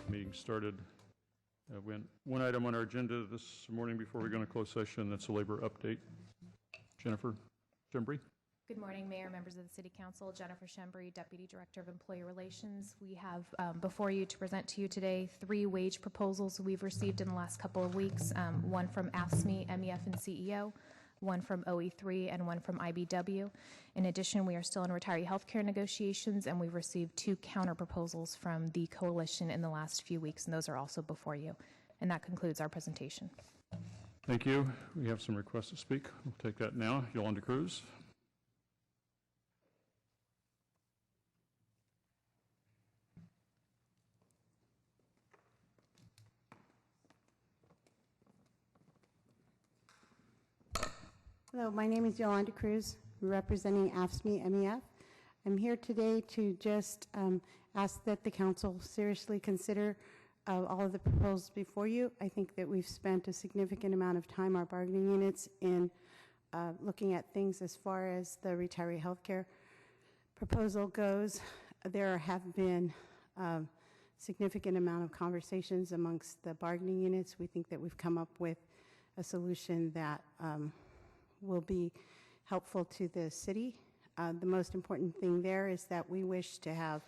Meeting started. We have one item on our agenda this morning before we go into closed session. That's a labor update. Jennifer Shembry. Good morning, Mayor, members of the City Council. Jennifer Shembry, Deputy Director of Employee Relations. We have before you to present to you today 3 wage proposals we've received in the last couple of weeks. One from AFSCME, MEF, and CEO, one from OE3, and one from IBW. In addition, we are still in retiree healthcare negotiations, and we've received 2 counter proposals from the coalition in the last few weeks, and those are also before you. And that concludes our presentation. Thank you. We have some requests to speak. We'll take that now. Yolanda Cruz. Hello, my name is Yolanda Cruz, representing AFSCME MEF. I'm here today to just ask that the council seriously consider all of the proposals before you. I think that we've spent a significant amount of time, our bargaining units, in looking at things as far as the retiree healthcare proposal goes. There have been significant amount of conversations amongst the bargaining units. We think that we've come up with a solution that will be helpful to the city. The most important thing there is that we wish to have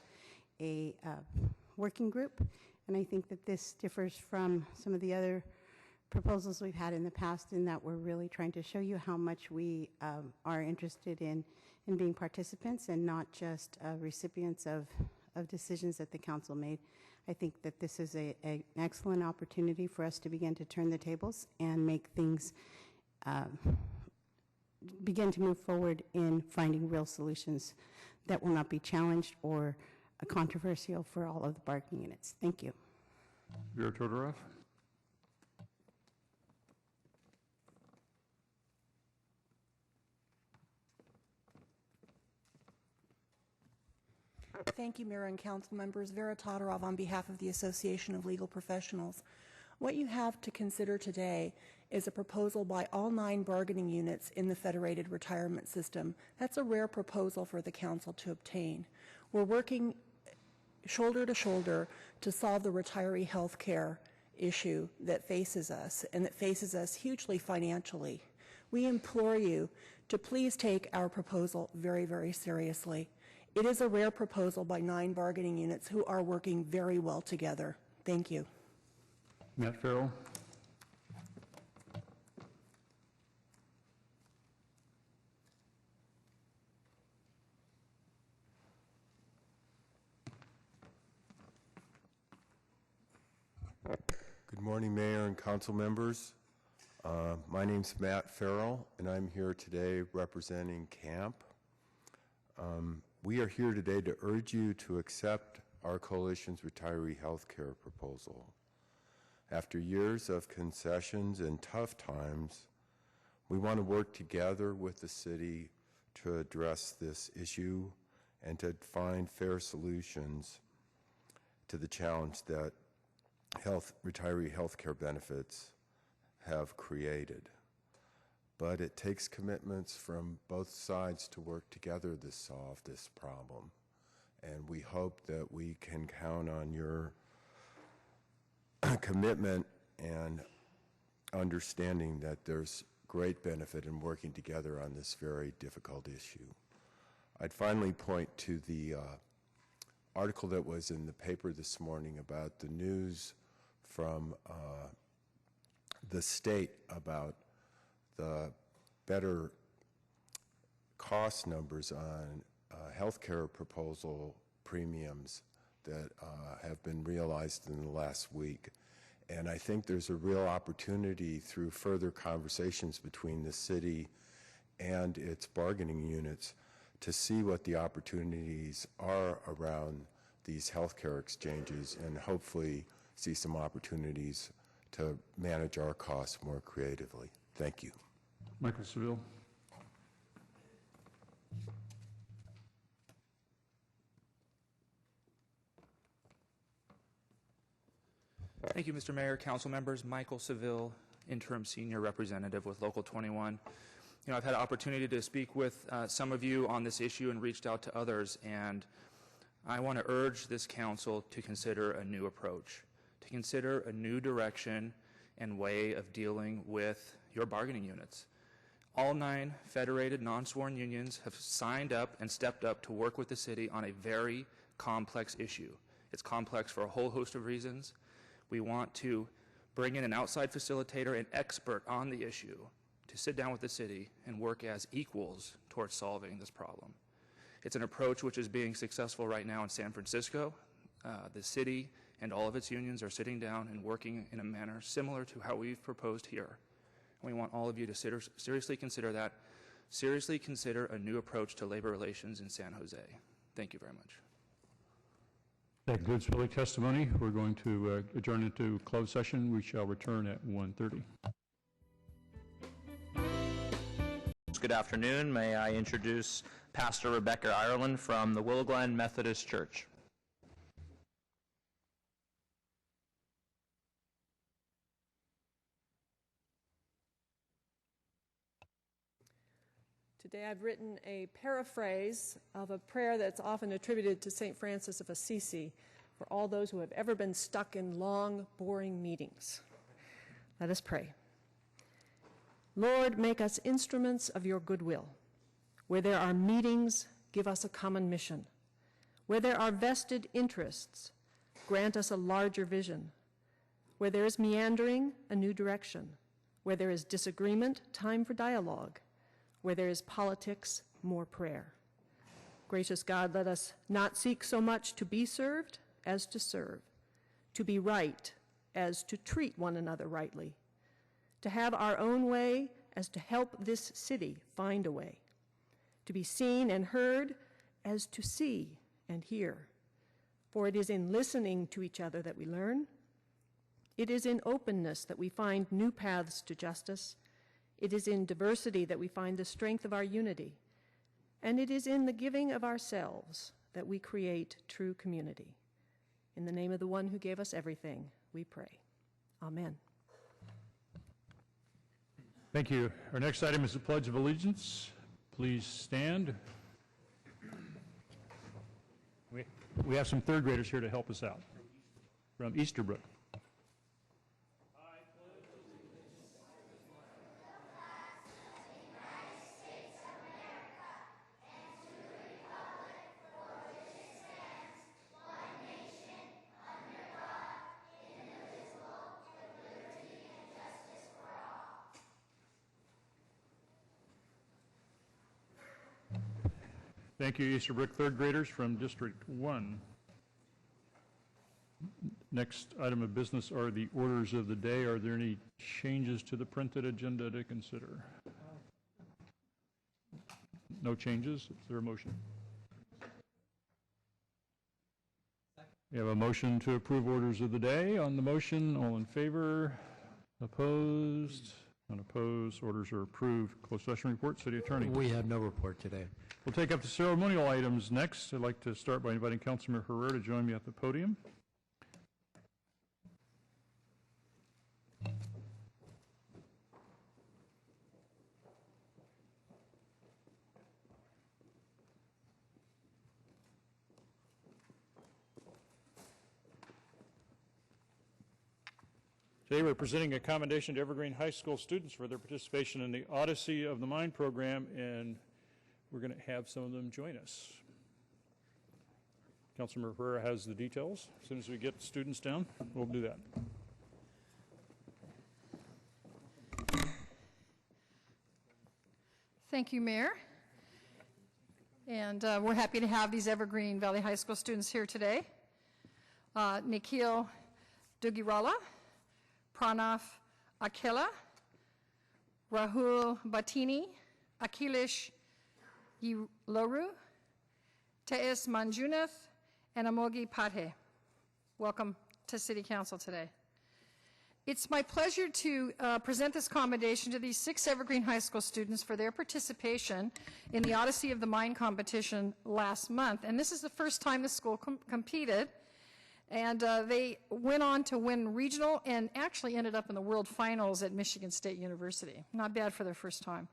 a working group, and I think that this differs from some of the other proposals we've had in the past in that we're really trying to show you how much we are interested in being participants and not just recipients of decisions that the council made. I think that this is an excellent opportunity for us to begin to turn the tables and make things begin to move forward in finding real solutions that will not be challenged or controversial for all of the bargaining units. Thank you. Vera Todorov. Thank you, Mayor and Council members. Vera Todorov on behalf of the Association of Legal Professionals. What you have to consider today is a proposal by all 9 bargaining units in the Federated Retirement System. That's a rare proposal for the Council to obtain. We're working shoulder to shoulder to solve the retiree health care issue that faces us, and that faces us hugely financially. We implore you to please take our proposal very, very seriously. It is a rare proposal by 9 bargaining units who are working very well together. Thank you. Matt Farrell. Good morning, Mayor and Council members. My name's Matt Farrell, and I'm here today representing CAMP. We are here today to urge you to accept our coalition's retiree health care proposal. After years of concessions and tough times, we want to work together with the city to address this issue and to find fair solutions to the challenge that retiree health care benefits have created. But it takes commitments from both sides to work together to solve this problem. And we hope that we can count on your commitment and understanding that there's great benefit in working together on this very difficult issue. I'd finally point to the article that was in the paper this morning about the news from the state about the better cost numbers on healthcare proposal premiums that have been realized in the last week. And I think there's a real opportunity through further conversations between the city and its bargaining units to see what the opportunities are around these healthcare exchanges and hopefully see some opportunities to manage our costs more creatively. Thank you. Michael Seville. Thank you, Mr. Mayor, council members. Michael Seville, interim senior representative with Local 21. I've had an opportunity to speak with some of you on this issue and reached out to others, and I want to urge this council to consider a new approach. to consider a new direction and way of dealing with your bargaining units. All 9 federated non-sworn unions have signed up and stepped up to work with the city on a very complex issue. It's complex for a whole host of reasons. We want to bring in an outside facilitator, an expert on the issue, to sit down with the city and work as equals towards solving this problem. It's an approach which is being successful right now in San Francisco. The city and all of its unions are sitting down and working in a manner similar to how we've proposed here. We want all of you to seriously consider that, seriously consider a new approach to labor relations in San Jose. Thank you very much. That concludes public testimony. We're going to adjourn into closed session. We shall return at 1:30. Good afternoon. May I introduce Pastor Rebecca Ireland from the Willow Glen Methodist Church. Today I've written a paraphrase of a prayer that's often attributed to St. Francis of Assisi for all those who have ever been stuck in long, boring meetings. Let us pray. Lord, make us instruments of your goodwill. Where there are meetings, give us a common mission. Where there are vested interests, grant us a larger vision. Where there is meandering, a new direction. Where there is disagreement, time for dialogue. Where there is politics, more prayer. Gracious God, let us not seek so much to be served as to serve, to be right as to treat one another rightly, to have our own way as to help this city find a way, to be seen and heard as to see and hear. For it is in listening to each other that we learn. It is in openness that we find new paths to justice. It is in diversity that we find the strength of our unity. And it is in the giving of ourselves that we create true community. In the name of the one who gave us everything, we pray. Amen. Thank you. Our next item is the Pledge of Allegiance. Please stand. We have some third graders here to help us out from Easterbrook. Thank you, Easterbrook third graders from District 1. Next item of business are the orders of the day. Are there any changes to the printed agenda to consider? No changes? Is there a motion? We have a motion to approve orders of the day. On the motion, all in favor? Opposed? Unopposed? Orders are approved. Closed session report, City Attorney. We have no report today. We'll take up the ceremonial items next. I'd like to start by inviting Councilmember Herrera to join me at the podium. Today we're presenting a commendation to Evergreen High School students for their participation in the Odyssey of the Mind program, and we're going to have some of them join us. Councilmember Herrera has the details. As soon as we get students down, we'll do that. Thank you, Mayor. And we're happy to have these Evergreen Valley High School students here today. Nikhil Dugirala, Pranav Akela, Rahul Batini, Akhilesh Loru, Teis Manjunath, and Amogi Pathe. Welcome to City Council today. It's my pleasure to present this commendation to these 6 Evergreen High School students for their participation in the Odyssey of the Mind competition last month. And this is the first time the school competed. And they went on to win regional and actually ended up in the world finals at Michigan State University. Not bad for their first time.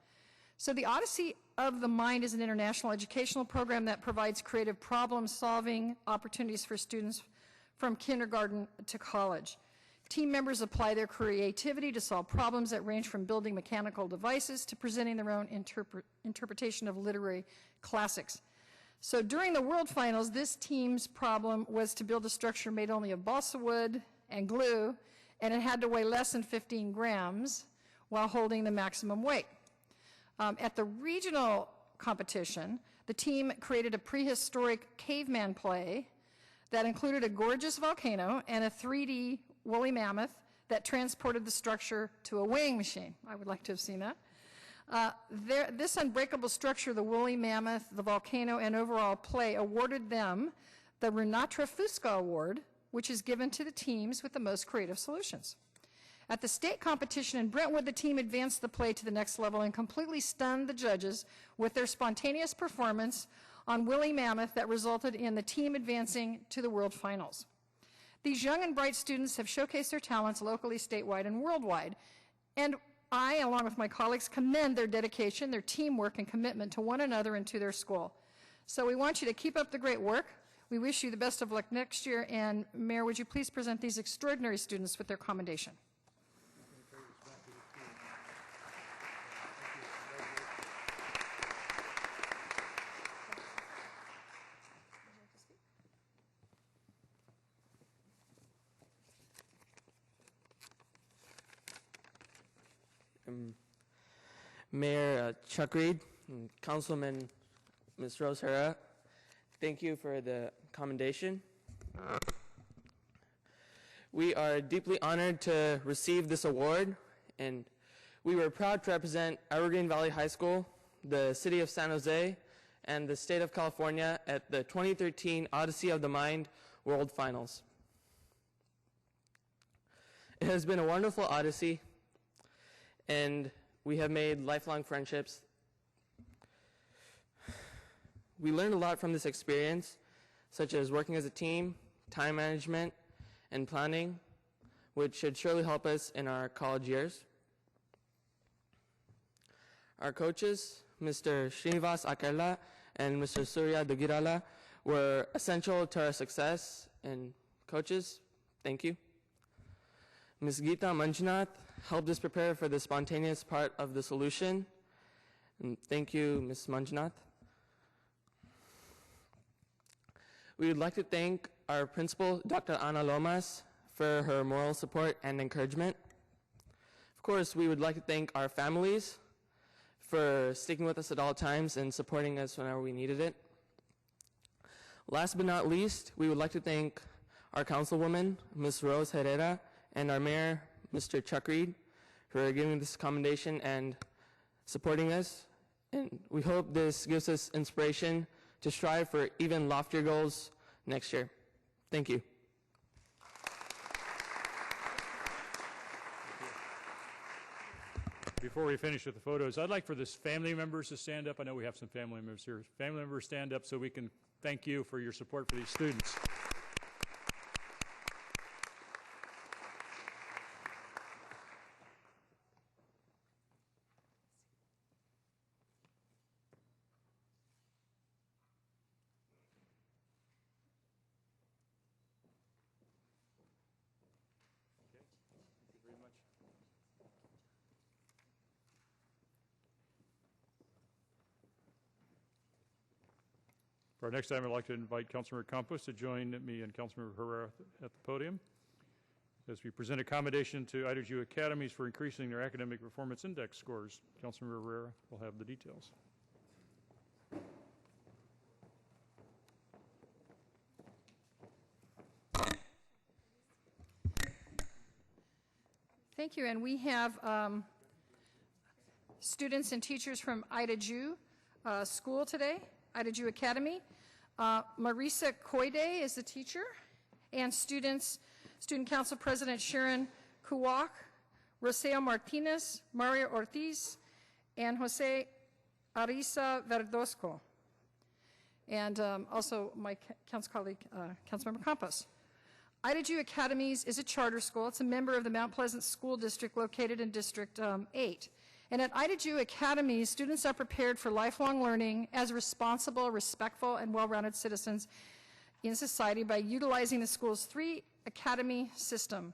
So the Odyssey of the Mind is an international educational program that provides creative problem-solving opportunities for students from kindergarten to college. Team members apply their creativity to solve problems that range from building mechanical devices to presenting their own interpretation of literary classics. So during the World Finals, this team's problem was to build a structure made only of balsa wood and glue, and it had to weigh less than 15 grams while holding the maximum weight. At the regional competition, the team created a prehistoric caveman play that included a gorgeous volcano and a 3D woolly mammoth that transported the structure to a weighing machine. I would like to have seen that. This unbreakable structure, the woolly mammoth, the volcano, and overall play awarded them the Renatra Fusca Award, which is given to the teams with the most creative solutions. At the state competition in Brentwood, the team advanced the play to the next level and completely stunned the judges with their spontaneous performance on woolly mammoth that resulted in the team advancing to the World Finals. These young and bright students have showcased their talents locally, statewide, and worldwide, and I, along with my colleagues, commend their dedication, their teamwork, and commitment to one another and to their school. So we want you to keep up the great work. We wish you the best of luck next year, and Mayor, would you please present these extraordinary students with their commendation? Mayor Chuck Reed, and Councilman Ms. Rose Herrera, thank you for the commendation. We are deeply honored to receive this award, and we were proud to represent Evergreen Valley High School, the City of San Jose, and the State of California at the 2013 Odyssey of the Mind World Finals. It has been a wonderful odyssey, and we have made lifelong friendships. We learned a lot from this experience, such as working as a team, time management, and planning, which should surely help us in our college years. Our coaches, Mr. Srinivas Akarla and Mr. Surya Dugirala, were essential to our success, and coaches, thank you. Ms. Geeta Manjunath helped us prepare for the spontaneous part of the solution. And thank you, Ms. Manjunath. We would like to thank our principal, Dr. Ana Lomas, for her moral support and encouragement. Of course, we would like to thank our families for sticking with us at all times and supporting us whenever we needed it. Last but not least, we would like to thank our councilwoman, Ms. Rose Herrera, and our mayor, Mr. Chuck Reed, for giving this commendation and supporting us. And we hope this gives us inspiration to strive for even loftier goals next year. Thank you. Before we finish with the photos, I'd like for this family members to stand up. I know we have some family members here. Family members, stand up so we can thank you for your support for these students. For our next time, I'd like to invite Councilmember Campos to join me and Councilmember Herrera at the podium as we present accommodation to Ida Ju academies for increasing their academic performance index scores. Councilmember Herrera will have the details. Thank you, and we have students and teachers from Ida Ju School today, Ida Ju Academy. Marisa Koide is the teacher, and Student Council President Sharon Kuwak, Roseo Martinez, Mario Ortiz, and Jose Arisa Verdosco, and also my council colleague, Councilmember Campos. Ida Ju Academies is a charter school. It's a member of the Mount Pleasant School District located in District 8. And at Ida Ju Academies, students are prepared for lifelong learning as responsible, respectful, and well-rounded citizens in society by utilizing the school's 3 academy system.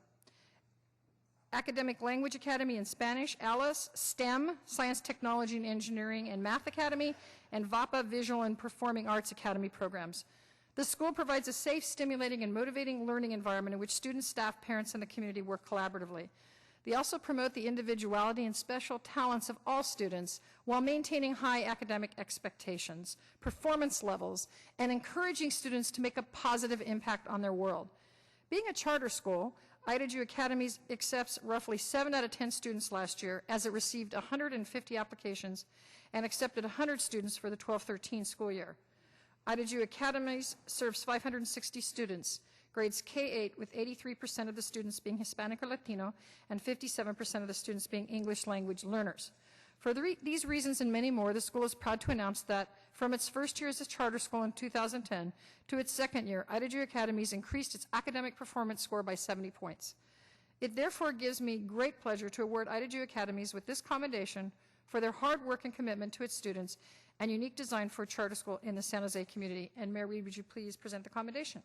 Academic Language Academy in Spanish, ALICE, STEM, Science, Technology, and Engineering and Math Academy, and VAPA, Visual and Performing Arts Academy programs. The school provides a safe, stimulating, and motivating learning environment in which students, staff, parents, and the community work collaboratively. They also promote the individuality and special talents of all students while maintaining high academic expectations, performance levels, and encouraging students to make a positive impact on their world. Being a charter school, Ida Ju Academies accepts roughly 7 out of 10 students last year, as it received 150 applications and accepted 100 students for the 12-13 school year. Ida Ju Academies serves 560 students, grades K-8, with 83% of the students being Hispanic or Latino and 57% of the students being English language learners. For these reasons and many more, the school is proud to announce that from its first year as a charter school in 2010 to its second year, Ida Ju Academies increased its academic performance score by 70 points. It therefore gives me great pleasure to award Ida Ju Academies with this commendation for their hard work and commitment to its students and unique design for a charter school in the San Jose community. And Mayor Reed, would you please present the commendation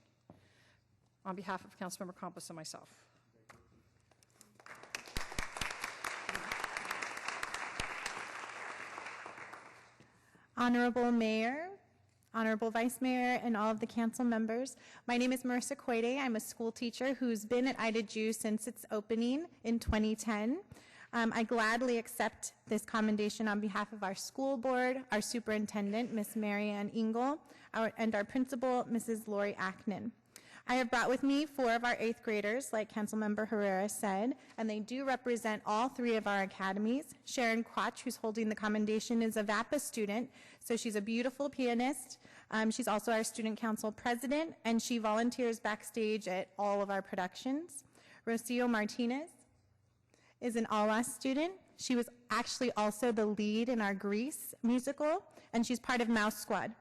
on behalf of Councilmember Campos and myself. Honorable Mayor, Honorable Vice Mayor, and all of the council members. My name is Marissa Coide. I'm a school teacher who's been at Ida Ju since its opening in 2010. I gladly accept this commendation on behalf of our school board, our superintendent, Miss Mary Ann Engel, and our principal, Mrs. Lori Acknan. I have brought with me 4 of our 8th graders, like Councilmember Herrera said, and they do represent all 3 of our academies. Sharon Quach, who's holding the commendation, is a VAPA student, so she's a beautiful pianist. She's also our student council president, and she volunteers backstage at all of our productions. Rocio Martinez is an ALA student. She was actually also the lead in our Grease musical, and she's part of Mouse Squad.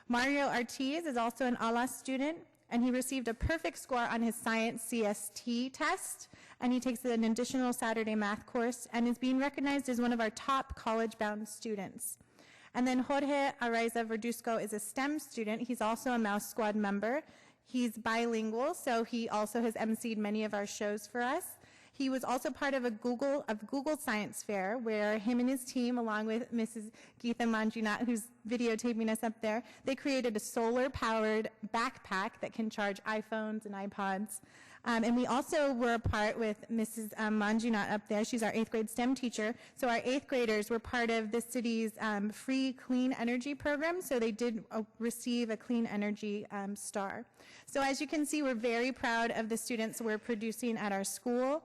Mario Ortiz is also an ALA student, and he received a perfect score on his science CST test, and he takes an additional Saturday math course and is being recognized as one of our top college-bound students. And then Jorge Araiza Verduzco is a STEM student. He's also a Mouse Squad member. He's bilingual, so he also has emceed many of our shows for us. He was also part of Google Science Fair, where him and his team, along with Mrs. Geetha Manjunat, who's videotaping us up there, they created a solar-powered backpack that can charge iPhones and iPods. And we also were a part with Mrs. Manjunat up there. She's our 8th grade STEM teacher. So our 8th graders were part of the city's free clean energy program, so they did receive a clean energy star. So as you can see, we're very proud of the students we're producing at our school.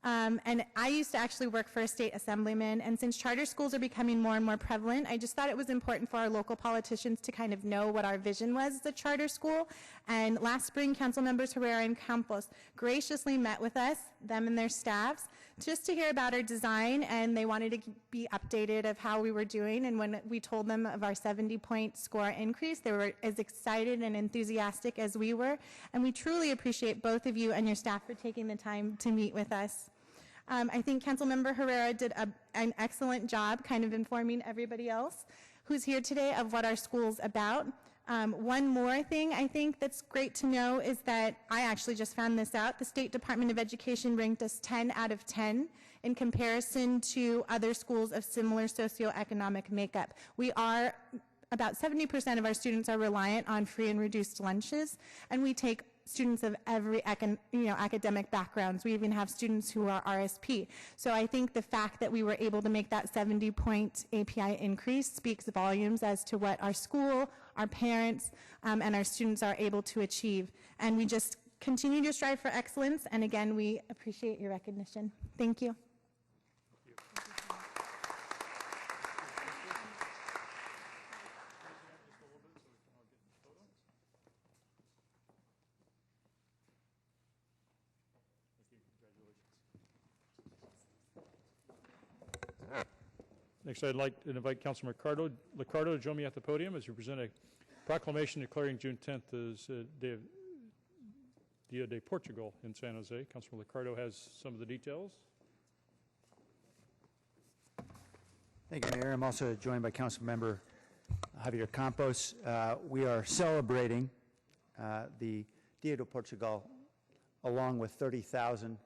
And I used to actually work for a state assemblyman, and since charter schools are becoming more and more prevalent, I just thought it was important for our local politicians to kind of know what our vision was as a charter school. And last spring, council members Herrera and Campos graciously met with us, them and their staffs, just to hear about our design, and they wanted to be updated of how we were doing. And when we told them of our 70-point score increase, they were as excited and enthusiastic as we were. And we truly appreciate both of you and your staff for taking the time to meet with us. I think Councilmember Herrera did an excellent job kind of informing everybody else who's here today of what our school's about. One more thing I think that's great to know is that I actually just found this out. The State Department of Education ranked us 10 out of 10 in comparison to other schools of similar socioeconomic makeup. We are, about 70% of our students are reliant on free and reduced lunches, and we take students of every academic backgrounds. We even have students who are RSP. So I think the fact that we were able to make that 70-point API increase speaks volumes as to what our school, our parents, and our students are able to achieve. And we just continue to strive for excellence, and again, we appreciate your recognition. Thank you. Next, I'd like to invite Councilor LICCARDO to join me at the podium as we present a proclamation declaring June 10th as Dia de Portugal in San Jose. Councilor LICCARDO has some of the details. Thank you, Mayor. I'm also joined by Councilmember Javier Campos. We are celebrating the Dia de Portugal along with 30,000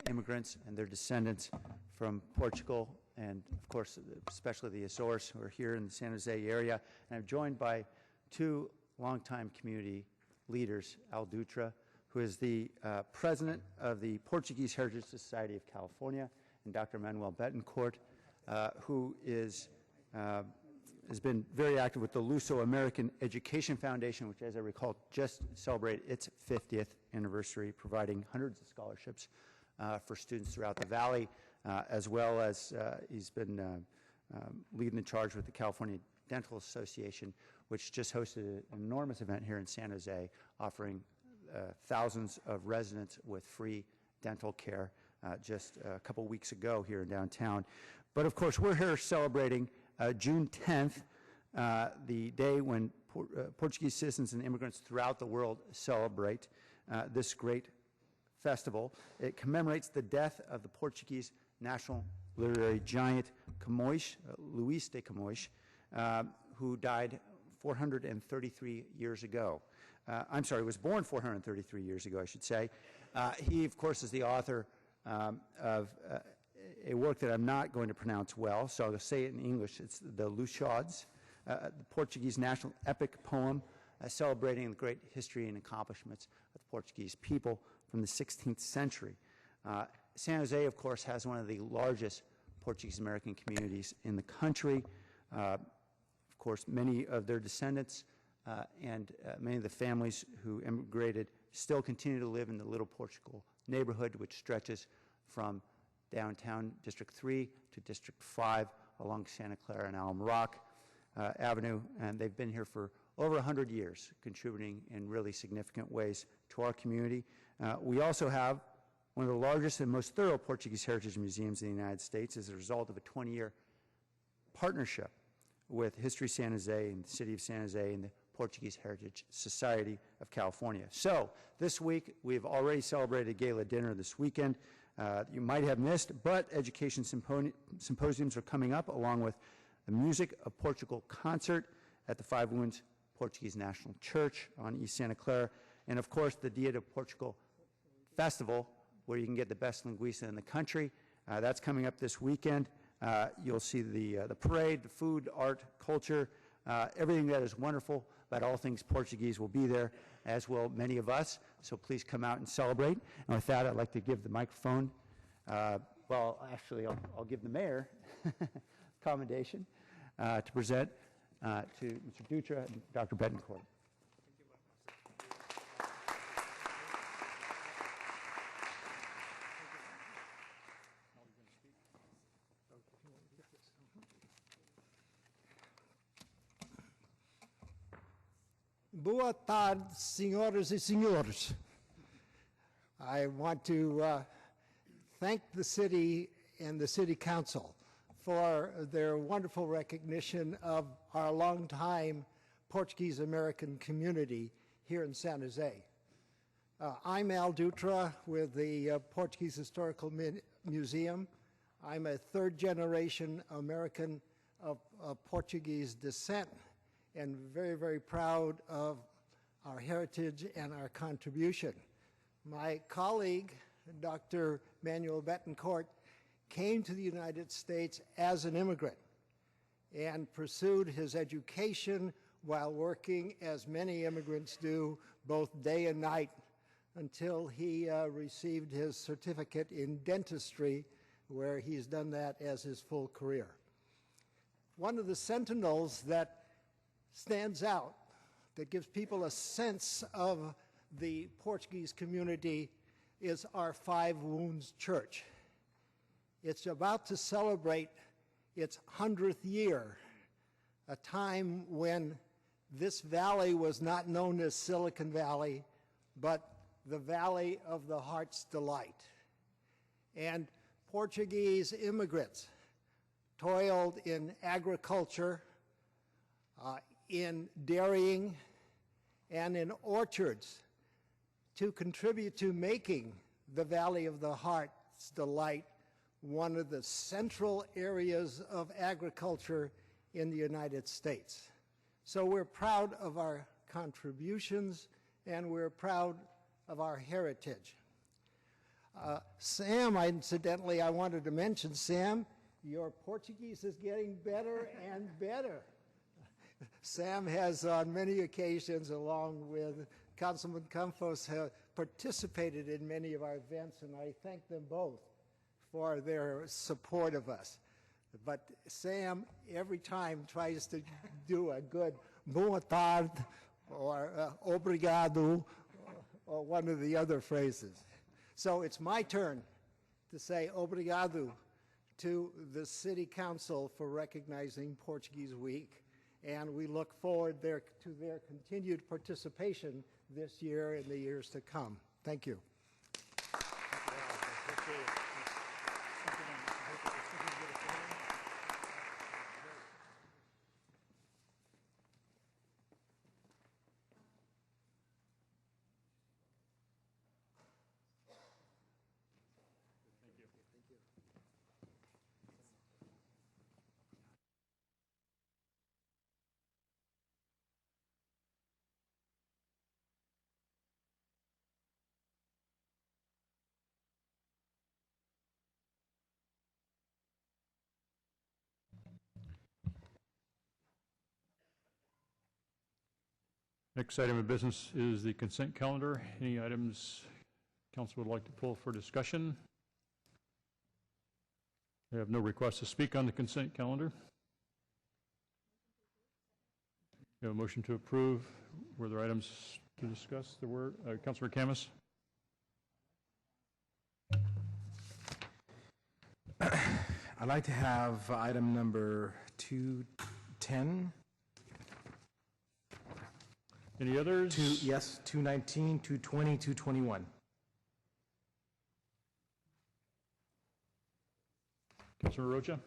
immigrants and their descendants from Portugal and, of course, especially the Azores who are here in the San Jose area. And I'm joined by two longtime community leaders, Al Dutra, who is the president of the Portuguese Heritage Society of California, and Dr. Manuel Betancourt, who has been very active with the Luso-American Education Foundation, which, as I recall, just celebrated its 50th anniversary, providing hundreds of scholarships for students throughout the Valley, as well as he's been leading the charge with the California Dental Association, which just hosted an enormous event here in San Jose, offering thousands of residents with free dental care just a couple weeks ago here in downtown. But of course, we're here celebrating June 10th, the day when Portuguese citizens and immigrants throughout the world celebrate this great festival. It commemorates the death of the Portuguese national literary giant Camões, Luís de Camões, who died 433 years ago. I'm sorry, was born 433 years ago, I should say. He, of course, is the author of a work that I'm not going to pronounce well, so I'll say it in English. It's the Lusíadas, the Portuguese national epic poem celebrating the great history and accomplishments of the Portuguese people from the 16th century. San Jose, of course, has one of the largest Portuguese-American communities in the country. Of course, many of their descendants and many of the families who immigrated still continue to live in the Little Portugal neighborhood, which stretches from downtown District 3 to District 5 along Santa Clara and Alum Rock Avenue, and they've been here for over 100 years, contributing in really significant ways to our community. We also have one of the largest and most thorough Portuguese heritage museums in the United States as a result of a 20-year partnership with History San Jose and the City of San Jose and the Portuguese Heritage Society of California. So this week, we've already celebrated a gala dinner this weekend. You might have missed, but education symposiums are coming up, along with the Music of Portugal concert at the Five Wounds Portuguese National Church on East Santa Clara, and of course the Dia de Portugal Festival, where you can get the best linguiça in the country. That's coming up this weekend. You'll see the parade, the food, art, culture, everything that is wonderful about all things Portuguese will be there, as will many of us. So please come out and celebrate. And with that, I'd like to give the microphone. Well, actually, I'll give the mayor commendation to present to Mr. Dutra and Dr. Betancourt. Boa tarde, senhoras e senhores. I want to thank the city and the city council for their wonderful recognition of our longtime Portuguese American community here in San Jose. I'm Al Dutra with the Portuguese Historical Museum. I'm a third-generation American of Portuguese descent, and very, very proud of our heritage and our contribution. My colleague, Dr. Manuel Betancourt, came to the United States as an immigrant and pursued his education while working, as many immigrants do, both day and night, until he received his certificate in dentistry, where he's done that as his full career. One of the sentinels that stands out, that gives people a sense of the Portuguese community, is our Five Wounds Church. It's about to celebrate its 100th year, a time when this valley was not known as Silicon Valley, but the Valley of the Heart's Delight. And Portuguese immigrants toiled in agriculture, in dairying, and in orchards to contribute to making the Valley of the Heart's Delight one of the central areas of agriculture in the United States. So we're proud of our contributions, and we're proud of our heritage. Sam, incidentally, I wanted to mention, Sam, your Portuguese is getting better and better. Sam has on many occasions, along with Councilman Campos, participated in many of our events, and I thank them both for their support of us. But Sam, every time, tries to do a good boa tarde or obrigado or one of the other phrases. So it's my turn to say obrigado to the City Council for recognizing Portuguese Week, and we look forward to their continued participation this year and the years to come. Thank you. Next item of business is the consent calendar. Any items council would like to pull for discussion? I have no requests to speak on the consent calendar. We have a motion to approve. Were there items to discuss? There were. Councilor Khamis? I'd like to have item number 210. Any others? Yes, 219, 220, 221. Councilor Rocha?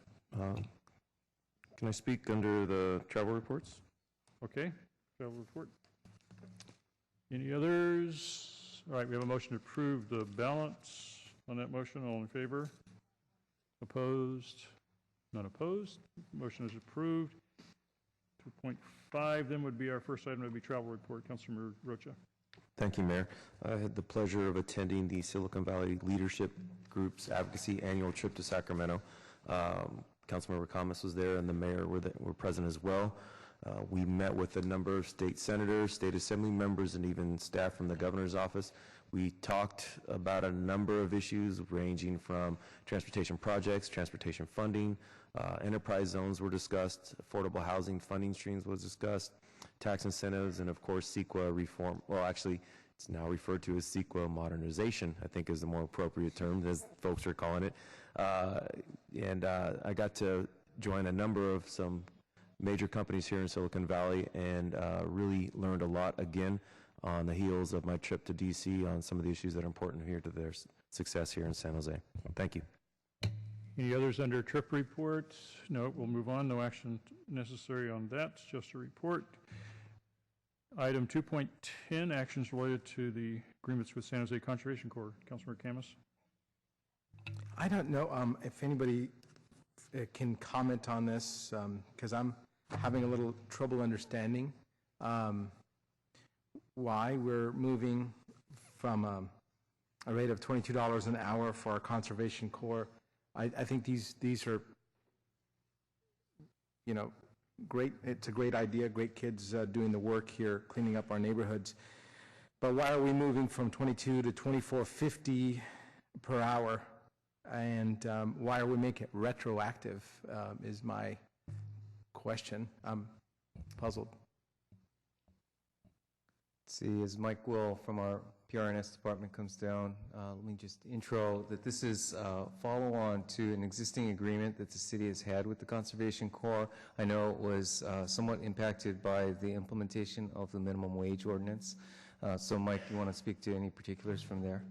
Can I speak under the travel reports? Okay, travel report. Any others? All right, we have a motion to approve the balance on that motion. All in favor? Opposed? None opposed. Motion is approved. 2.5 then would be our first item, would be travel report. Councilor Rocha. Thank you, Mayor. I had the pleasure of attending the Silicon Valley Leadership Group's Advocacy Annual Trip to Sacramento. Councilmember Camis was there, and the mayor were present as well. We met with a number of state senators, state assembly members, and even staff from the governor's office. We talked about a number of issues ranging from transportation projects, transportation funding, enterprise zones were discussed, affordable housing funding streams was discussed, tax incentives, and of course CEQA reform. Well, actually, it's now referred to as CEQA modernization, I think is the more appropriate term, as folks are calling it. I got to join a number of some major companies here in Silicon Valley and really learned a lot, again, on the heels of my trip to D.C. on some of the issues that are important here to their success here in San Jose. Thank you. Any others under trip report? No, we'll move on. No action necessary on that, just a report. Item 2.10, actions related to the agreements with San Jose Conservation Corps. Councilor Camis. I don't know if anybody can comment on this, because I'm having a little trouble understanding why we're moving from a rate of $22 an hour for our Conservation Corps. I think these are, you know, great. It's a great idea, great kids doing the work here, cleaning up our neighborhoods. But why are we moving from 22 to 24.50 per hour? And why are we making it retroactive is my question. I'm puzzled. Let's see, as Mike Will from our PRNS department comes down, let me just intro that this is follow-on to an existing agreement that the city has had with the Conservation Corps. I know it was somewhat impacted by the implementation of the minimum wage ordinance. So Mike, do you want to speak to any particulars from there?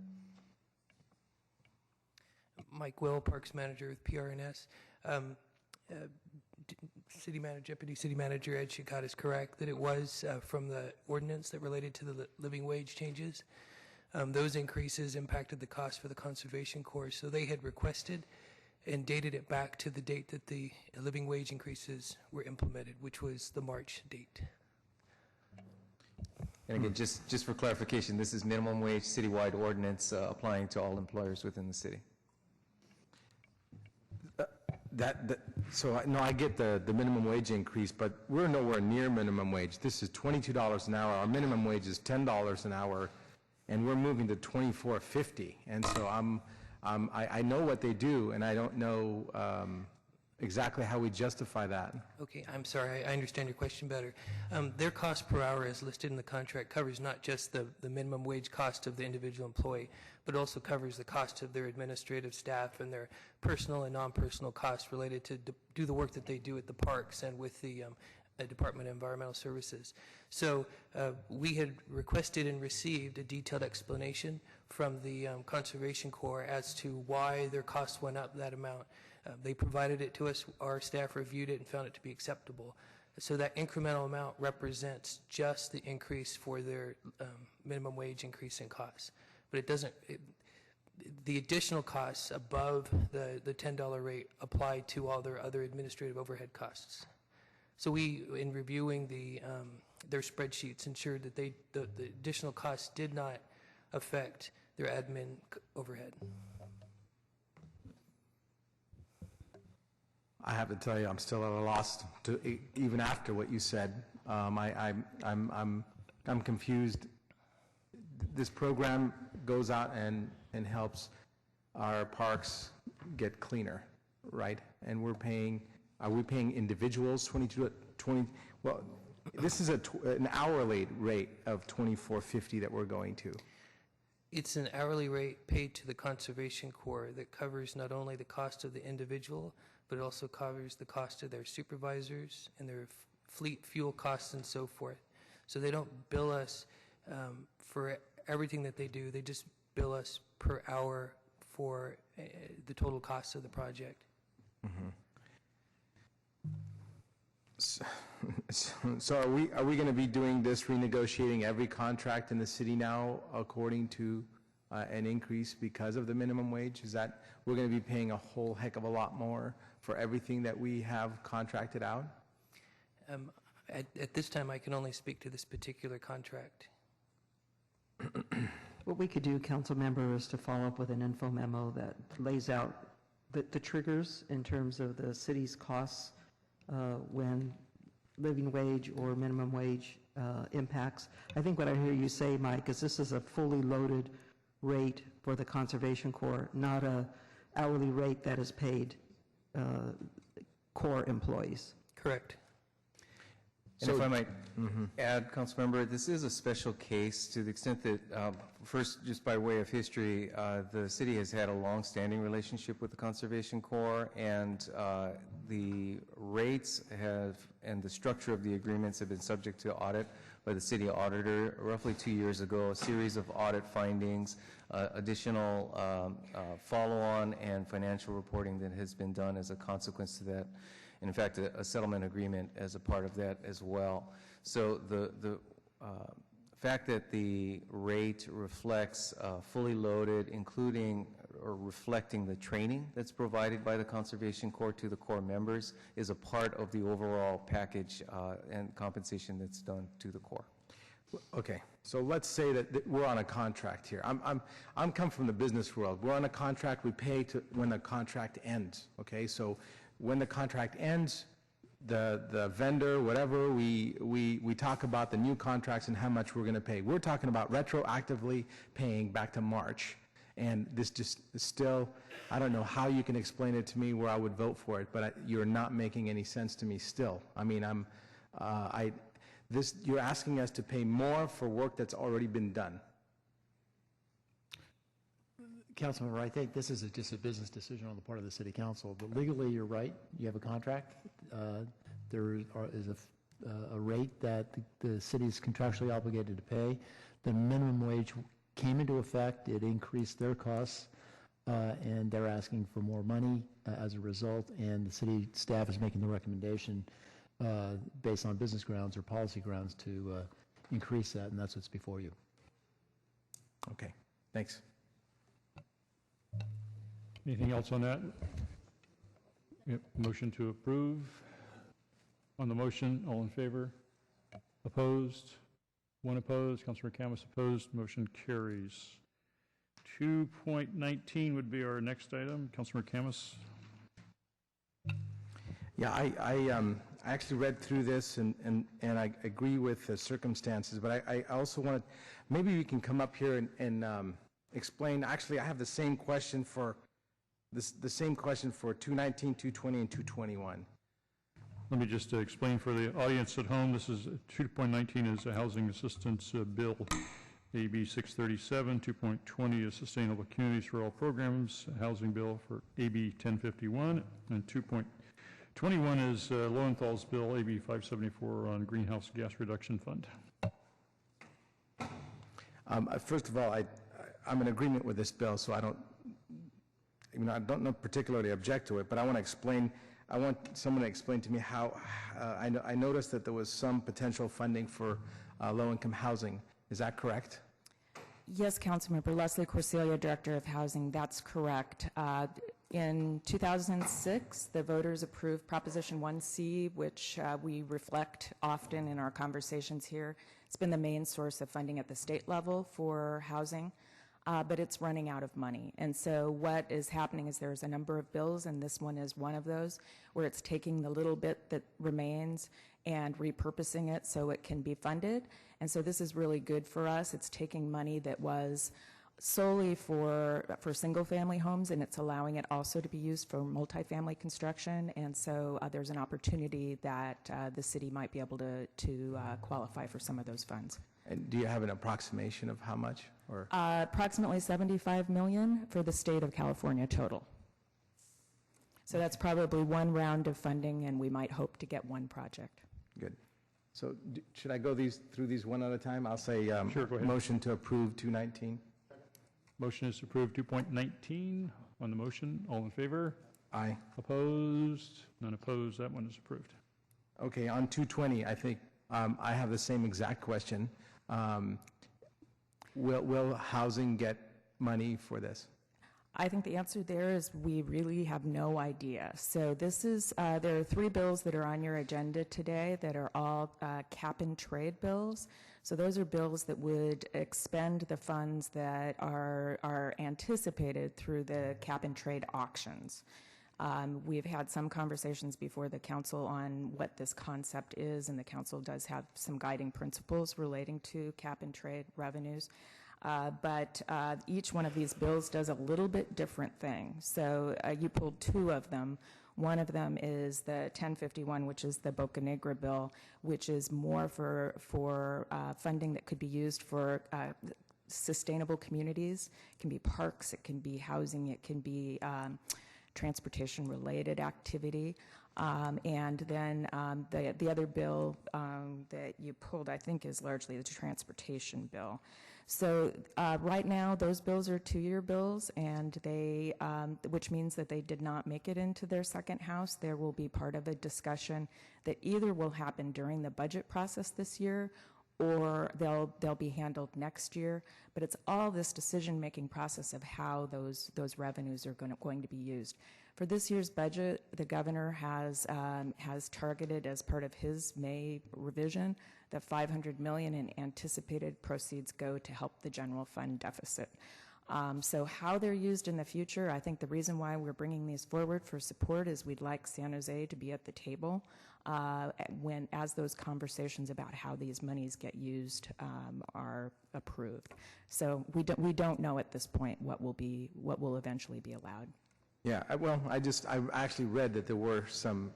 Mike Will, Parks Manager with PRNS. Deputy City Manager Ed Chikat is correct that it was from the ordinance that related to the living wage changes. Those increases impacted the cost for the Conservation Corps, so they had requested and dated it back to the date that the living wage increases were implemented, which was the March date. And again, just for clarification, this is minimum wage citywide ordinance applying to all employers within the city. No, I get the minimum wage increase, but we're nowhere near minimum wage. This is $22 an hour. Our minimum wage is $10 an hour, and we're moving to $24.50. And so I know what they do, and I don't know exactly how we justify that. Okay, I'm sorry, I understand your question better. Their cost per hour as listed in the contract covers not just the minimum wage cost of the individual employee, but also covers the cost of their administrative staff and their personal and non-personal costs related to do the work that they do at the parks and with the Department of Environmental Services. So we had requested and received a detailed explanation from the Conservation Corps as to why their costs went up that amount. They provided it to us, our staff reviewed it and found it to be acceptable. So that incremental amount represents just the increase for their minimum wage increase in costs. But it doesn't, the additional costs above the $10 rate apply to all their other administrative overhead costs. So we, in reviewing their spreadsheets, ensured that the additional costs did not affect their admin overhead. I have to tell you, I'm still at a loss to even after what you said. I'm confused. This program goes out and helps our parks get cleaner, right? And we're paying. Are we paying individuals 20? Well, this is an hourly rate of $24.50 that we're going to. It's an hourly rate paid to the Conservation Corps that covers not only the cost of the individual, but it also covers the cost of their supervisors and their fleet fuel costs and so forth. So they don't bill us for everything that they do. They just bill us per hour for the total cost of the project. Mm-hmm. So are we going to be doing this, renegotiating every contract in the city now according to an increase because of the minimum wage? Is that we're going to be paying a whole heck of a lot more for everything that we have contracted out? At this time, I can only speak to this particular contract. What we could do, council member, is to follow up with an info memo that lays out the triggers in terms of the city's costs when living wage or minimum wage impacts. I think what I hear you say, Mike, is this is a fully loaded rate for the Conservation Corps, not a hourly rate that is paid Corps employees. Correct. And if I might add, Councilmember, this is a special case to the extent that, first, just by way of history, the city has had a long-standing relationship with the Conservation Corps, and the rates have, and the structure of the agreements have been subject to audit by the city auditor roughly 2 years ago, a series of audit findings, additional follow-on and financial reporting that has been done as a consequence to that. In fact, a settlement agreement as a part of that as well. So the fact that the rate reflects fully loaded, including or reflecting the training that's provided by the Conservation Corps to the Corps members, is a part of the overall package and compensation that's done to the Corps. Okay, so let's say that we're on a contract here. I'm come from the business world. We're on a contract. We pay to when the contract ends. Okay, so when the contract ends, the vendor, whatever, we talk about the new contracts and how much we're going to pay. We're talking about retroactively paying back to March. And this just is still, I don't know how you can explain it to me where I would vote for it, but you're not making any sense to me still. I mean, you're asking us to pay more for work that's already been done. Councilmember, I think this is just a business decision on the part of the City Council, but legally, you're right. You have a contract. There is a rate that the city is contractually obligated to pay. The minimum wage came into effect. It increased their costs, and they're asking for more money as a result, and the city staff is making the recommendation based on business grounds or policy grounds to increase that, and that's what's before you. Okay, thanks. Anything else on that? Yep. Motion to approve. On the motion, all in favor? Opposed? One opposed. Councilor KHAMIS opposed. Motion carries. 2.19 would be our next item. Councilor KHAMIS. Yeah, I actually read through this, and I agree with the circumstances, but I also wanted, maybe we can come up here and explain. Actually, I have the same question for the same question for 219, 220, and 221. Let me just explain for the audience at home. This is 2.19 is a housing assistance bill, AB 637. 2.20 is sustainable communities for all programs, housing bill for AB 1051, and 2.21 is Lowenthal's bill, AB 574 on greenhouse gas reduction fund. First of all, I'm in agreement with this bill, so I don't particularly object to it, but I want to explain. I want someone to explain to me how. I noticed that there was some potential funding for low-income housing. Is that correct? Yes, Councilmember. Leslie Corselia, Director of Housing. That's correct. In 2006, the voters approved Proposition 1C, which we reflect often in our conversations here. It's been the main source of funding at the state level for housing, but it's running out of money. And so what is happening is there's a number of bills, and this one is one of those, where it's taking the little bit that remains and repurposing it so it can be funded. And so this is really good for us. It's taking money that was solely for single-family homes, and it's allowing it also to be used for multifamily construction. And so there's an opportunity that the city might be able to qualify for some of those funds. And do you have an approximation of how much? Or approximately $75 million for the state of California total. So that's probably one round of funding, and we might hope to get one project. Good. So should I go through these one at a time? I'll say Sure, go ahead. Motion to approve 219. Motion is to approve 2.19 on the motion. All in favor? Aye. Opposed? None opposed. That one is approved. Okay, on 220, I think I have the same exact question. Will housing get money for this? I think the answer there is we really have no idea. So this is, there are 3 bills that are on your agenda today that are all cap and trade bills. So those are bills that would expend the funds that are anticipated through the cap and trade auctions. We've had some conversations before the council on what this concept is, and the council does have some guiding principles relating to cap and trade revenues. But each one of these bills does a little bit different thing. So you pulled 2 of them. One of them is the 1051, which is the Boca Negra bill, which is more for funding that could be used for sustainable communities. It can be parks, it can be housing, it can be transportation-related activity. And then the other bill that you pulled, I think, is largely the transportation bill. So right now, those bills are 2-year bills, and they, which means that they did not make it into their second house. There will be part of a discussion that either will happen during the budget process this year, or they'll be handled next year. But it's all this decision-making process of how those revenues are going to be used. For this year's budget, the governor has targeted as part of his May revision that $500 million in anticipated proceeds go to help the general fund deficit. So how they're used in the future, I think the reason why we're bringing these forward for support is we'd like San Jose to be at the table as those conversations about how these monies get used are approved. So we don't know at this point what will eventually be allowed. Yeah, I actually read that there were some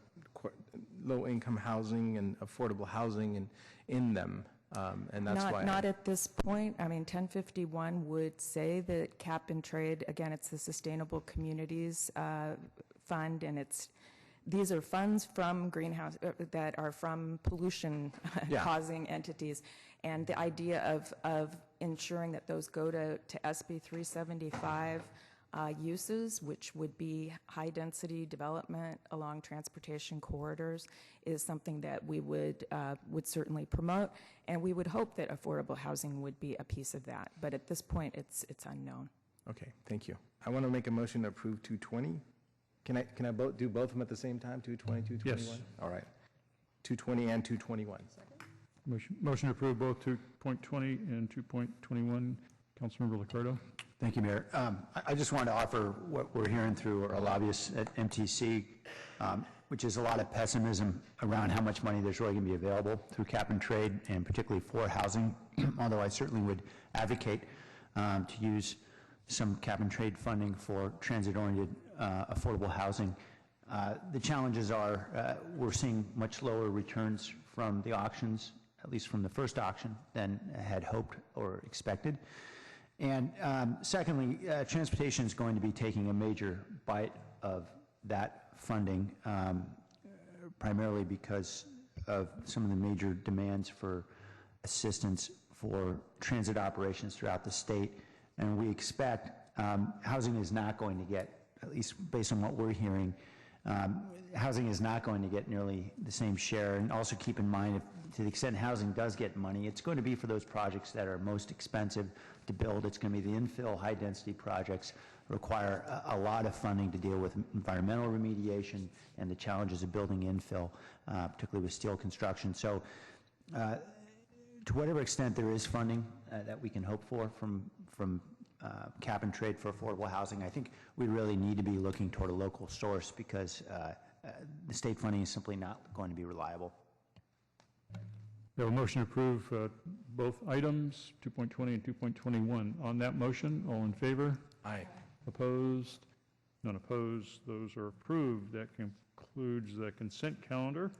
low-income housing and affordable housing in them, and that's why. Not at this point. I mean, 1051 would say that cap and trade, again, it's the Sustainable Communities Fund, and these are funds from greenhouse that are from pollution-causing entities, and the idea of ensuring that those go to SB 375 uses, which would be high-density development along transportation corridors, is something that we would certainly promote, and we would hope that affordable housing would be a piece of that. But at this point, it's unknown. Okay, thank you. I want to make a motion to approve 220. Can I do both of them at the same time? 220, 221. Yes. All right. 220 and 221. Motion to approve both 2.20 and 2.21. Councilmember Liccardo. Thank you, Mayor. I just wanted to offer what we're hearing through our lobbyists at MTC, which is a lot of pessimism around how much money there's really going to be available through cap and trade, and particularly for housing, although I certainly would advocate to use some cap and trade funding for transit-oriented affordable housing. The challenges are we're seeing much lower returns from the auctions, at least from the first auction, than had hoped or expected. And secondly, transportation is going to be taking a major bite of that funding, primarily because of some of the major demands for assistance for transit operations throughout the state. And we expect housing is not going to get, at least based on what we're hearing, housing is not going to get nearly the same share. And also keep in mind, if, to the extent housing does get money, it's going to be for those projects that are most expensive to build. It's going to be the infill high-density projects, require a lot of funding to deal with environmental remediation and the challenges of building infill, particularly with steel construction. So to whatever extent there is funding that we can hope for from cap and trade for affordable housing, I think we really need to be looking toward a local source, because the state funding is simply not going to be reliable. We have a motion to approve both items, 2.20 and 2.21. On that motion, all in favor? Aye. Opposed? None opposed. Those are approved. That concludes the consent calendar.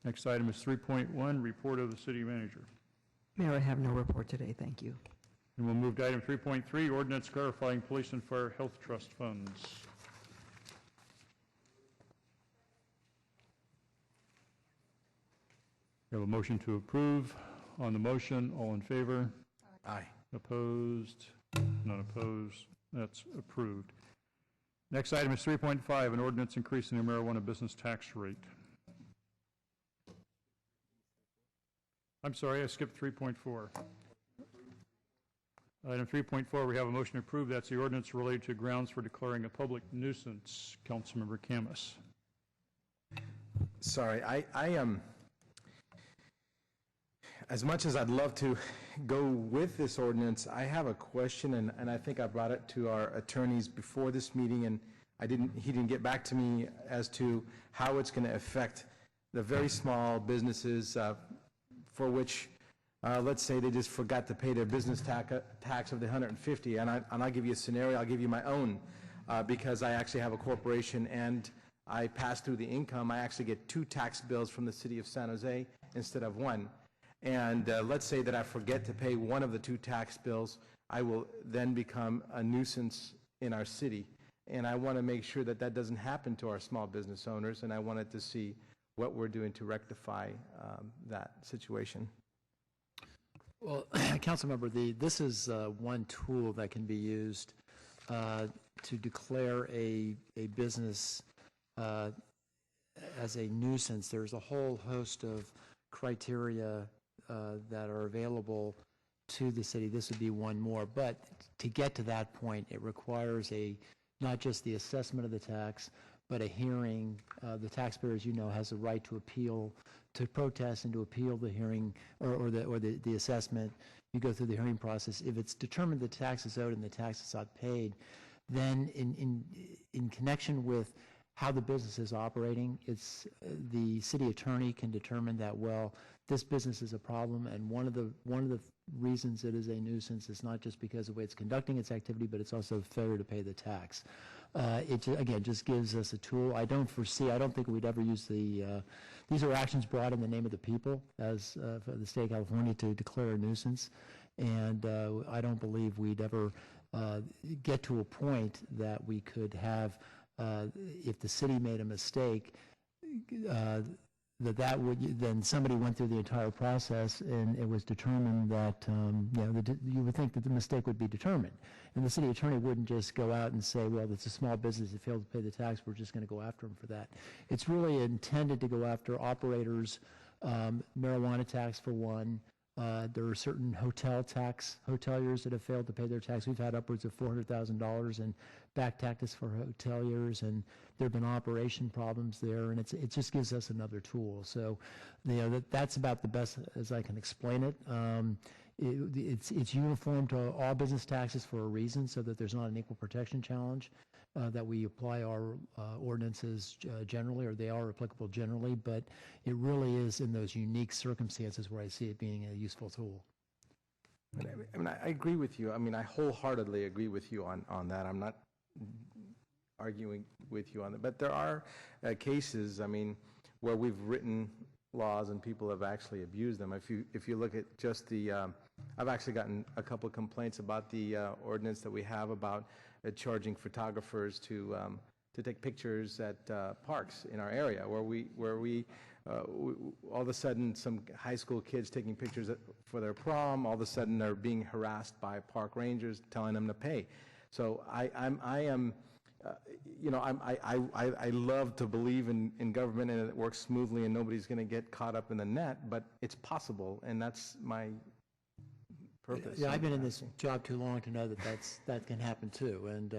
Next item is 3.1, report of the city manager. Mayor, I have no report today. Thank you. And we'll move to item 3.3, ordinance clarifying police and fire health trust funds. We have a motion to approve. On the motion, all in favor? Aye. Opposed? None opposed. That's approved. Next item is 3.5, an ordinance increasing the marijuana business tax rate. I'm sorry, I skipped 3.4. Item 3.4, we have a motion to approve. That's the ordinance related to grounds for declaring a public nuisance. Councilmember KHAMIS. Sorry, I am, as much as I'd love to go with this ordinance, I have a question, and I think I brought it to our attorneys before this meeting, and he didn't get back to me as to how it's going to affect the very small businesses for which, let's say they just forgot to pay their business tax of the $150, and I'll give you a scenario. I'll give you my own, because I actually have a corporation and I pass through the income. I actually get 2 tax bills from the city of San Jose instead of 1. And let's say that I forget to pay one of the 2 tax bills, I will then become a nuisance in our city. And I want to make sure that that doesn't happen to our small business owners, and I wanted to see what we're doing to rectify that situation. Well, Councilmember, this is one tool that can be used to declare a business as a nuisance. There's a whole host of criteria that are available to the city. This would be one more. But to get to that point, it requires not just the assessment of the tax, but a hearing. The taxpayer, as you know, has a right to appeal, to protest and to appeal the hearing or the assessment. You go through the hearing process. If it's determined the tax is owed and the tax is not paid, then in connection with how the business is operating, it's the city attorney can determine that, well, this business is a problem, and one of the reasons it is a nuisance is not just because of the way it's conducting its activity, but it's also failure to pay the tax. It again just gives us a tool. I don't think we'd ever use these are actions brought in the name of the people as for the state of California to declare a nuisance, and I don't believe we'd ever get to a point that we could have, if the city made a mistake, that would then somebody went through the entire process and it was determined that you would think that the mistake would be determined, and the city attorney wouldn't just go out and say, well, it's a small business that failed to pay the tax, we're just going to go after them for that. It's really intended to go after operators, marijuana tax for one, There are certain hoteliers that have failed to pay their tax. We've had upwards of $400,000 in back taxes for hoteliers, and there have been operation problems there, and it just gives us another tool. So, that's about the best as I can explain it. It's uniform to all business taxes for a reason, so that there's not an equal protection challenge, that we apply our ordinances generally, or they are applicable generally, but it really is in those unique circumstances where I see it being a useful tool. I agree with you. I wholeheartedly agree with you on that. I'm not arguing with you on that. But there are cases, where we've written laws and people have actually abused them. If you look at just the, I've actually gotten a couple of complaints about the ordinance that we have about charging photographers to take pictures at parks in our area, where we all of a sudden some high school kids taking pictures for their prom, all of a sudden they're being harassed by park rangers telling them to pay. So I love to believe in government and it works smoothly and nobody's going to get caught up in the net, but it's possible, and that's my purpose. Yeah, I've been in this job too long to know that can happen too. And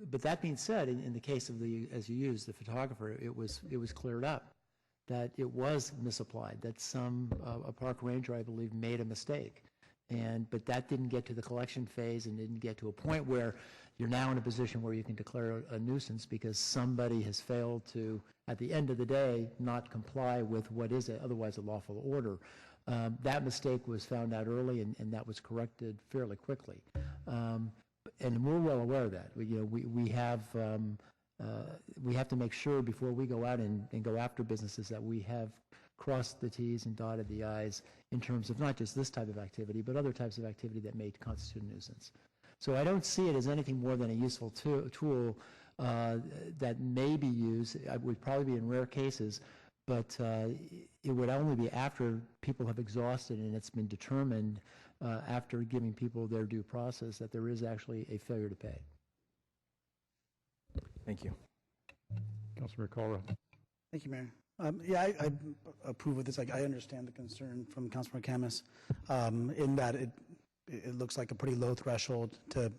but that being said, in the case of as you used, the photographer, it was cleared up that it was misapplied, that a park ranger, I believe, made a mistake. But that didn't get to the collection phase and didn't get to a point where you're now in a position where you can declare a nuisance because somebody has failed to, at the end of the day, not comply with what is otherwise a lawful order. That mistake was found out early, and that was corrected fairly quickly. And we're well aware of that. We have to make sure before we go out and go after businesses that we have crossed the T's and dotted the I's in terms of not just this type of activity, but other types of activity that may constitute a nuisance. So I don't see it as anything more than a useful tool that may be used. It would probably be in rare cases, but it would only be after people have exhausted and it's been determined after giving people their due process that there is actually a failure to pay. Thank you. Councilmember KALRA. Thank you, Mayor. I approve of this. I understand the concern from Councilmember CAMIS in that it looks like a pretty low threshold to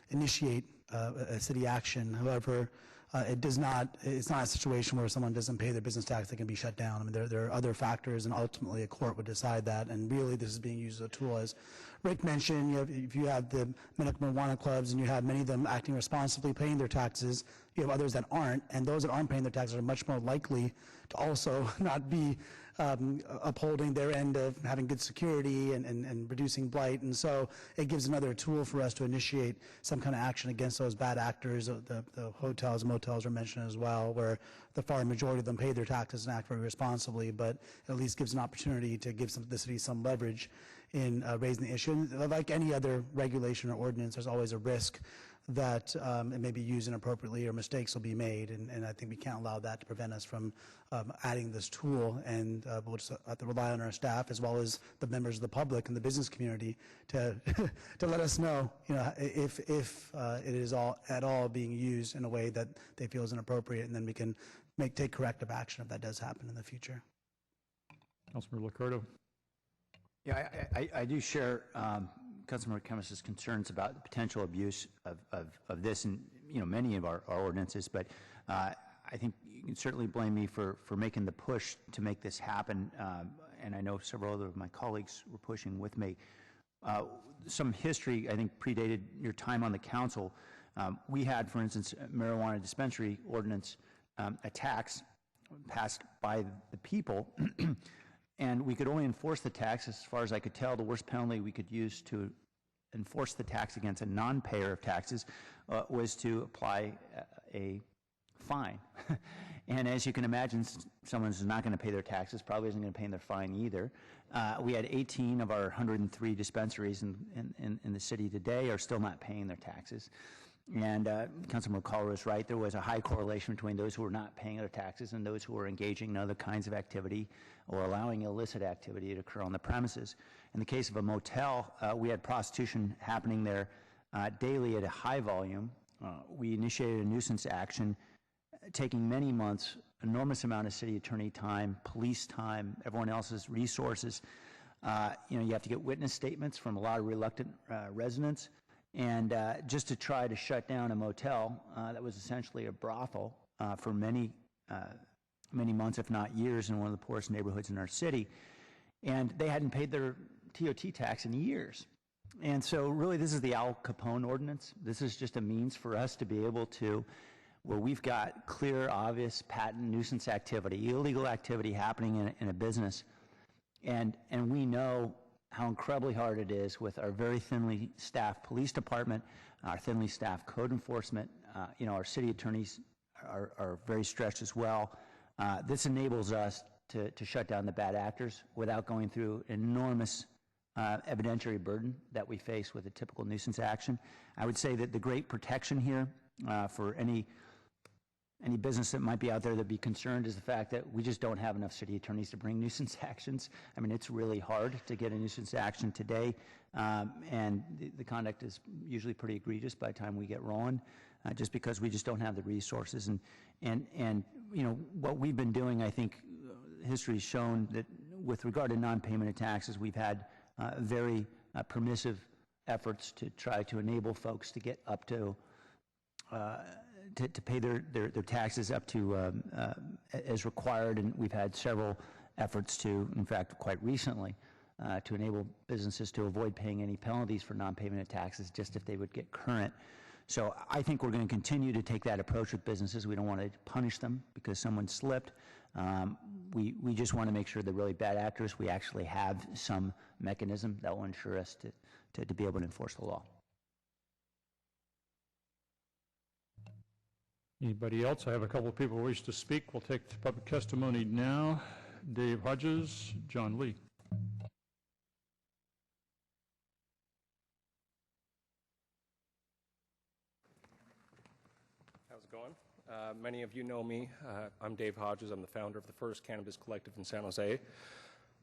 initiate a city action. However, it's not a situation where someone doesn't pay their business tax, they can be shut down. There are other factors, and ultimately a court would decide that. And really, this is being used as a tool. As Rick mentioned, if you have the medical marijuana clubs and you have many of them acting responsibly, paying their taxes, you have others that aren't, and those that aren't paying their taxes are much more likely to also not be upholding their end of having good security and reducing blight. And so it gives another tool for us to initiate some kind of action against those bad actors. The hotels and motels are mentioned as well, where the far majority of them pay their taxes and act very responsibly, but at least gives an opportunity to give the city some leverage in raising the issue. And like any other regulation or ordinance, there's always a risk that it may be used inappropriately or mistakes will be made, and I think we can't allow that to prevent us from adding this tool, and we'll just have to rely on our staff as well as the members of the public and the business community to to let us know, if it is at all being used in a way that they feel is inappropriate, and then we can take corrective action if that does happen in the future. Councilmember LICCARDO. Yeah, I do share Councilmember CAMIS's concerns about the potential abuse of this and many of our ordinances, but I think you can certainly blame me for making the push to make this happen, and I know several other of my colleagues were pushing with me. Some history, I think, predated your time on the council. We had, for instance, a marijuana dispensary ordinance, a tax passed by the people, and we could only enforce the tax, as far as I could tell. The worst penalty we could use to enforce the tax against a non-payer of taxes was to apply a fine. And as you can imagine, someone who's not going to pay their taxes probably isn't going to pay their fine either. We had 18 of our 103 dispensaries in the city today are still not paying their taxes. And Councilmember KALRA is right. There was a high correlation between those who were not paying their taxes and those who were engaging in other kinds of activity or allowing illicit activity to occur on the premises. In the case of a motel, we had prostitution happening there daily at a high volume. We initiated a nuisance action, taking many months, enormous amount of city attorney time, police time, everyone else's resources. You have to get witness statements from a lot of reluctant residents. And just to try to shut down a motel that was essentially a brothel for many months, if not years, in one of the poorest neighborhoods in our city. And they hadn't paid their TOT tax in years. And so really this is the Al Capone ordinance. This is just a means for us to be able to, where we've got clear, obvious, patent nuisance activity, illegal activity happening in a business. And we know how incredibly hard it is with our very thinly staffed police department, our thinly staffed code enforcement. Our city attorneys are very stretched as well. This enables us to shut down the bad actors without going through enormous evidentiary burden that we face with a typical nuisance action. I would say that the great protection here for any business that might be out there that be concerned is the fact that we just don't have enough city attorneys to bring nuisance actions. I mean, it's really hard to get a nuisance action today, and the conduct is usually pretty egregious by the time we get rolling, just because we just don't have the resources. And what we've been doing, I think history has shown that with regard to non-payment of taxes, we've had very permissive efforts to try to enable folks to get up to pay their taxes up to as required, and we've had several efforts to, in fact, quite recently, to enable businesses to avoid paying any penalties for non-payment of taxes just if they would get current. So I think we're going to continue to take that approach with businesses. We don't want to punish them because someone slipped. We just want to make sure the really bad actors, we actually have some mechanism that will ensure us to be able to enforce the law. Anybody else? I have a couple of people who wish to speak. We'll take public testimony now. Dave Hodges, John Lee. How's it going? Many of you know me. I'm Dave Hodges. I'm the founder of the First Cannabis Collective in San Jose.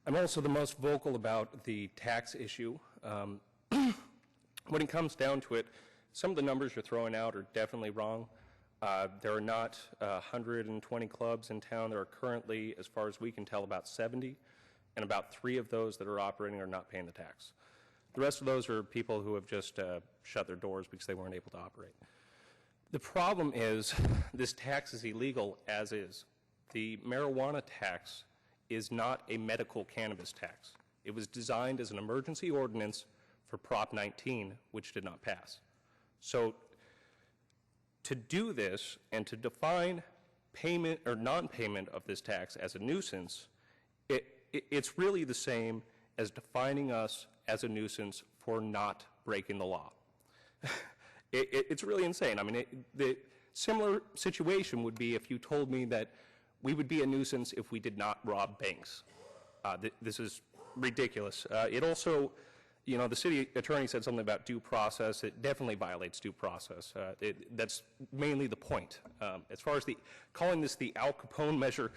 I'm also the most vocal about the tax issue. When it comes down to it, some of the numbers you're throwing out are definitely wrong. There are not 120 clubs in town. There are currently, as far as we can tell, about 70, and about 3 of those that are operating are not paying the tax. The rest of those are people who have just shut their doors because they weren't able to operate. The problem is this tax is illegal as is. The marijuana tax is not a medical cannabis tax. It was designed as an emergency ordinance for Prop 19, which did not pass. So to do this and to define payment or non-payment of this tax as a nuisance, it's really the same as defining us as a nuisance for not breaking the law. It's really insane. I mean, the similar situation would be if you told me that we would be a nuisance if we did not rob banks. This is ridiculous. It also, the city attorney said something about due process. It definitely violates due process. That's mainly the point. As far as calling this the Al Capone measure,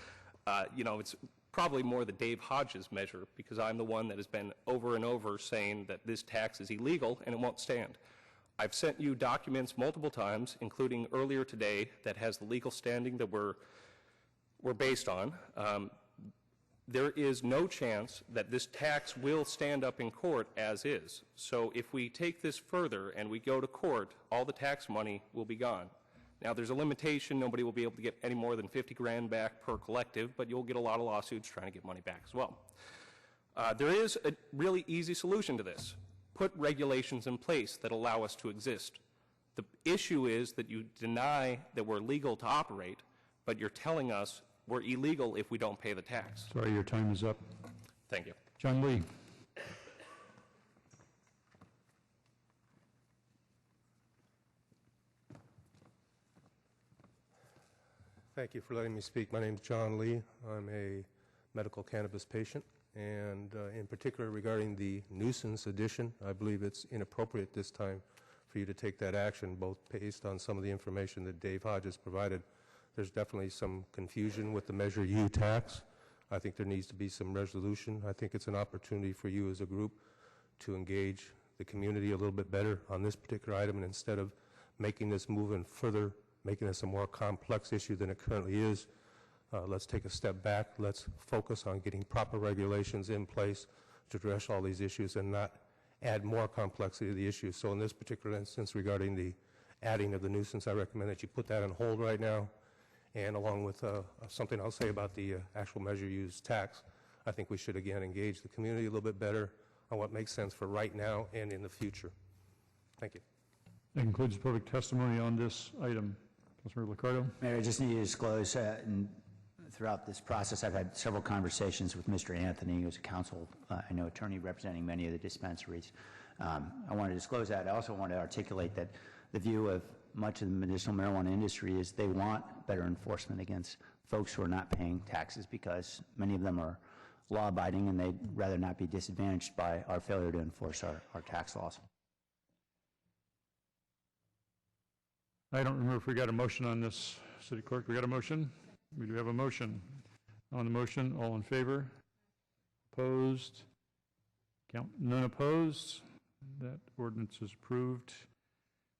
it's probably more the Dave Hodges measure, because I'm the one that has been over and over saying that this tax is illegal and it won't stand. I've sent you documents multiple times, including earlier today, that has the legal standing that we're based on. There is no chance that this tax will stand up in court as is. So if we take this further and we go to court, all the tax money will be gone. Now, there's a limitation. Nobody will be able to get any more than 50 grand back per collective, but you'll get a lot of lawsuits trying to get money back as well. There is a really easy solution to this. Put regulations in place that allow us to exist. The issue is that you deny that we're legal to operate, but you're telling us we're illegal if we don't pay the tax. Sorry, your time is up. Thank you. John Lee. Thank you for letting me speak. My name is John Lee. I'm a medical cannabis patient, and in particular regarding the nuisance addition, I believe it's inappropriate this time for you to take that action, both based on some of the information that Dave Hodges provided. There's definitely some confusion with the Measure U tax. I think there needs to be some resolution. I think it's an opportunity for you as a group to engage the community a little bit better on this particular item, and instead of making this move in further, making this a more complex issue than it currently is, let's take a step back. Let's focus on getting proper regulations in place to address all these issues and not add more complexity to the issue. So in this particular instance regarding the adding of the nuisance, I recommend that you put that on hold right now. And along with something I'll say about the actual measure use tax, I think we should again engage the community a little bit better on what makes sense for right now and in the future. Thank you. That concludes public testimony on this item. Councilmember LICCARDO. Mayor, I just need to disclose, throughout this process, I've had several conversations with Mr. Anthony, who's a council, I know, attorney representing many of the dispensaries. I want to disclose that. I also want to articulate that the view of much of the medicinal marijuana industry is they want better enforcement against folks who are not paying taxes because many of them are law-abiding and they'd rather not be disadvantaged by our failure to enforce our tax laws. I don't remember if we got a motion on this, City Clerk. We got a motion? We do have a motion. On the motion, all in favor? Opposed? Count none opposed. That ordinance is approved.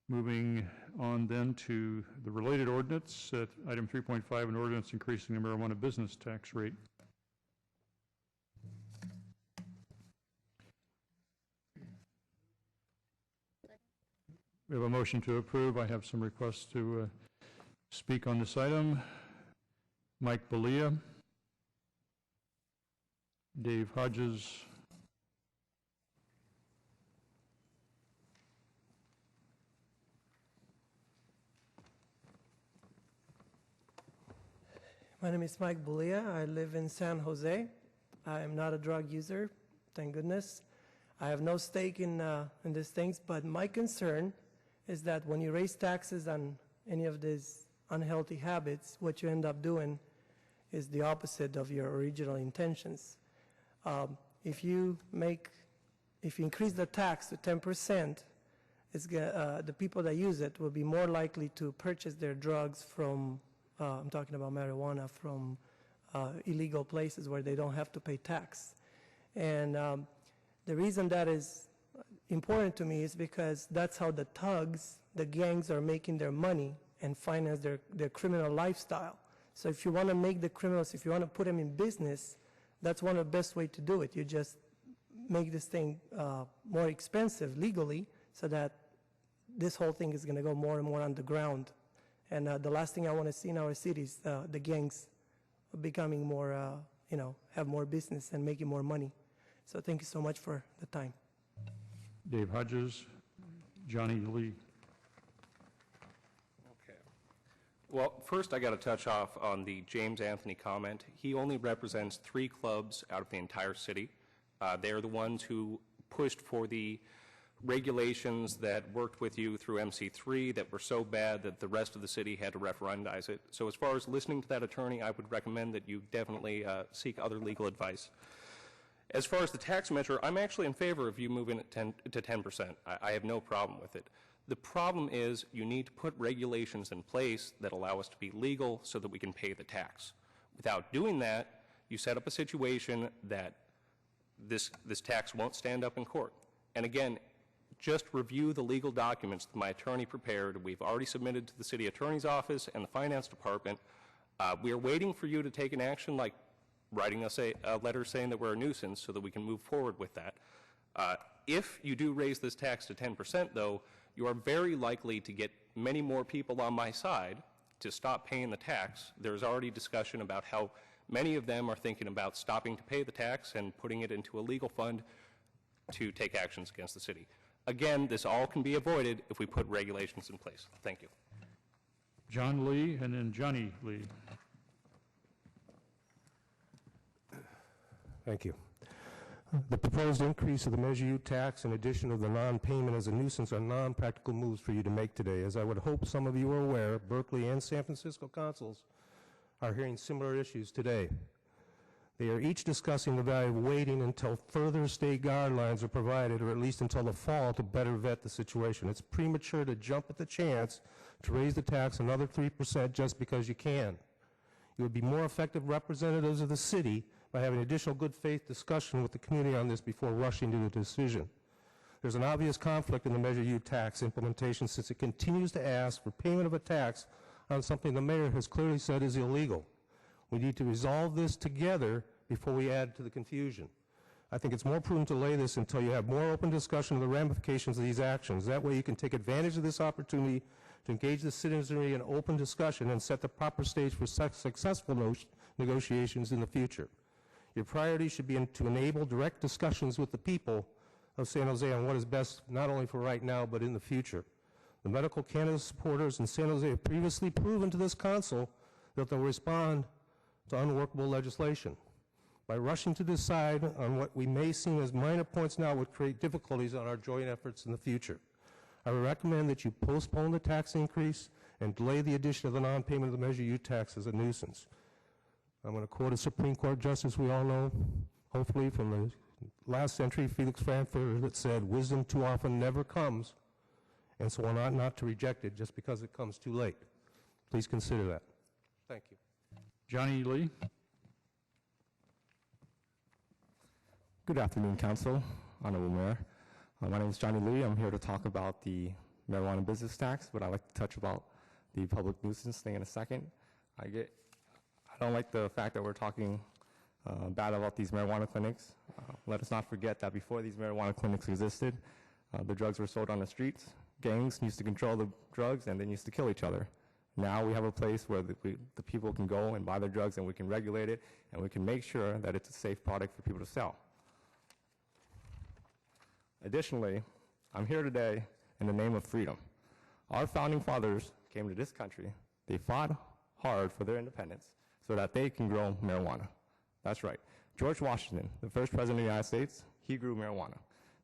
Moving on then to the related ordinance, item 3.5, an ordinance increasing the marijuana business tax rate. We have a motion to approve. I have some requests to speak on this item. Mike Belia, Dave Hodges, My name is Mike Belia. I live in San Jose. I am not a drug user, thank goodness. I have no stake in these things, but my concern is that when you raise taxes on any of these unhealthy habits, what you end up doing is the opposite of your original intentions. If you increase the tax to 10%, the people that use it will be more likely to purchase their drugs from, I'm talking about marijuana, from illegal places where they don't have to pay tax. And the reason that is important to me is because that's how the thugs, the gangs, are making their money and finance their criminal lifestyle. So if you want to make the criminals, if you want to put them in business, that's one of the best ways to do it. You just make this thing more expensive legally so that this whole thing is going to go more and more underground. And the last thing I want to see in our cities, the gangs becoming more, have more business and making more money. So thank you so much for the time. Dave Hodges, Johnny Lee. Okay. Well, first I got to touch off on the James Anthony comment. He only represents 3 clubs out of the entire city. They're the ones who pushed for the regulations that worked with you through MC3 that were so bad that the rest of the city had to referendize it. So as far as listening to that attorney, I would recommend that you definitely seek other legal advice. As far as the tax measure, I'm actually in favor of you moving it to 10%. I have no problem with it. The problem is you need to put regulations in place that allow us to be legal so that we can pay the tax. Without doing that, you set up a situation that this tax won't stand up in court. And again, just review the legal documents that my attorney prepared. We've already submitted to the city attorney's office and the finance department. We are waiting for you to take an action like writing us a letter saying that we're a nuisance so that we can move forward with that. If you do raise this tax to 10%, though, you are very likely to get many more people on my side to stop paying the tax. There's already discussion about how many of them are thinking about stopping to pay the tax and putting it into a legal fund to take actions against the city. Again, this all can be avoided if we put regulations in place. Thank you. John Lee and then Johnny Lee. Thank you. The proposed increase of the Measure U tax in addition of the non-payment as a nuisance are non-practical moves for you to make today. As I would hope some of you are aware, Berkeley and San Francisco councils are hearing similar issues today. They are each discussing the value of waiting until further state guidelines are provided, or at least until the fall, to better vet the situation. It's premature to jump at the chance to raise the tax another 3% just because you can. You would be more effective representatives of the city by having additional good faith discussion with the community on this before rushing to a decision. There's an obvious conflict in the Measure U tax implementation since it continues to ask for payment of a tax on something the mayor has clearly said is illegal. We need to resolve this together before we add to the confusion. I think it's more prudent to delay this until you have more open discussion of the ramifications of these actions. That way you can take advantage of this opportunity to engage the citizenry in open discussion and set the proper stage for successful negotiations in the future. Your priority should be to enable direct discussions with the people of San Jose on what is best not only for right now but in the future. The medical cannabis supporters in San Jose have previously proven to this council that they'll respond to unworkable legislation. By rushing to decide on what we may seem as minor points now would create difficulties on our joint efforts in the future. I would recommend that you postpone the tax increase and delay the addition of the non-payment of the Measure U tax as a nuisance. I'm going to quote a Supreme Court justice we all know, hopefully from the last century, Felix Frankfurter, that said, "Wisdom too often never comes, and so one ought not to reject it just because it comes too late." Please consider that. Thank you. Johnny Lee. Good afternoon, Council, Honorable Mayor. My name is Johnny Lee. I'm here to talk about the marijuana business tax, but I'd like to touch about the public nuisance thing in a second. I don't like the fact that we're talking bad about these marijuana clinics. Let us not forget that before these marijuana clinics existed, the drugs were sold on the streets. Gangs used to control the drugs and then used to kill each other. Now we have a place where the people can go and buy their drugs, and we can regulate it, and we can make sure that it's a safe product for people to sell. Additionally, I'm here today in the name of freedom. Our founding fathers came to this country. They fought hard for their independence so that they can grow marijuana. That's right. George Washington, the first president of the United States, he grew marijuana.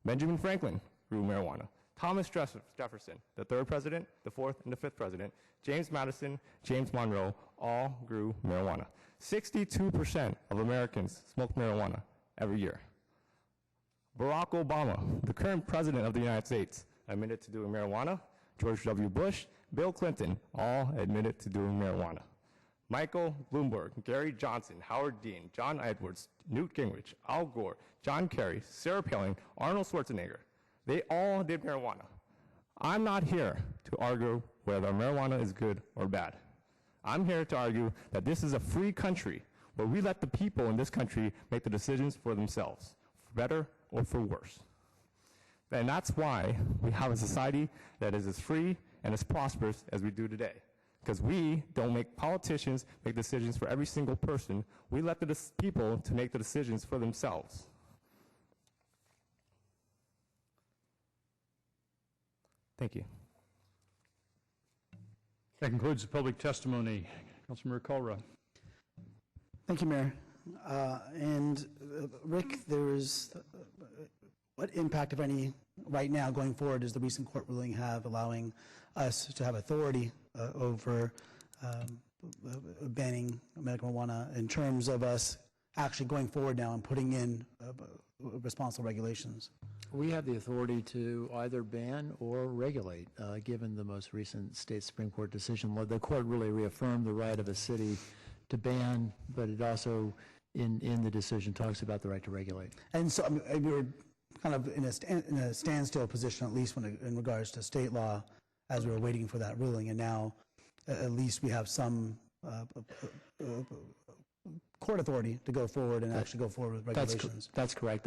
Benjamin Franklin grew marijuana. Thomas Jefferson, the third president, the fourth, and the fifth president, James Madison, James Monroe, all grew marijuana. 62% of Americans smoke marijuana every year. Barack Obama, the current president of the United States, admitted to doing marijuana. George W. Bush, Bill Clinton, all admitted to doing marijuana. Michael Bloomberg, Gary Johnson, Howard Dean, John Edwards, Newt Gingrich, Al Gore, John Kerry, Sarah Palin, Arnold Schwarzenegger, they all did marijuana. I'm not here to argue whether marijuana is good or bad. I'm here to argue that this is a free country where we let the people in this country make the decisions for themselves, for better or for worse. And that's why we have a society that is as free and as prosperous as we do today. Because we don't make politicians make decisions for every single person. We let the people to make the decisions for themselves. Thank you. That concludes the public testimony. Councilmember KALRA. Thank you, Mayor. Rick, there is, what impact, if any, right now going forward does the recent court ruling have allowing us to have authority over banning medical marijuana in terms of us actually going forward now and putting in responsible regulations? We have the authority to either ban or regulate, given the most recent state Supreme Court decision. The court really reaffirmed the right of a city to ban, but it also, in the decision, talks about the right to regulate. And so we were kind of in a standstill position, at least in regards to state law, as we were waiting for that ruling, and now at least we have some court authority to go forward and actually go forward with regulations. That's correct.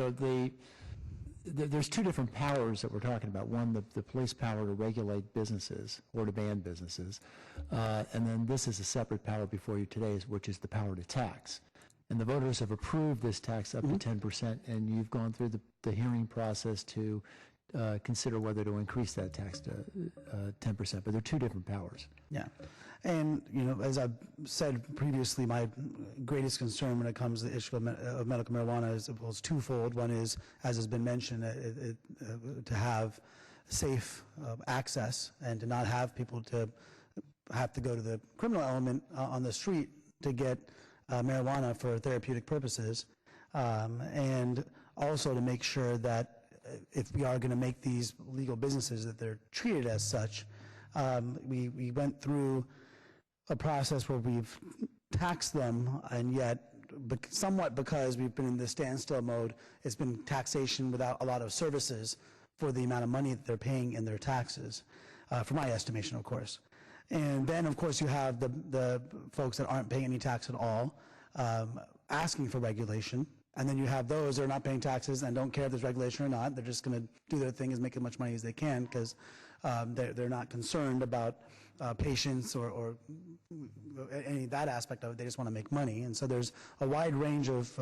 There's two different powers that we're talking about. One, the police power to regulate businesses or to ban businesses, and then this is a separate power before you today, which is the power to tax. And the voters have approved this tax up to 10%, and you've gone through the hearing process to consider whether to increase that tax to 10%, but they're two different powers. Yeah, and as I've said previously, my greatest concern when it comes to the issue of medical marijuana is twofold. One is, as has been mentioned, to have safe access and to not have people to have to go to the criminal element on the street to get marijuana for therapeutic purposes, and also to make sure that if we are going to make these legal businesses, that they're treated as such. We went through a process where we've taxed them, and yet, somewhat because we've been in the standstill mode, it's been taxation without a lot of services for the amount of money that they're paying in their taxes, for my estimation, of course. And then, of course, you have the folks that aren't paying any tax at all, asking for regulation, And then you have those that are not paying taxes and don't care if there's regulation or not. They're just going to do their thing, is make as much money as they can because they're not concerned about patients or any of that aspect of it. They just want to make money. And so there's a wide range of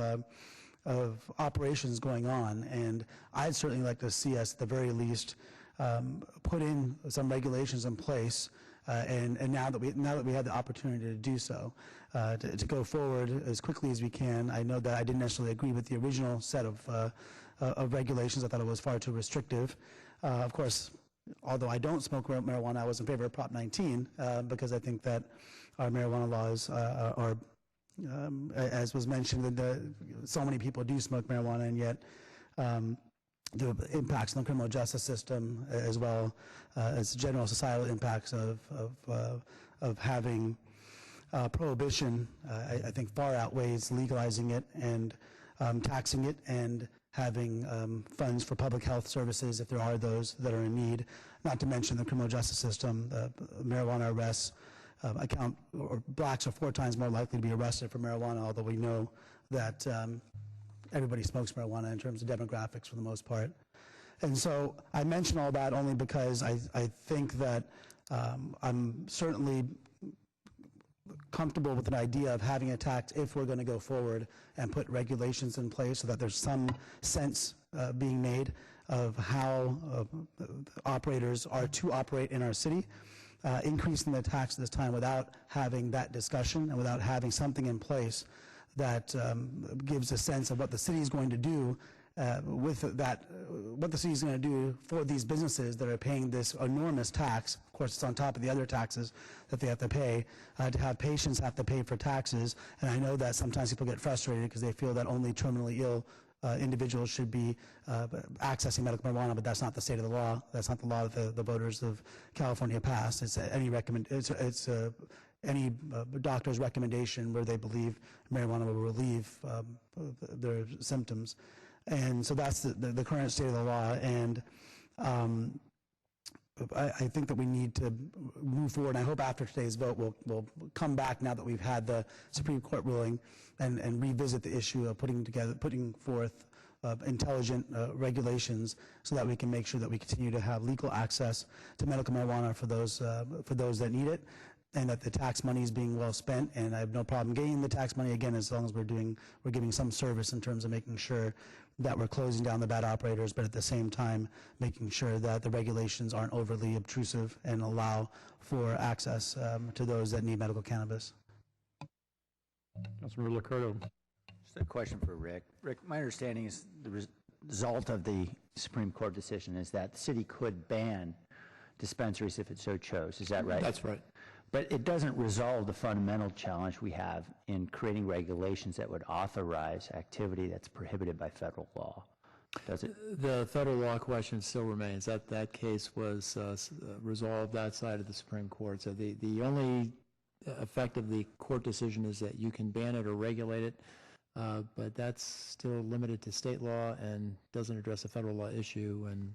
operations going on. And I'd certainly like to see us, at the very least, put in some regulations in place. And now that we had the opportunity to do so, to go forward as quickly as we can. I know that I didn't necessarily agree with the original set of regulations. I thought it was far too restrictive. Of course, although I don't smoke marijuana, I was in favor of Prop 19 because I think that our marijuana laws are, as was mentioned, so many people do smoke marijuana, and yet the impacts on the criminal justice system, as well as general societal impacts of having prohibition, I think far outweighs legalizing it and taxing it and having funds for public health services if there are those that are in need, not to mention the criminal justice system. Marijuana arrests account, or blacks are 4 times more likely to be arrested for marijuana, although we know that everybody smokes marijuana in terms of demographics for the most part. And so I mention all that only because I think that I'm certainly comfortable with an idea of having a tax if we're going to go forward and put regulations in place so that there's some sense being made of how operators are to operate in our city. Increasing the tax this time without having that discussion and without having something in place that gives a sense of what the city is going to do with that, what the city is going to do for these businesses that are paying this enormous tax. Of course, it's on top of the other taxes that they have to pay, to have patients have to pay for taxes. And I know that sometimes people get frustrated because they feel that only terminally ill individuals should be accessing medical marijuana, but that's not the state of the law. That's not the law that the voters of California passed. It's any doctor's recommendation where they believe marijuana will relieve their symptoms. And so that's the current state of the law. And I think that we need to move forward. And I hope after today's vote we'll come back, now that we've had the Supreme Court ruling, and revisit the issue of putting forth intelligent regulations so that we can make sure that we continue to have legal access to medical marijuana for those that need it, and that the tax money is being well spent. And I have no problem getting the tax money, again, as long as we're giving some service in terms of making sure that we're closing down the bad operators, but at the same time making sure that the regulations aren't overly obtrusive and allow for access to those that need medical cannabis. Councilmember LICCARDO. Just a question for Rick. Rick, my understanding is the result of the Supreme Court decision is that the city could ban dispensaries if it so chose. Is that right? That's right. But it doesn't resolve the fundamental challenge we have in creating regulations that would authorize activity that's prohibited by federal law, does it? The federal law question still remains. That case was resolved outside of the Supreme Court. So the only effect of the court decision is that you can ban it or regulate it, but that's still limited to state law and doesn't address a federal law issue. And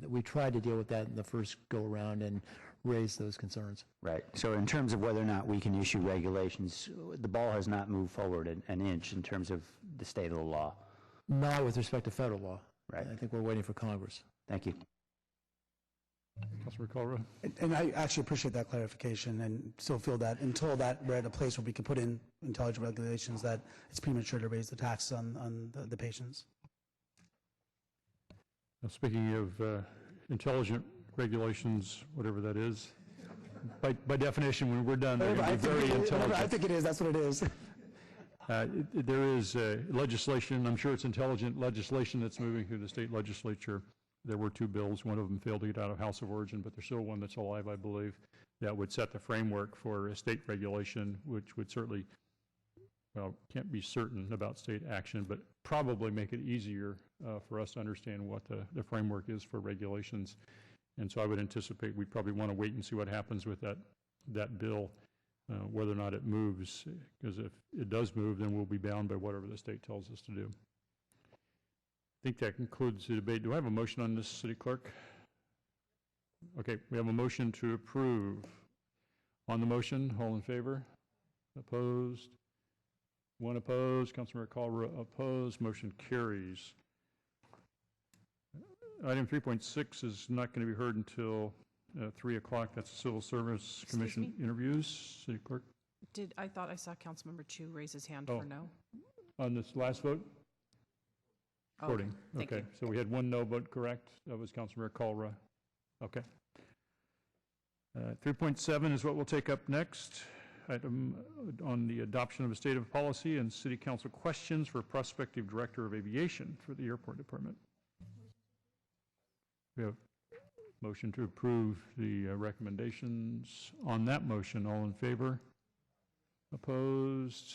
we tried to deal with that in the first go around and raise those concerns. Right. So in terms of whether or not we can issue regulations, the ball has not moved forward an inch in terms of the state of the law. Not with respect to federal law. Right. I think we're waiting for Congress. Thank you. Councilor KALRA. And I actually appreciate that clarification, and still feel that until we're at a place where we can put in intelligent regulations, that it's premature to raise the taxes on the patients. Now, speaking of intelligent regulations, whatever that is, by definition, when we're done, they're going to be very intelligent. I think it is. That's what it is. There is legislation, I'm sure it's intelligent legislation that's moving through the state legislature. There were 2 bills. One of them failed to get out of House of Origin, but there's still one that's alive, I believe, that would set the framework for a state regulation, which would certainly, well, can't be certain about state action, but probably make it easier for us to understand what the framework is for regulations. And so I would anticipate we'd probably want to wait and see what happens with that bill, whether or not it moves, because if it does move, then we'll be bound by whatever the state tells us to do. I think that concludes the debate. Do I have a motion on this, City Clerk? Okay, we have a motion to approve. On the motion, all in favor? Opposed? One opposed. Councilmember KALRA opposed. Motion carries. Item 3.6 is not going to be heard until 3 o'clock. That's the Civil Service Commission interviews. City Clerk? I thought I saw Councilmember Chu raise his hand Oh. for no. On this last vote? Oh, Voting. thank Okay, you. so we had one no vote, correct? That was Councilmember KALRA. Okay. 3.7 is what we'll take up next. Item on the adoption of a state of policy and City Council questions for prospective Director of Aviation for the Airport Department. We have motion to approve the recommendations on that motion. All in favor? Opposed?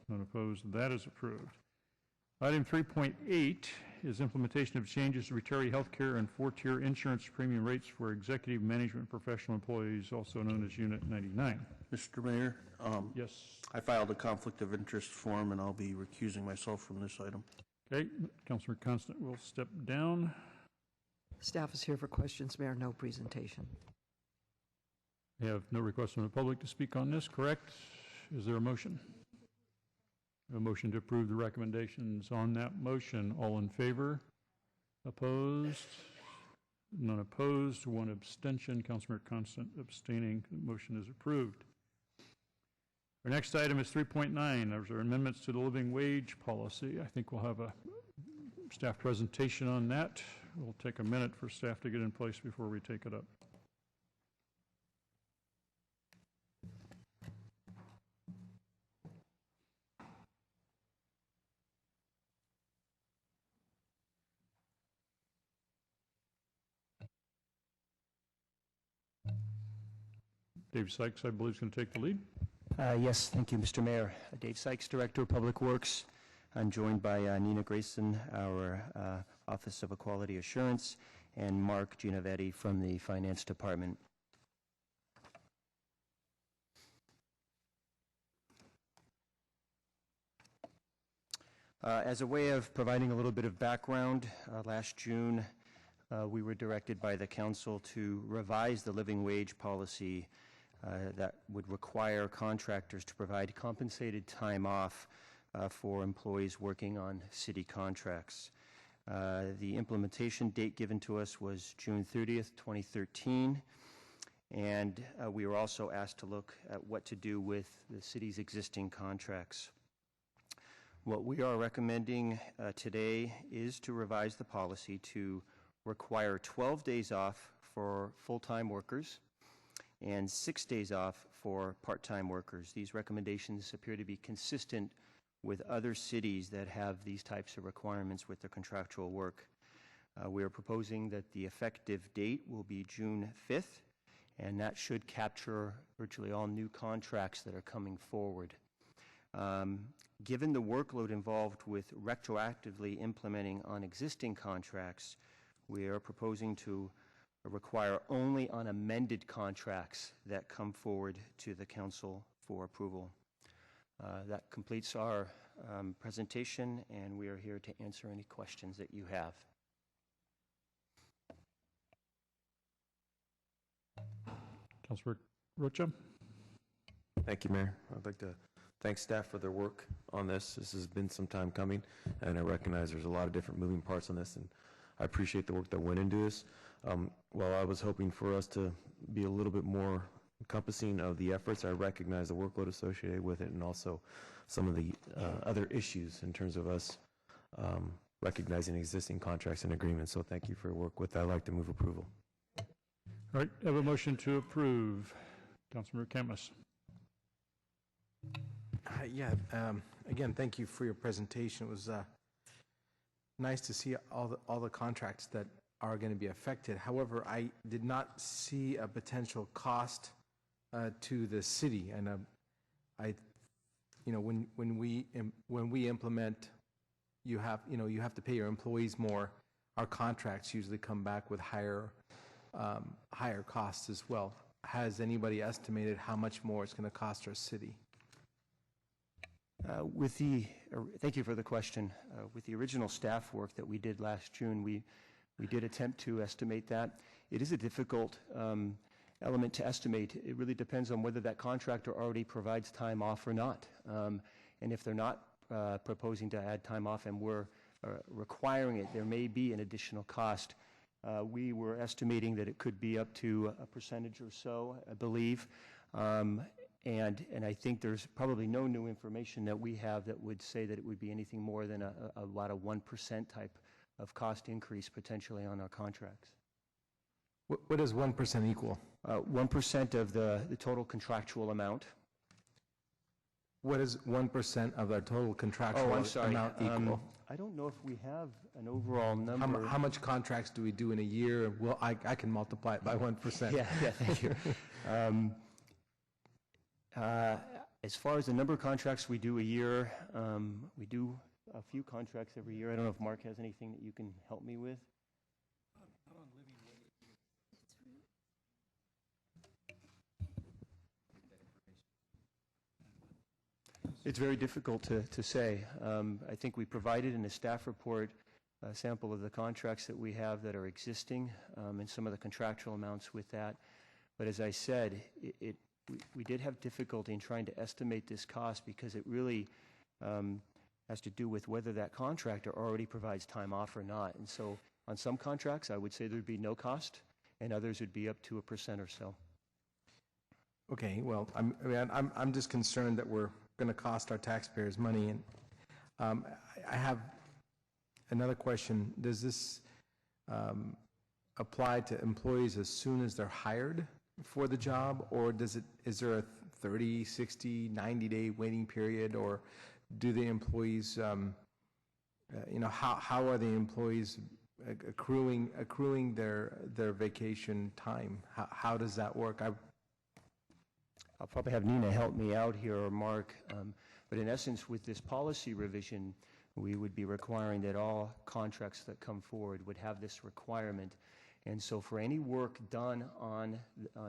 None opposed. That is approved. Item 3.8 is implementation of changes to retiree health care and four-tier insurance premium rates for executive management professional employees, also known as Unit 99. Mr. Mayor? Yes. I filed a conflict of interest form, and I'll be recusing myself from this item. Okay, Councilor Constant will step down. Staff is here for questions, Mayor. No presentation. We have no requests from the public to speak on this, correct? Is there a motion? A motion to approve the recommendations on that motion. All in favor? Opposed? None opposed. One abstention. Councilmember Constant abstaining. The motion is approved. Our next item is 3.9. Those are amendments to the living wage policy. I think we'll have a staff presentation on that. We'll take a minute for staff to get in place before we take it up. Dave Sykes, I believe, is going to take the lead. Yes, thank you, Mr. Mayor. Dave Sykes, Director of Public Works. I'm joined by Nina Grayson, our Office of Equality Assurance, and Mark Ginovetti from the Finance Department. As a way of providing a little bit of background, last June we were directed by the Council to revise the living wage policy that would require contractors to provide compensated time off for employees working on city contracts. The implementation date given to us was June 30th, 2013, and we were also asked to look at what to do with the city's existing contracts. What we are recommending today is to revise the policy to require 12 days off for full-time workers and 6 days off for part-time workers. These recommendations appear to be consistent with other cities that have these types of requirements with their contractual work. We are proposing that the effective date will be June 5th, and that should capture virtually all new contracts that are coming forward. Given the workload involved with retroactively implementing on existing contracts, we are proposing to require only on amended contracts that come forward to the Council for approval. That completes our presentation, and we are here to answer any questions that you have. Councilor Rocha. Thank you, Mayor. I'd like to thank staff for their work on this. This has been some time coming, and I recognize there's a lot of different moving parts on this, and I appreciate the work that went into this. While I was hoping for us to be a little bit more encompassing of the efforts, I recognize the workload associated with it and also some of the other issues in terms of us recognizing existing contracts and agreements. So thank you for your work with that. I'd like to move approval. All right, I have a motion to approve. Councilmember KHAMIS. Again, thank you for your presentation. It was nice to see all the contracts that are going to be affected. However, I did not see a potential cost to the city, and when we implement, you have to pay your employees more. Our contracts usually come back with higher costs as well. Has anybody estimated how much more it's going to cost our city? Thank you for the question. With the original staff work that we did last June, we did attempt to estimate that. It is a difficult element to estimate. It really depends on whether that contractor already provides time off or not. and if they're not proposing to add time off and we're requiring it, there may be an additional cost. We were estimating that it could be up to a percentage or so, I believe. And I think there's probably no new information that we have that would say that it would be anything more than about a 1% type of cost increase potentially on our contracts. What does 1% equal? 1% of the total contractual amount. What is 1% of our total contractual amount equal? I don't know if we have an overall number. How much contracts do we do in a year? Well, I can multiply it by 1%. Yeah, thank you. As far as the number of contracts we do a year, we do a few contracts every year. I don't know if Mark has anything that you can help me with. It's very difficult to say. I think we provided in the staff report a sample of the contracts that we have that are existing and some of the contractual amounts with that. But as I said, we did have difficulty in trying to estimate this cost because it really has to do with whether that contractor already provides time off or not. And so on some contracts, I would say there'd be no cost, and others would be up to 1% or so. Okay, well, I'm just concerned that we're going to cost our taxpayers money. And I have another question. Does this apply to employees as soon as they're hired for the job, or is there a 30, 60, 90-day waiting period, or do the employees, how are the employees accruing their vacation time? How does that work? I'll probably have Nina help me out here, or Mark, but in essence, with this policy revision, we would be requiring that all contracts that come forward would have this requirement. And so for any work done on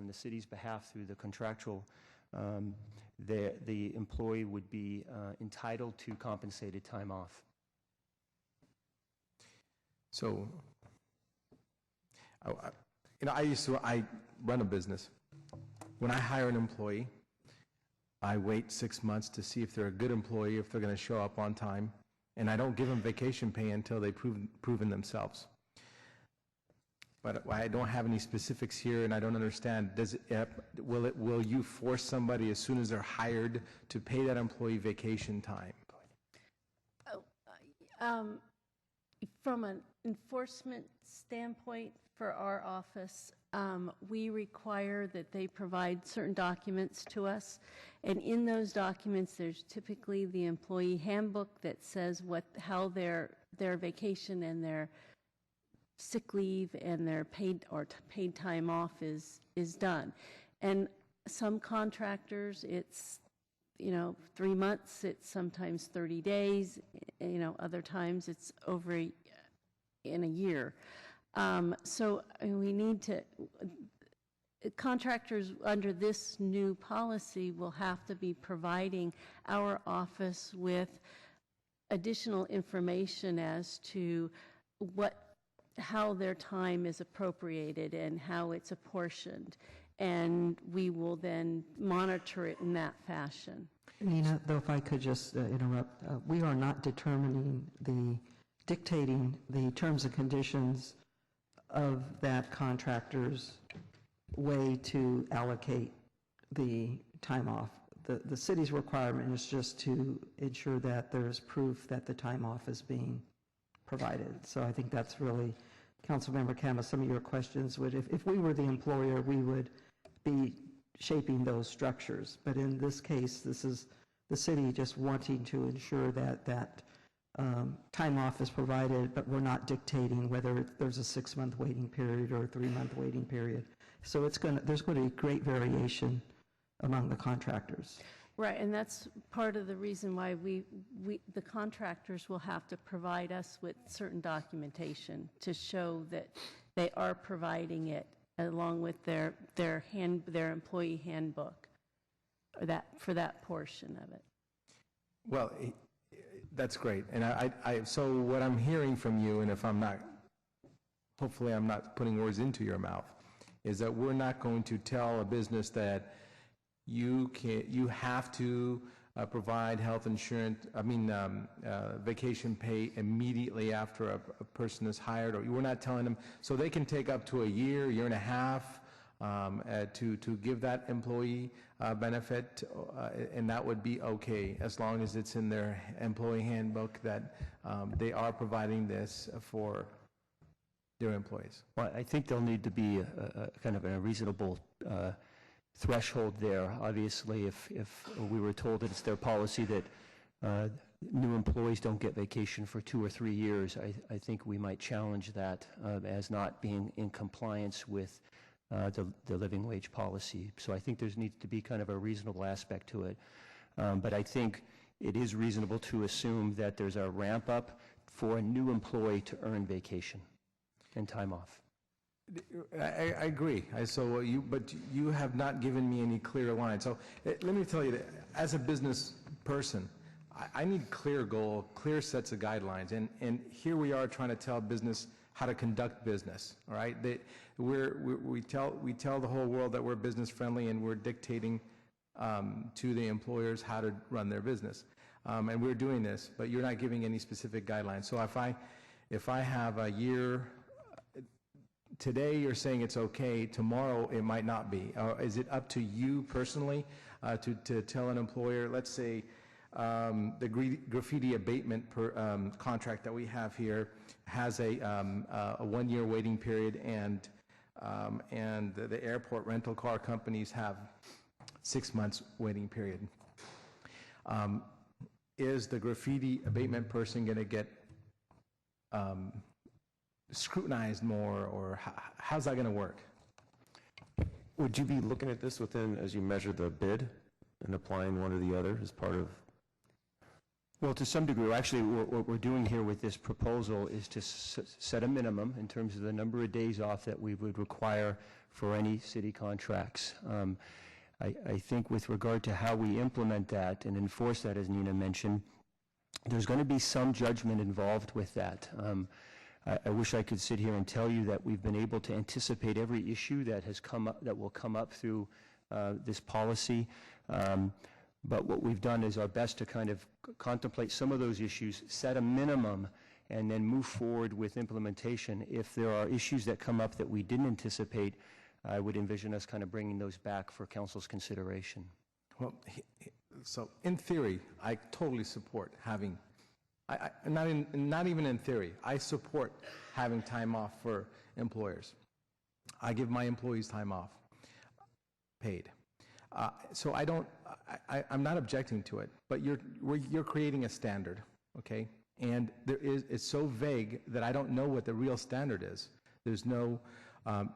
the city's behalf through the contractual, the employee would be entitled to compensated time off. So, I run a business. When I hire an employee, I wait 6 months to see if they're a good employee, if they're going to show up on time, and I don't give them vacation pay until they've proven themselves. But I don't have any specifics here, and I don't understand. Will you force somebody as soon as they're hired to pay that employee vacation time? From an enforcement standpoint for our office, we require that they provide certain documents to us, and in those documents there's typically the employee handbook that says how their vacation and their sick leave and their paid time off is done. And some contractors, it's 3 months, it's sometimes 30 days, other times it's over in a year. So we need to, contractors under this new policy will have to be providing our office with additional information as to how their time is appropriated and how it's apportioned, and we will then monitor it in that fashion. Nina, though, if I could just interrupt, we are not dictating the terms and conditions of that contractor's way to allocate the time off. The city's requirement is just to ensure that there's proof that the time off is being provided. So I think that's really, Councilmember KHAMIS, some of your questions would, if we were the employer, we would be shaping those structures. But in this case, this is the city just wanting to ensure that time off is provided, but we're not dictating whether there's a 6-month waiting period or a 3-month waiting period. So there's going to be great variation among the contractors. Right, and that's part of the reason why the contractors will have to provide us with certain documentation to show that they are providing it along with their employee handbook, or for that portion of it. Well, that's great. And so what I'm hearing from you, and if I'm not, hopefully I'm not putting words into your mouth, is that we're not going to tell a business that you have to provide health insurance, vacation pay immediately after a person is hired, or we're not telling them, so they can take up to a year, year and a half to give that employee benefit, and that would be okay as long as it's in their employee handbook that they are providing this for their employees. Well, I think there'll need to be a kind of a reasonable threshold there. Obviously, if we were told that it's their policy that new employees don't get vacation for 2 or 3 years, I think we might challenge that as not being in compliance with the living wage policy. So I think there needs to be kind of a reasonable aspect to it. But I think it is reasonable to assume that there's a ramp up for a new employee to earn vacation and time off. I agree. But you have not given me any clear line. So let me tell you that as a business person, I need clear goal, clear sets of guidelines. And here we are trying to tell business how to conduct business. All right, we tell the whole world that we're business friendly, and we're dictating to the employers how to run their business. And we're doing this, but you're not giving any specific guidelines. So if I have a year. Today you're saying it's okay, tomorrow it might not be. Is it up to you personally to tell an employer, let's say the graffiti abatement contract that we have here has a 1-year waiting period, and the airport rental car companies have 6 months waiting period. Is the graffiti abatement person going to get scrutinized more, or how's that going to work? Would you be looking at this within, as you measure the bid, and applying one or the other as part of? Well, to some degree, actually, what we're doing here with this proposal is to set a minimum in terms of the number of days off that we would require for any city contracts. I think with regard to how we implement that and enforce that, as Nina mentioned, there's going to be some judgment involved with that. I wish I could sit here and tell you that we've been able to anticipate every issue that has come up, that will come up through this policy. But what we've done is our best to kind of contemplate some of those issues, set a minimum, and then move forward with implementation. If there are issues that come up that we didn't anticipate, I would envision us kind of bringing those back for council's consideration. Well, so in theory, I totally support having, not even in theory, I support having time off for employers. I give my employees time off, paid. So I'm not objecting to it, but you're creating a standard, okay? And it's so vague that I don't know what the real standard is. There's no,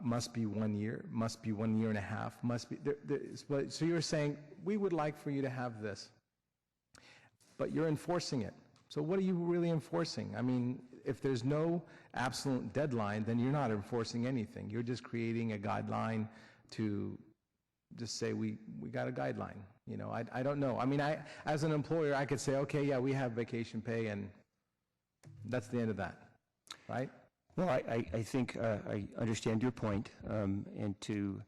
must be 1 year, must be 1 year and a half, must be, so you're saying, we would like for you to have this, but you're enforcing it. So what are you really enforcing? I mean, if there's no absolute deadline, then you're not enforcing anything. You're just creating a guideline to just say, we got a guideline. You know, I don't know. I mean, as an employer, I could say, okay, yeah, we have vacation pay, and that's the end of that, right? Well, I think I understand your point, and to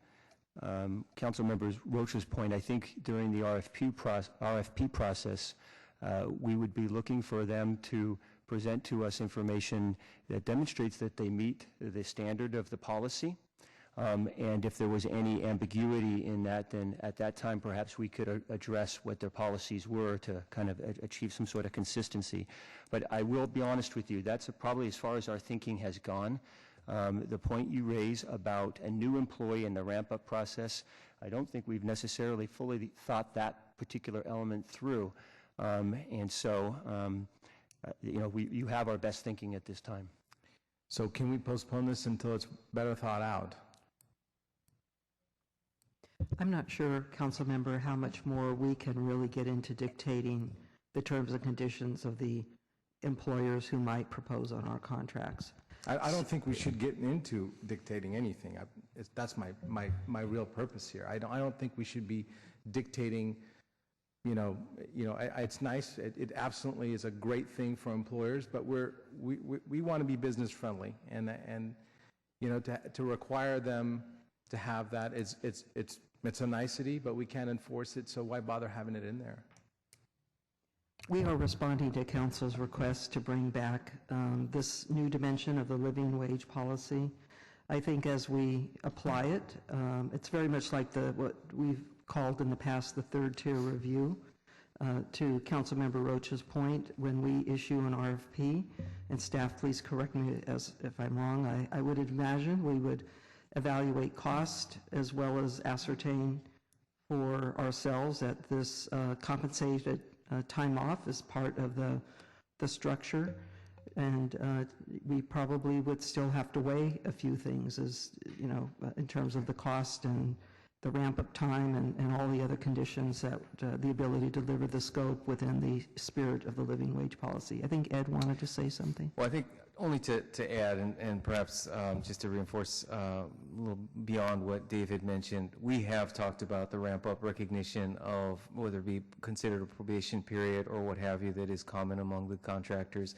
Council Member Rocha's point, I think during the RFP process, we would be looking for them to present to us information that demonstrates that they meet the standard of the policy. And if there was any ambiguity in that, then at that time perhaps we could address what their policies were to kind of achieve some sort of consistency. But I will be honest with you, that's probably as far as our thinking has gone. The point you raise about a new employee and the ramp-up process, I don't think we've necessarily fully thought that particular element through. And so, you know, you have our best thinking at this time. So can we postpone this until it's better thought out? I'm not sure, Council Member, how much more we can really get into dictating the terms and conditions of the employers who might propose on our contracts. I don't think we should get into dictating anything. That's my real purpose here. I don't think we should be dictating. You know, it's nice. It absolutely is a great thing for employers, but we want to be business friendly, and you know, to require them to have that, it's a nicety, but we can't enforce it. So why bother having it in there? We are responding to council's request to bring back this new dimension of the living wage policy. I think as we apply it, it's very much like what we've called in the past the third tier review. To Councilmember Rocha's point, when we issue an RFP, and staff, please correct me if I'm wrong, I would imagine we would evaluate cost as well as ascertain for ourselves that this compensated time off is part of the structure, and we probably would still have to weigh a few things, as you know, in terms of the cost and the ramp-up time and all the other conditions that the ability to deliver the scope within the spirit of the living wage policy. I think Ed wanted to say something. Well, I think only to add, and perhaps just to reinforce a little beyond what Dave had mentioned, we have talked about the ramp-up recognition of whether it be considered a probation period or what have you that is common among the contractors.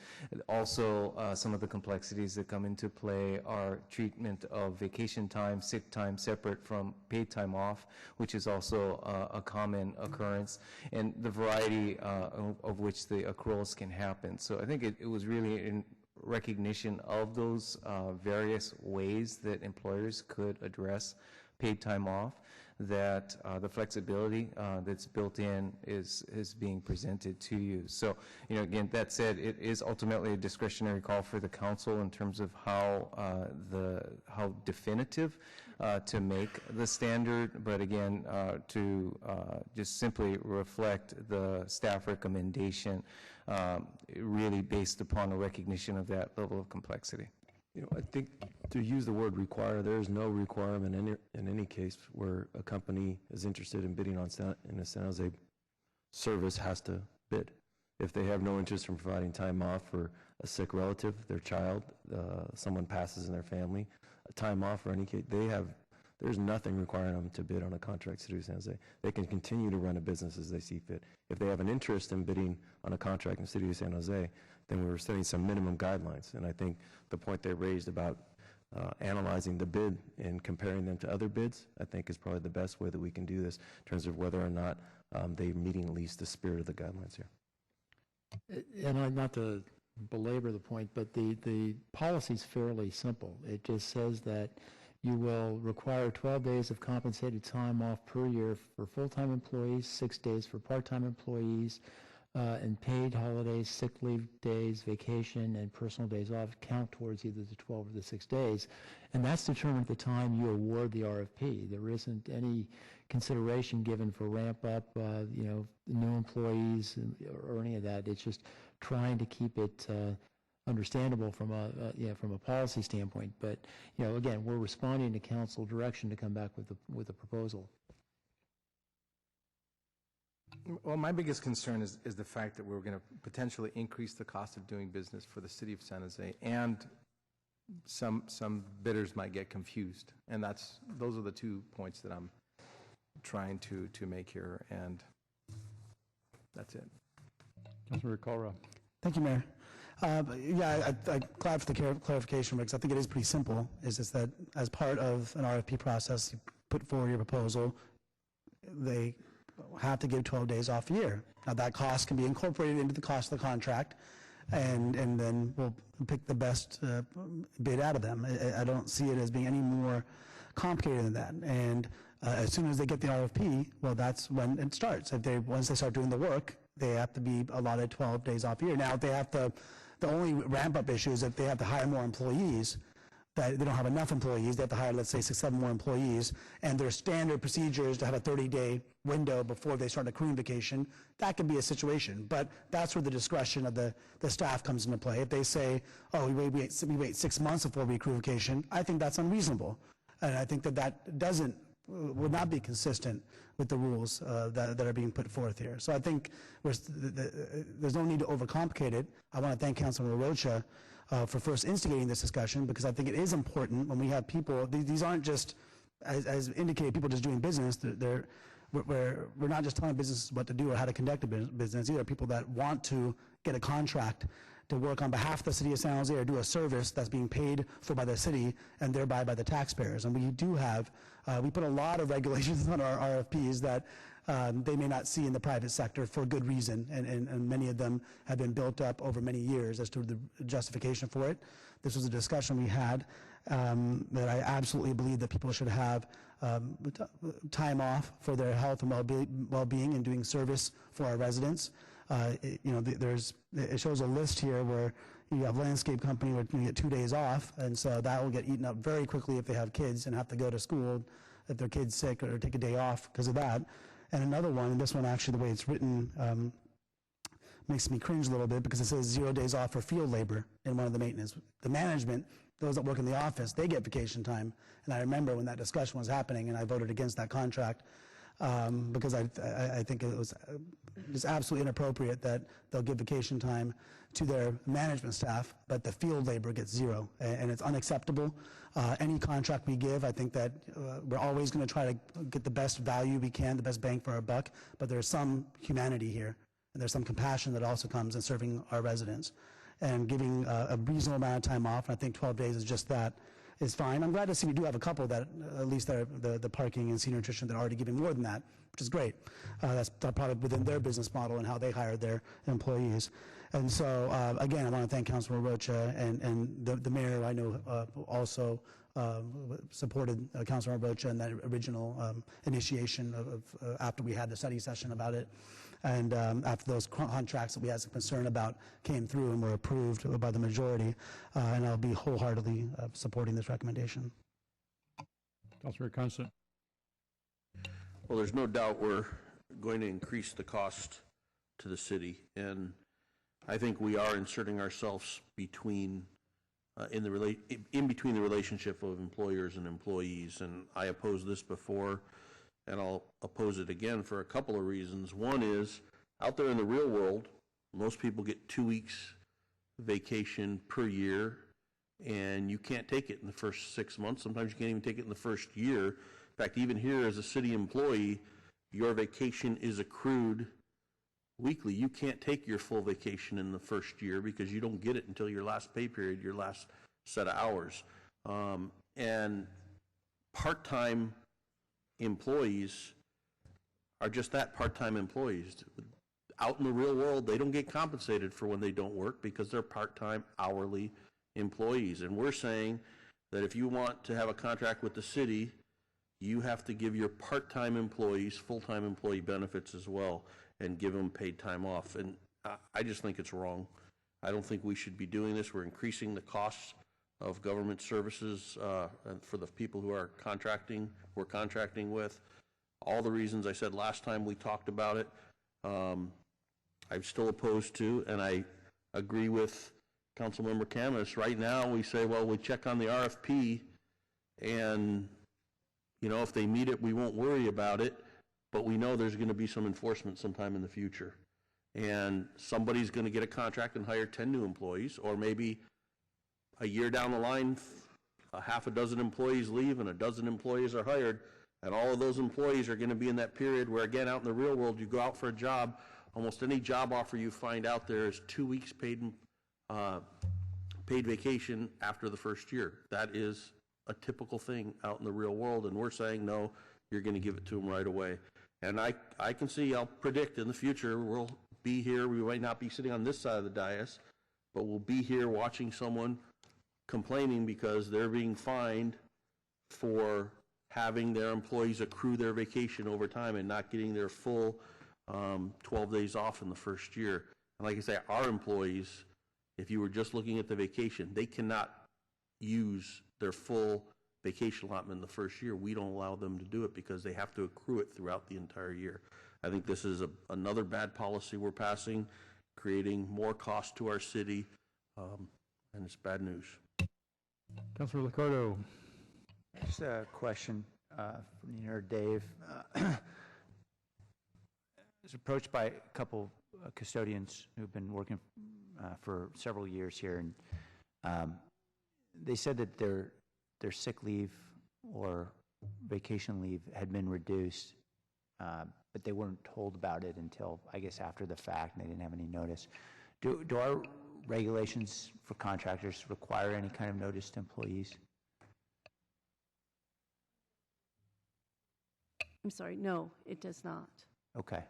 Also, some of the complexities that come into play are treatment of vacation time, sick time separate from paid time off, which is also a common occurrence, and the variety of which the accruals can happen. So I think it was really in recognition of those various ways that employers could address paid time off that the flexibility that's built in is being presented to you. So, you know, again, that said, it is ultimately a discretionary call for the council in terms of how definitive to make the standard, but again, to just simply reflect the staff recommendation really based upon a recognition of that level of complexity. You know, I think to use the word require, there is no requirement in any case where a company is interested in bidding on in a San Jose service has to bid. If they have no interest in providing time off for a sick relative, their child, someone passes in their family, a time off or any case, there's nothing requiring them to bid on a contract City of San Jose. They can continue to run a business as they see fit. If they have an interest in bidding on a contract in the City of San Jose, then we were setting some minimum guidelines. And I think the point they raised about analyzing the bid and comparing them to other bids, I think is probably the best way that we can do this in terms of whether or not they're meeting at least the spirit of the guidelines here. And not to belabor the point, but the policy is fairly simple. It just says that you will require 12 days of compensated time off per year for full-time employees, 6 days for part-time employees, and paid holidays, sick leave days, vacation, and personal days off count towards either the 12 or the 6 days. And that's determined at the time you award the RFP. There isn't any consideration given for ramp up, you know, new employees or any of that. It's just trying to keep it understandable from a policy standpoint. But, you know, again, we're responding to council direction to come back with a proposal. Well, my biggest concern is the fact that we're going to potentially increase the cost of doing business for the city of San Jose, and some bidders might get confused. And those are the 2 points that I'm trying to make here, and that's it. Councilmember KALRA. Thank you, Mayor. Yeah, I'm glad for the clarification, because I think it is pretty simple. Is just that as part of an RFP process, you put forward your proposal, they have to give 12 days off a year. Now, that cost can be incorporated into the cost of the contract, and then we'll pick the best bid out of them. I don't see it as being any more complicated than that. And as soon as they get the RFP, well, that's when it starts. Once they start doing the work, they have to be allotted 12 days off a year. Now, if they have to, the only ramp-up issue is that they have to hire more employees. That they don't have enough employees. They have to hire, let's say, 6, 7 more employees, and their standard procedure is to have a 30-day window before they start accruing vacation. That could be a situation, but that's where the discretion of the staff comes into play. If they say, oh, we wait 6 months before we accrue vacation, I think that's unreasonable, and I think that would not be consistent with the rules that are being put forth here. So I think there's no need to overcomplicate it. I want to thank Councilman Rocha for first instigating this discussion, because I think it is important when we have people, these aren't just, as indicated, people just doing business. We're not just telling businesses what to do or how to conduct a business. These are people that want to get a contract to work on behalf of the city of San Jose or do a service that's being paid for by the city and thereby by the taxpayers. And we do have, we put a lot of regulations on our RFPs that they may not see in the private sector for good reason, and many of them have been built up over many years as to the justification for it. This was a discussion we had that I absolutely believe that people should have time off for their health and well-being and doing service for our residents. It shows a list here where you have landscape company where you get 2 days off, and so that will get eaten up very quickly if they have kids and have to go to school if their kid's sick or take a day off because of that. And another one, and this one actually the way it's written makes me cringe a little bit because it says 0 days off for field labor in one of the maintenance. The management, those that work in the office, they get vacation time. And I remember when that discussion was happening and I voted against that contract because I think it was just absolutely inappropriate that they'll give vacation time to their management staff, but the field labor gets zero, and it's unacceptable. Any contract we give, I think that we're always going to try to get the best value we can, the best bang for our buck, but there's some humanity here, and there's some compassion that also comes in serving our residents. And giving a reasonable amount of time off, and I think 12 days is just that, is fine. I'm glad to see we do have a couple that, at least the parking and senior nutrition, that are already giving more than that, which is great. That's probably within their business model and how they hire their employees. And so, again, I want to thank Councilman Rocha and the mayor, I know, also supported Councilman Rocha in that original initiation of after we had the study session about it. And after those contracts that we had some concern about came through and were approved by the majority, and I'll be wholeheartedly supporting this recommendation. Councilor KANSEN. Well, there's no doubt we're going to increase the cost to the city, and I think we are inserting ourselves between in between the relationship of employers and employees, and I opposed this before, and I'll oppose it again for a couple of reasons. One is, out there in the real world, most people get 2 weeks vacation per year, and you can't take it in the first 6 months. Sometimes you can't even take it in the first year. In fact, even here as a city employee, your vacation is accrued weekly. You can't take your full vacation in the first year because you don't get it until your last pay period, your last set of hours. And part-time employees are just that, part-time employees. Out in the real world, they don't get compensated for when they don't work because they're part-time hourly employees. And we're saying that if you want to have a contract with the city, you have to give your part-time employees full-time employee benefits as well and give them paid time off. And I just think it's wrong. I don't think we should be doing this. We're increasing the costs of government services for the people who are contracting, with. All the reasons I said last time we talked about it, I'm still opposed to, and I agree with Councilmember KHAMIS. Right now we say, well, we check on the RFP, and if they meet it, we won't worry about it, but we know there's going to be some enforcement sometime in the future. And somebody's going to get a contract and hire 10 new employees, or maybe a year down the line, a half a dozen employees leave and a dozen employees are hired, and all of those employees are going to be in that period where, again, out in the real world, you go out for a job, almost any job offer you find out there is 2 weeks paid vacation after the first year. That is a typical thing out in the real world, and we're saying, no, you're going to give it to them right away. And I can see, I'll predict in the future, we'll be here, we might not be sitting on this side of the dais, but we'll be here watching someone complaining because they're being fined for having their employees accrue their vacation over time and not getting their full 12 days off in the first year. And like I say, our employees, if you were just looking at the vacation, they cannot use their full vacation allotment in the first year. We don't allow them to do it because they have to accrue it throughout the entire year. I think this is another bad policy we're passing, creating more cost to our city, and it's bad news. Councilor LICCARDO. Just a question for Dave. I was approached by a couple custodians who've been working for several years here, and they said that their sick leave or vacation leave had been reduced, but they weren't told about it until, I guess, after the fact, and they didn't have any notice. Do our regulations for contractors require any kind of notice to employees? I'm sorry, no, it does not. Okay.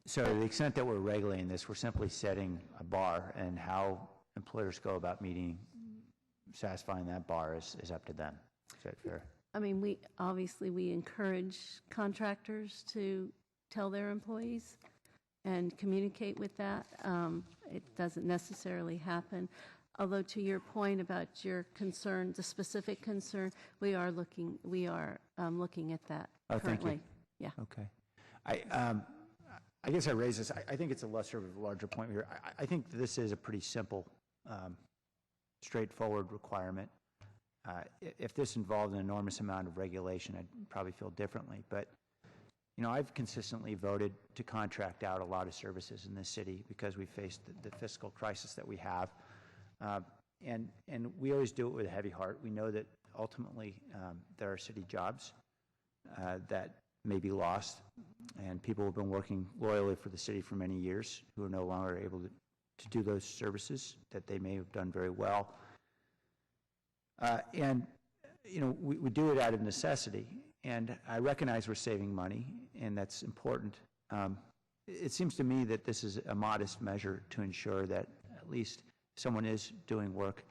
So to the extent that we're regulating this, we're simply setting a bar, and how employers go about satisfying that bar is up to them. Is that fair? I mean, we encourage contractors to tell their employees and communicate with that. It doesn't necessarily happen. Although to your point about your concern, the specific concern, we are looking at that currently. Thank you. Yeah. Okay. I guess I raise this. I think it's a lesser of a larger point here. I think this is a pretty simple, straightforward requirement. If this involved an enormous amount of regulation, I'd probably feel differently. But, you know, I've consistently voted to contract out a lot of services in this city because we faced the fiscal crisis that we have. And we always do it with a heavy heart. We know that ultimately there are city jobs that may be lost, and people have been working loyally for the city for many years who are no longer able to do those services that they may have done very well. And, you know, we do it out of necessity, and I recognize we're saving money, and that's important. It seems to me that this is a modest measure to ensure that at least someone is doing work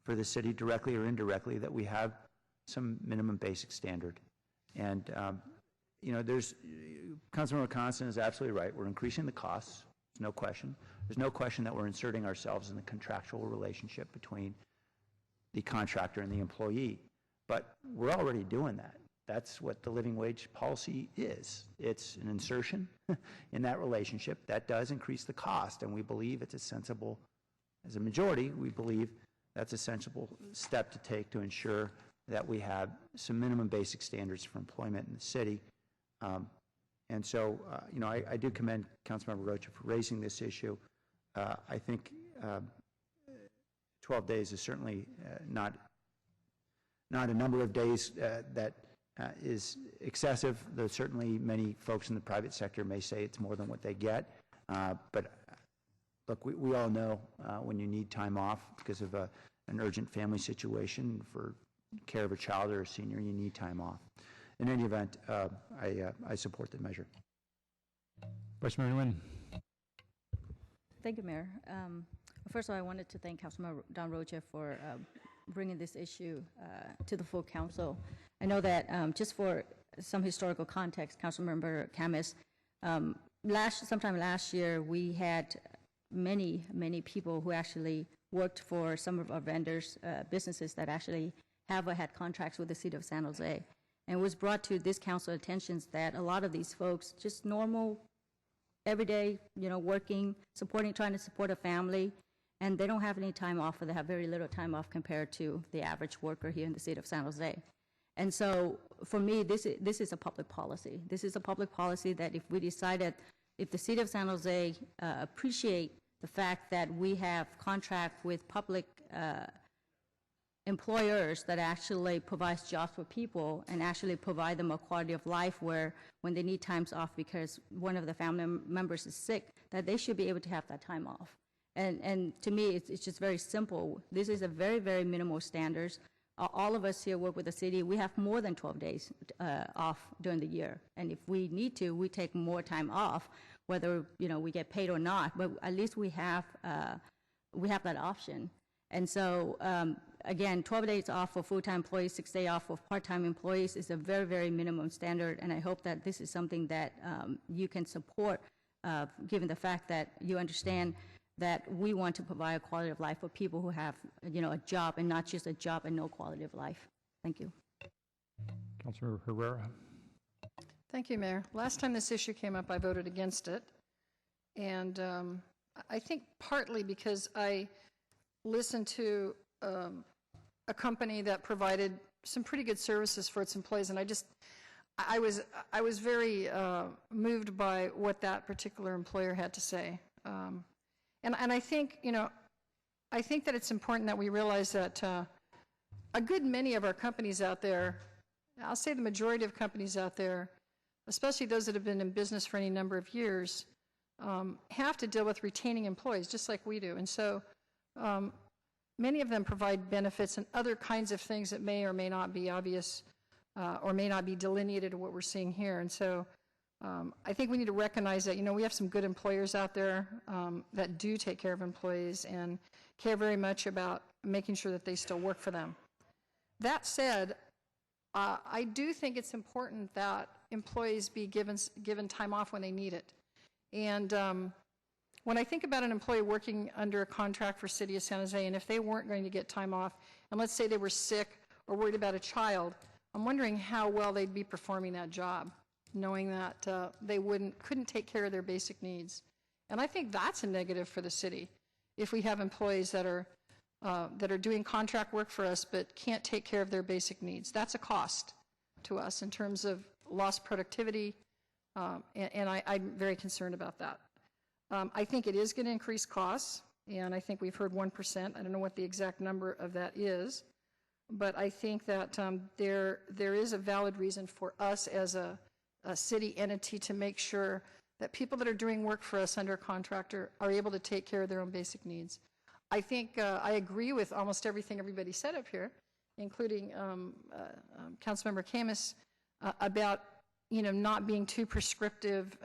for the city directly or indirectly, that we have some minimum basic standard. And, you know, Councilmember Kansen is absolutely right. We're increasing the costs. There's no question. There's no question that we're inserting ourselves in the contractual relationship between the contractor and the employee. But we're already doing that. That's what the living wage policy is. It's an insertion in that relationship that does increase the cost, and we believe it's a sensible, as a majority, we believe that's a sensible step to take to ensure that we have some minimum basic standards for employment in the city. And so, you know, I do commend Councilmember Rocha for raising this issue. I think 12 days is certainly not a number of days that is excessive, though certainly many folks in the private sector may say it's more than what they get. But look, we all know when you need time off because of an urgent family situation for care of a child or a senior, you need time off. In any event, I support the measure. Vice Mayor Nguyen. Thank you, Mayor. First of all, I wanted to thank Councilmember Don Rocha for bringing this issue to the full council. I know that just for some historical context, Councilmember CAMIS, sometime last year, we had many people who actually worked for some of our vendors, businesses that actually have had contracts with the city of San Jose. And it was brought to this council attention that a lot of these folks, just normal, everyday, you know, working, trying to support a family, and they don't have any time off, or they have very little time off compared to the average worker here in the city of San Jose. And so, for me, this is a public policy. This is a public policy that if we decided, if the city of San Jose appreciate the fact that we have contract with public employers that actually provides jobs for people and actually provide them a quality of life where when they need times off because one of the family members is sick, that they should be able to have that time off. And to me, it's just very simple. This is a very, very minimal standards. All of us here work with the city. We have more than 12 days off during the year. And if we need to, we take more time off, whether, you know, we get paid or not, but at least we have that option. And so, again, 12 days off for full-time employees, 6 days off for part-time employees is a very, very minimum standard, and I hope that this is something that you can support, given the fact that you understand that we want to provide a quality of life for people who have, you know, a job and not just a job and no quality of life. Thank you. Councilor Herrera. Thank you, Mayor. Last time this issue came up, I voted against it, and I think partly because I listened to a company that provided some pretty good services for its employees, and I was very moved by what that particular employer had to say. And I think, you know, I think that it's important that we realize that a good many of our companies out there, I'll say the majority of companies out there, especially those that have been in business for any number of years, have to deal with retaining employees, just like we do. And so many of them provide benefits and other kinds of things that may or may not be obvious or may not be delineated to what we're seeing here. And so I think we need to recognize that, we have some good employers out there that do take care of employees and care very much about making sure that they still work for them. That said, I do think it's important that employees be given time off when they need it. And when I think about an employee working under a contract for City of San Jose, and if they weren't going to get time off, and let's say they were sick or worried about a child, I'm wondering how well they'd be performing that job, knowing that they couldn't take care of their basic needs. And I think that's a negative for the city if we have employees that are doing contract work for us but can't take care of their basic needs. That's a cost to us in terms of lost productivity, and I'm very concerned about that. I think it is going to increase costs, and I think we've heard 1%. I don't know what the exact number of that is, but I think that there is a valid reason for us as a city entity to make sure that people that are doing work for us under a contractor are able to take care of their own basic needs. I think I agree with almost everything everybody said up here, including Councilmember KHAMIS, about not being too prescriptive,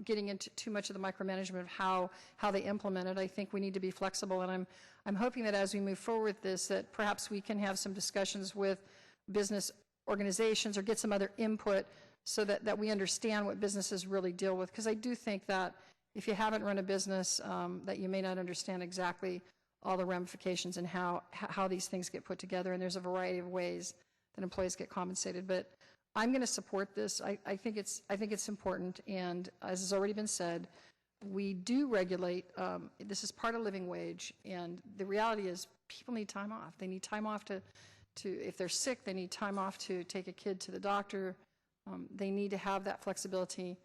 getting into too much of the micromanagement of how they implement it. I think we need to be flexible, and I'm hoping that as we move forward with this, that perhaps we can have some discussions with business organizations or get some other input so that we understand what businesses really deal with. Because I do think that if you haven't run a business, that you may not understand exactly all the ramifications and how these things get put together. And there's a variety of ways that employees get compensated. But I'm going to support this. I think it's important. And as has already been said, we do regulate. This is part of living wage. And the reality is people need time off. They need time off to if they're sick, they need time off to take a kid to the doctor. They need to have that flexibility.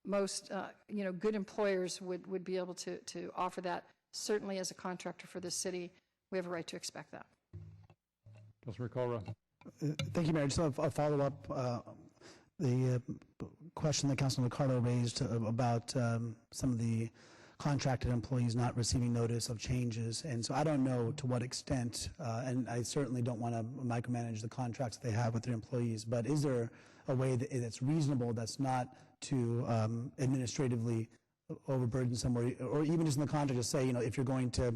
Most good employers would be able to offer that. Certainly as a contractor for this city, we have a right to expect that. Councilor KALRA. Thank you, Mayor. Just a follow-up. The question that Councilor LICCARDO raised about some of the contracted employees not receiving notice of changes. And so I don't know to what extent, and I certainly don't want to micromanage the contracts that they have with their employees, but is there a way that's reasonable, that's not to administratively overburden somebody, or even just in the contract to say, if you're going to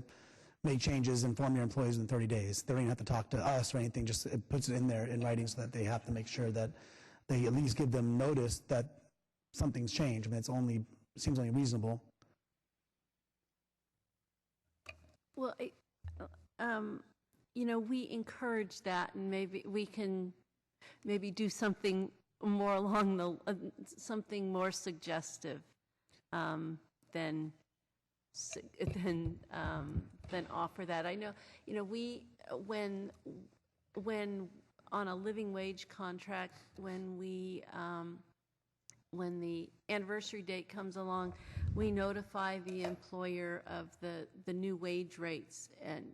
make changes, inform your employees in 30 days. They don't even have to talk to us or anything, just it puts it in there in writing so that they have to make sure that they at least give them notice that something's changed. I mean, it seems only reasonable. Well, we encourage that, and maybe we can do something more along something more suggestive than offer that. I know, when on a living wage contract, when the anniversary date comes along, we notify the employer of the new wage rates, and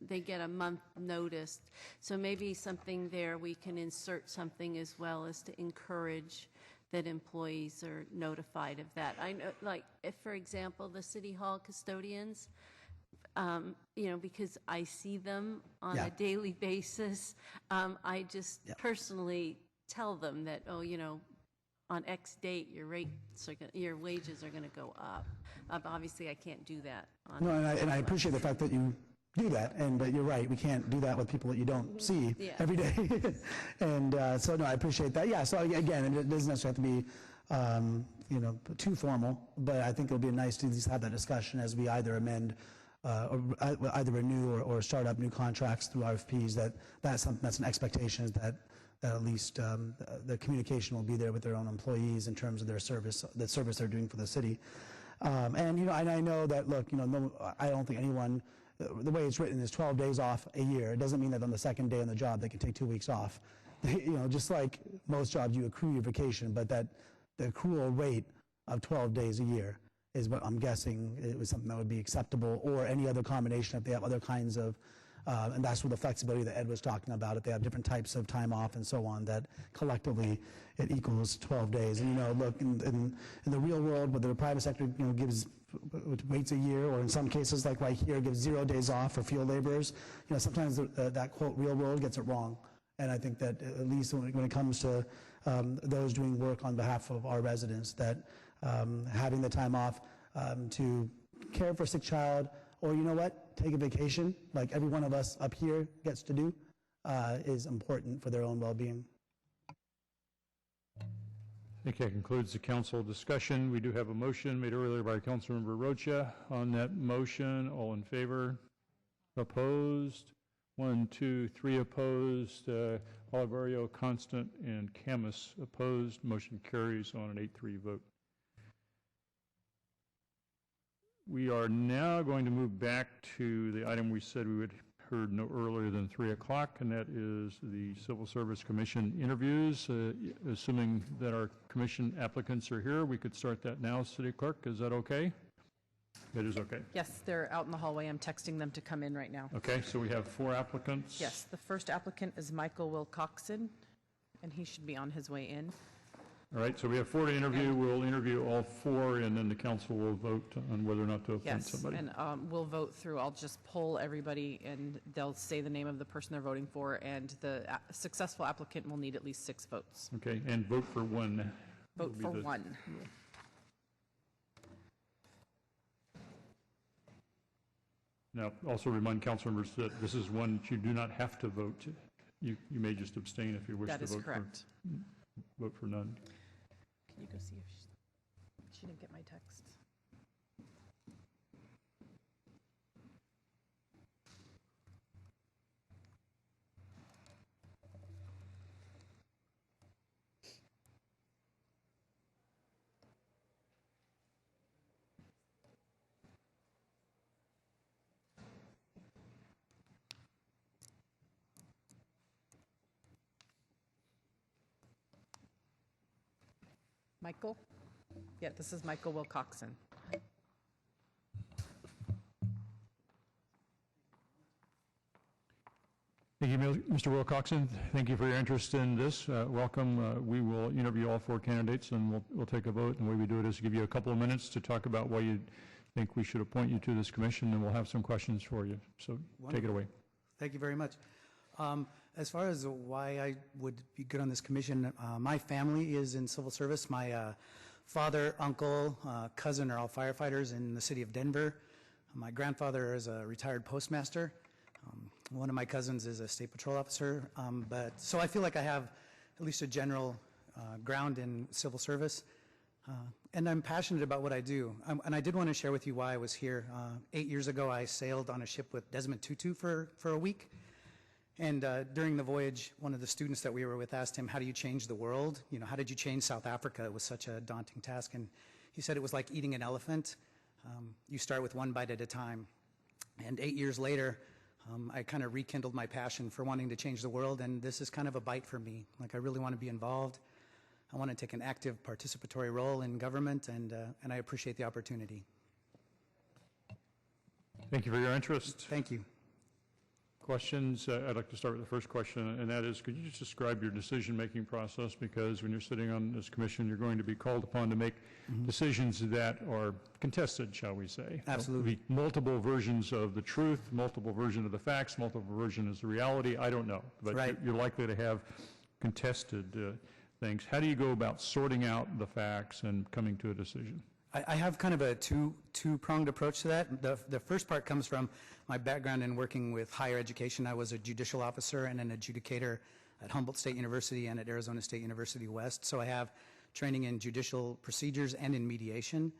they get a month notice. So maybe something there, we can insert something as well as to encourage that employees are notified of that. I know, like, if, for example, the City Hall custodians, because I see them on a daily basis, I just personally tell them that, on X date, your wages are going to go up. Obviously, I can't do that. No, and I appreciate the fact that you do that, but you're right, we can't do that with people that you don't see every day. And so, no, I appreciate that. Yeah, so again, it doesn't necessarily have to be, too formal, but I think it'll be nice to at least have that discussion as we either amend or either renew or start up new contracts through RFPs, that's an expectation, is that at least the communication will be there with their own employees in terms of their service, the service they're doing for the city. And I know that, look, I don't think anyone, the way it's written is 12 days off a year. It doesn't mean that on the second day on the job they can take 2 weeks off. Just like most jobs, you accrue your vacation, but that the accrual rate of 12 days a year is what I'm guessing it was something that would be acceptable, or any other combination if they have other kinds of, and that's where the flexibility that Ed was talking about, if they have different types of time off and so on, that collectively it equals 12 days. And look, in the real world, whether the private sector waits a year, or in some cases like right here gives 0 days off for field laborers, sometimes that quote real world gets it wrong. And I think that at least when it comes to those doing work on behalf of our residents, that having the time off to care for a sick child, or you know what, take a vacation, like every one of us up here gets to do, is important for their own well-being. I think that concludes the council discussion. We do have a motion made earlier by Councilmember Rocha. On that motion, all in favor? Opposed? 1, 2, 3 opposed. Oliverio, Constant, and KHAMIS opposed. Motion carries on an 8-3 vote. We are now going to move back to the item we said we would heard no earlier than 3 o'clock, and that is the Civil Service Commission interviews. Assuming that our commission applicants are here, we could start that now, City Clerk. Is that okay? It is okay. Yes, they're out in the hallway. I'm texting them to come in right now. Okay, so we have 4 applicants. Yes, the first applicant is Michael Wilcoxon, and he should be on his way in. All right, so we have 4 to interview. We'll interview all 4, and then the council will vote on whether or not to appoint somebody. And we'll vote through. I'll just poll everybody, and they'll say the name of the person they're voting for, and the successful applicant will need at least 6 votes. Okay, and vote for 1. Vote for 1. Now, also remind council members that this is one that you do not have to vote. You may just abstain if you wish That to is vote correct. Vote for none. Can you go see if she didn't get my text? Michael? Yeah, this is Michael Wilcoxon. Thank you, Mr. Wilcoxon. Thank you for your interest in this. Welcome. We will interview all 4 candidates, and we'll take a vote. And the way we do it is give you a couple of minutes to talk about why you think we should appoint you to this commission, and we'll have some questions for you. So take it away. Thank you very much. As far as why I would be good on this commission, my family is in civil service. My father, uncle, cousin are all firefighters in the city of Denver. My grandfather is a retired postmaster. One of my cousins is a state patrol officer. So I feel like I have at least a general ground in civil service. And I'm passionate about what I do. And I did want to share with you why I was here. 8 years ago, I sailed on a ship with Desmond Tutu for a week. And during the voyage, one of the students that we were with asked him, how do you change the world? You know, how did you change South Africa? It was such a daunting task. And he said it was like eating an elephant. You start with 1 bite at a time. And 8 years later, I kind of rekindled my passion for wanting to change the world. And this is kind of a bite for me. Like, I really want to be involved. I want to take an active participatory role in government, and I appreciate the opportunity. Thank you for your interest. Thank you. Questions? I'd like to start with the first question, and that is, could you just describe your decision-making process? Because when you're sitting on this commission, you're going to be called upon to make decisions that are contested, shall we say. Absolutely. Multiple versions of the truth, multiple versions of the facts, multiple versions of the reality. I don't know, but right. You're likely to have contested things. How do you go about sorting out the facts and coming to a decision? I have kind of a two-pronged approach to that. The first part comes from my background in working with higher education. I was a judicial officer and an adjudicator at Humboldt State University and at Arizona State University West. So I have training in judicial procedures and in mediation.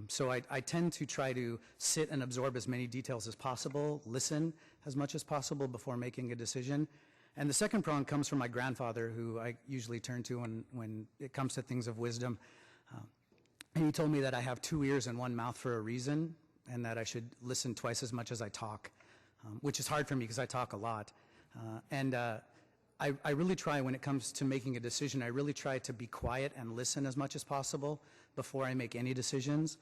So I tend to try to sit and absorb as many details as possible, listen as much as possible before making a decision. And the second prong comes from my grandfather, who I usually turn to when it comes to things of wisdom. And he told me that I have 2 ears and 1 mouth for a reason, and that I should listen twice as much as I talk, which is hard for me because I talk a lot. I really try, when it comes to making a decision, I really try to be quiet and listen as much as possible before I make any decisions.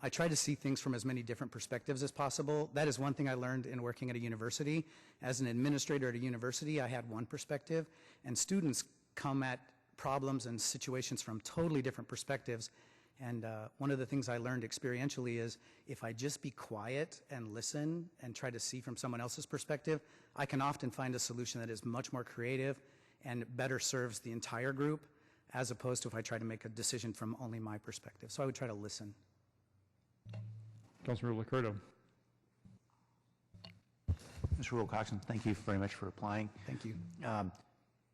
I try to see things from as many different perspectives as possible. That is one thing I learned in working at a university. As an administrator at a university, I had one perspective, and students come at problems and situations from totally different perspectives. And one of the things I learned experientially is if I just be quiet and listen and try to see from someone else's perspective, I can often find a solution that is much more creative and better serves the entire group, as opposed to if I try to make a decision from only my perspective. So I would try to listen. Councilor LICCARDO. Mr. Wilcoxon, thank you very much for applying. Thank you.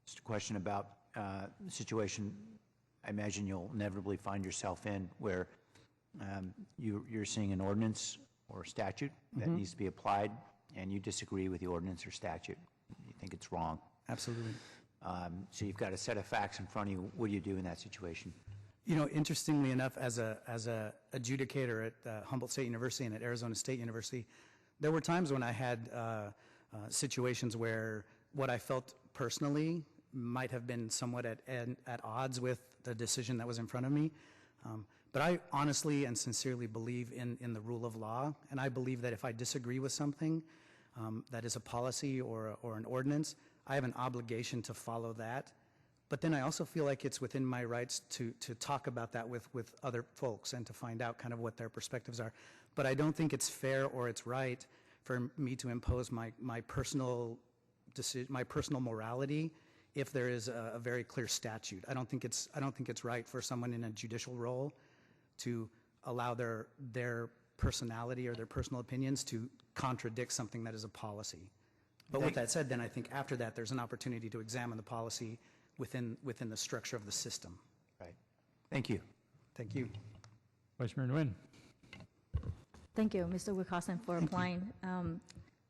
Just a question about the situation I imagine you'll inevitably find yourself in where you're seeing an ordinance or statute that needs to be applied, and you disagree with the ordinance or statute. You think it's wrong. Absolutely. So you've got a set of facts in front of you. What do you do in that situation? You know, interestingly enough, as a adjudicator at Humboldt State University and at Arizona State University, there were times when I had situations where what I felt personally might have been somewhat at odds with the decision that was in front of me. But I honestly and sincerely believe in the rule of law, and I believe that if I disagree with something that is a policy or an ordinance, I have an obligation to follow that. But then I also feel like it's within my rights to talk about that with other folks and to find out kind of what their perspectives are. But I don't think it's fair or it's right for me to impose my personal morality if there is a very clear statute. I don't think it's right for someone in a judicial role to allow their personality or their personal opinions to contradict something that is a policy. But with that said, then I think after that there's an opportunity to examine the policy within the structure of the system. Right. Thank you. Thank you. Vice Mayor Nguyen. Thank you, Mr. Wilcoxon, for applying.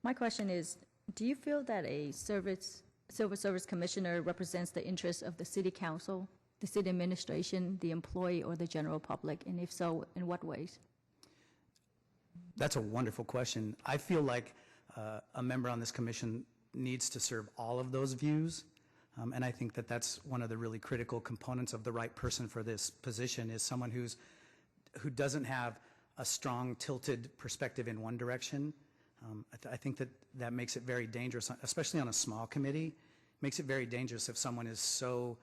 My question is, do you feel that a civil service commissioner represents the interests of the city council, the city administration, the employee, or the general public? And if so, in what ways? That's a wonderful question. I feel like a member on this commission needs to serve all of those views. And I think that that's one of the really critical components of the right person for this position is someone who doesn't have a strong tilted perspective in one direction. I think that makes it very dangerous, especially on a small committee. Makes it very dangerous if someone is so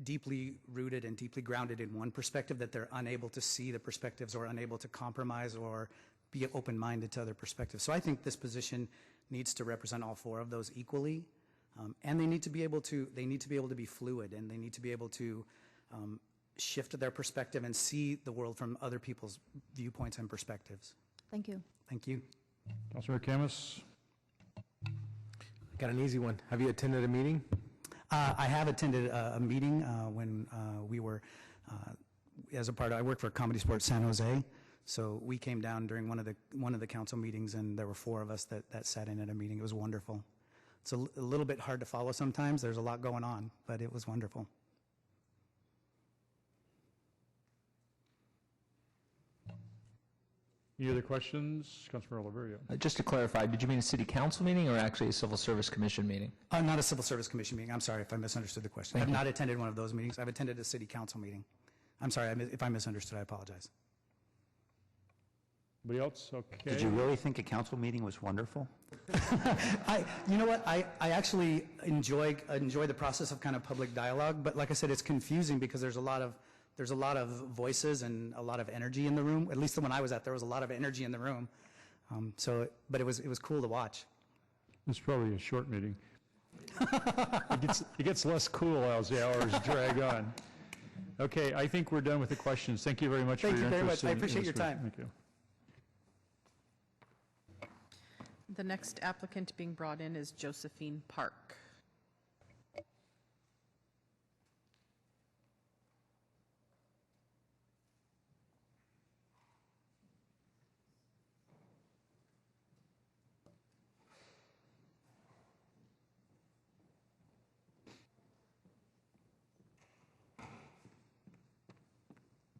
deeply rooted and deeply grounded in one perspective that they're unable to see the perspectives or unable to compromise or be open-minded to other perspectives. So I think this position needs to represent all four of those equally, and they need to be able to be fluid, and they need to be able to shift their perspective and see the world from other people's viewpoints and perspectives. Thank you. Thank you. Councilor KHAMIS. Got an easy one. Have you attended a meeting? I have attended a meeting when we were, as a part of, I work for Comedy Sports San Jose, so we came down during one of the council meetings, and there were 4 of us that sat in at a meeting. It was wonderful. It's a little bit hard to follow sometimes. There's a lot going on, but it was wonderful. Any other questions? Councilor Oliverio. Just to clarify, did you mean a city council meeting or actually a civil service commission meeting? Not a civil service commission meeting. I'm sorry if I misunderstood the question. I have not attended one of those meetings. I've attended a city council meeting. I'm sorry if I misunderstood. I apologize. Anybody else? Okay. Did you really think a council meeting was wonderful? You know what? I actually enjoy the process of kind of public dialogue, but like I said, it's confusing because there's a lot of voices and a lot of energy in the room. At least when I was at, there was a lot of energy in the room. But it was cool to watch. It's probably a short meeting. It gets less cool as the hours drag on. Okay, I think we're done with the questions. Thank you very much for your interest. Thank you very much. I appreciate your meeting. time. Thank you. The next applicant being brought in is Josephine Park.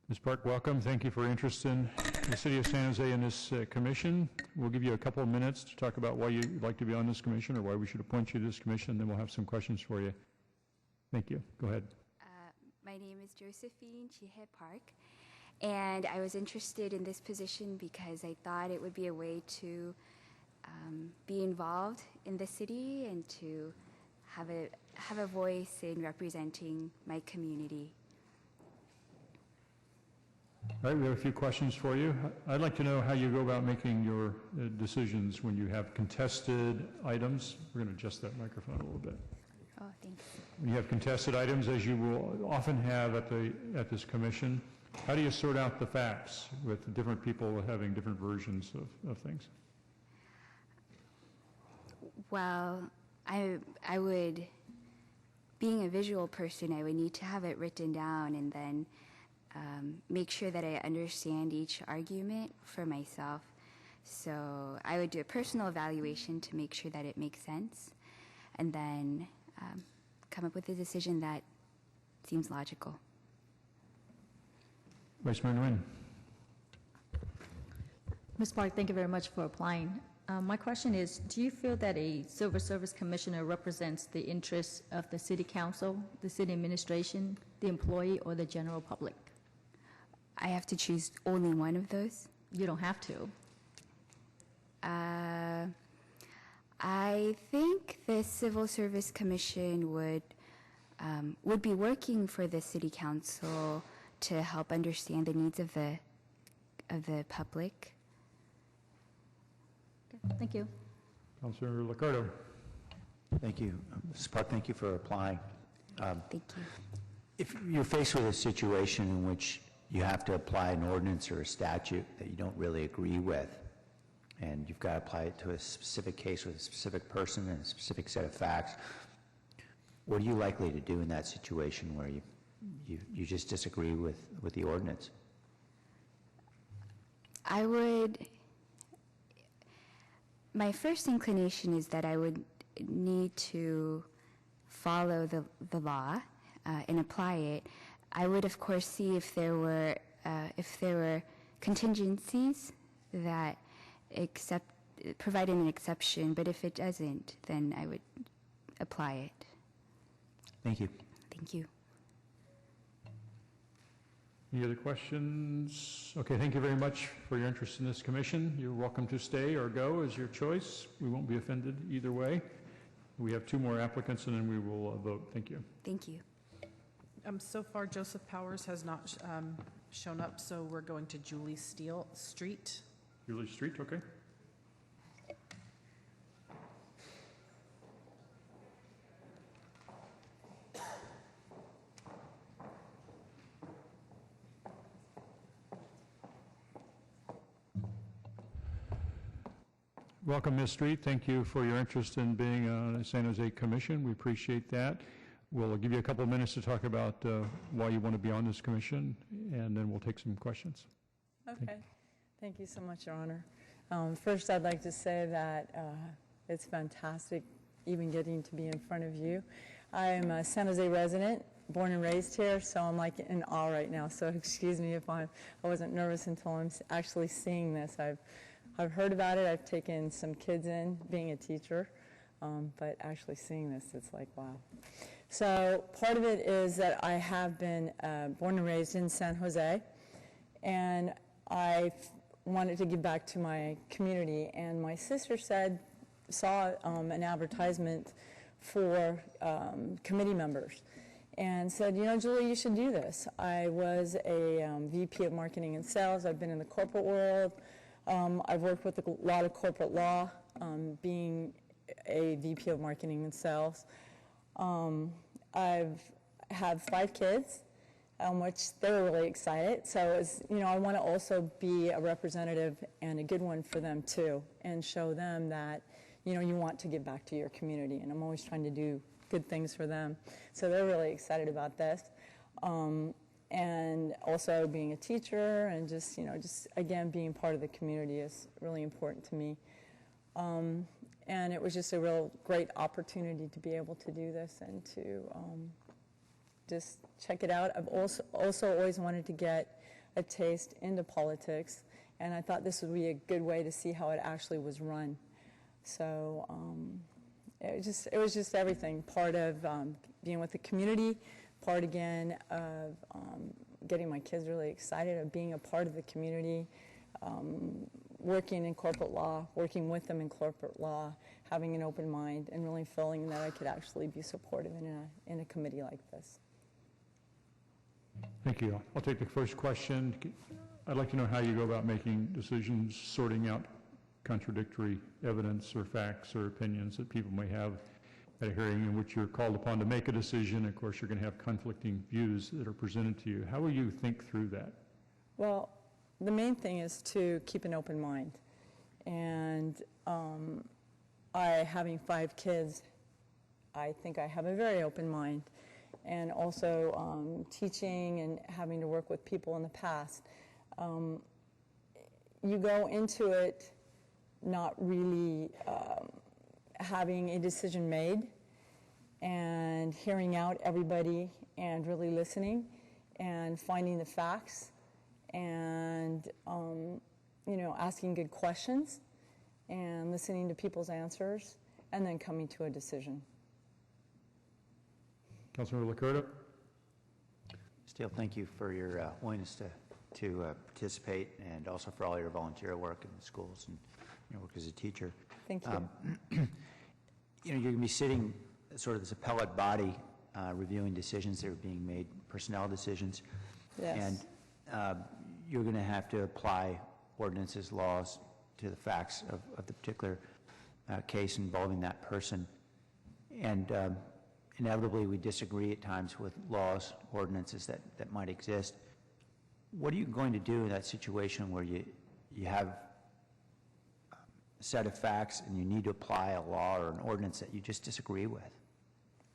Ms. Park, welcome. Thank you for your interest in the City of San Jose and this commission. We'll give you a couple of minutes to talk about why you'd like to be on this commission or why we should appoint you to this commission, then we'll have some questions for you. Thank you. Go ahead. My name is Josephine Chihe Park, and I was interested in this position because I thought it would be a way to be involved in the city and to have a voice in representing my community. All right, we have a few questions for you. I'd like to know how you go about making your decisions when you have contested items. We're going to adjust that microphone a little bit. Oh, thanks. When you have contested items, as you will often have at this commission, how do you sort out the facts with different people having different versions of things? Well, I would, being a visual person, I would need to have it written down and then make sure that I understand each argument for myself. So I would do a personal evaluation to make sure that it makes sense, and then come up with a decision that seems logical. Vice Mayor Nguyen. Ms. Park, thank you very much for applying. My question is, do you feel that a civil service commissioner represents the interests of the city council, the city administration, the employee, or the general public? I have to choose only one of those? You don't have to. I think the Civil Service Commission would be working for the City Council to help understand the needs of the public. Okay, thank you. Councilor LICCARDO. Thank you. Ms. Park, thank you for applying. Thank you. If you're faced with a situation in which you have to apply an ordinance or a statute that you don't really agree with, and you've got to apply it to a specific case with a specific person and a specific set of facts, what are you likely to do in that situation where you just disagree with the ordinance? My first inclination is that I would need to follow the law and apply it. I would, of course, see if there were contingencies that provide an exception, but if it doesn't, then I would apply it. Thank you. Thank you. Any other questions? Okay, thank you very much for your interest in this commission. You're welcome to stay or go as your choice. We won't be offended either way. We have 2 more applicants and then we will vote. Thank you. Thank you. So far, Joseph Powers has not shown up, so we're going to Julie Street. Julie Street, okay. Welcome, Ms. Street. Thank you for your interest in being on the San Jose Commission. We appreciate that. We'll give you a couple of minutes to talk about why you want to be on this commission, and then we'll take some questions. Okay. Thank you so much, Your Honor. First, I'd like to say that it's fantastic even getting to be in front of you. I am a San Jose resident, born and raised here, so I'm like in awe right now. So excuse me if I wasn't nervous until I'm actually seeing this. I've heard about it. I've taken some kids in, being a teacher, but actually seeing this, it's like, wow. So part of it is that I have been born and raised in San Jose, and I wanted to give back to my community. And my sister saw an advertisement for committee members, and said, you know, Julie, you should do this. I was a VP of Marketing and Sales. I've been in the corporate world. I've worked with a lot of corporate law, being a VP of Marketing and Sales. I've had 5 kids, which they were really excited. So, I want to also be a representative and a good one for them too, and show them that, you want to give back to your community. And I'm always trying to do good things for them. So they're really excited about this. And also being a teacher and just again, being part of the community is really important to me. And it was just a real great opportunity to be able to do this and to just check it out. I've also always wanted to get a taste into politics, and I thought this would be a good way to see how it actually was run. So it was just everything, part of being with the community, part again of getting my kids really excited, of being a part of the community, working in corporate law, working with them in corporate law, having an open mind, and really feeling that I could actually be supportive in a committee like this. Thank you. I'll take the first question. I'd like to know how you go about making decisions, sorting out contradictory evidence or facts or opinions that people may have at a hearing in which you're called upon to make a decision. Of course, you're going to have conflicting views that are presented to you. How will you think through that? Well, the main thing is to keep an open mind. And having 5 kids, I think I have a very open mind. And also teaching and having to work with people in the past. You go into it not really having a decision made and hearing out everybody and really listening and finding the facts and asking good questions and listening to people's answers and then coming to a decision. Councilmember LICCARDO. Steele, thank you for your willingness to participate and also for all your volunteer work in the schools and your work as a teacher. Thank you. You're going to be sitting sort of this appellate body reviewing decisions that are being made, personnel decisions. Yes. And you're going to have to apply ordinances, laws to the facts of the particular case involving that person. And inevitably, we disagree at times with laws, ordinances that might exist. What are you going to do in that situation where you have a set of facts and you need to apply a law or an ordinance that you just disagree with?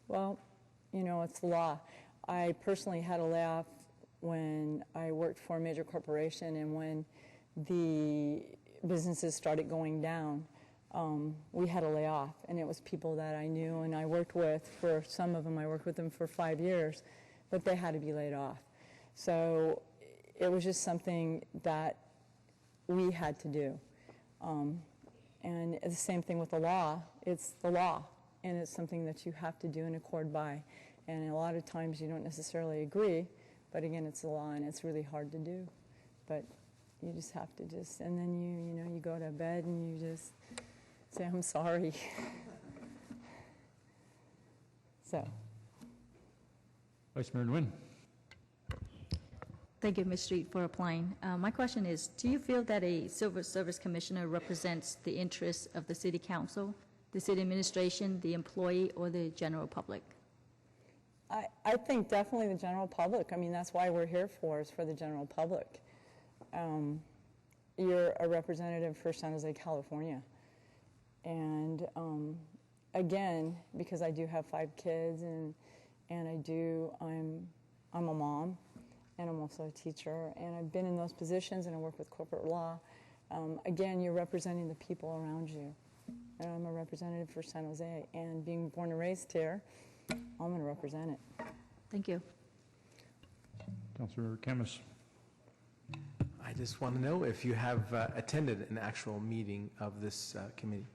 Well, it's the law. I personally had a layoff when I worked for a major corporation, and when the businesses started going down, we had a layoff, and it was people that I knew and I worked with. For some of them, I worked with them for 5 years, but they had to be laid off. So it was just something that we had to do. And the same thing with the law. It's the law, and it's something that you have to do and accord by. And a lot of times you don't necessarily agree, but again, it's the law, and it's really hard to do. But you just have to and then you go to bed and you just say, I'm sorry. So. Vice Mayor Nguyen. Thank you, Ms. Street, for applying. My question is, do you feel that a civil service commissioner represents the interests of the city council, the city administration, the employee, or the general public? I think definitely the general public. I mean, that's why we're here is for the general public. You're a representative for San Jose, California. And again, because I do have 5 kids and I'm a mom, and I'm also a teacher, and I've been in those positions and I work with corporate law. Again, you're representing the people around you. And I'm a representative for San Jose, and being born and raised here, I'm going to represent it. Thank you. Councilor CAMIS. I just want to know if you have attended an actual meeting of this committee.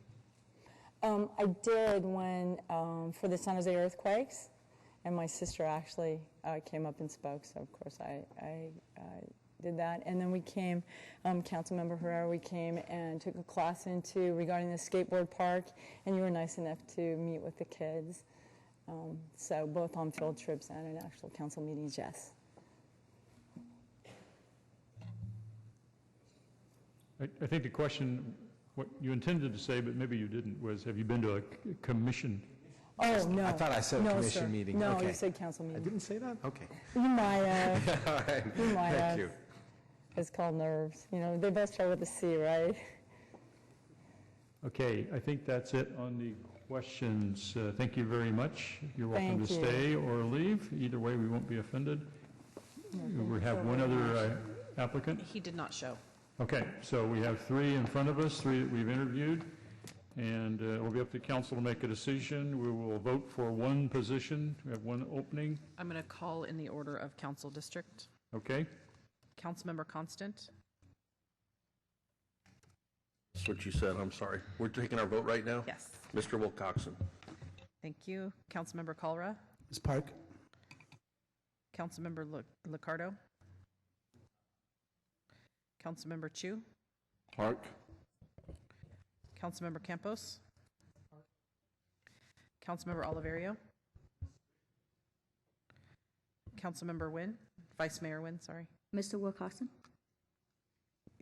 I did when, for the San Jose earthquakes, and my sister actually came up and spoke, so of course I did that. And then we came, Councilmember Herrera, we came and took a class regarding the skateboard park, and you were nice enough to meet with the kids. So both on field trips and in actual council meetings, yes. I think the question, what you intended to say, but maybe you didn't, was have you been to a commission? Oh, no. I thought I said commission sir. meeting. No, okay. you said council meeting. I didn't say that? Okay. You might have. Yeah, all right. You might have. Thank you. It's called nerves. They both start with a C, right? Okay, I think that's it on the questions. Thank you very much. You're welcome Thank to you. stay or leave. Either way, we won't be offended. We have one other applicant. He did not show. Okay, so we have 3 in front of us, 3 that we've interviewed, and it will be up to council to make a decision. We will vote for 1 position. We have 1 opening. I'm going to call in the order of council district. Okay. Councilmember Constant. That's what you said, I'm sorry. We're taking our vote right now? Yes. Mr. Wilcoxon. Thank you. Councilmember KALRA. Ms. Park? Councilmember LICCARDO. Councilmember Chu. Park. Councilmember Campos. Councilmember Oliverio. Councilmember Nguyen Vice Mayor Nguyen, sorry. Mr. Wilcoxon?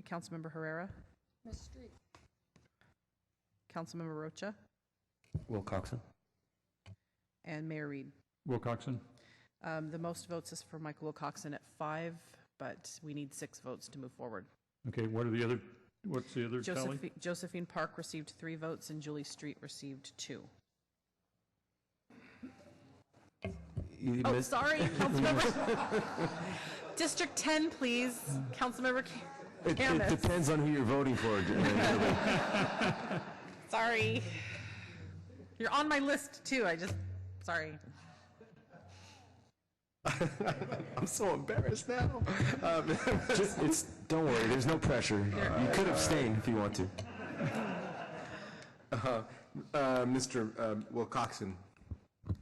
Councilmember Herrera, Ms. Street? Councilmember Rocha, Wilcoxon. and Mayor Reed. Wilcoxon. The most votes is for Michael Wilcoxon at 5, but we need 6 votes to move forward. Okay, what's the other tally? Josephine Park received 3 votes and Julie Street received 2. Oh, sorry, Councilmember. District 10, please. Councilmember It Camus. depends on who you're voting for. Sorry. You're on my list too. Sorry. I'm so embarrassed now. Don't worry, there's no pressure. You could abstain if you want to. Mr. Wilcoxon.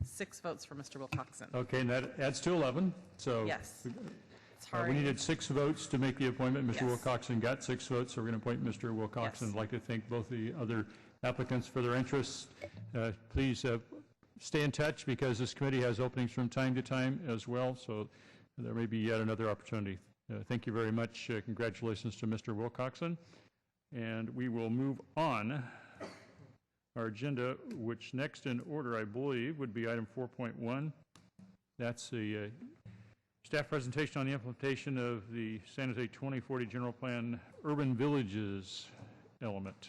6 votes for Mr. Wilcoxon. Okay, and that adds to 11, so. Yes. It's hard. We needed 6 votes to make the appointment. Mr. Yes. Wilcoxon got 6 votes, so we're going to appoint Mr. Wilcoxon. Yes. I'd like to thank both the other applicants for their interest. Please stay in touch because this committee has openings from time to time as well, so there may be yet another opportunity. Thank you very much. Congratulations to Mr. Wilcoxon. And we will move on. Our agenda, which next in order, I believe, would be item 4.1. That's the staff presentation on the implementation of the San Jose 2040 General Plan Urban Villages element.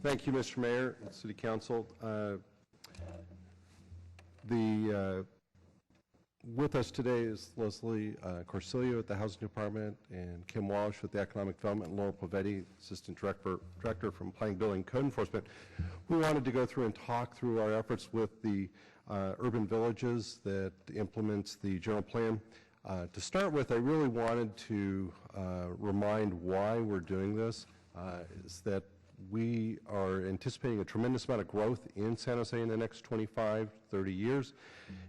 Thank you, Mr. Mayor and City Council. With us today is Leslie Corsilio at the Housing Department and Kim Walsh with the Economic Development, and Laurel Pavetti, Assistant Director from Planning, Building, Code Enforcement. We wanted to go through and talk through our efforts with the urban villages that implements the general plan. To start with, I really wanted to remind why we're doing this, is that we are anticipating a tremendous amount of growth in San Jose in the next 25, 30 years.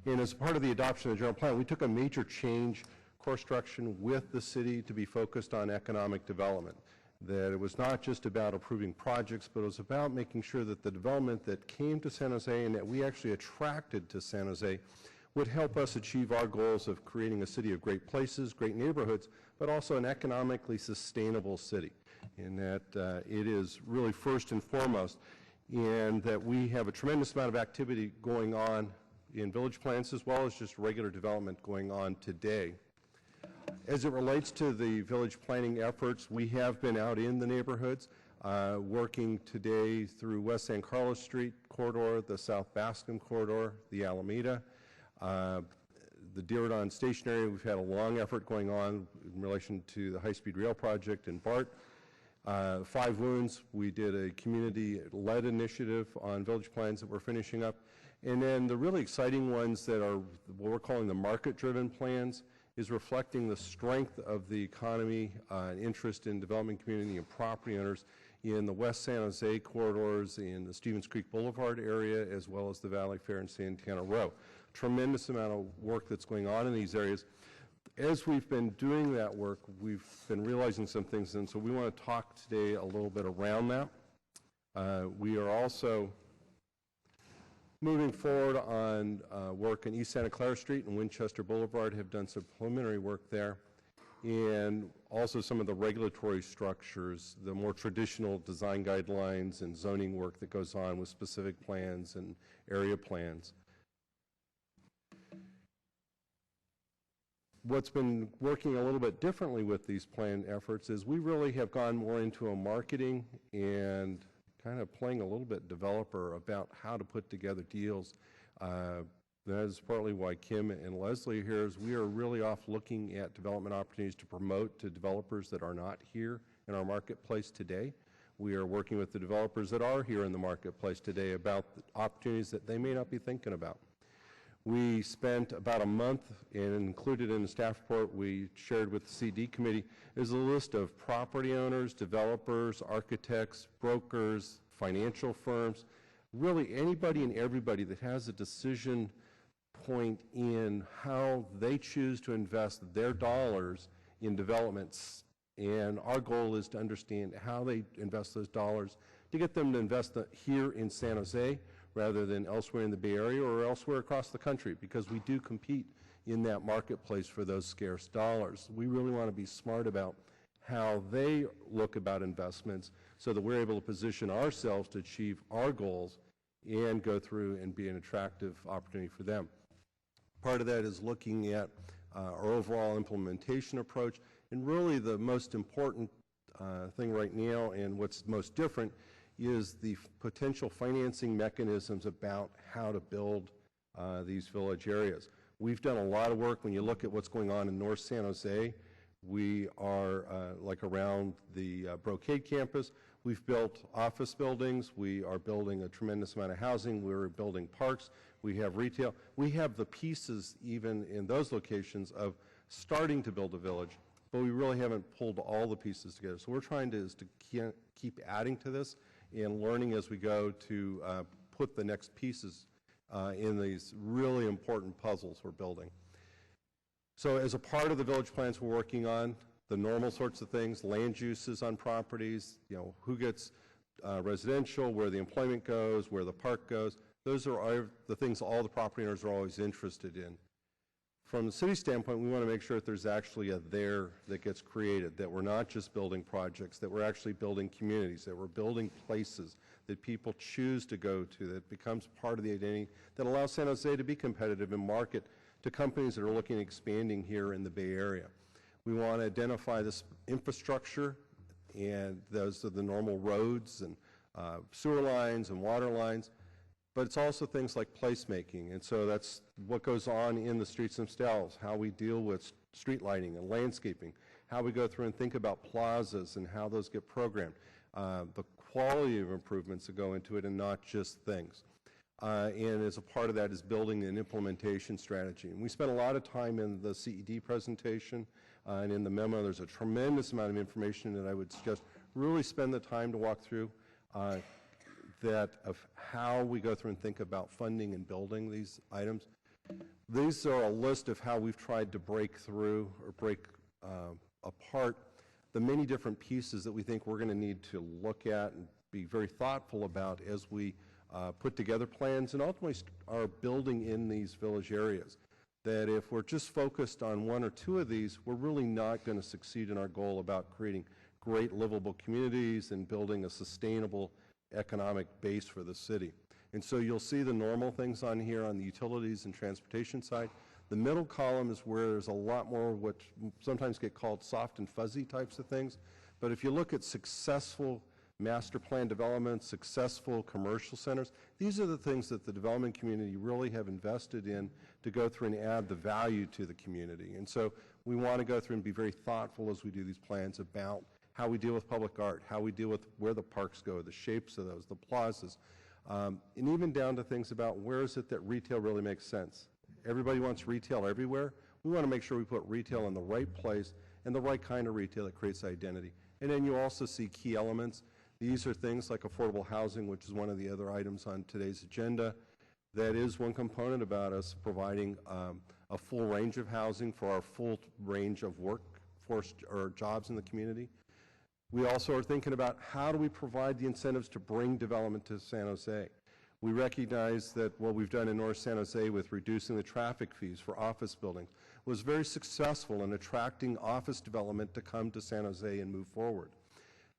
And as part of the adoption of the general plan, we took a major change course direction with the city to be focused on economic development. That it was not just about approving projects, but it was about making sure that the development that came to San Jose and that we actually attracted to San Jose would help us achieve our goals of creating a city of great places, great neighborhoods, but also an economically sustainable city. In that it is really first and foremost, and that we have a tremendous amount of activity going on in village plans as well as just regular development going on today. As it relates to the village planning efforts, we have been out in the neighborhoods, working today through West San Carlos Street corridor, the South Bascom corridor, the Alameda, the Diridon Station area. We've had a long effort going on in relation to the high-speed rail project in BART. 5 Wounds, we did a community-led initiative on village plans that we're finishing up. And then the really exciting ones that are what we're calling the market-driven plans is reflecting the strength of the economy and interest in development community and property owners in the West San Jose corridors, in the Stevens Creek Boulevard area, as well as the Valley Fair and Santana Row. Tremendous amount of work that's going on in these areas. As we've been doing that work, we've been realizing some things, and so we want to talk today a little bit around that. We are also moving forward on work in East Santa Clara Street and Winchester Boulevard, have done some preliminary work there, and also some of the regulatory structures, the more traditional design guidelines and zoning work that goes on with specific plans and area plans. What's been working a little bit differently with these plan efforts is we really have gone more into a marketing and kind of playing a little bit developer about how to put together deals. That is partly why Kim and Leslie are here, is we are really off looking at development opportunities to promote to developers that are not here in our marketplace today. We are working with the developers that are here in the marketplace today about the opportunities that they may not be thinking about. We spent about a month, and included in the staff report we shared with the CD committee, is a list of property owners, developers, architects, brokers, financial firms, really anybody and everybody that has a decision point in how they choose to invest their dollars in developments And our goal is to understand how they invest those dollars to get them to invest here in San Jose rather than elsewhere in the Bay Area or elsewhere across the country, because we do compete in that marketplace for those scarce dollars. We really want to be smart about how they look about investments so that we're able to position ourselves to achieve our goals and go through and be an attractive opportunity for them. Part of that is looking at our overall implementation approach, and really the most important thing right now and what's most different is the potential financing mechanisms about how to build these village areas. We've done a lot of work. When you look at what's going on in North San Jose, we are like around the Brocade campus. We've built office buildings. We are building a tremendous amount of housing. We're building parks. We have retail. We have the pieces, even in those locations, of starting to build a village, but we really haven't pulled all the pieces together. So we're trying to keep adding to this and learning as we go to put the next pieces in these really important puzzles we're building. So as a part of the village plans we're working on, the normal sorts of things, land uses on properties, who gets residential, where the employment goes, where the park goes. Those are the things all the property owners are always interested in. From the city standpoint, we want to make sure that there's actually a there that gets created, that we're not just building projects, that we're actually building communities, that we're building places that people choose to go to, that becomes part of the identity that allows San Jose to be competitive and market to companies that are looking at expanding here in the Bay Area. We want to identify this infrastructure, and those are the normal roads and sewer lines and water lines, but it's also things like placemaking, and so that's what goes on in the streets themselves, how we deal with street lighting and landscaping, how we go through and think about plazas and how those get programmed, the quality of improvements that go into it and not just things. And as a part of that is building an implementation strategy. And we spent a lot of time in the CED presentation and in the memo. There's a tremendous amount of information that I would suggest really spend the time to walk through that of how we go through and think about funding and building these items. These are a list of how we've tried to break through or break apart the many different pieces that we think we're going to need to look at and be very thoughtful about as we put together plans and ultimately are building in these village areas. That if we're just focused on one or two of these, we're really not going to succeed in our goal about creating great livable communities and building a sustainable economic base for the city. And so you'll see the normal things on here on the utilities and transportation side. The middle column is where there's a lot more what sometimes get called soft and fuzzy types of things. But if you look at successful master plan development, successful commercial centers, these are the things that the development community really have invested in to go through and add the value to the community. And so we want to go through and be very thoughtful as we do these plans about how we deal with public art, how we deal with where the parks go, the shapes of those, the plazas, and even down to things about where is it that retail really makes sense. Everybody wants retail everywhere. We want to make sure we put retail in the right place and the right kind of retail that creates identity. And then you also see key elements. These are things like affordable housing, which is one of the other items on today's agenda. That is one component about us providing a full range of housing for our full range of workforce or jobs in the community. We also are thinking about how do we provide the incentives to bring development to San Jose. We recognize that what we've done in North San Jose with reducing the traffic fees for office buildings was very successful in attracting office development to come to San Jose and move forward.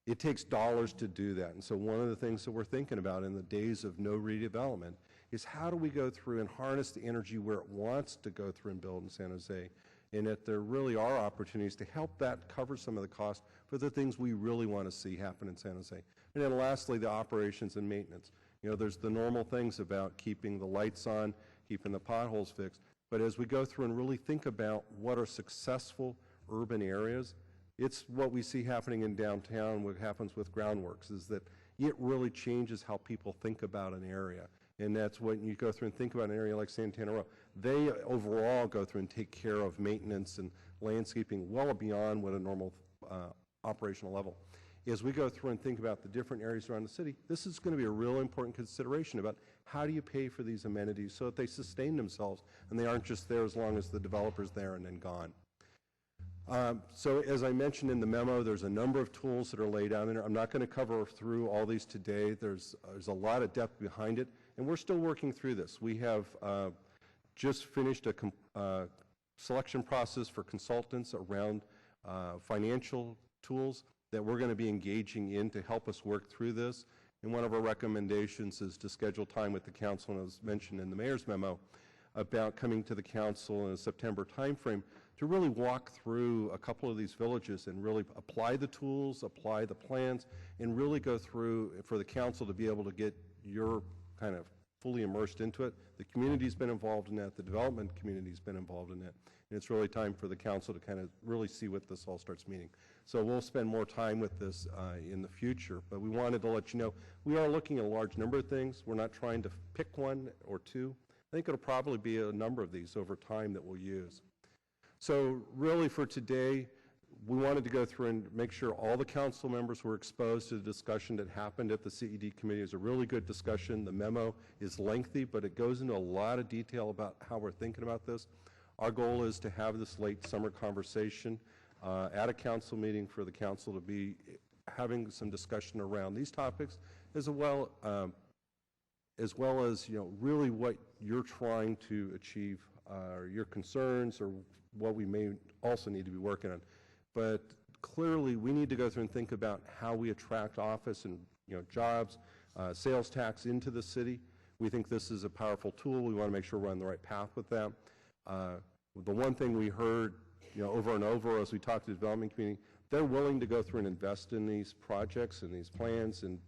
It takes dollars to do that, and so one of the things that we're thinking about in the days of no redevelopment is how do we go through and harness the energy where it wants to go through and build in San Jose, and that there really are opportunities to help that cover some of the cost for the things we really want to see happen in San Jose. And then lastly, the operations and maintenance. There's the normal things about keeping the lights on, keeping the potholes fixed, but as we go through and really think about what are successful urban areas, it's what we see happening in downtown, what happens with groundworks, is that it really changes how people think about an area. And that's when you go through and think about an area like Santana Row. They overall go through and take care of maintenance and landscaping well beyond what a normal operational level. As we go through and think about the different areas around the city, this is going to be a real important consideration about how do you pay for these amenities so that they sustain themselves and they aren't just there as long as the developer's there and then gone. So as I mentioned in the memo, there's a number of tools that are laid out in there. I'm not going to cover through all these today. There's a lot of depth behind it, and we're still working through this. We have just finished a selection process for consultants around financial tools that we're going to be engaging in to help us work through this. And one of our recommendations is to schedule time with the council, and as mentioned in the mayor's memo, about coming to the council in a September timeframe to really walk through a couple of these villages and really apply the tools, apply the plans, and really go through for the council to be able to get your kind of fully immersed into it. The community's been involved in that, the development community's been involved in that, and it's really time for the council to kind of really see what this all starts meaning. So we'll spend more time with this in the future, but we wanted to let you know we are looking at a large number of things. We're not trying to pick one or two. I think it'll probably be a number of these over time that we'll use. So really for today, we wanted to go through and make sure all the council members were exposed to the discussion that happened at the CED committee. It was a really good discussion. The memo is lengthy, but it goes into a lot of detail about how we're thinking about this. Our goal is to have this late summer conversation at a council meeting for the council to be having some discussion around these topics, as well as really what you're trying to achieve, or your concerns, or what we may also need to be working on. But clearly, we need to go through and think about how we attract office and jobs, sales tax into the city. We think this is a powerful tool. We want to make sure we're on the right path with that. The one thing we heard over and over as we talked to the development community, they're willing to go through and invest in these projects and these plans and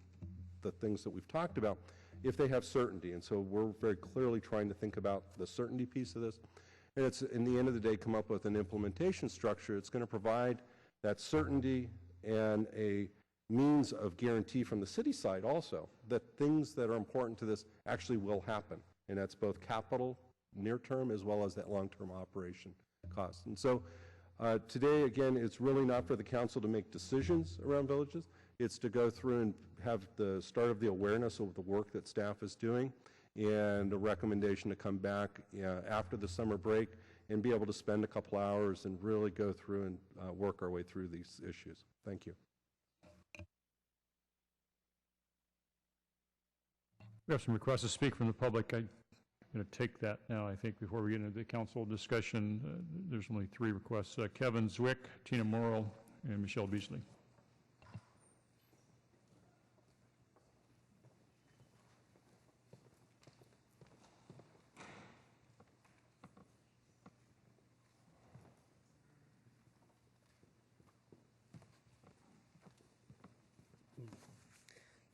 the things that we've talked about if they have certainty. And so we're very clearly trying to think about the certainty piece of this. And it's, in the end of the day, come up with an implementation structure. It's going to provide that certainty and a means of guarantee from the city side also that things that are important to this actually will happen. And that's both capital, near term, as well as that long-term operation cost. And so today, again, it's really not for the council to make decisions around villages. It's to go through and have the start of the awareness of the work that staff is doing, and a recommendation to come back after the summer break and be able to spend a couple hours and really go through and work our way through these issues. Thank you. We have some requests to speak from the public. I'm going to take that now, I think, before we get into the council discussion. There's only 3 requests. Kevin Zwick, Tina Morrill, and Michelle Beasley.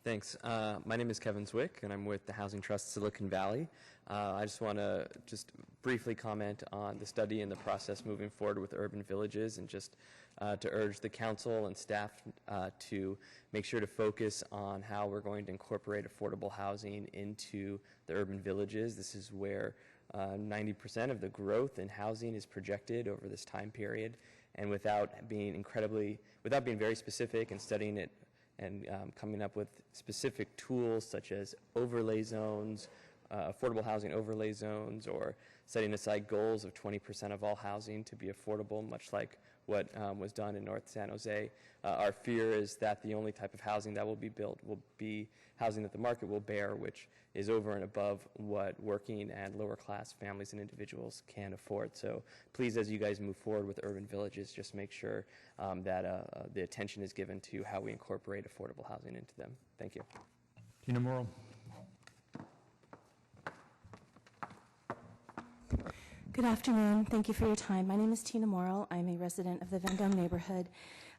Thanks. My name is Kevin Zwick, and I'm with the Housing Trust Silicon Valley. I just want to briefly comment on the study and the process moving forward with urban villages, and just to urge the council and staff to make sure to focus on how we're going to incorporate affordable housing into the urban villages. This is where 90% of the growth in housing is projected over this time period, and without being very specific and studying it and coming up with specific tools such as overlay zones, affordable housing overlay zones, or setting aside goals of 20% of all housing to be affordable, much like what was done in North San Jose. Our fear is that the only type of housing that will be built will be housing that the market will bear, which is over and above what working and lower class families and individuals can afford. So please, as you guys move forward with urban villages, just make sure that the attention is given to how we incorporate affordable housing into them. Thank you. Tina Morrill. Good afternoon. Thank you for your time. My name is Tina Morrill. I'm a resident of the Vendome neighborhood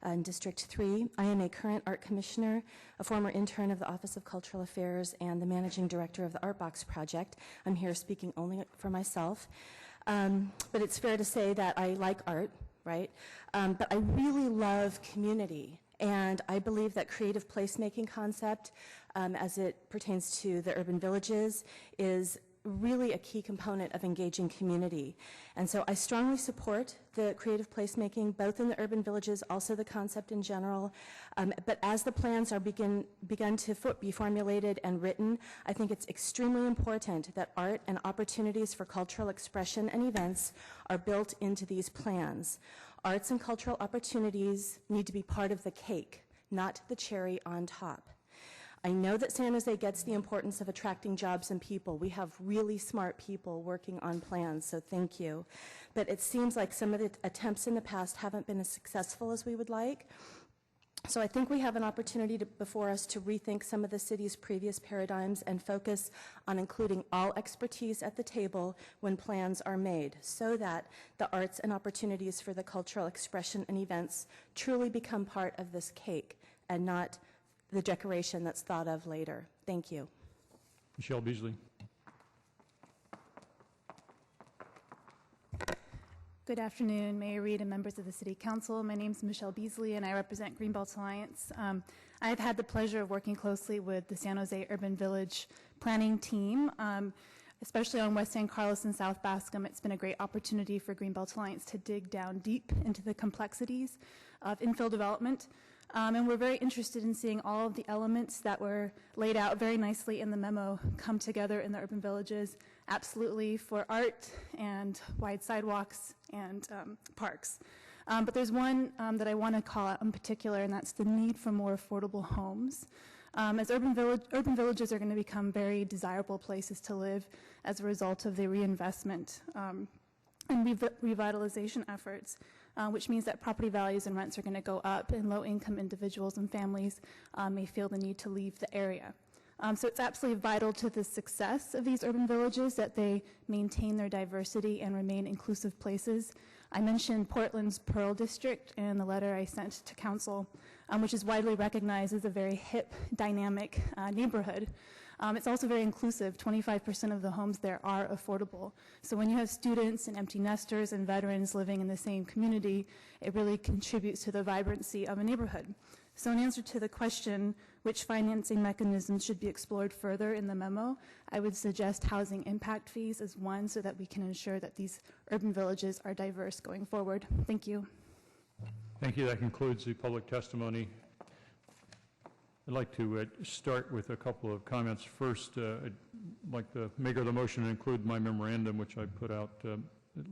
in District 3. I am a current art commissioner, a former intern of the Office of Cultural Affairs, and the managing director of the Art Box Project. I'm here speaking only for myself. But it's fair to say that I like art, right? But I really love community. And I believe that creative placemaking concept, as it pertains to the urban villages, is really a key component of engaging community. And so I strongly support the creative placemaking, both in the urban villages, also the concept in general. But as the plans are begun to be formulated and written, I think it's extremely important that art and opportunities for cultural expression and events are built into these plans. Arts and cultural opportunities need to be part of the cake, not the cherry on top. I know that San Jose gets the importance of attracting jobs and people. We have really smart people working on plans, so thank you. But it seems like some of the attempts in the past haven't been as successful as we would like. So I think we have an opportunity before us to rethink some of the city's previous paradigms and focus on including all expertise at the table when plans are made, so that the arts and opportunities for the cultural expression and events truly become part of this cake and not the decoration that's thought of later. Thank you. Michelle Beasley. Good afternoon, Mayor Reed and members of the City Council. My name is Michelle Beasley, and I represent Greenbelt Alliance. I've had the pleasure of working closely with the San Jose Urban Village planning team, especially on West San Carlos and South Bascom. It's been a great opportunity for Greenbelt Alliance to dig down deep into the complexities of infill development. And we're very interested in seeing all of the elements that were laid out very nicely in the memo come together in the urban villages, absolutely for art and wide sidewalks and parks. But there's one that I want to call out in particular, and that's the need for more affordable homes. As urban villages are going to become very desirable places to live as a result of the reinvestment and revitalization efforts, which means that property values and rents are going to go up, and low-income individuals and families may feel the need to leave the area. So it's absolutely vital to the success of these urban villages that they maintain their diversity and remain inclusive places. I mentioned Portland's Pearl District in the letter I sent to Council, which is widely recognized as a very hip, dynamic neighborhood. It's also very inclusive. 25% of the homes there are affordable. So when you have students and empty nesters and veterans living in the same community, it really contributes to the vibrancy of a neighborhood. So in answer to the question, which financing mechanisms should be explored further in the memo, I would suggest housing impact fees as one so that we can ensure that these urban villages are diverse going forward. Thank you. Thank you. That concludes the public testimony. I'd like to start with a couple of comments. First, I'd like the maker of the motion to include my memorandum, which I put out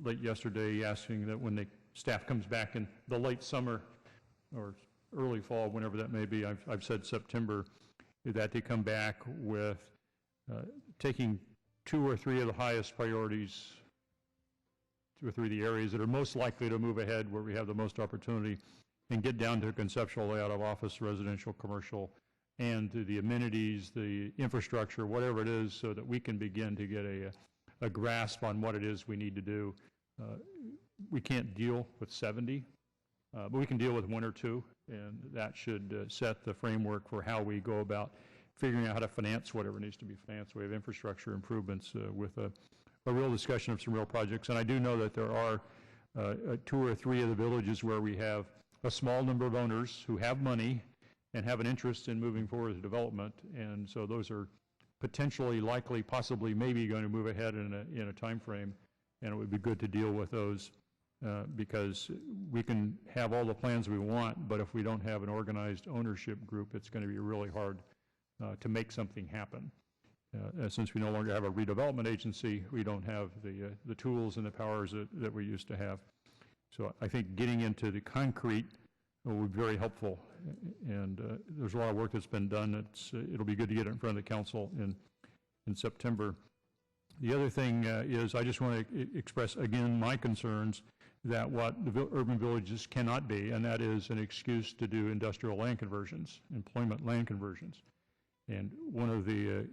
late yesterday, asking that when the staff comes back in the late summer or early fall, whenever that may be, I've said September, that they come back with taking 2 or 3 of the highest priorities, 2 or 3 of the areas that are most likely to move ahead, where we have the most opportunity, and get down to a conceptual layout of office, residential, commercial, and to the amenities, the infrastructure, whatever it is, so that we can begin to get a grasp on what it is we need to do. We can't deal with 70, but we can deal with 1 or 2, and that should set the framework for how we go about figuring out how to finance whatever needs to be financed. We have infrastructure improvements with a real discussion of some real projects. And I do know that there are 2 or 3 of the villages where we have a small number of owners who have money and have an interest in moving forward with development. And so those are potentially, likely, possibly, maybe going to move ahead in a time frame. And it would be good to deal with those because we can have all the plans we want, but if we don't have an organized ownership group, it's going to be really hard to make something happen. Since we no longer have a redevelopment agency, we don't have the tools and the powers that we used to have. So I think getting into the concrete would be very helpful, and there's a lot of work that's been done. It'll be good to get it in front of the council in September. The other thing is I just want to express again my concerns that what the urban villages cannot be, and that is an excuse to do industrial land conversions, employment land conversions. And one of the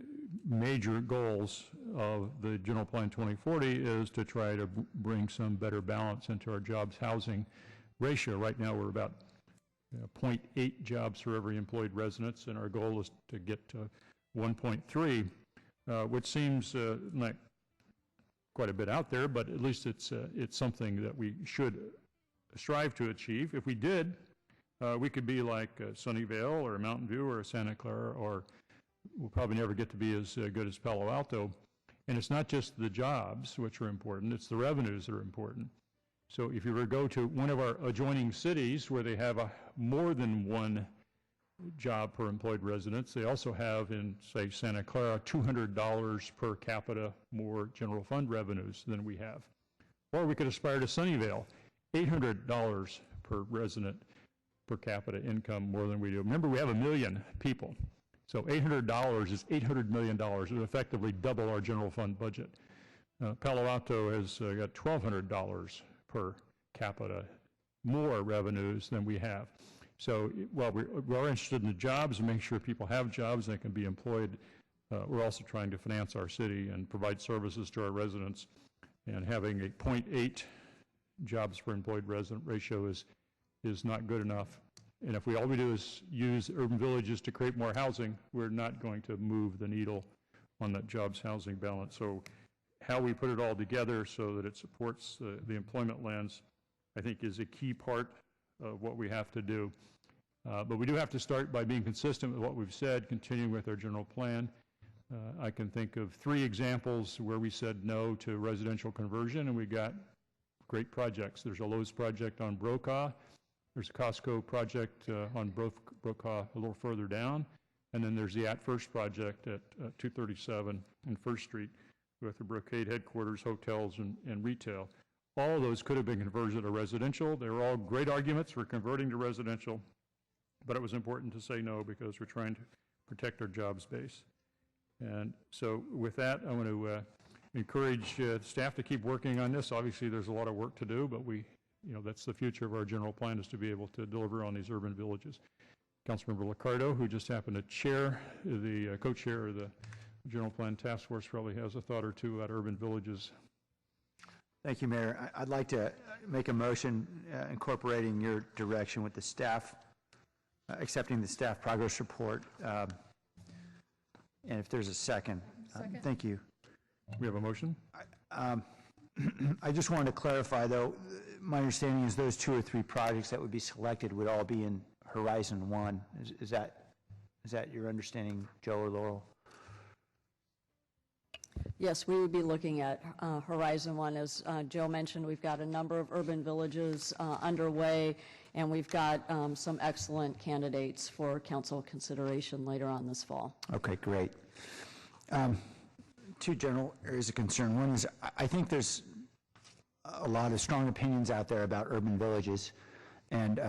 major goals of the General Plan 2040 is to try to bring some better balance into our jobs housing ratio. Right now we're about 0.8 jobs for every employed residence, and our goal is to get to 1.3, which seems not quite a bit out there, but at least it's something that we should strive to achieve. If we did, we could be like Sunnyvale or Mountain View or Santa Clara, or we'll probably never get to be as good as Palo Alto. And it's not just the jobs which are important, it's the revenues that are important. So if you were to go to one of our adjoining cities where they have more than 1 job per employed residence, they also have in, say, Santa Clara, $200 per capita more general fund revenues than we have. Or we could aspire to Sunnyvale $800 per resident per capita income more than we do. Remember, we have 1 million people. So $800 is $800 million. It would effectively double our general fund budget. Palo Alto has got $1,200 per capita more revenues than we have. So while we're interested in the jobs and making sure people have jobs and they can be employed, we're also trying to finance our city and provide services to our residents. And having a 0.8 jobs per employed resident ratio is not good enough. And if all we do is use urban villages to create more housing, we're not going to move the needle on that jobs housing balance. So how we put it all together so that it supports the employment lens, I think, is a key part of what we have to do. But we do have to start by being consistent with what we've said, continuing with our general plan. I can think of 3 examples where we said no to residential conversion, and we got great projects. There's a Lowe's project on Brokaw. There's a Costco project on Brokaw a little further down. And then there's the At First project at 237 and First Street with the Brocade headquarters, hotels, and retail. All of those could have been converted to residential. They were all great arguments for converting to residential, but it was important to say no because we're trying to protect our jobs base. And so with that, I want to encourage staff to keep working on this. Obviously, there's a lot of work to do, but that's the future of our general plan, is to be able to deliver on these urban villages. Councilmember Liccardo, who just happened to chair the co-chair of the general plan task force, probably has a thought or two about urban villages. Thank you, Mayor. I'd like to make a motion incorporating your direction with the staff, accepting the staff progress report. And if there's a second. Thank you. We have a motion? I just wanted to clarify, though, my understanding is those 2 or 3 projects that would be selected would all be in Horizon 1. Is that your understanding, Joe or Laurel? Yes, we would be looking at Horizon 1. As Joe mentioned, we've got a number of urban villages underway, and we've got some excellent candidates for council consideration later on this fall. Okay, great. 2 general areas of concern. One is I think there's a lot of strong opinions out there about urban villages, and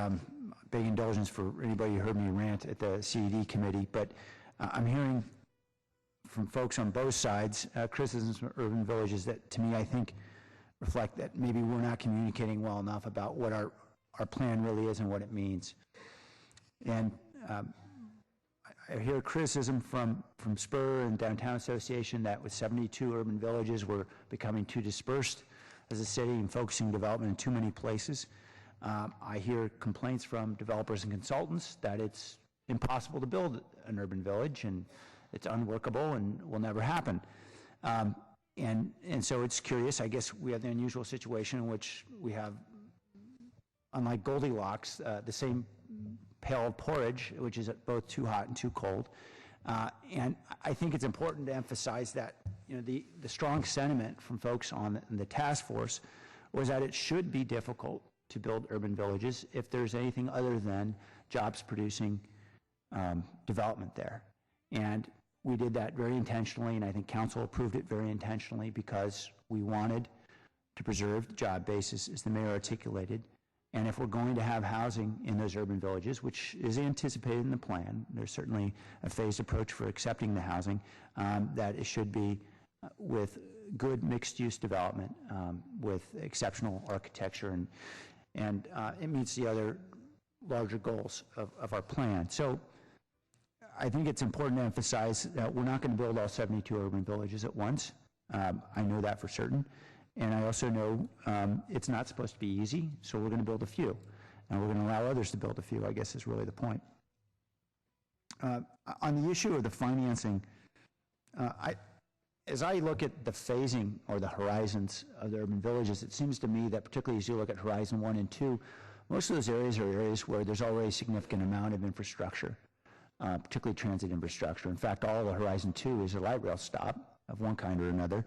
big indulgence for anybody who heard me rant at the CED committee, but I'm hearing from folks on both sides criticisms from urban villages that, to me, I think reflect that maybe we're not communicating well enough about what our plan really is and what it means. And I hear criticism from Spur and Downtown Association that with 72 urban villages, we're becoming too dispersed as a city and focusing development in too many places. I hear complaints from developers and consultants that it's impossible to build an urban village and it's unworkable and will never happen. And so it's curious. I guess we have the unusual situation in which we have, unlike Goldilocks, the same pail of porridge, which is both too hot and too cold. And I think it's important to emphasize that the strong sentiment from folks on the task force was that it should be difficult to build urban villages if there's anything other than jobs-producing development there. And we did that very intentionally, and I think council approved it very intentionally because we wanted to preserve the job basis, as the mayor articulated. And if we're going to have housing in those urban villages, which is anticipated in the plan, there's certainly a phased approach for accepting the housing, that it should be with good mixed-use development, with exceptional architecture, and it meets the other larger goals of our plan. So I think it's important to emphasize that we're not going to build all 72 urban villages at once. I know that for certain. And I also know it's not supposed to be easy, so we're going to build a few. And we're going to allow others to build a few, I guess is really the point. On the issue of the financing, as I look at the phasing or the horizons of the urban villages, it seems to me that particularly as you look at Horizon 1 and 2, most of those areas are areas where there's already a significant amount of infrastructure, particularly transit infrastructure. In fact, all of the Horizon 2 is a light rail stop of one kind or another.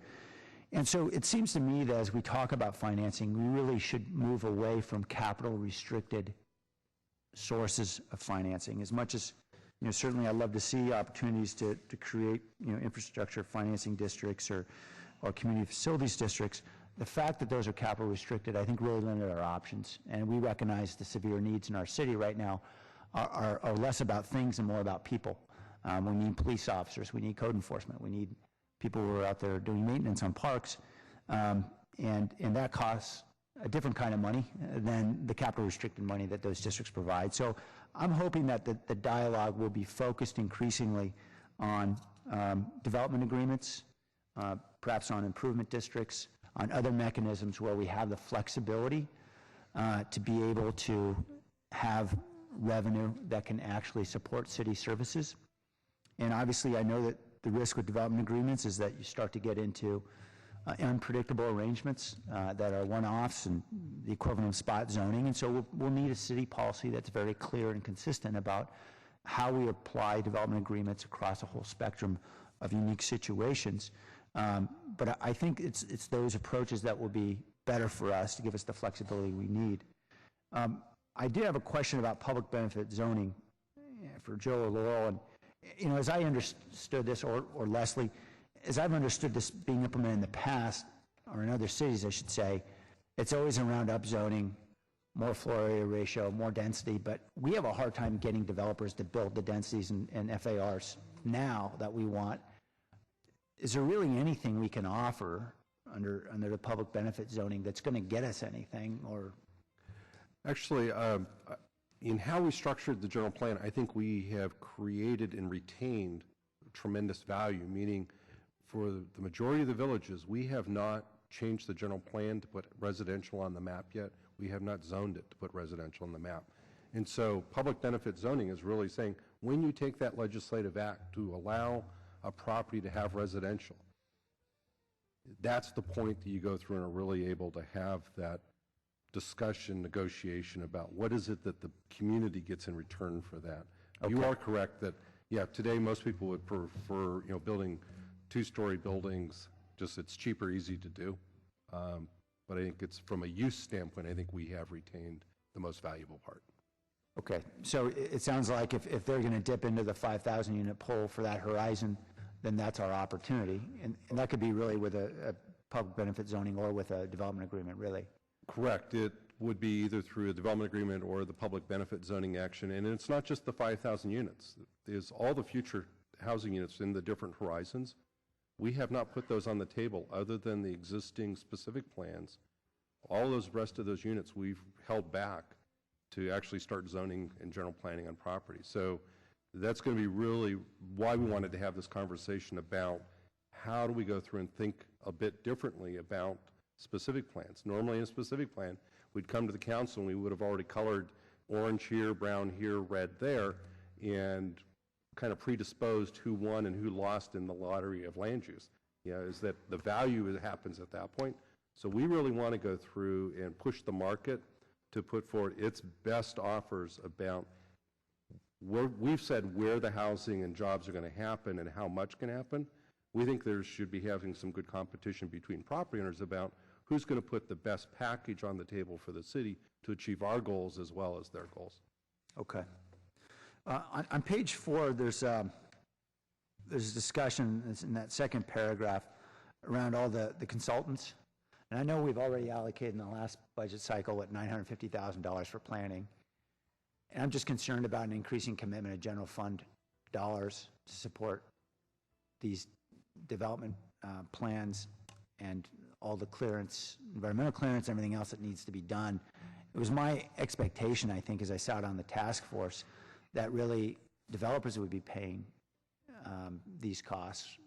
And so it seems to me that as we talk about financing, we really should move away from capital-restricted sources of financing. As much as, certainly I'd love to see opportunities to create, infrastructure financing districts or community facilities districts, the fact that those are capital restricted, I think, really limited our options. And we recognize the severe needs in our city right now are less about things and more about people. We need police officers, we need code enforcement, we need people who are out there doing maintenance on parks, and that costs a different kind of money than the capital restricted money that those districts provide. So I'm hoping that the dialogue will be focused increasingly on development agreements, perhaps on improvement districts, on other mechanisms where we have the flexibility to be able to have revenue that can actually support city services. And obviously, I know that the risk with development agreements is that you start to get into unpredictable arrangements that are one-offs and the equivalent of spot zoning. And so we'll need a city policy that's very clear and consistent about how we apply development agreements across a whole spectrum of unique situations. But I think it's those approaches that will be better for us to give us the flexibility we need. I did have a question about public benefit zoning for Joe or Laurel. And, you know, as I understood this, or Leslie, as I've understood this being implemented in the past, or in other cities, I should say, it's always around upzoning, more floor area ratio, more density, but we have a hard time getting developers to build the densities and FARs now that we want. Is there really anything we can offer under the public benefit zoning that's going to get us anything? Or actually, in how we structured the general plan, I think we have created and retained tremendous value, meaning for the majority of the villages, we have not changed the general plan to put residential on the map yet. We have not zoned it to put residential on the map. And so public benefit zoning is really saying, when you take that legislative act to allow a property to have residential, that's the point that you go through and are really able to have that discussion, negotiation about what is it that the community gets in return for that. Okay. You are correct that, yeah, today most people would prefer, you know, building two-story buildings, just it's cheaper, easy to do. But I think it's from a use standpoint, I think we have retained the most valuable part. okay, so it sounds like if they're going to dip into the 5,000 unit pool for that horizon, then that's our opportunity. And that could be really with a public benefit zoning or with a development agreement, really. Correct. It would be either through a development agreement or the public benefit zoning action. And it's not just the 5,000 units. There's all the future housing units in the different horizons. We have not put those on the table other than the existing specific plans. All those rest of those units we've held back to actually start zoning and general planning on property. So that's going to be really why we wanted to have this conversation about how do we go through and think a bit differently about specific plans. Normally in a specific plan, we'd come to the council and we would have already colored orange here, brown here, red there, and kind of predisposed who won and who lost in the lottery of land use. You know, is that the value happens at that point. So we really want to go through and push the market to put forward its best offers about we've said where the housing and jobs are going to happen and how much can happen. We think there should be having some good competition between property owners about who's going to put the best package on the table for the city to achieve our goals as well as their goals. Okay. On page 4, there's a discussion in that second paragraph around all the consultants. And I know we've already allocated in the last budget cycle, $950,000 for planning. And I'm just concerned about an increasing commitment of general fund dollars to support these development plans and all the clearance, environmental clearance, everything else that needs to be done. It was my expectation, I think, as I sat on the task force, that really developers would be paying these costs,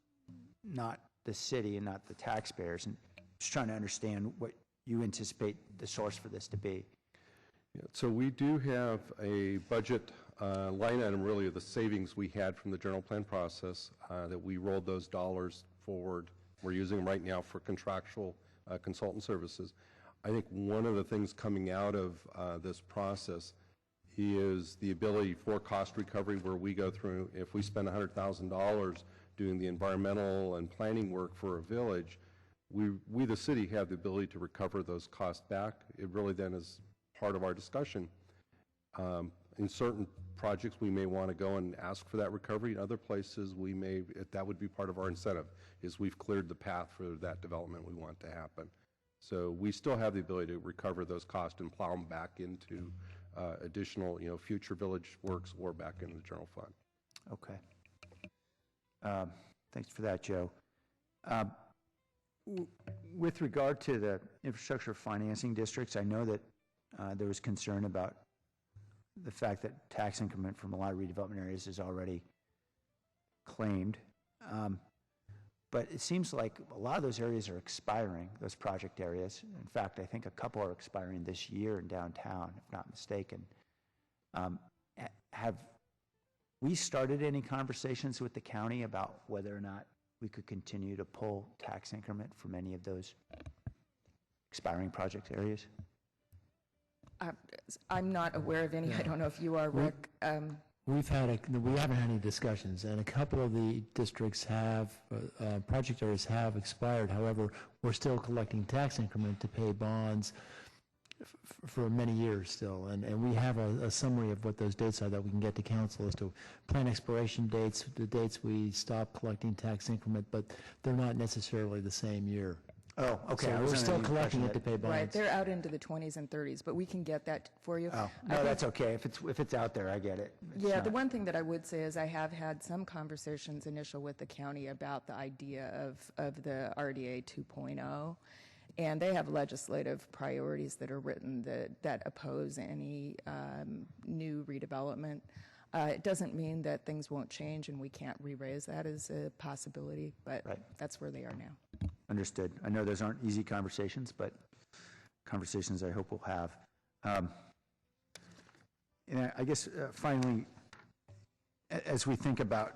not the city and not the taxpayers. And just trying to understand what you anticipate the source for this to be. Yeah, so we do have a budget line item, really, of the savings we had from the general plan process that we rolled those dollars forward. We're using them right now for contractual consultant services. I think one of the things coming out of this process is the ability for cost recovery, where we go through, if we spend $100,000 doing the environmental and planning work for a village, we the city have the ability to recover those costs back. It really then is part of our discussion. In certain projects, we may want to go and ask for that recovery. In other places, we may, that would be part of our incentive, is we've cleared the path for that development we want to happen. So we still have the ability to recover those costs and plow them back into additional, future village works or back into the general fund. Okay. Thanks for that, Joe. With regard to the infrastructure financing districts, I know that there was concern about the fact that tax increment from a lot of redevelopment areas is already claimed. But it seems like a lot of those areas are expiring, those project areas. In fact, I think a couple are expiring this year in downtown, if not mistaken. Have we started any conversations with the county about whether or not we could continue to pull tax increment from any of those expiring project areas? I'm not aware of any. I don't know if you are, Rick. We haven't had any discussions, and a couple of the districts have, project areas have expired. However, we're still collecting tax increment to pay bonds for many years still, and we have a summary of what those dates are that we can get to council as to plan expiration dates, the dates we stop collecting tax increment, but they're not necessarily the same year. Oh, okay. So we're still collecting it to pay bonds. Right, they're out into the 20s and 30s, but we can get that for you. Oh, no, that's okay. If it's out there, I get it. Yeah, the one thing that I would say is I have had some conversations initial with the county about the idea of the RDA 2.0, and they have legislative priorities that are written that oppose any new redevelopment. It doesn't mean that things won't change and we can't re-raise that as a possibility, but that's where they are now. Understood. I know those aren't easy conversations, but conversations I hope we'll have. And I guess finally, as we think about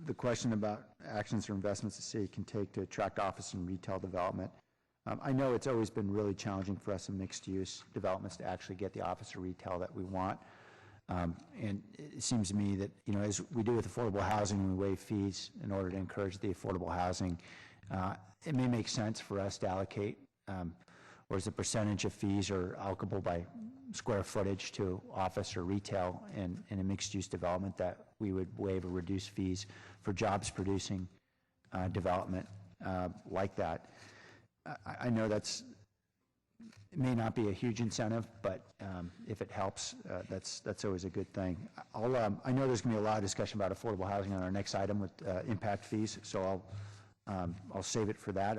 the question about actions or investments the city can take to attract office and retail development, I know it's always been really challenging for us in mixed-use developments to actually get the office or retail that we want. And it seems to me that, as we do with affordable housing, we waive fees in order to encourage the affordable housing. It may make sense for us to allocate, or as a percentage of fees are allocable by square footage to office or retail in a mixed-use development, that we would waive or reduce fees for jobs-producing development like that. I know it may not be a huge incentive, but if it helps, that's always a good thing. I know there's going to be a lot of discussion about affordable housing on our next item with impact fees, so I'll save it for that.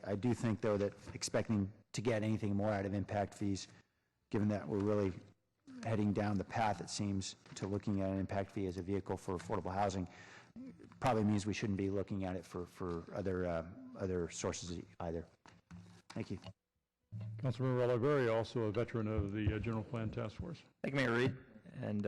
I do think, though, that expecting to get anything more out of impact fees, given that we're really heading down the path, it seems, to looking at an impact fee as a vehicle for affordable housing, probably means we shouldn't be looking at it for other sources either. Thank you. Councilmember Oliverio, also a veteran of the General Plan Task Force. Thank you, Mayor Reed. And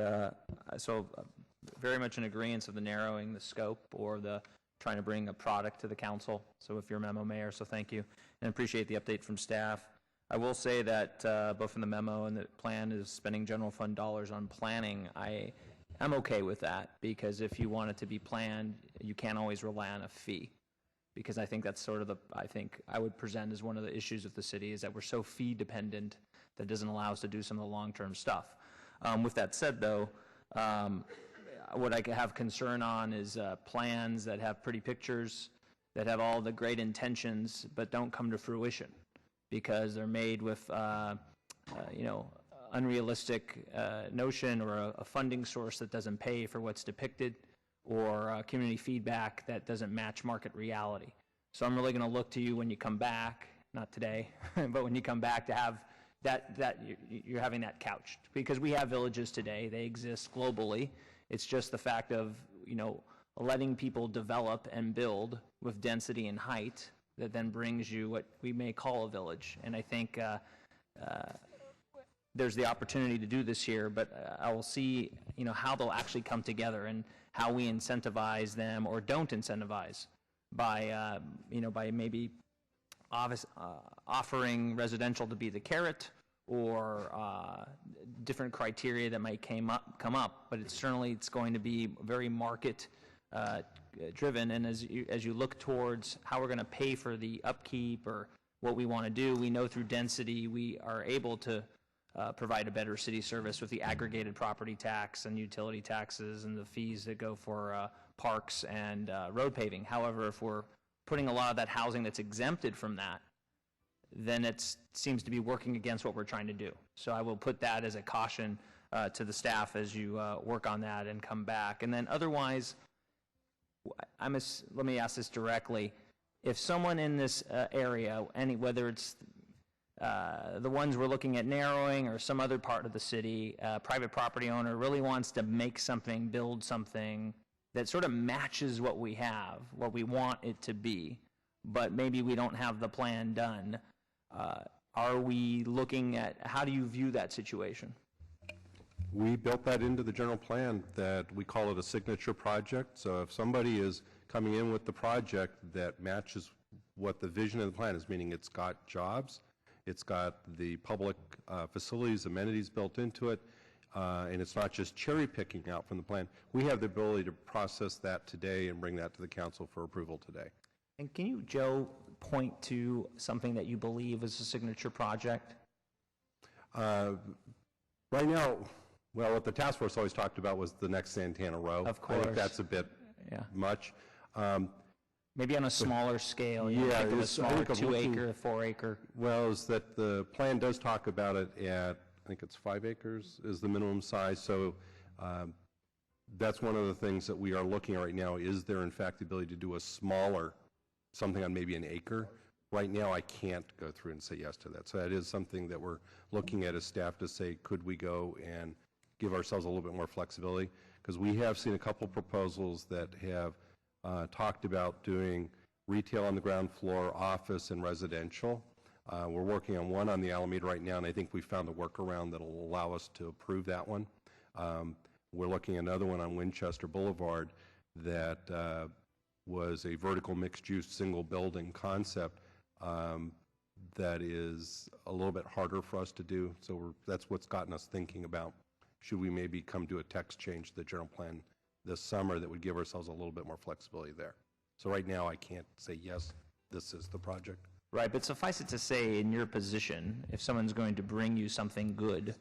very much in agreeance of the narrowing the scope or the trying to bring a product to the council. So with your memo, Mayor, so thank you. And appreciate the update from staff. I will say that both from the memo and the plan is spending general fund dollars on planning. I'm okay with that, because if you want it to be planned, you can't always rely on a fee. Because I think that's sort of I would present as one of the issues with the city, is that we're so fee dependent that it doesn't allow us to do some of the long-term stuff. With that said, though, what I have concern on is plans that have pretty pictures, that have all the great intentions, but don't come to fruition because they're made with, unrealistic notion, or a funding source that doesn't pay for what's depicted, or community feedback that doesn't match market reality. So I'm really going to look to you when you come back, not today, but when you come back, to have you're having that couched. Because we have villages today, they exist globally. It's just the fact of, letting people develop and build with density and height that then brings you what we may call a village. And I think there's the opportunity to do this here, but I will see, how they'll actually come together and how we incentivize them or don't incentivize by, by maybe offering residential to be the carrot, or different criteria that might come up. But it's going to be very market driven. And as you look towards how we're going to pay for the upkeep or what we want to do, we know through density we are able to provide a better city service with the aggregated property tax and utility taxes and the fees that go for parks and road paving. However, if we're putting a lot of that housing that's exempted from that, then it seems to be working against what we're trying to do. So I will put that as a caution to the staff as you work on that and come back. And then otherwise, let me ask this directly. If someone in this area, whether it's the ones we're looking at narrowing or some other part of the city, private property owner really wants to make something, build something that sort of matches what we have, what we want it to be, but maybe we don't have the plan done, are we looking at, how do you view that situation? We built that into the general plan, that we call it a signature project. So if somebody is coming in with the project that matches what the vision of the plan is, meaning it's got jobs, it's got the public facilities, amenities built into it, and it's not just cherry picking out from the plan, we have the ability to process that today and bring that to the council for approval today. And can you, Joe, point to something that you believe is a signature project? Right now, well, what the task force always talked about was the next Santana Row. Of course. I think that's a bit much. Maybe on a smaller scale. Yeah, think of a smaller 2-acre, 4-acre. Well, is that the plan does talk about it at, I think it's 5 acres is the minimum size. So that's one of the things that we are looking at right now. Is there, in fact, the ability to do a smaller, something on maybe an acre? Right now, I can't go through and say yes to that. So that is something that we're looking at as staff to say, could we go and give ourselves a little bit more flexibility? Because we have seen a couple proposals that have talked about doing retail on the ground floor, office, and residential. We're working on one on the Alameda right now, and I think we found a workaround that will allow us to approve that one. We're looking at another one on Winchester Boulevard that was a vertical mixed-use single building concept that is a little bit harder for us to do. So that's what's gotten us thinking about, should we maybe come to a text change to the general plan this summer that would give ourselves a little bit more flexibility there. So right now I can't say yes, this is the project. Right, but suffice it to say, in your position, if someone's going to bring you something good,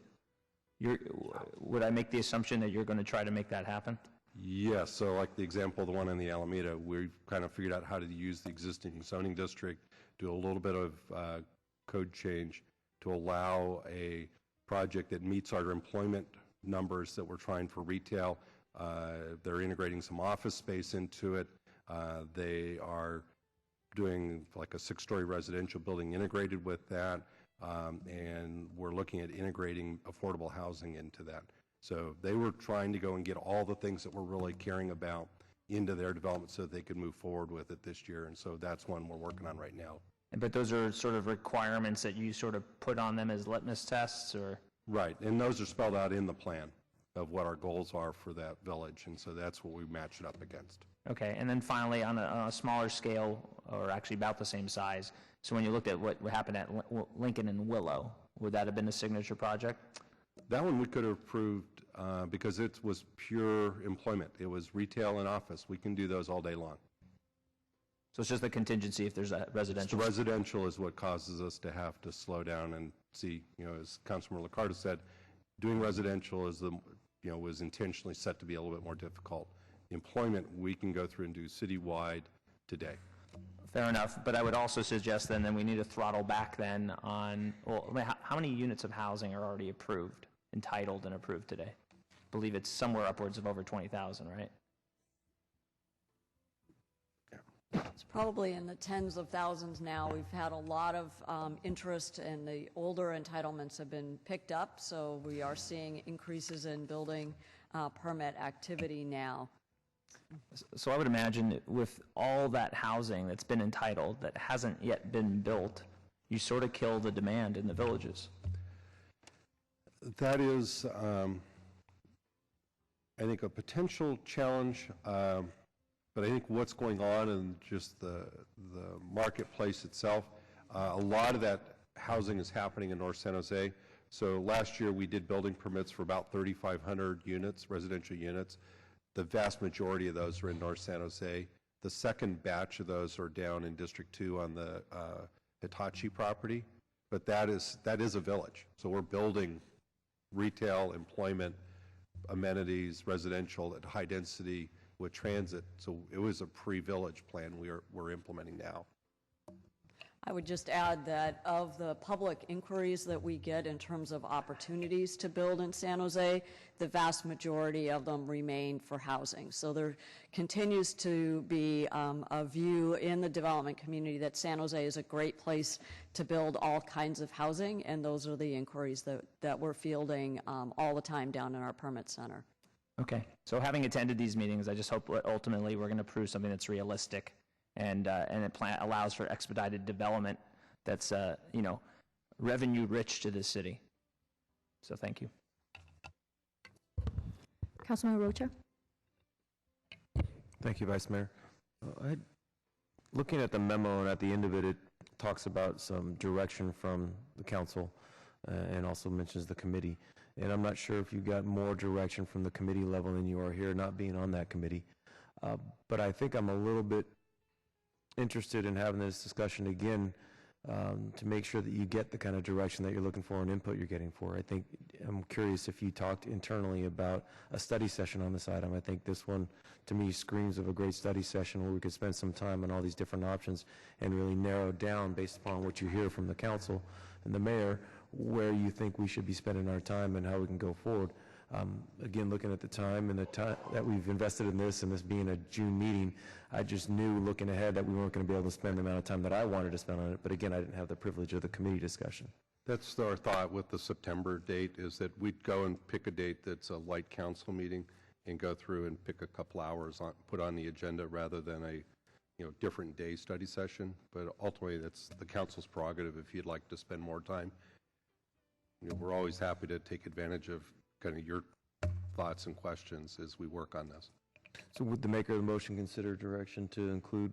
would I make the assumption that you're going to try to make that happen? Yes, so like the example, the one in the Alameda, we've kind of figured out how to use the existing zoning district, do a little bit of code change to allow a project that meets our employment numbers that we're trying for retail. They're integrating some office space into it. They are doing like a 6-story residential building integrated with that, and we're looking at integrating affordable housing into that. So they were trying to go and get all the things that we're really caring about into their development so that they could move forward with it this year, and so that's one we're working on right now. But those are sort of requirements that you sort of put on them as litmus tests, or? Right, and those are spelled out in the plan of what our goals are for that village, and so that's what we match it up against. Okay, and then finally, on a smaller scale, or actually about the same size, so when you looked at what happened at Lincoln and Willow, would that have been a signature project? That one we could have approved because it was pure employment. It was retail and office. We can do those all day long. So it's just the contingency if there's a residential? The residential is what causes us to have to slow down and see, as Councilmember LICCARDO said, doing residential is was intentionally set to be a little bit more difficult. Employment, we can go through and do citywide today. Fair enough, but I would also suggest then that we need to throttle back then on, how many units of housing are already approved, entitled and approved today? I believe it's somewhere upwards of over 20,000, right? It's probably in the tens of thousands now. We've had a lot of interest, and the older entitlements have been picked up, so we are seeing increases in building permit activity now. So I would imagine with all that housing that's been entitled that hasn't yet been built, you sort of kill the demand in the villages. That is, I think, a potential challenge. But I think what's going on in just the marketplace itself, a lot of that housing is happening in North San Jose. So last year we did building permits for about 3,500 units, residential units. The vast majority of those are in North San Jose. The second batch of those are down in District 2 on the Hitachi property. But that is a village. So we're building retail, employment, amenities, residential at high density with transit. So it was a pre-village plan we're implementing now. I would just add that of the public inquiries that we get in terms of opportunities to build in San Jose, the vast majority of them remain for housing. So there continues to be a view in the development community that San Jose is a great place to build all kinds of housing, and those are the inquiries that we're fielding all the time down in our permit center. Okay. So having attended these meetings, I just hope that ultimately we're going to prove something that's realistic and it allows for expedited development that's, revenue rich to this city. So thank you. Councilman Rocha? Thank you, Vice Mayor. Looking at the memo, and at the end of it, it talks about some direction from the council and also mentions the committee. And I'm not sure if you got more direction from the committee level than you are here, not being on that committee. But I think I'm a little bit interested in having this discussion again to make sure that you get the kind of direction that you're looking for and input you're getting for. I'm curious if you talked internally about a study session on this item. I think this one, to me, screams of a great study session where we could spend some time on all these different options and really narrow down, based upon what you hear from the council and the mayor, where you think we should be spending our time and how we can go forward. Again, looking at the time and the time that we've invested in this, and this being a June meeting, I just knew looking ahead that we weren't going to be able to spend the amount of time that I wanted to spend on it. But again, I didn't have the privilege of the committee discussion. That's our thought with the September date, is that we'd go and pick a date that's a light council meeting and go through and pick a couple hours on, put on the agenda rather than a different day study session. But ultimately, that's the council's prerogative. If you'd like to spend more time, we're always happy to take advantage of kind of your thoughts and questions as we work on this. So would the maker of the motion consider direction to include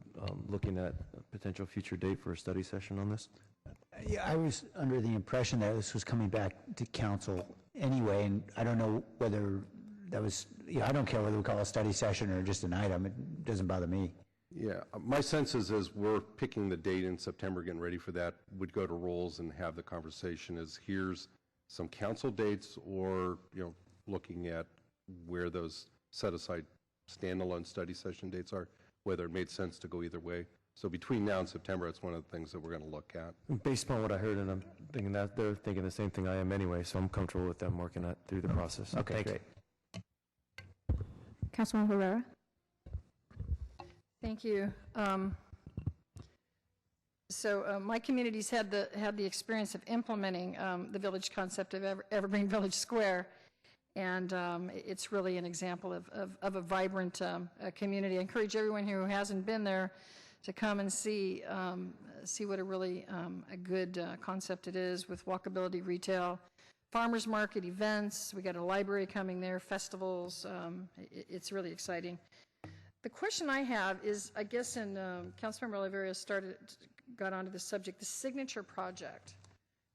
looking at a potential future date for a study session on this? Yeah, I was under the impression that this was coming back to council anyway, and I don't know whether that was, I don't care whether we call it a study session or just an item. It doesn't bother me. Yeah, my sense is as we're picking the date in September, getting ready for that, we'd go to rules and have the conversation as here's some council dates, or looking at where those set aside standalone study session dates are, whether it made sense to go either way. So between now and September, it's one of the things that we're going to look at. Based upon what I heard, and I'm thinking that they're thinking the same thing I am anyway, so I'm comfortable with them working through the process. Okay, Thank great. you. Councilman Herrera? Thank you. So my community's had the experience of implementing the village concept of Evergreen Village Square, and it's really an example of a vibrant community. I encourage everyone who hasn't been there to come and see what a really a good concept it is, with walkability retail, farmers market, events. We got a library coming there, festivals. It's really exciting. The question I have is, I guess, and Councilmember Oliverio got onto the subject, the signature project.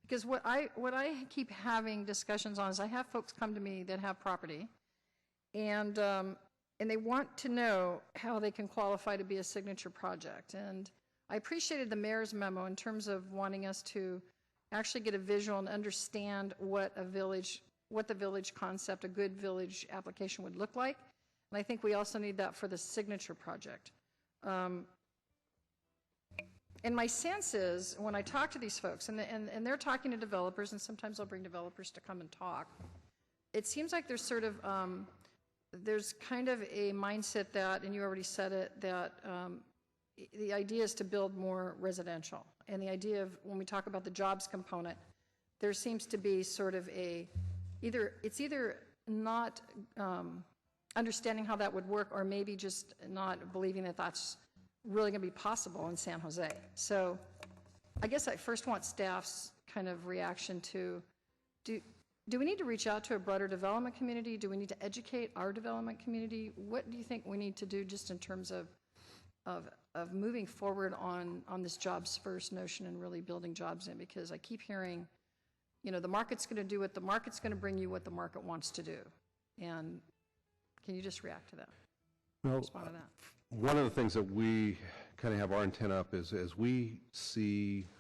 Because what I keep having discussions on is I have folks come to me that have property, and they want to know how they can qualify to be a signature project. And I appreciated the mayor's memo in terms of wanting us to actually get a visual and understand what the village concept, a good village application would look like. And I think we also need that for the signature project. And my sense is, when I talk to these folks, and they're talking to developers, and sometimes I'll bring developers to come and talk, it seems like there's sort of, there's kind of a mindset that, and you already said it, that the idea is to build more residential. And the idea of, when we talk about the jobs component, there seems to be sort of it's either not understanding how that would work, or maybe just not believing that that's really going to be possible in San Jose. So I guess I first want staff's kind of reaction to, do we need to reach out to a broader development community? Do we need to educate our development community? What do you think we need to do just in terms of moving forward on this jobs first notion and really building jobs in? Because I keep hearing, the market's going to do what the market's going to bring you what the market wants to do. And can you just react to that? Well, respond to that? One of the things that we kind of have our antenna up is, as we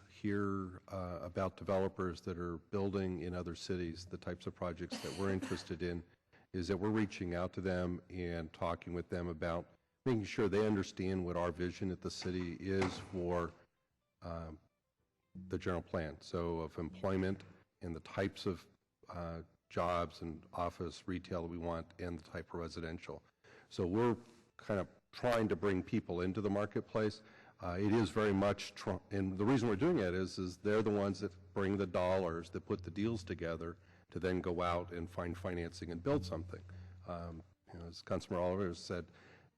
hear about developers that are building in other cities, the types of projects that we're interested in, is that we're reaching out to them and talking with them about making sure they understand what our vision at the city is for the general plan, so of employment and the types of jobs and office, retail that we want, and the type of residential. So we're kind of trying to bring people into the marketplace. It is very much, and the reason we're doing it is they're the ones that bring the dollars, that put the deals together to then go out and find financing and build something. As Councilor Oliver said,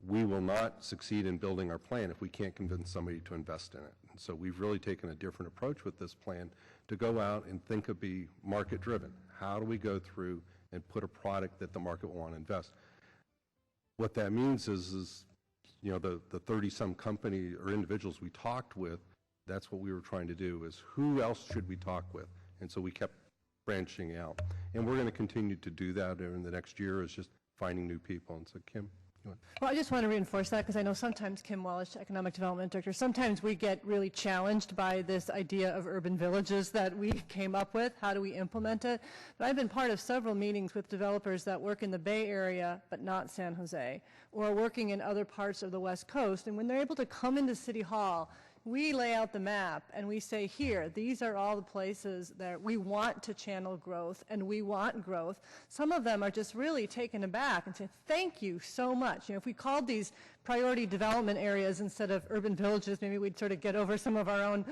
we will not succeed in building our plan if we can't convince somebody to invest in it. And so we've really taken a different approach with this plan to go out and think of be market driven. How do we go through and put a product that the market will want to invest? What that means is the 30-some company or individuals we talked with, that's what we were trying to do, is who else should we talk with? And so we kept branching out. And we're going to continue to do that in the next year, is just finding new people. And so, Kim, you want? Well, I just want to reinforce that because I know sometimes, Kim Walsh, Economic Development Director, sometimes we get really challenged by this idea of urban villages that we came up with. How do we implement it? But I've been part of several meetings with developers that work in the Bay Area, but not San Jose, or working in other parts of the West Coast. And when they're able to come into City Hall, we lay out the map and we say, here, these are all the places that we want to channel growth and we want growth. Some of them are just really taken aback and say, thank you so much. If we called these priority development areas instead of urban villages, maybe we'd sort of get over some of our own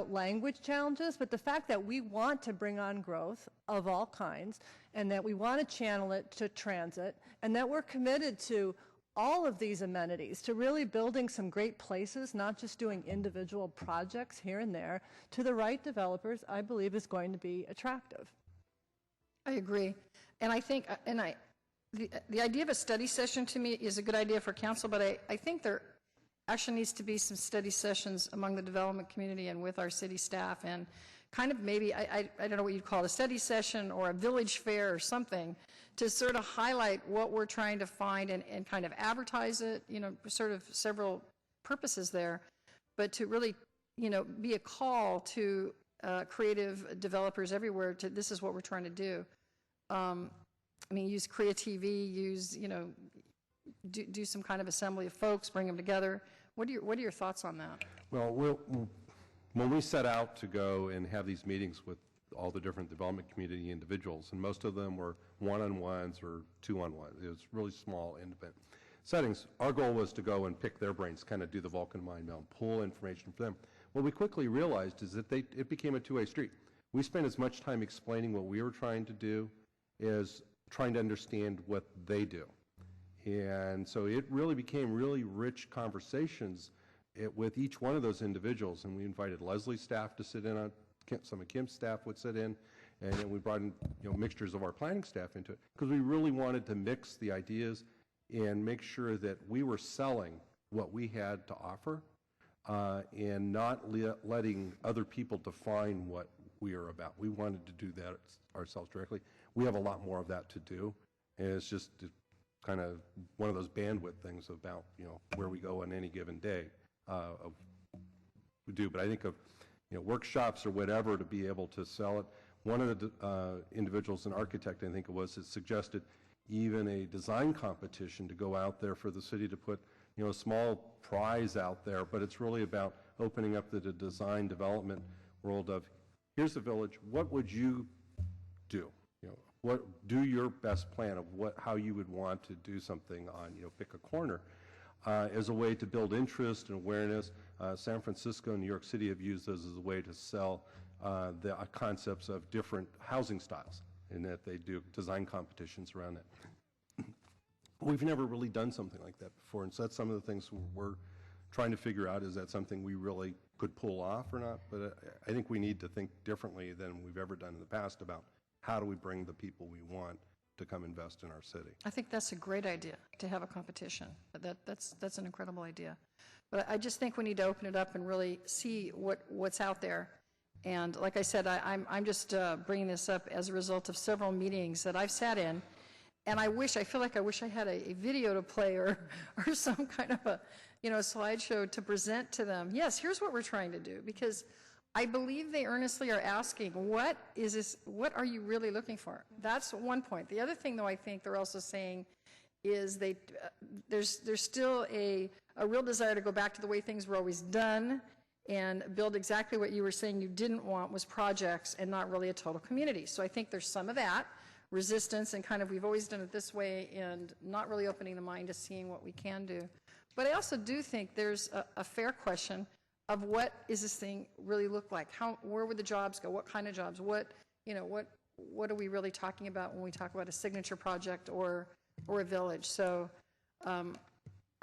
language challenges. But the fact that we want to bring on growth of all kinds and that we want to channel it to transit and that we're committed to all of these amenities, to really building some great places, not just doing individual projects here and there, to the right developers, I believe is going to be attractive. I agree. And I think, the idea of a study session to me is a good idea for council, but I think there actually needs to be some study sessions among the development community and with our city staff, and kind of maybe, I don't know what you'd call it, a study session or a village fair or something, to sort of highlight what we're trying to find and kind of advertise it, sort of several purposes there, but to really, be a call to creative developers everywhere to, this is what we're trying to do. Use Creativity, use, do some kind of assembly of folks, bring them together. What are your thoughts on that? Well, when we set out to go and have these meetings with all the different development community individuals, and most of them were one-on-ones or two-on-ones. It was really small, independent settings. Our goal was to go and pick their brains, kind of do the Vulcan mind meld, pull information from them. What we quickly realized is that it became a two-way street. We spent as much time explaining what we were trying to do as trying to understand what they do. And so it really became really rich conversations with each one of those individuals, and we invited Leslie's staff to sit in on some of Kim's staff would sit in, and then we brought in mixtures of our planning staff into it, because we really wanted to mix the ideas and make sure that we were selling what we had to offer and not letting other people define what we are about. We wanted to do that ourselves directly. We have a lot more of that to do, and it's just kind of one of those bandwidth things about where we go on any given day. We do, but I think of workshops or whatever to be able to sell it. One of the individuals, an architect, I think it was, that suggested even a design competition to go out there for the city to put, a small prize out there, but it's really about opening up the design development world of, here's the village, what would you do? Do your best plan of how you would want to do something on, pick a corner. As a way to build interest and awareness. San Francisco and New York City have used those as a way to sell the concepts of different housing styles, in that they do design competitions around it. We've never really done something like that before, and so that's some of the things we're trying to figure out. Is that something we really could pull off or not? But I think we need to think differently than we've ever done in the past about how do we bring the people we want to come invest in our city. I think that's a great idea, to have a competition. That's an incredible idea. But I just think we need to open it up and really see what's out there. And like I said, I'm just bringing this up as a result of several meetings that I've sat in. And I feel like I wish I had a video to play or some kind of a slideshow to present to them. Yes, here's what we're trying to do, because I believe they earnestly are asking, what is this, what are you really looking for? That's one point. The other thing, though, I think they're also saying is there's still a real desire to go back to the way things were always done, and build exactly what you were saying you didn't want was projects and not really a total community. So I think there's some of that resistance and kind of we've always done it this way and not really opening the mind to seeing what we can do. But I also do think there's a fair question of what is this thing really look like? Where would the jobs go? What kind of jobs? What are we really talking about when we talk about a signature project or a village? So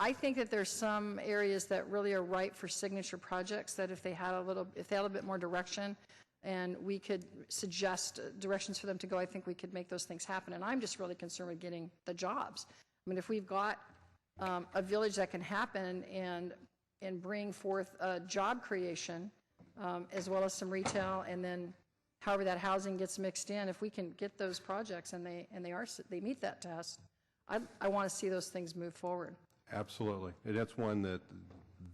I think that there's some areas that really are ripe for signature projects that if they had a little bit more direction and we could suggest directions for them to go, I think we could make those things happen. And I'm just really concerned with getting the jobs. I mean, if we've got a village that can happen and bring forth job creation as well as some retail, and then however that housing gets mixed in, if we can get those projects and they meet that test, I want to see those things move forward. Absolutely. And that's one that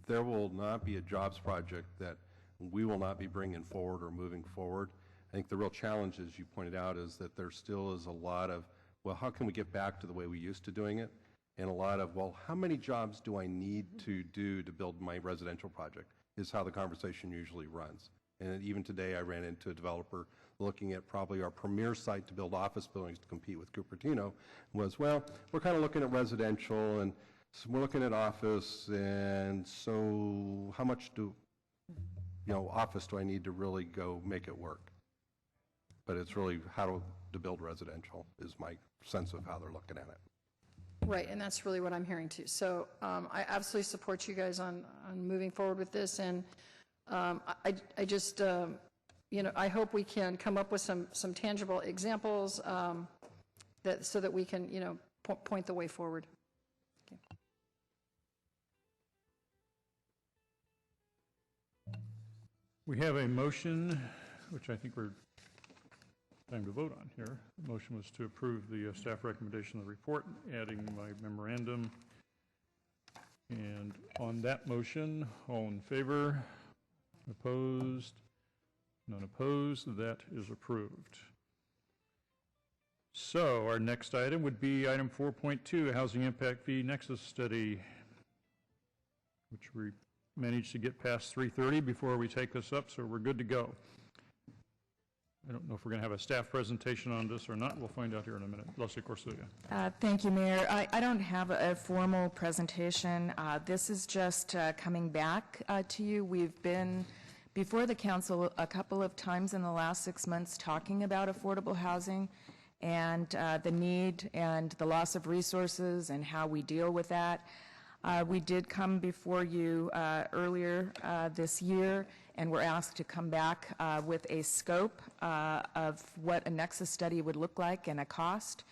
there will not be a jobs project that we will not be bringing forward or moving forward. I think the real challenge, as you pointed out, is that there still is a lot of, well, how can we get back to the way we used to doing it? And a lot of, well, how many jobs do I need to do to build my residential project is how the conversation usually runs. And even today I ran into a developer looking at probably our premier site to build office buildings to compete with Cupertino was, well, we're kind of looking at residential and so we're looking at office, and so how much office do I need to really go make it work? But it's really how to build residential is my sense of how they're looking at it. Right, and that's really what I'm hearing too. So I absolutely support you guys on moving forward with this, and I just, I hope we can come up with some tangible examples so that we can, point the way forward. Okay. We have a motion, which I think we're time to vote on here. The motion was to approve the staff recommendation of the report, adding my memorandum. And on that motion, all in favor? Opposed? None opposed. That is approved. So our next item would be item 4.2, Housing Impact Fee Nexus Study, which we managed to get past 3:30 before we take this up, so we're good to go. I don't know if we're going to have a staff presentation on this or not. We'll find out here in a minute. Leslie Corsilia. Thank you, Mayor. I don't have a formal presentation. This is just coming back to you. We've been before the council a couple of times in the last 6 months talking about affordable housing and the need and the loss of resources and how we deal with that. We did come before you earlier this year and were asked to come back with a scope of what a nexus study would look like and a cost.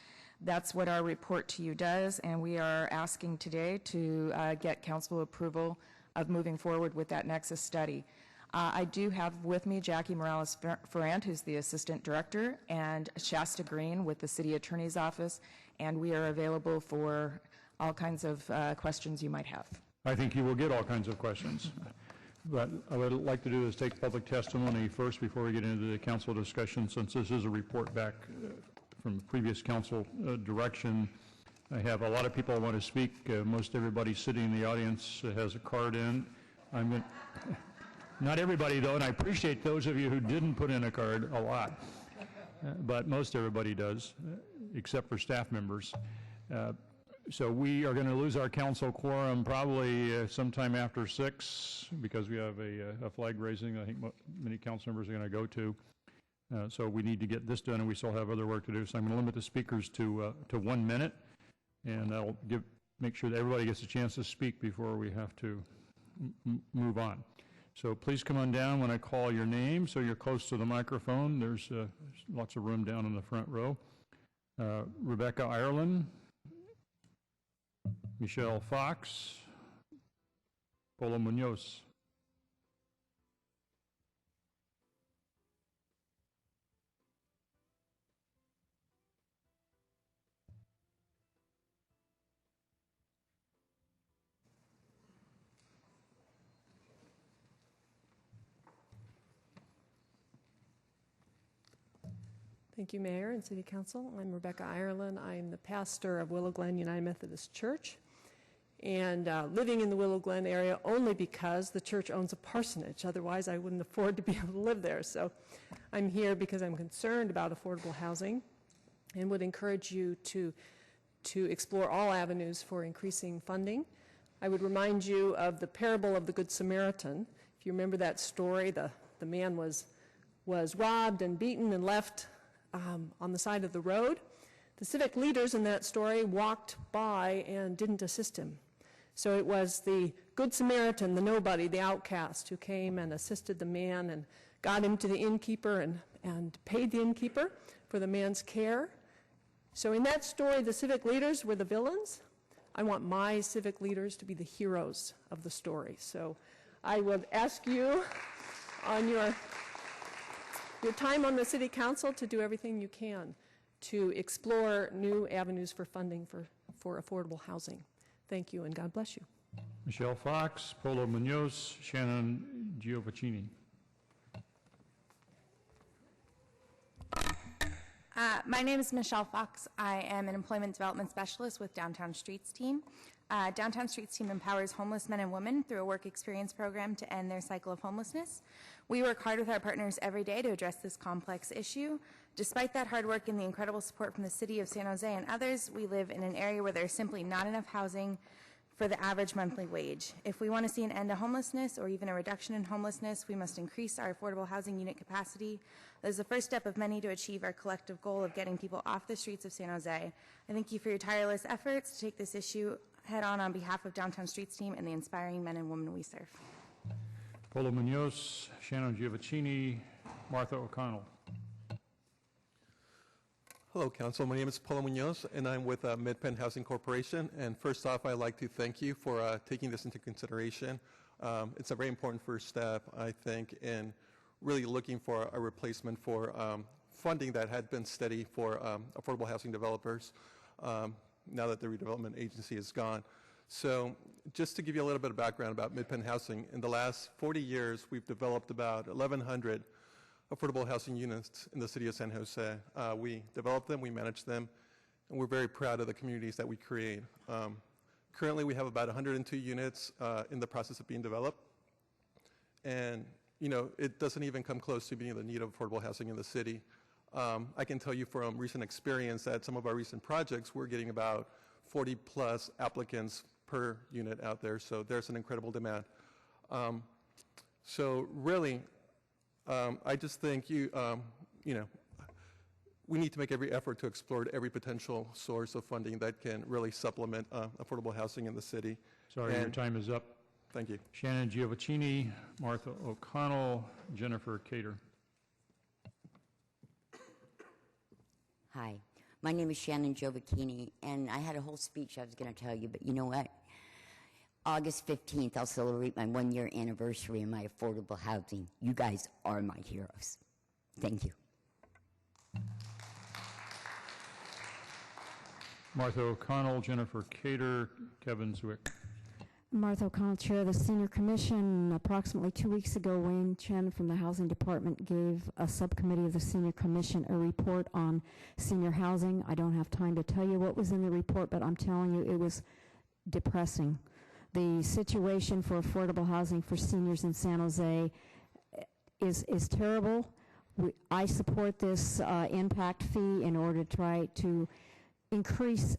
That's what our report to you does, and we are asking today to get council approval of moving forward with that nexus study. I do have with me Jackie Morales-Ferrand, who's the Assistant Director, and Shasta Green with the City Attorney's Office, and we are available for all kinds of questions you might have. I think you will get all kinds of questions. But I would like to do is take public testimony first before we get into the council discussion, since this is a report back from previous council direction. I have a lot of people who want to speak. Most everybody sitting in the audience has a card in. Not everybody, though, and I appreciate those of you who didn't put in a card a lot, but most everybody does, except for staff members. So we are going to lose our council quorum probably sometime after 6 because we have a flag raising I think many council members are going to go to. So we need to get this done, and we still have other work to do. So I'm going to limit the speakers to 1 minute, and that'll make sure that everybody gets a chance to speak before we have to move on. So please come on down when I call your name so you're close to the microphone. There's lots of room down in the front row. Rebecca Ireland, Michelle Fox, Polo Munoz. Thank you, Mayor and City Council. I'm Rebecca Ireland. I'm the pastor of Willow Glen United Methodist Church. and living in the Willow Glen area only because the church owns a parsonage. Otherwise, I wouldn't afford to be able to live there. So I'm here because I'm concerned about affordable housing and would encourage you to explore all avenues for increasing funding. I would remind you of the parable of the Good Samaritan. If you remember that story, the man was robbed and beaten and left on the side of the road. The civic leaders in that story walked by and didn't assist him. So it was the Good Samaritan, the nobody, the outcast, who came and assisted the man and got him to the innkeeper and paid the innkeeper for the man's care. So in that story, the civic leaders were the villains. I want my civic leaders to be the heroes of the story. So I would ask you on your time on the City Council to do everything you can to explore new avenues for funding for affordable housing. Thank you, and God bless you. Michelle Fox, Polo Munoz, Shannon Giovacchini. My name is Michelle Fox. I am an employment development specialist with Downtown Streets Team. Downtown Streets Team empowers homeless men and women through a work experience program to end their cycle of homelessness. We work hard with our partners every day to address this complex issue. Despite that hard work and the incredible support from the City of San Jose and others, we live in an area where there's simply not enough housing for the average monthly wage. If we want to see an end to homelessness or even a reduction in homelessness, we must increase our affordable housing unit capacity. That is the first step of many to achieve our collective goal of getting people off the streets of San Jose. I thank you for your tireless efforts to take this issue head on behalf of Downtown Streets Team and the inspiring men and women we serve. Polo Munoz, Shannon Giovacchini, Martha O'Connell. Hello, Council. My name is Polo Munoz, and I'm with Mid-Penn Housing Corporation. And first off, I'd like to thank you for taking this into consideration. It's a very important first step, I think, in really looking for a replacement for funding that had been steady for affordable housing developers now that the redevelopment agency is gone. So just to give you a little bit of background about Mid-Penn Housing, in the last 40 years, we've developed about 1,100 affordable housing units in the city of San Jose. We develop them, we manage them, and we're very proud of the communities that we create. Currently, we have about 102 units in the process of being developed. And, you know, it doesn't even come close to being the need of affordable housing in the city. I can tell you from recent experience that some of our recent projects, we're getting about 40 plus applicants per unit out there, so there's an incredible demand. So really, I just think you know, we need to make every effort to explore every potential source of funding that can really supplement affordable housing in the city. Sorry, your time is up. Thank you. Shannon Giovacchini, Martha O'Connell, Jennifer Cater. Hi, my name is Shannon Giovacchini, and I had a whole speech I was going to tell you, but you know what? August 15th, I'll celebrate my 1-year anniversary in my affordable housing. You guys are my heroes. Thank you. Martha O'Connell, Jennifer Cater, Kevin Zwick. Martha O'Connell, Chair of the Senior Commission. Approximately 2 weeks ago, Wayne Chen from the Housing Department gave a subcommittee of the Senior Commission a report on senior housing. I don't have time to tell you what was in the report, but I'm telling you it was depressing. The situation for affordable housing for seniors in San Jose is terrible. I support this impact fee in order to try to increase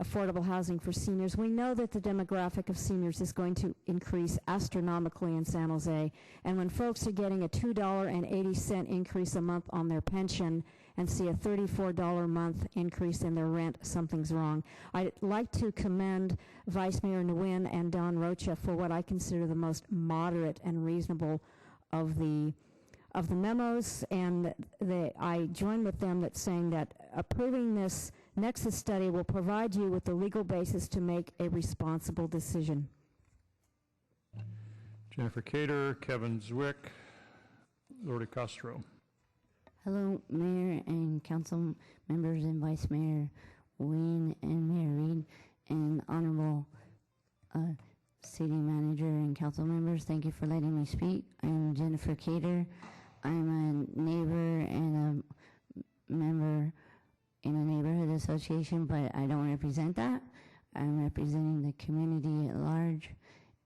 affordable housing for seniors. We know that the demographic of seniors is going to increase astronomically in San Jose, and when folks are getting a $2.80 increase a month on their pension and see a $34 a month increase in their rent, something's wrong. I'd like to commend Vice Mayor Nguyen and Don Rocha for what I consider the most moderate and reasonable of the memos, and I join with them that saying that approving this Nexus study will provide you with the legal basis to make a responsible decision. Jennifer Cater, Kevin Zwick, Lordy Castro. Hello, Mayor and Council members and Vice Mayor Wayne and Mayor Reed and Honorable City Manager and Council members. Thank you for letting me speak. I'm Jennifer Cater. I'm a neighbor and a member in a neighborhood association, but I don't represent that. I'm representing the community at large,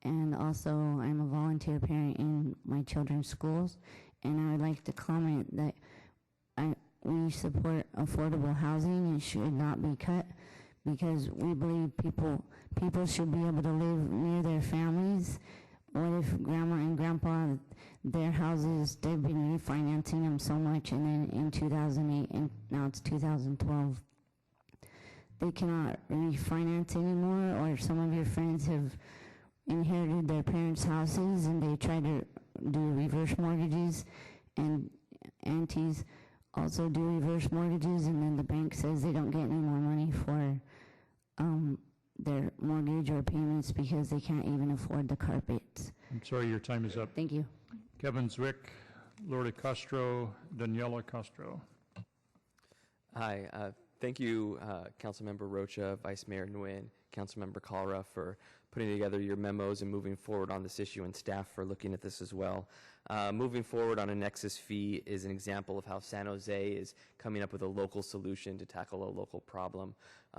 and also I'm a volunteer parent in my children's schools. And I would like to comment that we support affordable housing and should not be cut, because we believe people should be able to live near their families. What if grandma and grandpa, their houses, they've been refinancing them so much, and then in 2008, and now it's 2012, they cannot refinance anymore, or some of your friends have inherited their parents' houses and they try to do reverse mortgages, and aunties also do reverse mortgages, and then the bank says they don't get any more money for their mortgage or payments because they can't even afford the carpets. I'm sorry, your time is up. Thank you. Kevin Zwick, Lourdes Castro, Daniela Castro. Hi, thank you, Councilmember Rocha, Vice Mayor Nguyen, Councilmember KALRA, for putting together your memos and moving forward on this issue, and staff for looking at this as well. Moving forward on a nexus fee is an example of how San Jose is coming up with a local solution to tackle a local problem.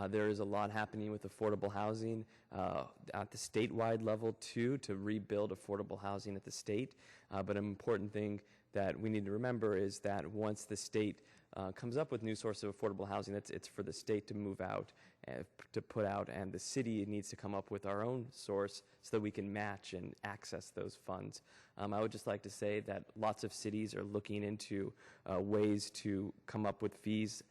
There is a lot happening with affordable housing at the statewide level too, to rebuild affordable housing at the state. But an important thing that we need to remember is that once the state comes up with new sources of affordable housing, it's for the state to move out, to put out, and the city needs to come up with our own source so that we can match and access those funds. I would just like to say that lots of cities are looking into ways to come up with fees.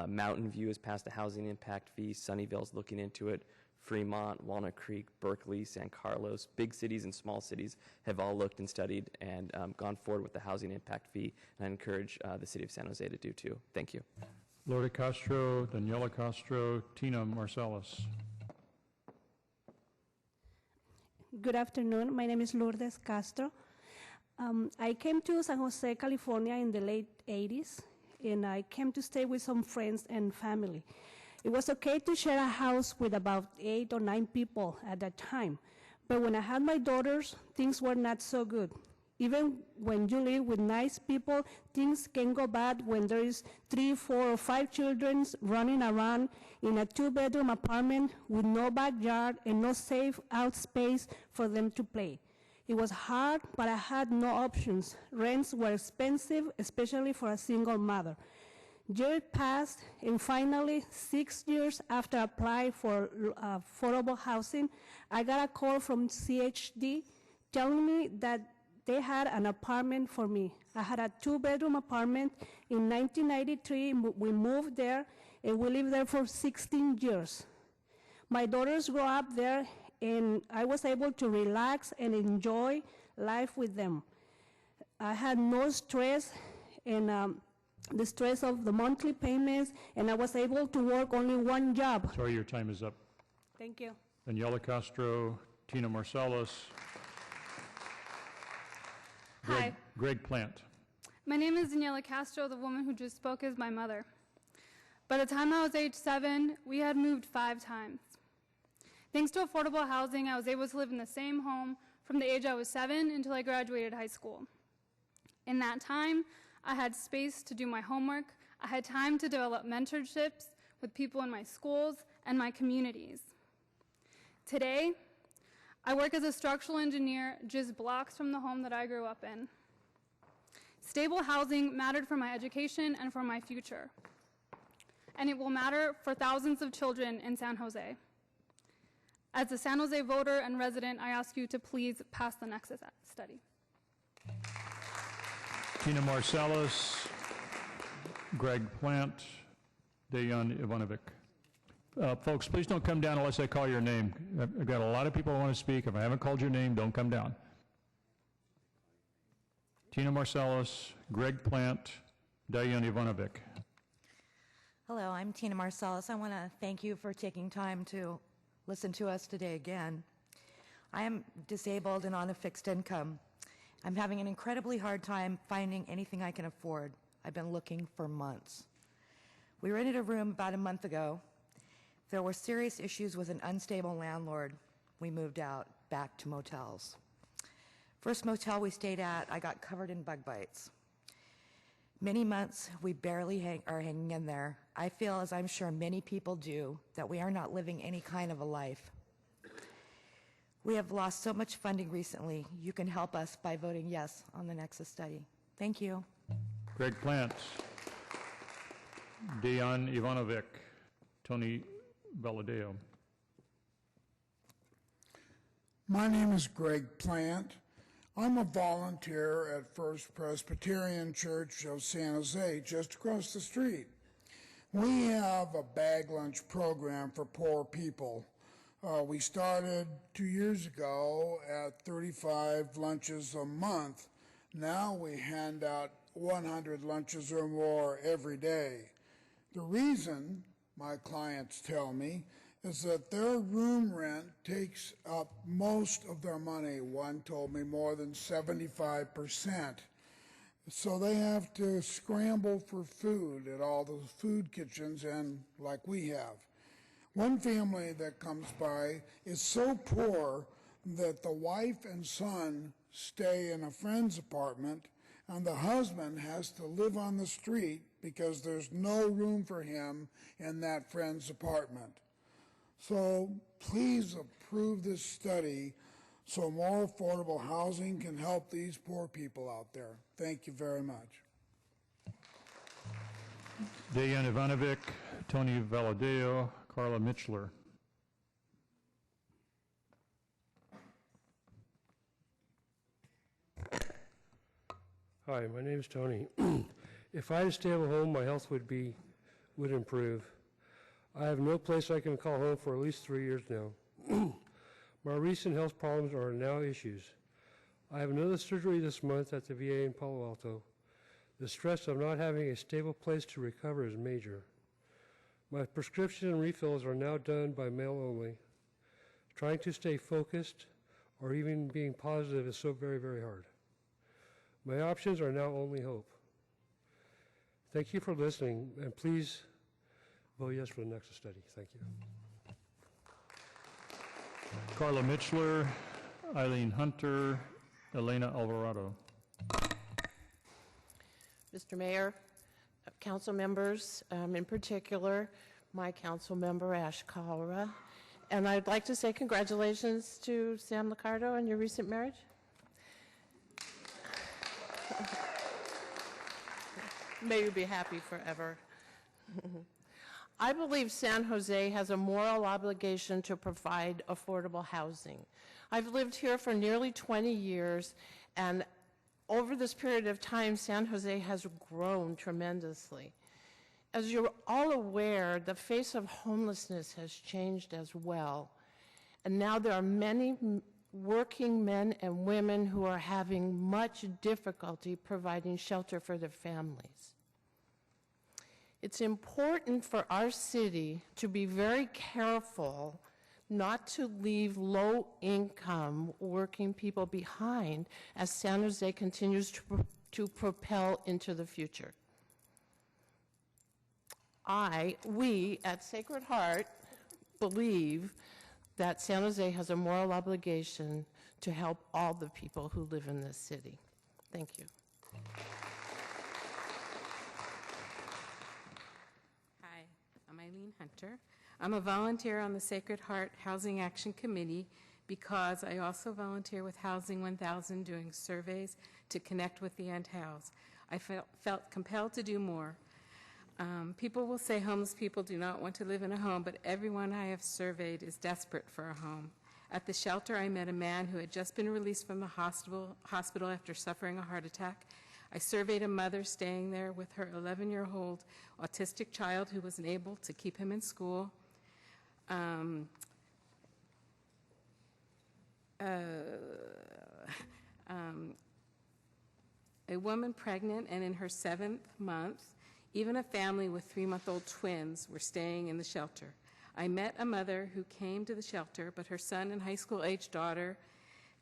Mountain View has passed a housing impact fee. Sunnyvale's looking into it. Fremont, Walnut Creek, Berkeley, San Carlos, big cities and small cities have all looked and studied and gone forward with the housing impact fee, and I encourage the city of San Jose to do too. Thank you. Lourdes Castro, Daniela Castro, Tina Marsalis. Good afternoon. My name is Lourdes Castro. I came to San Jose, California in the late 80s, and I came to stay with some friends and family. It was okay to share a house with about 8 or 9 people at that time. But when I had my daughters, things were not so good. Even when you live with nice people, things can go bad when there is 3, 4, or 5 children running around in a 2-bedroom apartment with no backyard and no safe out space for them to play. It was hard, but I had no options. Rents were expensive, especially for a single mother. Years passed, and finally, 6 years after applying for affordable housing, I got a call from CHD telling me that they had an apartment for me. I had a 2-bedroom apartment. In 1993, we moved there, and we lived there for 16 years. My daughters grew up there, and I was able to relax and enjoy life with them. I had no stress, and the stress of the monthly payments, and I was able to work only one job. Sorry, your time is up. Thank you. Daniela Castro, Tina Marsalis. Hi. Greg Plant. My name is Daniela Castro. The woman who just spoke is my mother. By the time I was age 7, we had moved 5 times. Thanks to affordable housing, I was able to live in the same home from the age I was 7 until I graduated high school. In that time, I had space to do my homework. I had time to develop mentorships with people in my schools and my communities. Today, I work as a structural engineer just blocks from the home that I grew up in. Stable housing mattered for my education and for my future. And it will matter for thousands of children in San Jose. As a San Jose voter and resident, I ask you to please pass the Nexus study. Tina Marsalis, Greg Plant, Dejan Ivanovic. Folks, please don't come down unless I call your name. I've got a lot of people who want to speak. If I haven't called your name, don't come down. Tina Marsalis, Greg Plant, Dejan Ivanovic. Hello, I'm Tina Marsalis. I want to thank you for taking time to listen to us today again. I am disabled and on a fixed income. I'm having an incredibly hard time finding anything I can afford. I've been looking for months. We rented a room about a month ago. There were serious issues with an unstable landlord. We moved out, back to motels. First motel we stayed at, I got covered in bug bites. Many months we barely are hanging in there. I feel, as I'm sure many people do, that we are not living any kind of a life. We have lost so much funding recently. You can help us by voting yes on the Nexus study. Thank you. Greg Plants, Dejan Ivanovic, Tony Valadeo. My name is Greg Plant. I'm a volunteer at First Presbyterian Church of San Jose, just across the street. We have a bag lunch program for poor people. We started 2 years ago at 35 lunches a month. Now we hand out 100 lunches or more every day. The reason, my clients tell me, is that their room rent takes up most of their money. One told me more than 75%. So they have to scramble for food at all the food kitchens, and like we have. One family that comes by is so poor that the wife and son stay in a friend's apartment, and the husband has to live on the street because there's no room for him in that friend's apartment. So please approve this study so more affordable housing can help these poor people out there. Thank you very much. Dejan Ivanovic, Tony Valadeo, Carla Mitchler. Hi, my name is Tony. If I had a stable home, my health would improve. I have no place I can call home for at least 3 years now. My recent health problems are now issues. I have another surgery this month at the VA in Palo Alto. The stress of not having a stable place to recover is major. My prescription and refills are now done by mail only. Trying to stay focused or even being positive is so very, very hard. My options are now only hope. Thank you for listening, and please vote yes for the Nexus study. Thank you. Carla Mitchler, Eileen Hunter, Elena Alvarado. Mr. Mayor, council members, in particular, my council member, Ash KALRA, and I'd like to say congratulations to Sam LICCARDO on your recent marriage. May you be happy forever. I believe San Jose has a moral obligation to provide affordable housing. I've lived here for nearly 20 years, and over this period of time, San Jose has grown tremendously. As you're all aware, the face of homelessness has changed as well. And now there are many working men and women who are having much difficulty providing shelter for their families. It's important for our city to be very careful not to leave low-income working people behind as San Jose continues to propel into the future. We at Sacred Heart believe that San Jose has a moral obligation to help all the people who live in this city. Thank you. Hi, I'm Eileen Hunter. I'm a volunteer on the Sacred Heart Housing Action Committee because I also volunteer with Housing 1000 doing surveys to connect with the unhoused. I felt compelled to do more. People will say homeless people do not want to live in a home, but everyone I have surveyed is desperate for a home. At the shelter, I met a man who had just been released from the hospital after suffering a heart attack. I surveyed a mother staying there with her 11-year-old autistic child who wasn't able to keep him in school. A woman pregnant and in her 7th month. Even a family with 3-month-old twins were staying in the shelter. I met a mother who came to the shelter, but her son and high school-aged daughter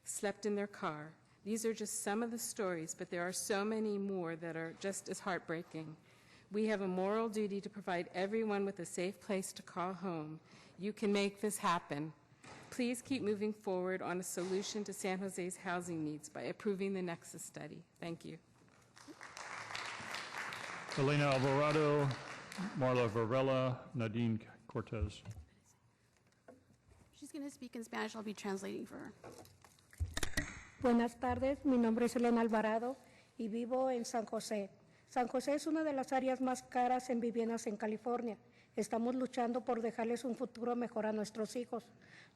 slept in their car. These are just some of the stories, but there are so many more that are just as heartbreaking. We have a moral duty to provide everyone with a safe place to call home. You can make this happen. Please keep moving forward on a solution to San Jose's housing needs by approving the Nexus study. Thank you. Elena Alvarado, Marla Varela, Nadine Cortez. She's going to speak in Spanish. I'll be translating for her. Buenas tardes, mi nombre es Elena Alvarado y vivo en San José. San José es una de las áreas más caras en viviendas en California. Estamos luchando por dejarles un futuro mejor a nuestros hijos,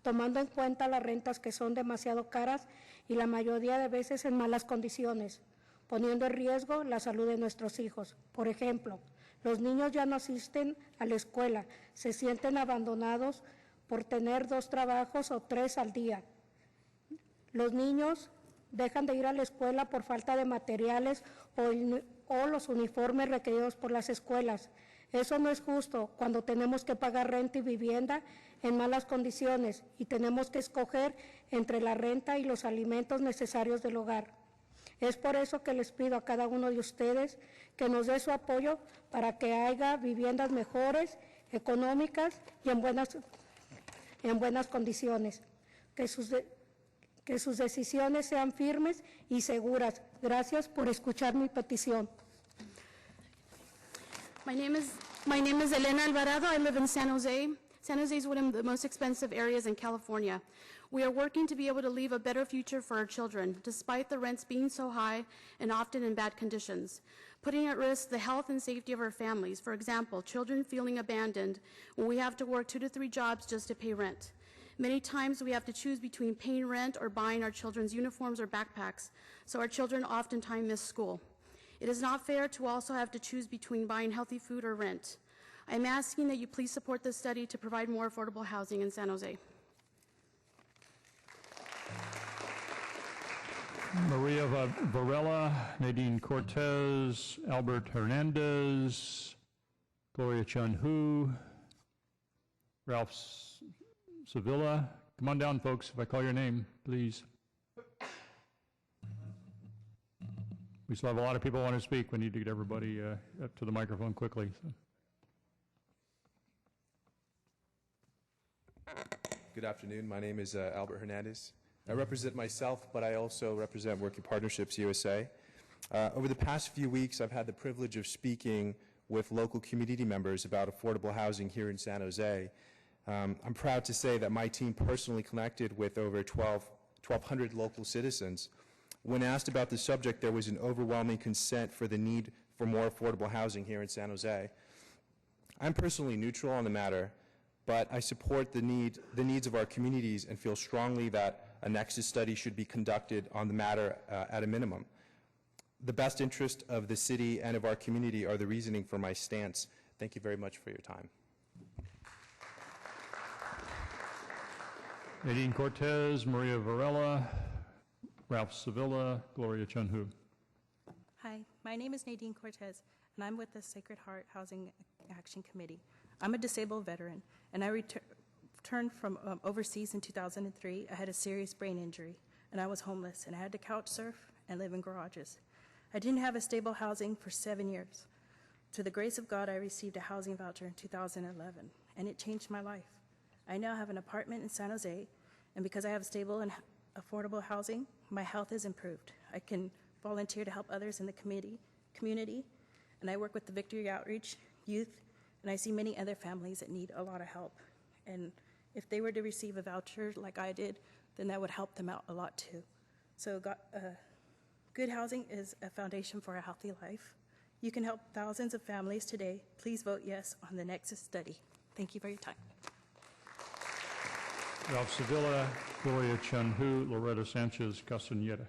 tomando en cuenta las rentas que son demasiado caras y la mayoría de veces en malas condiciones, poniendo en riesgo la salud de nuestros hijos. Por ejemplo, los niños ya no asisten a la escuela, se sienten abandonados por tener 2 trabajos o 3 al día. Los niños dejan de ir a la escuela por falta de materiales o los uniformes requeridos por las escuelas. Eso no es justo cuando tenemos que pagar renta y vivienda en malas condiciones y tenemos que escoger entre la renta y los alimentos necesarios del hogar. Es por eso que les pido a cada uno de ustedes que nos dé su apoyo para que haya viviendas mejores, económicas y en buenas condiciones. Que sus decisiones sean firmes y seguras. Gracias por escuchar mi petición. My name is Elena Alvarado. I live in San Jose. San Jose is one of the most expensive areas in California. We are working to be able to leave a better future for our children, despite the rents being so high and often in bad conditions, putting at risk the health and safety of our families. For example, children feeling abandoned when we have to work 2 to 3 jobs just to pay rent. Many times we have to choose between paying rent or buying our children's uniforms or backpacks, so our children oftentimes miss school. It is not fair to also have to choose between buying healthy food or rent. I'm asking that you please support this study to provide more affordable housing in San Jose. Maria Varela, Nadine Cortez, Albert Hernandez, Gloria Chun-Hu, Ralph Sevilla. Come on down, folks, if I call your name, please. We still have a lot of people who want to speak. We need to get everybody up to the microphone quickly. So. Good afternoon. My name is Albert Hernandez. I represent myself, but I also represent Working Partnerships USA. Over the past few weeks, I've had the privilege of speaking with local community members about affordable housing here in San Jose. I'm proud to say that my team personally connected with over 1,200 local citizens. When asked about the subject, there was an overwhelming consent for the need for more affordable housing here in San Jose. I'm personally neutral on the matter, but I support the needs of our communities and feel strongly that a nexus study should be conducted on the matter at a minimum. The best interest of the city and of our community are the reasoning for my stance. Thank you very much for your time. Nadine Cortez, Maria Varela, Ralph Sevilla, Gloria Chun-Hu. Hi, my name is Nadine Cortez, and I'm with the Sacred Heart Housing Action Committee. I'm a disabled veteran, and I returned from overseas in 2003. I had a serious brain injury, and I was homeless, and I had to couch surf and live in garages. I didn't have a stable housing for 7 years. To the grace of God, I received a housing voucher in 2011, and it changed my life. I now have an apartment in San Jose, and because I have stable and affordable housing, my health has improved. I can volunteer to help others in the community, and I work with the Victory Outreach Youth, and I see many other families that need a lot of help. And if they were to receive a voucher like I did, then that would help them out a lot too. So good housing is a foundation for a healthy life. You can help thousands of families today. Please vote yes on the Nexus study. Thank you for your time. Ralph Sevilla, Gloria Chun-Hu, Loretta Sanchez Castaneda.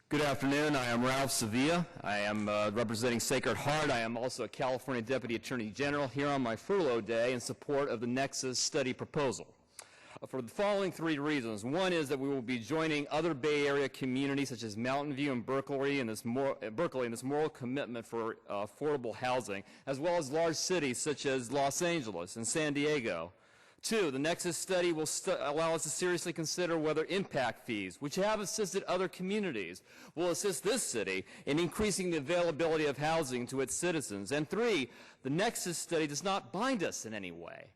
Good afternoon. I am Ralph Sevilla. I am representing Sacred Heart. I am also a California Deputy Attorney General here on my furlough day in support of the Nexus study proposal. For the following 3 reasons. One is that we will be joining other Bay Area communities such as Mountain View and Berkeley in this moral commitment for affordable housing, as well as large cities such as Los Angeles and San Diego. 2, the Nexus study will allow us to seriously consider whether impact fees, which have assisted other communities, will assist this city in increasing the availability of housing to its citizens. And 3, the Nexus study does not bind us in any way,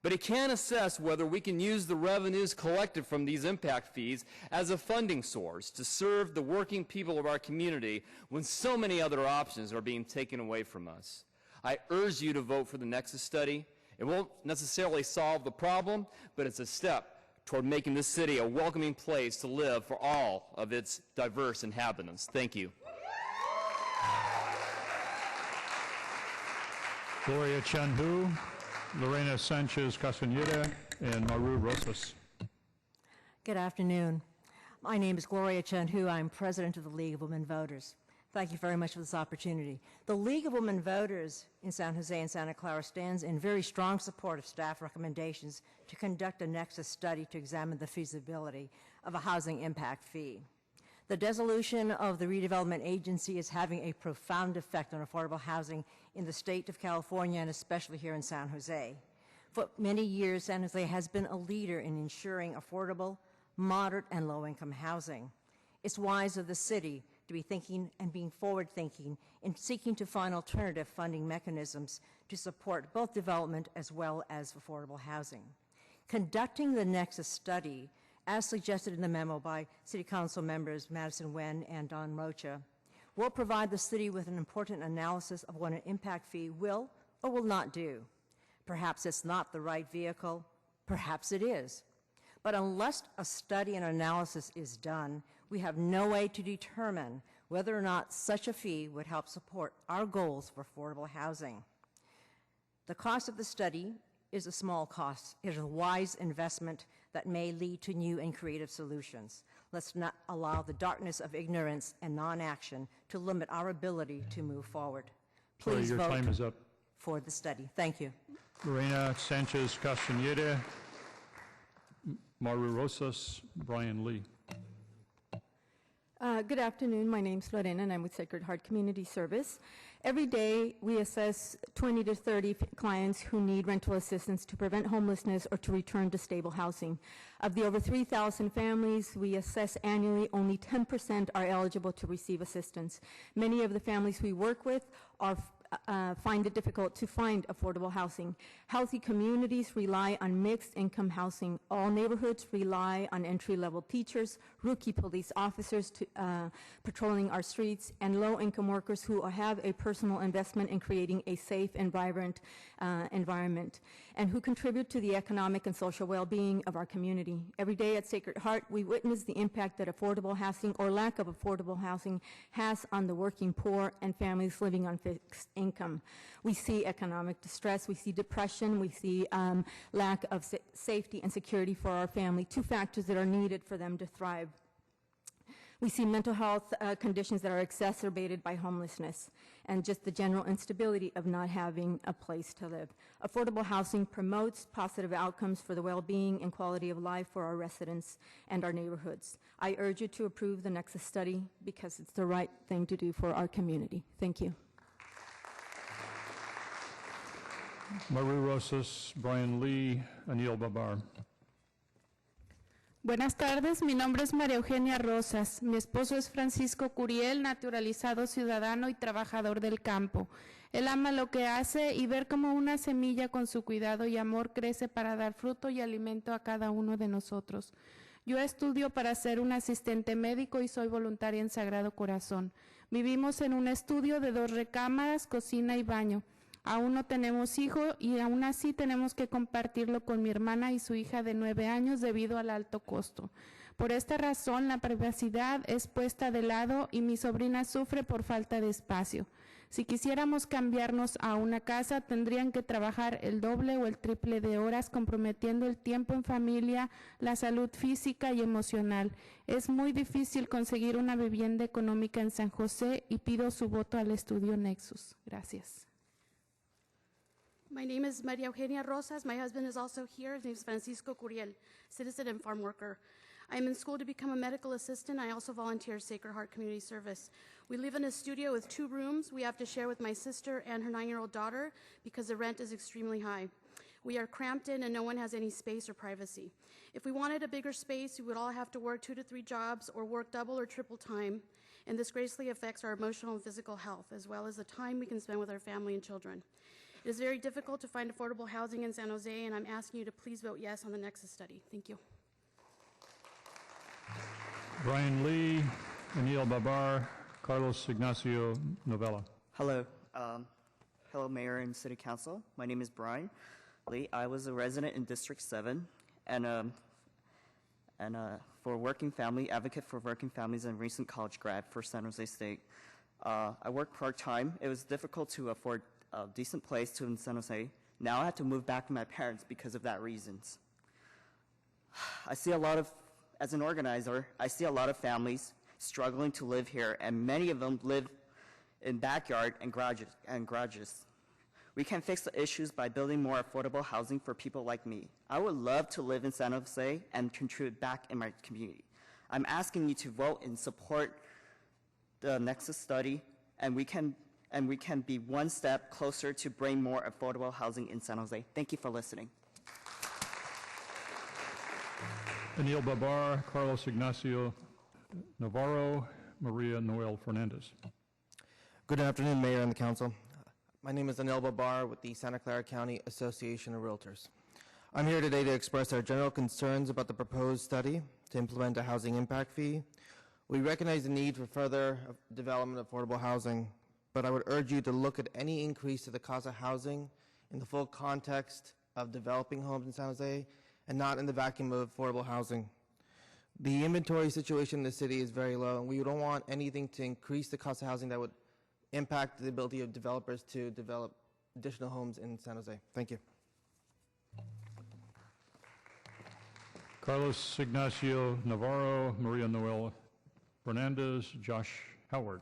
But it can't assess whether we can use the revenues collected from these impact fees as a funding source to serve the working people of our community when so many other options are being taken away from us. I urge you to vote for the Nexus study. It won't necessarily solve the problem, but it's a step toward making this city a welcoming place to live for all of its diverse inhabitants. Thank you. Gloria Chanhu, Lorena Sanchez Castañeda, and Maru Rosas. Good afternoon. My name is Gloria Chanhu. I'm president of the League of Women Voters. Thank you very much for this opportunity. The League of Women Voters in San Jose and Santa Clara stands in very strong support of staff recommendations to conduct a Nexus study to examine the feasibility of a housing impact fee. The dissolution of the redevelopment agency is having a profound effect on affordable housing in the state of California and especially here in San Jose. For many years, San Jose has been a leader in ensuring affordable, moderate, and low-income housing. It's wise of the city to be thinking and being forward-thinking in seeking to find alternative funding mechanisms to support both development as well as affordable housing. Conducting the Nexus study, as suggested in the memo by City Council members Madison Nguyen and Don Rocha, will provide the city with an important analysis of what an impact fee will or will not do. Perhaps it's not the right vehicle, perhaps it is. But unless a study and analysis is done, we have no way to determine whether or not such a fee would help support our goals for affordable housing. The cost of the study is a small cost. It is a wise investment that may lead to new and creative solutions. Let's not allow the darkness of ignorance and non-action to limit our ability to move forward. Please Your vote time is up. for the study. Thank you. Lorena Sanchez Castañeda, Maru Rosas, Brian Lee. Good afternoon. My name's Lorena, and I'm with Sacred Heart Community Service. Every day, we assess 20 to 30 clients who need rental assistance to prevent homelessness or to return to stable housing. Of the over 3,000 families we assess annually, only 10% are eligible to receive assistance. Many of the families we work with find it difficult to find affordable housing. Healthy communities rely on mixed income housing. All neighborhoods rely on entry-level teachers, rookie police officers patrolling our streets, and low-income workers who have a personal investment in creating a safe and vibrant environment, and who contribute to the economic and social well-being of our community. Every day at Sacred Heart, we witness the impact that affordable housing or lack of affordable housing has on the working poor and families living on fixed income. We see economic distress, we see depression, we see lack of safety and security for our family, two factors that are needed for them to thrive. We see mental health conditions that are exacerbated by homelessness and just the general instability of not having a place to live. Affordable housing promotes positive outcomes for the well-being and quality of life for our residents and our neighborhoods. I urge you to approve the Nexus study because it's the right thing to do for our community. Thank you. Maru Rosas, Brian Lee, Anil Babar. Buenas tardes, mi nombre es María Eugenia Rosas. Mi esposo es Francisco Curiel, naturalizado ciudadano y trabajador del campo. Él ama lo que hace y ver cómo una semilla con su cuidado y amor crece para dar fruto y alimento a cada uno de nosotros. Yo estudio para ser un asistente médico y soy voluntaria en Sagrado Corazón. Vivimos en un estudio de 2 recámaras, cocina y baño. Aún no tenemos hijo y aún así tenemos que compartirlo con mi hermana y su hija de 9 años debido al alto costo. Por esta razón, la privacidad es puesta de lado y mi sobrina sufre por falta de espacio. Si quisiéramos cambiarnos a una casa, tendrían que trabajar el doble o el triple de horas, comprometiendo el tiempo en familia, la salud física y emocional. Es muy difícil conseguir una vivienda económica en San José y pido su voto al estudio Nexus. Gracias. My name is Maria Eugenia Rosas. My husband is also here. His name is Francisco Curiel, citizen and farm worker. I'm in school to become a medical assistant. I also volunteer at Sacred Heart Community Service. We live in a studio with 2 rooms we have to share with my sister and her 9-year-old daughter because the rent is extremely high. We are cramped in and no one has any space or privacy. If we wanted a bigger space, we would all have to work 2 to 3 jobs or work double or triple time, and this greatly affects our emotional and physical health, as well as the time we can spend with our family and children. It is very difficult to find affordable housing in San Jose, and I'm asking you to please vote yes on the Nexus study. Thank you. Brian Lee, Anil Babar, Carlos Ignacio Novella. Hello. Hello, Mayor and City Council. My name is Brian Lee. I was a resident in District 7 and for working family, advocate for working families and recent college grad for San Jose State. I work part-time. It was difficult to afford a decent place in San Jose. Now I have to move back to my parents because of that reasons. As an organizer, I see a lot of families struggling to live here, and many of them live in backyard and garages. We can fix the issues by building more affordable housing for people like me. I would love to live in San Jose and contribute back in my community. I'm asking you to vote and support the Nexus study, and we can be one step closer to bring more affordable housing in San Jose. Thank you for listening. Anil Babar, Carlos Ignacio Navarro, Maria Noel Fernandez. Good afternoon, Mayor and the Council. My name is Anil Babar with the Santa Clara County Association of Realtors. I'm here today to express our general concerns about the proposed study to implement a housing impact fee. We recognize the need for further development of affordable housing, but I would urge you to look at any increase to the cost of housing in the full context of developing homes in San Jose and not in the vacuum of affordable housing. The inventory situation in the city is very low, and we don't want anything to increase the cost of housing that would impact the ability of developers to develop additional homes in San Jose. Thank you. Carlos Ignacio Navarro, Maria Noel Fernandez, Josh Howard.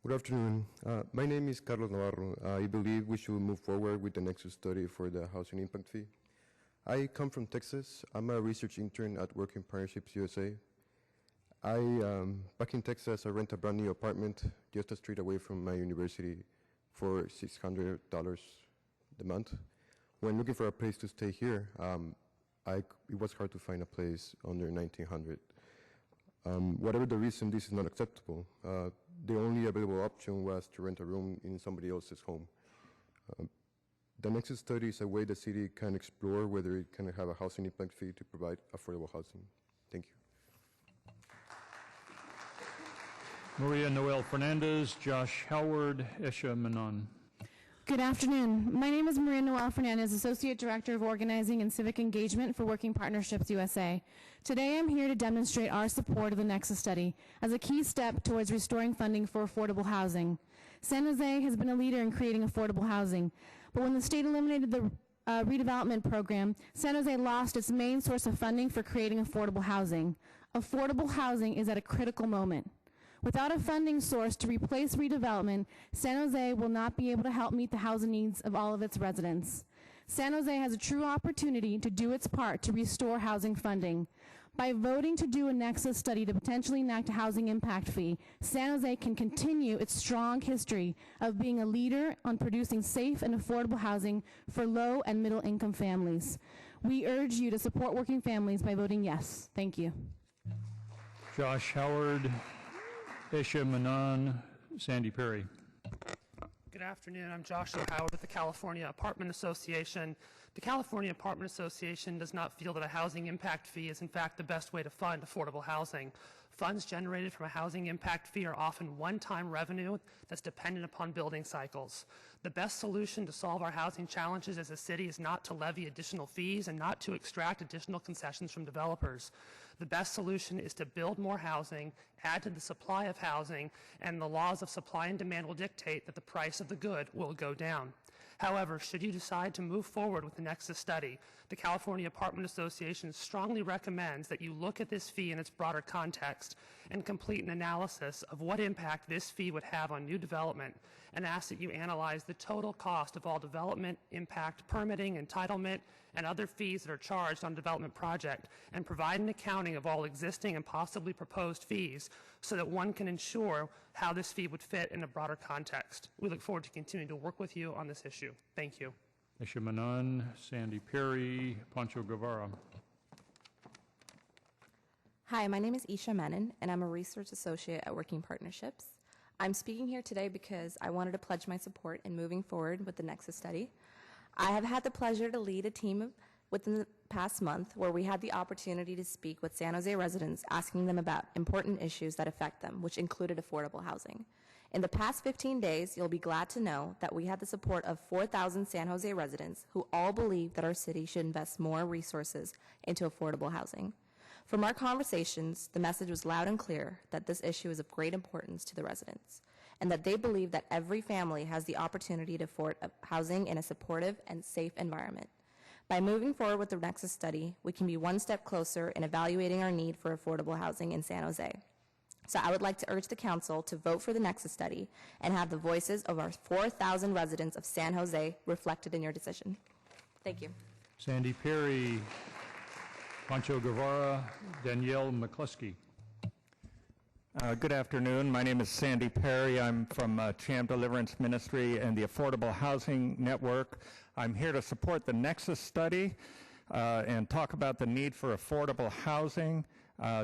Good afternoon. My name is Carlos Navarro. I believe we should move forward with the Nexus study for the housing impact fee. I come from Texas. I'm a research intern at Working Partnerships USA. Back in Texas, I rent a brand new apartment just a street away from my university for $600 a month. When looking for a place to stay here, it was hard to find a place under $1,900. Whatever the reason, this is not acceptable. The only available option was to rent a room in somebody else's home. The Nexus study is a way the city can explore whether it can have a housing impact fee to provide affordable housing. Thank you. Maria Noel Fernandez, Josh Howard, Esha Manon. Good afternoon. My name is Maria Noel Fernandez, Associate Director of Organizing and Civic Engagement for Working Partnerships USA. Today I'm here to demonstrate our support of the Nexus study as a key step towards restoring funding for affordable housing. San Jose has been a leader in creating affordable housing, but when the state eliminated the redevelopment program, San Jose lost its main source of funding for creating affordable housing. Affordable housing is at a critical moment. Without a funding source to replace redevelopment, San Jose will not be able to help meet the housing needs of all of its residents. San Jose has a true opportunity to do its part to restore housing funding. By voting to do a Nexus study to potentially enact a housing impact fee, San Jose can continue its strong history of being a leader on producing safe and affordable housing for low and middle income families. We urge you to support working families by voting yes. Thank you. Josh Howard, Esha Manon, Sandy Perry. Good afternoon. I'm Joshua Howard with the California Apartment Association. The California Apartment Association does not feel that a housing impact fee is in fact the best way to fund affordable housing. Funds generated from a housing impact fee are often one-time revenue that's dependent upon building cycles. The best solution to solve our housing challenges as a city is not to levy additional fees and not to extract additional concessions from developers. The best solution is to build more housing, add to the supply of housing, and the laws of supply and demand will dictate that the price of the good will go down. However, should you decide to move forward with the Nexus study, the California Apartment Association strongly recommends that you look at this fee in its broader context and complete an analysis of what impact this fee would have on new development, and ask that you analyze the total cost of all development, impact, permitting, entitlement, and other fees that are charged on a development project, and provide an accounting of all existing and possibly proposed fees so that one can ensure how this fee would fit in a broader context. We look forward to continuing to work with you on this issue. Thank you. Esha Manon, Sandy Perry, Pancho Guevara. Hi, my name is Isha Menon, and I'm a research associate at Working Partnerships. I'm speaking here today because I wanted to pledge my support in moving forward with the Nexus study. I have had the pleasure to lead a team within the past month where we had the opportunity to speak with San Jose residents, asking them about important issues that affect them, which included affordable housing. In the past 15 days, you'll be glad to know that we had the support of 4,000 San Jose residents who all believe that our city should invest more resources into affordable housing. From our conversations, the message was loud and clear that this issue is of great importance to the residents, and that they believe that every family has the opportunity to afford housing in a supportive and safe environment. By moving forward with the Nexus study, we can be one step closer in evaluating our need for affordable housing in San Jose. So I would like to urge the council to vote for the Nexus study and have the voices of our 4,000 residents of San Jose reflected in your decision. Thank you. Sandy Perry, Pancho Guevara, Danielle McCluskey. Good afternoon. My name is Sandy Perry. I'm from Cham Deliverance Ministry and the Affordable Housing Network. I'm here to support the Nexus study and talk about the need for affordable housing.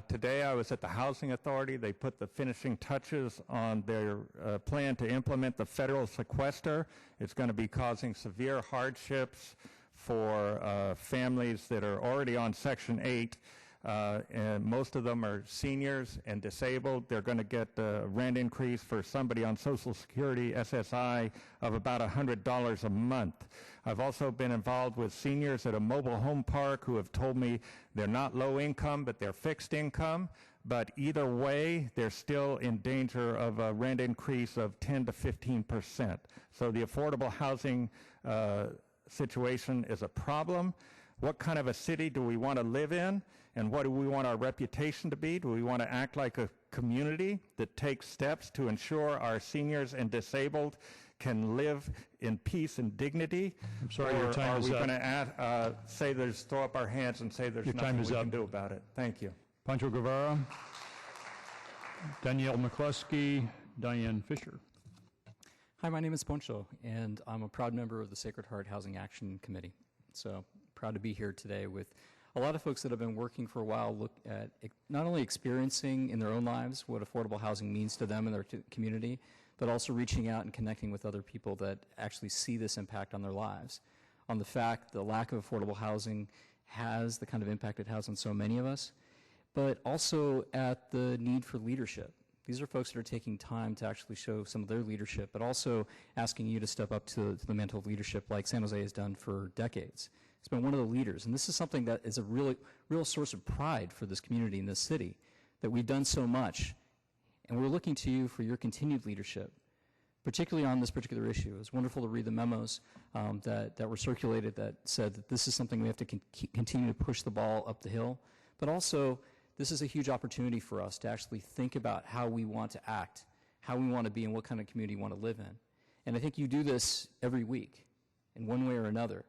Today I was at the Housing Authority. They put the finishing touches on their plan to implement the federal sequester. It's going to be causing severe hardships for families that are already on Section 8. And most of them are seniors and disabled. They're going to get a rent increase for somebody on Social Security, SSI, of about $100 a month. I've also been involved with seniors at a mobile home park who have told me they're not low income, but they're fixed income. But either way, they're still in danger of a rent increase of 10 to 15%. So the affordable housing situation is a problem. What kind of a city do we want to live in? And what do we want our reputation to be? Do we want to act like a community that takes steps to ensure our seniors and disabled can live in peace and dignity? I'm sorry, your time is up. Or are we going to say throw up our hands and say there's nothing we can do about it? Thank you. Pancho Guevara, Danielle McCluskey, Diane Fisher. Hi, my name is Poncho, and I'm a proud member of the Sacred Heart Housing Action Committee. So proud to be here today with a lot of folks that have been working for a while, look at not only experiencing in their own lives what affordable housing means to them and their community, but also reaching out and connecting with other people that actually see this impact on their lives, on the fact the lack of affordable housing has the kind of impact it has on so many of us, but also at the need for leadership. These are folks that are taking time to actually show some of their leadership, but also asking you to step up to the mantle of leadership like San Jose has done for decades. It's been one of the leaders, and this is something that is a real source of pride for this community and this city, that we've done so much, and we're looking to you for your continued leadership, particularly on this particular issue. It was wonderful to read the memos that were circulated that said that this is something we have to continue to push the ball up the hill, but also this is a huge opportunity for us to actually think about how we want to act, how we want to be, and what kind of community we want to live in. And I think you do this every week in one way or another.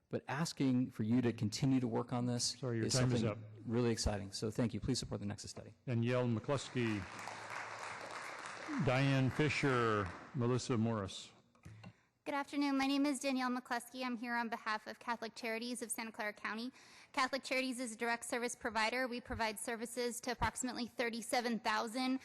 But asking for you to continue to work on this is something really exciting. So thank you. Please support the Nexus study. Danielle McCluskey, Diane Fisher, Melissa Morris. Good afternoon. My name is Danielle McCluskey. I'm here on behalf of Catholic Charities of Santa Clara County. Catholic Charities is a direct service provider. We provide services to approximately 37,000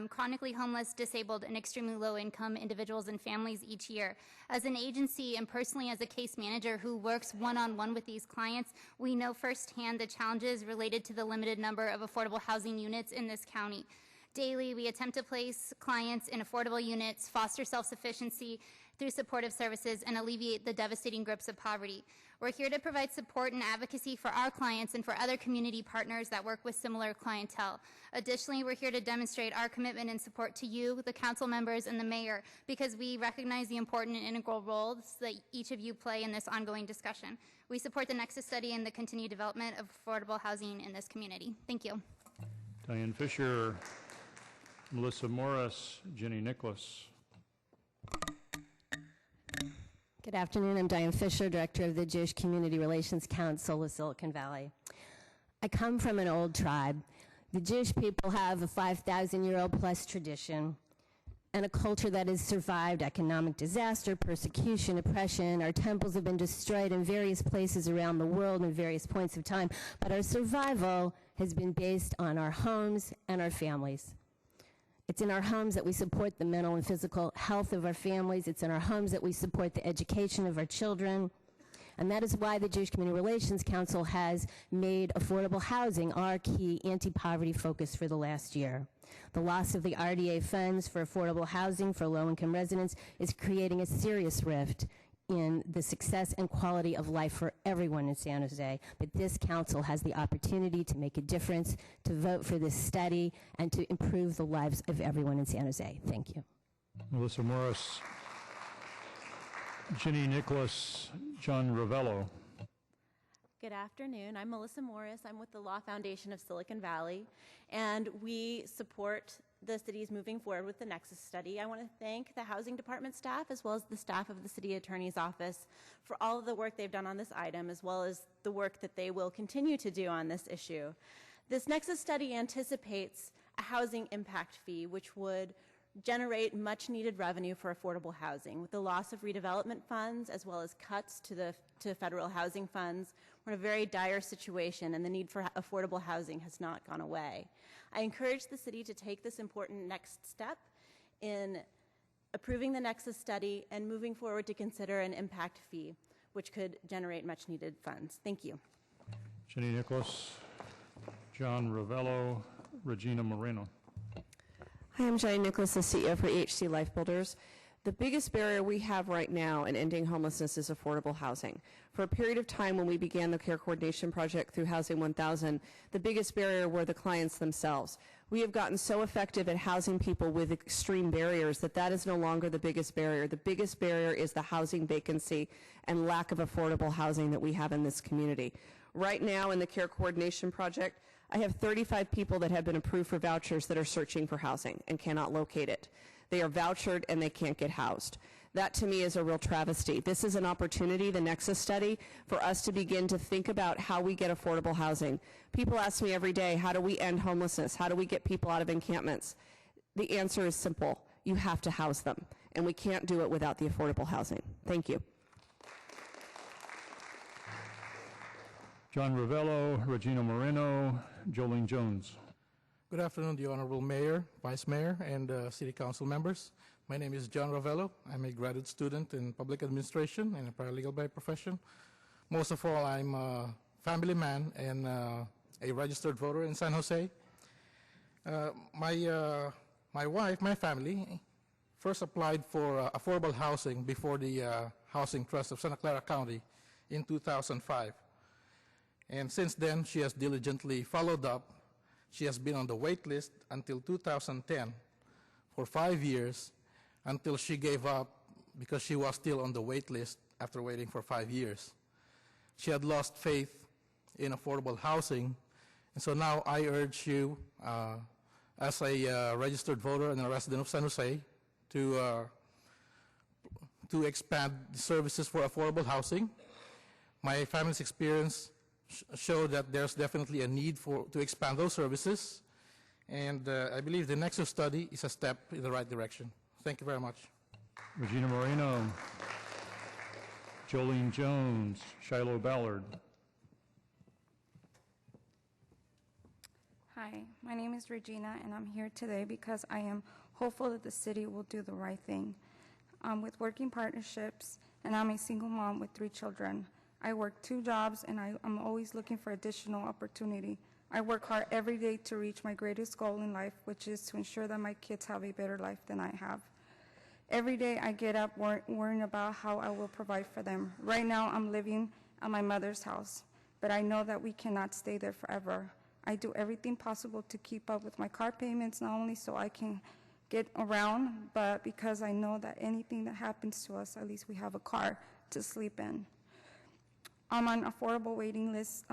chronically homeless, disabled, and extremely low-income individuals and families each year. As an agency and personally as a case manager who works one-on-one with these clients, we know firsthand the challenges related to the limited number of affordable housing units in this county. Daily, we attempt to place clients in affordable units, foster self-sufficiency through supportive services, and alleviate the devastating grips of poverty. We're here to provide support and advocacy for our clients and for other community partners that work with similar clientele. Additionally, we're here to demonstrate our commitment and support to you, the council members, and the mayor, because we recognize the important and integral roles that each of you play in this ongoing discussion. We support the Nexus study and the continued development of affordable housing in this community. Thank you. Diane Fisher, Melissa Morris, Jenny Nicholas. Good afternoon. I'm Diane Fisher, Director of the Jewish Community Relations Council of Silicon Valley. I come from an old tribe. The Jewish people have a 5,000-year-old plus tradition and a culture that has survived economic disaster, persecution, oppression. Our temples have been destroyed in various places around the world in various points of time, but our survival has been based on our homes and our families. It's in our homes that we support the mental and physical health of our families. It's in our homes that we support the education of our children. And that is why the Jewish Community Relations Council has made affordable housing our key anti-poverty focus for the last year. The loss of the RDA funds for affordable housing for low-income residents is creating a serious rift in the success and quality of life for everyone in San Jose. But this council has the opportunity to make a difference, to vote for this study, and to improve the lives of everyone in San Jose. Thank you. Melissa Morris, Ginny Nicholas, John Ravello. Good afternoon. I'm Melissa Morris. I'm with the Law Foundation of Silicon Valley, and we support the city's moving forward with the Nexus study. I want to thank the Housing Department staff as well as the staff of the City Attorney's Office for all of the work they've done on this item, as well as the work that they will continue to do on this issue. This Nexus study anticipates a housing impact fee, which would generate much needed revenue for affordable housing. With the loss of redevelopment funds as well as cuts to federal housing funds, we're in a very dire situation, and the need for affordable housing has not gone away. I encourage the city to take this important next step in approving the Nexus study and moving forward to consider an impact fee, which could generate much needed funds. Thank you. Jenny Nicholas, John Ravello, Regina Moreno. Hi, I'm Jenny Nicholas, the CEO for EHC Life Builders. The biggest barrier we have right now in ending homelessness is affordable housing. For a period of time when we began the Care Coordination Project through Housing 1000, the biggest barrier were the clients themselves. We have gotten so effective at housing people with extreme barriers that that is no longer the biggest barrier. The biggest barrier is the housing vacancy and lack of affordable housing that we have in this community. Right now in the Care Coordination Project, I have 35 people that have been approved for vouchers that are searching for housing and cannot locate it. They are vouchered and they can't get housed. That to me is a real travesty. This is an opportunity, the Nexus study, for us to begin to think about how we get affordable housing. People ask me every day, how do we end homelessness? How do we get people out of encampments? The answer is simple. You have to house them, and we can't do it without the affordable housing. Thank you. John Ravello, Regina Moreno, Jolene Jones. Good afternoon, the Honorable Mayor, Vice Mayor, and City Council members. My name is John Ravello. I'm a graduate student in public administration and a paralegal by profession. Most of all, I'm a family man and a registered voter in San Jose. My wife, my family, first applied for affordable housing before the Housing Trust of Santa Clara County in 2005. And since then, she has diligently followed up. She has been on the wait list until 2010 for 5 years, until she gave up because she was still on the wait list after waiting for 5 years. She had lost faith in affordable housing, and so now I urge you, as a registered voter and a resident of San Jose, to expand the services for affordable housing. My family's experience show that there's definitely a need to expand those services, and I believe the Nexus study is a step in the right direction. Thank you very much. Regina Moreno, Jolene Jones, Shiloh Ballard. Hi, my name is Regina, and I'm here today because I am hopeful that the city will do the right thing. With working partnerships, and I'm a single mom with 3 children. I work 2 jobs, and I'm always looking for additional opportunity. I work hard every day to reach my greatest goal in life, which is to ensure that my kids have a better life than I have. Every day I get up worrying about how I will provide for them. Right now I'm living at my mother's house, but I know that we cannot stay there forever. I do everything possible to keep up with my car payments, not only so I can get around, but because I know that anything that happens to us, at least we have a car to sleep in. I'm on affordable waiting list.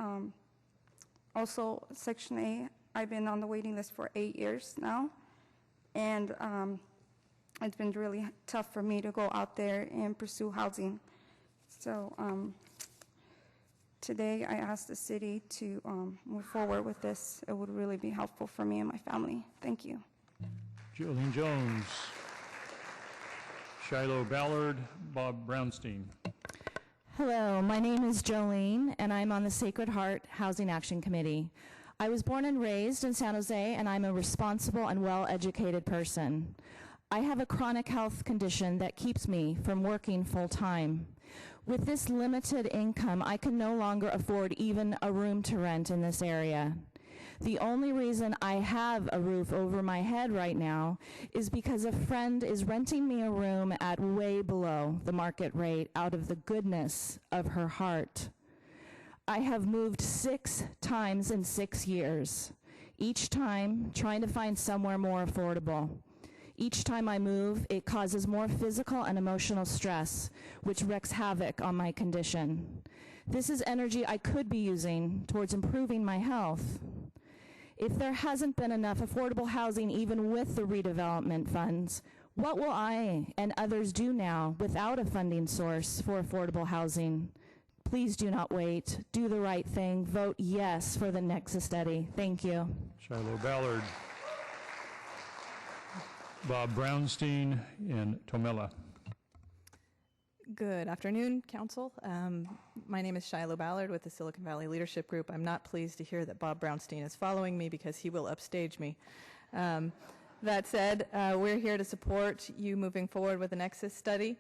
Also, Section A, I've been on the waiting list for 8 years now, and it's been really tough for me to go out there and pursue housing. So today I asked the city to move forward with this. It would really be helpful for me and my family. Thank you. Jolene Jones, Shiloh Ballard, Bob Brownstein. Hello, my name is Jolene, and I'm on the Sacred Heart Housing Action Committee. I was born and raised in San Jose, and I'm a responsible and well-educated person. I have a chronic health condition that keeps me from working full-time. With this limited income, I can no longer afford even a room to rent in this area. The only reason I have a roof over my head right now is because a friend is renting me a room at way below the market rate out of the goodness of her heart. I have moved 6 times in 6 years, each time trying to find somewhere more affordable. Each time I move, it causes more physical and emotional stress, which wreaks havoc on my condition. This is energy I could be using towards improving my health. If there hasn't been enough affordable housing even with the redevelopment funds, what will I and others do now without a funding source for affordable housing? Please do not wait. Do the right thing. Vote yes for the Nexus study. Thank you. Shiloh Ballard, Bob Brownstein, and Tomella. Good afternoon, Council. My name is Shiloh Ballard with the Silicon Valley Leadership Group. I'm not pleased to hear that Bob Brownstein is following me because he will upstage me. That said, we're here to support you moving forward with the Nexus study.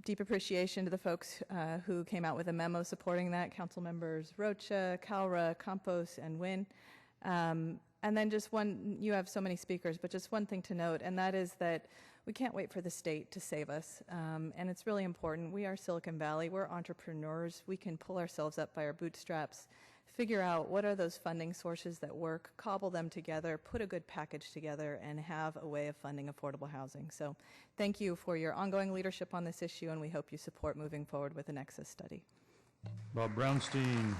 Deep appreciation to the folks who came out with a memo supporting that, Council members Rocha, KALRA, CAMPOS, and NGUYEN. And then just one, you have so many speakers, but just one thing to note, and that is that we can't wait for the state to save us. And it's really important. We are Silicon Valley. We're entrepreneurs. We can pull ourselves up by our bootstraps, figure out what are those funding sources that work, cobble them together, put a good package together, and have a way of funding affordable housing. So thank you for your ongoing leadership on this issue, and we hope you support moving forward with the Nexus study. Bob Brownstein,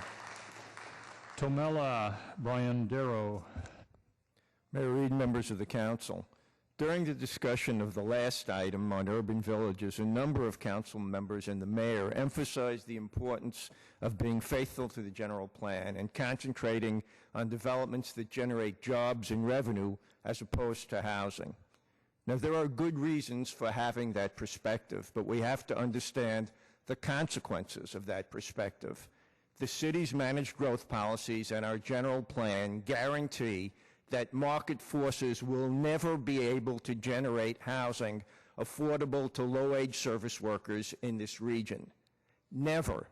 Tomella, Brian Darrow. Mayor Reed, members of the council. During the discussion of the last item on urban villages, a number of council members and the mayor emphasized the importance of being faithful to the general plan and concentrating on developments that generate jobs and revenue as opposed to housing. Now, there are good reasons for having that perspective, but we have to understand the consequences of that perspective. The city's managed growth policies and our general plan guarantee that market forces will never be able to generate housing affordable to low-wage service workers in this region. Never.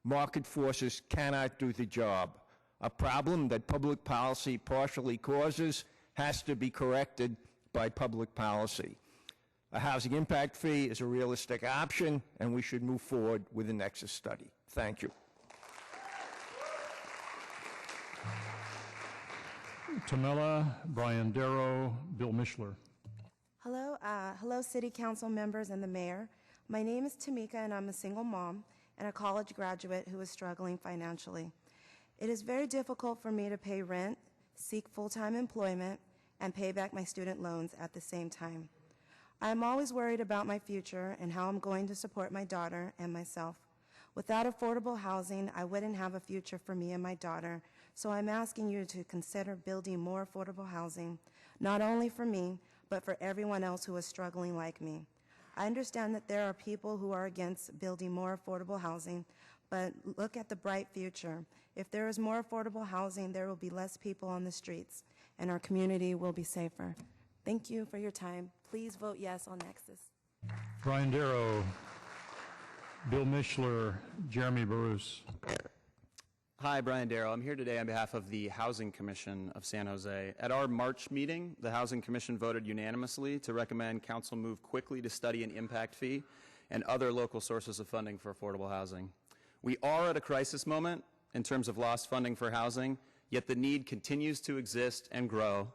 Market forces cannot do the job. A problem that public policy partially causes has to be corrected by public policy. A housing impact fee is a realistic option, and we should move forward with the Nexus study. Thank you. Tomella, Brian Darrow, Bill Mishler. Hello, City Council members and the Mayor. My name is Tamika, and I'm a single mom and a college graduate who is struggling financially. It is very difficult for me to pay rent, seek full-time employment, and pay back my student loans at the same time. I am always worried about my future and how I'm going to support my daughter and myself. Without affordable housing, I wouldn't have a future for me and my daughter, so I'm asking you to consider building more affordable housing, not only for me, but for everyone else who is struggling like me. I understand that there are people who are against building more affordable housing, but look at the bright future. If there is more affordable housing, there will be less people on the streets, and our community will be safer. Thank you for your time. Please vote yes on Nexus. Brian Darrow, Bill Mishler, Jeremy Barus. Hi, Brian Darrow. I'm here today on behalf of the Housing Commission of San Jose. At our March meeting, the Housing Commission voted unanimously to recommend council move quickly to study an impact fee and other local sources of funding for affordable housing. We are at a crisis moment in terms of lost funding for housing, yet the need continues to exist and grow.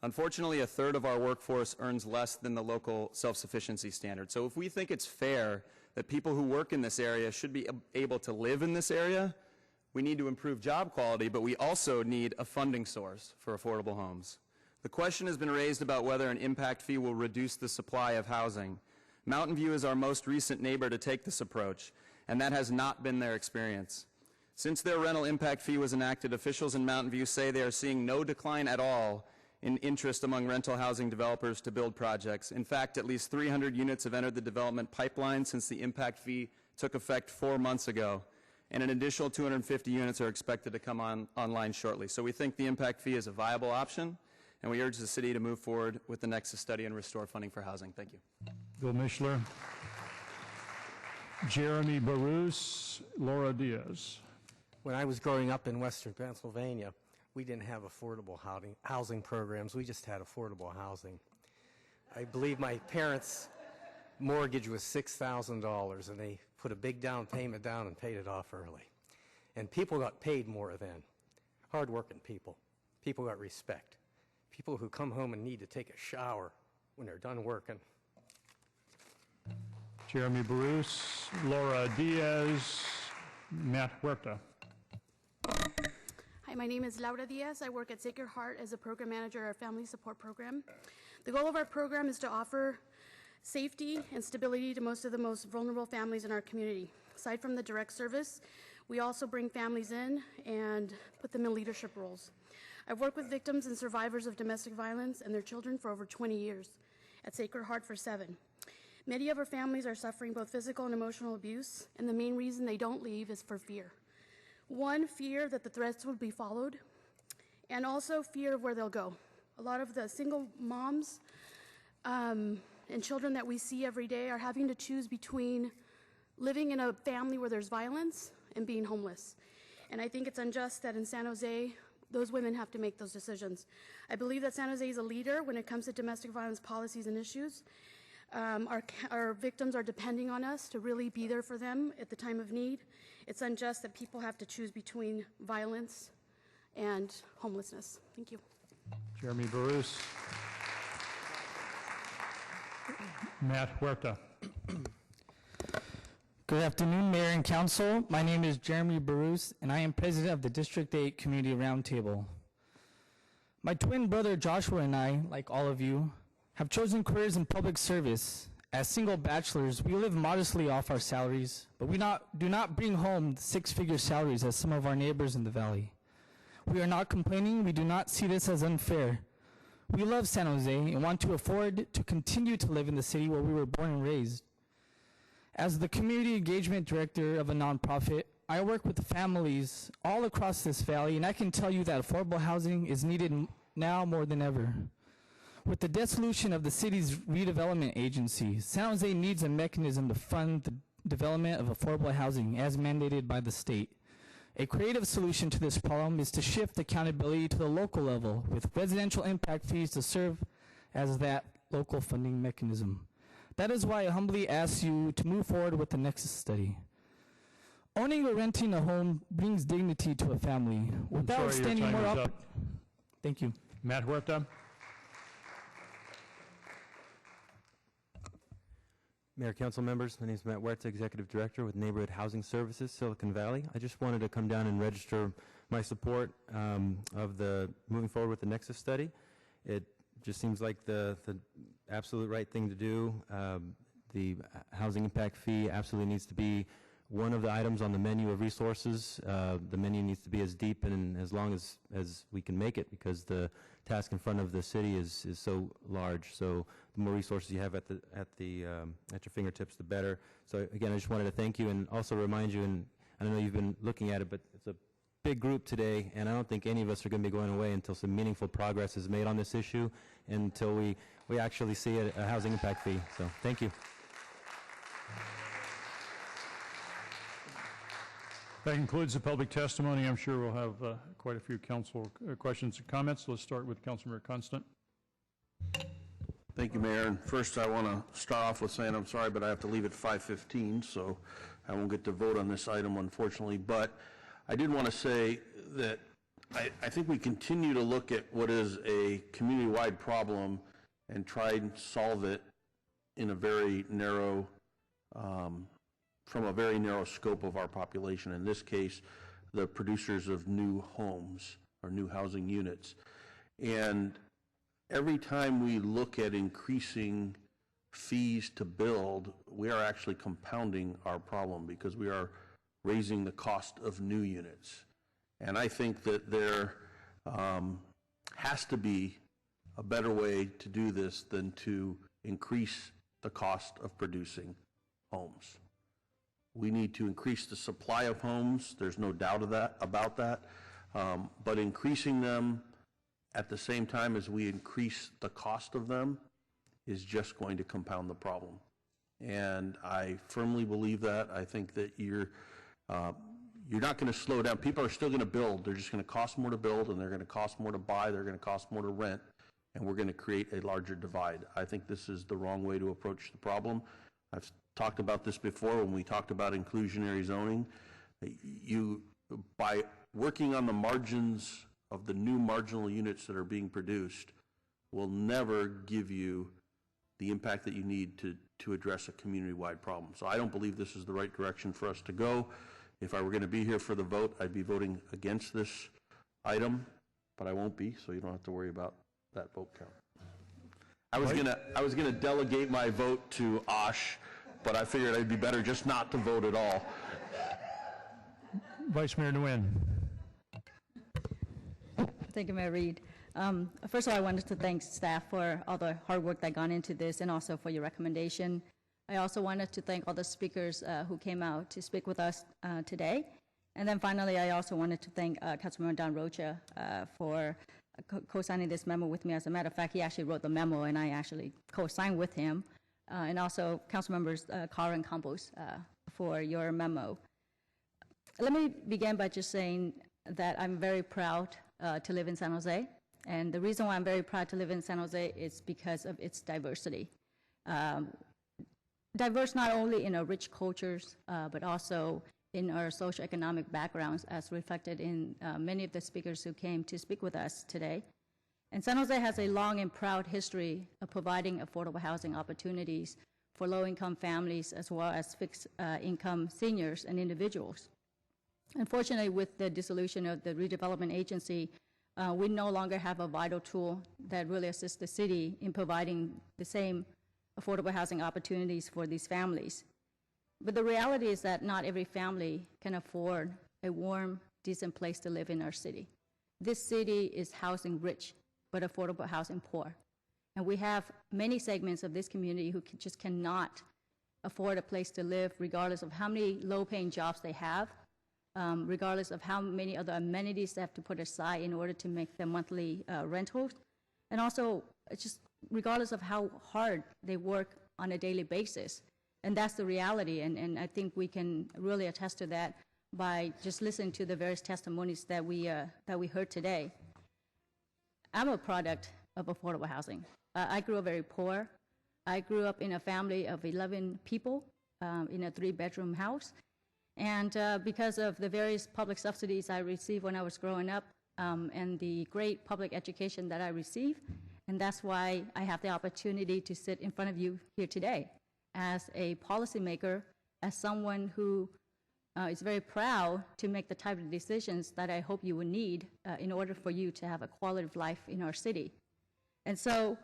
Unfortunately, a third of our workforce earns less than the local self-sufficiency standard. So if we think it's fair that people who work in this area should be able to live in this area, we need to improve job quality, but we also need a funding source for affordable homes. The question has been raised about whether an impact fee will reduce the supply of housing. Mountain View is our most recent neighbor to take this approach, and that has not been their experience. Since their rental impact fee was enacted, officials in Mountain View say they are seeing no decline at all in interest among rental housing developers to build projects. In fact, at least 300 units have entered the development pipeline since the impact fee took effect 4 months ago. and an additional 250 units are expected to come online shortly. So we think the impact fee is a viable option, and we urge the city to move forward with the Nexus study and restore funding for housing. Thank you. Bill Mishler. Jeremy Barus, Laura Diaz. When I was growing up in Western Pennsylvania, we didn't have affordable housing programs. We just had affordable housing. I believe my parents' mortgage was $6,000, and they put a big down payment down and paid it off early. And people got paid more then. Hard-working people. People got respect. People who come home and need to take a shower when they're done working. Jeremy Barus, Laura Diaz, Matt Huerta. Hi, my name is Laura Diaz. I work at Sacred Heart as a program manager at our family support program. The goal of our program is to offer safety and stability to most of the most vulnerable families in our community. Aside from the direct service, we also bring families in and put them in leadership roles. I've worked with victims and survivors of domestic violence and their children for over 20 years, at Sacred Heart for 7. Many of our families are suffering both physical and emotional abuse, and the main reason they don't leave is for fear. One, fear that the threats would be followed, and also fear of where they'll go. A lot of the single moms and children that we see every day are having to choose between living in a family where there's violence and being homeless. And I think it's unjust that in San Jose, those women have to make those decisions. I believe that San Jose is a leader when it comes to domestic violence policies and issues. Our victims are depending on us to really be there for them at the time of need. It's unjust that people have to choose between violence and homelessness. Thank you. Jeremy Barus. Matt Huerta. Good afternoon, Mayor and Council. My name is Jeremy Barus, and I am President of the District 8 Community Roundtable. My twin brother Joshua and I, like all of you, have chosen careers in public service. As single bachelors, we live modestly off our salaries, but we do not bring home six-figure salaries as some of our neighbors in the valley. We are not complaining. We do not see this as unfair. We love San Jose and want to afford to continue to live in the city where we were born and raised. As the Community Engagement Director of a nonprofit, I work with families all across this valley, and I can tell you that affordable housing is needed now more than ever. With the dissolution of the city's redevelopment agency, San Jose needs a mechanism to fund the development of affordable housing as mandated by the state. A creative solution to this problem is to shift accountability to the local level with residential impact fees to serve as that local funding mechanism. That is why I humbly ask you to move forward with the Nexus study. Owning or renting a home brings dignity to a family. Without standing more up. Thank you. Matt Huerta. Mayor, council members, my name is Matt Huerta, Executive Director with Neighborhood Housing Services, Silicon Valley. I just wanted to come down and register my support of the moving forward with the Nexus study. It just seems like the absolute right thing to do. The housing impact fee absolutely needs to be one of the items on the menu of resources. The menu needs to be as deep and as long as we can make it, because the task in front of the city is so large. So the more resources you have at your fingertips, the better. So again, I just wanted to thank you and also remind you, and I know you've been looking at it, but it's a big group today, and I don't think any of us are going to be going away until some meaningful progress is made on this issue, until we actually see a housing impact fee. So thank you. That concludes the public testimony. I'm sure we'll have quite a few council questions and comments. Let's start with Councilmember Constant. Thank you, Mayor. And first, I want to start off with saying I'm sorry, but I have to leave at 5:15, so I won't get to vote on this item, unfortunately. But I did want to say that I think we continue to look at what is a community-wide problem and try and solve it in a very narrow from a very narrow scope of our population, in this case, the producers of new homes or new housing units. And every time we look at increasing fees to build, we are actually compounding our problem, because we are raising the cost of new units. And I think that there has to be a better way to do this than to increase the cost of producing homes. We need to increase the supply of homes. There's no doubt about that. But increasing them at the same time as we increase the cost of them is just going to compound the problem. And I firmly believe that. I think that you're not going to slow down. People are still going to build. They're just going to cost more to build, and they're going to cost more to buy. They're going to cost more to rent, and we're going to create a larger divide. I think this is the wrong way to approach the problem. I've talked about this before when we talked about inclusionary zoning. By working on the margins of the new marginal units that are being produced will never give you the impact that you need to address a community-wide problem. So I don't believe this is the right direction for us to go. If I were going to be here for the vote, I'd be voting against this item, but I won't be, so you don't have to worry about that vote count. I was gonna delegate my vote to Osh, but I figured it'd be better just not to vote at all. Vice Mayor Nguyen. Thank you, Mayor Reed. First of all, I wanted to thank staff for all the hard work that gone into this and also for your recommendation. I also wanted to thank all the speakers who came out to speak with us today. And then finally, I also wanted to thank Councilmember Don Rocha for co-signing this memo with me. As a matter of fact, he actually wrote the memo and I actually co-signed with him. And also Councilmembers KALRA and CAMPOS for your memo. Let me begin by just saying that I'm very proud to live in San Jose. And the reason why I'm very proud to live in San Jose is because of its diversity. Diverse not only in our rich cultures, but also in our socioeconomic backgrounds as reflected in many of the speakers who came to speak with us today. And San Jose has a long and proud history of providing affordable housing opportunities for low-income families as well as fixed-income seniors and individuals. Unfortunately, with the dissolution of the redevelopment agency, we no longer have a vital tool that really assists the city in providing the same affordable housing opportunities for these families. But the reality is that not every family can afford a warm, decent place to live in our city. This city is housing rich, but affordable housing poor. And we have many segments of this community who just cannot afford a place to live regardless of how many low-paying jobs they have, regardless of how many other amenities they have to put aside in order to make their monthly rentals, and also just regardless of how hard they work on a daily basis. And that's the reality, and I think we can really attest to that by just listening to the various testimonies that we heard today. I'm a product of affordable housing. I grew up very poor. I grew up in a family of 11 people in a 3-bedroom house. And because of the various public subsidies I received when I was growing up and the great public education that I received, and that's why I have the opportunity to sit in front of you here today as a policymaker, as someone who is very proud to make the type of decisions that I hope you would need in order for you to have a quality of life in our city. And so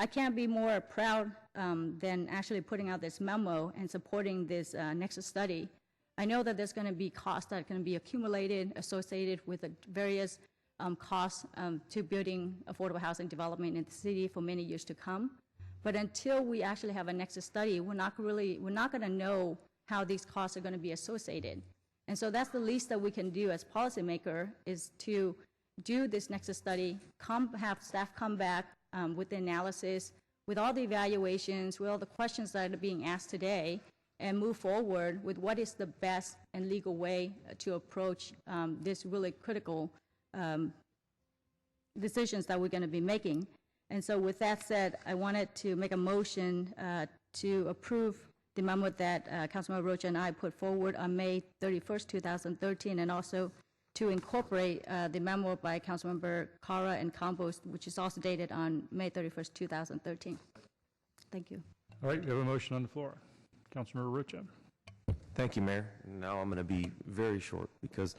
I can't be more proud than actually putting out this memo and supporting this Nexus study. I know that there's going to be costs that are going to be accumulated, associated with the various costs to building affordable housing development in the city for many years to come. But until we actually have a Nexus study, we're not going to know how these costs are going to be associated. And so that's the least that we can do as policymaker is to do this Nexus study, have staff come back with the analysis, with all the evaluations, with all the questions that are being asked today, and move forward with what is the best and legal way to approach this really critical decisions that we're going to be making. And so with that said, I wanted to make a motion to approve the memo that Councilmember Rocha and I put forward on May 31st, 2013, and also to incorporate the memo by Councilmember KALRA and CAMPOS, which is also dated on May 31st, 2013. Thank you. All right, we have a motion on the floor. Councilmember Rocha. Thank you, Mayor. Now I'm going to be very short because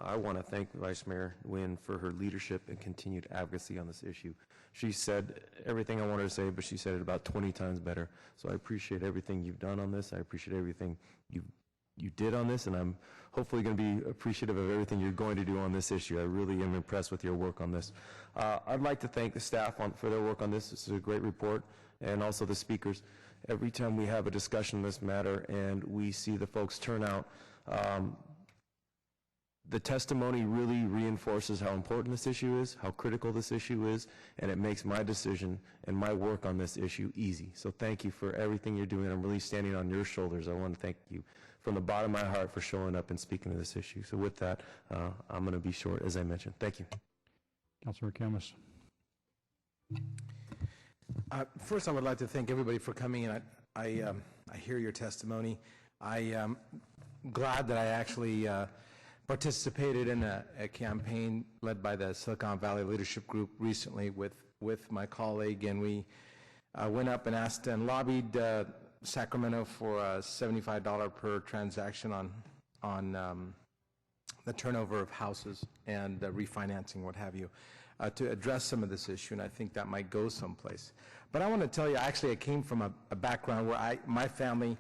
I want to thank Vice Mayor Nguyen for her leadership and continued advocacy on this issue. She said everything I wanted to say, but she said it about 20 times better. So I appreciate everything you've done on this. I appreciate everything you did on this, and I'm hopefully going to be appreciative of everything you're going to do on this issue. I really am impressed with your work on this. I'd like to thank the staff for their work on this. This is a great report, and also the speakers. every time we have a discussion on this matter and we see the folks turn out. The testimony really reinforces how important this issue is, how critical this issue is, and it makes my decision and my work on this issue easy. So thank you for everything you're doing. I'm really standing on your shoulders. I want to thank you from the bottom of my heart for showing up and speaking to this issue. So with that, I'm going to be short, as I mentioned. Thank you. Councilor KHAMIS. First, I would like to thank everybody for coming in. I hear your testimony. I am glad that I actually participated in a campaign led by the Silicon Valley Leadership Group recently with my colleague, and we went up and asked and lobbied Sacramento for a $75 per transaction on the turnover of houses and refinancing, what have you, to address some of this issue, and I think that might go someplace. But I want to tell you, actually, I came from a background where my family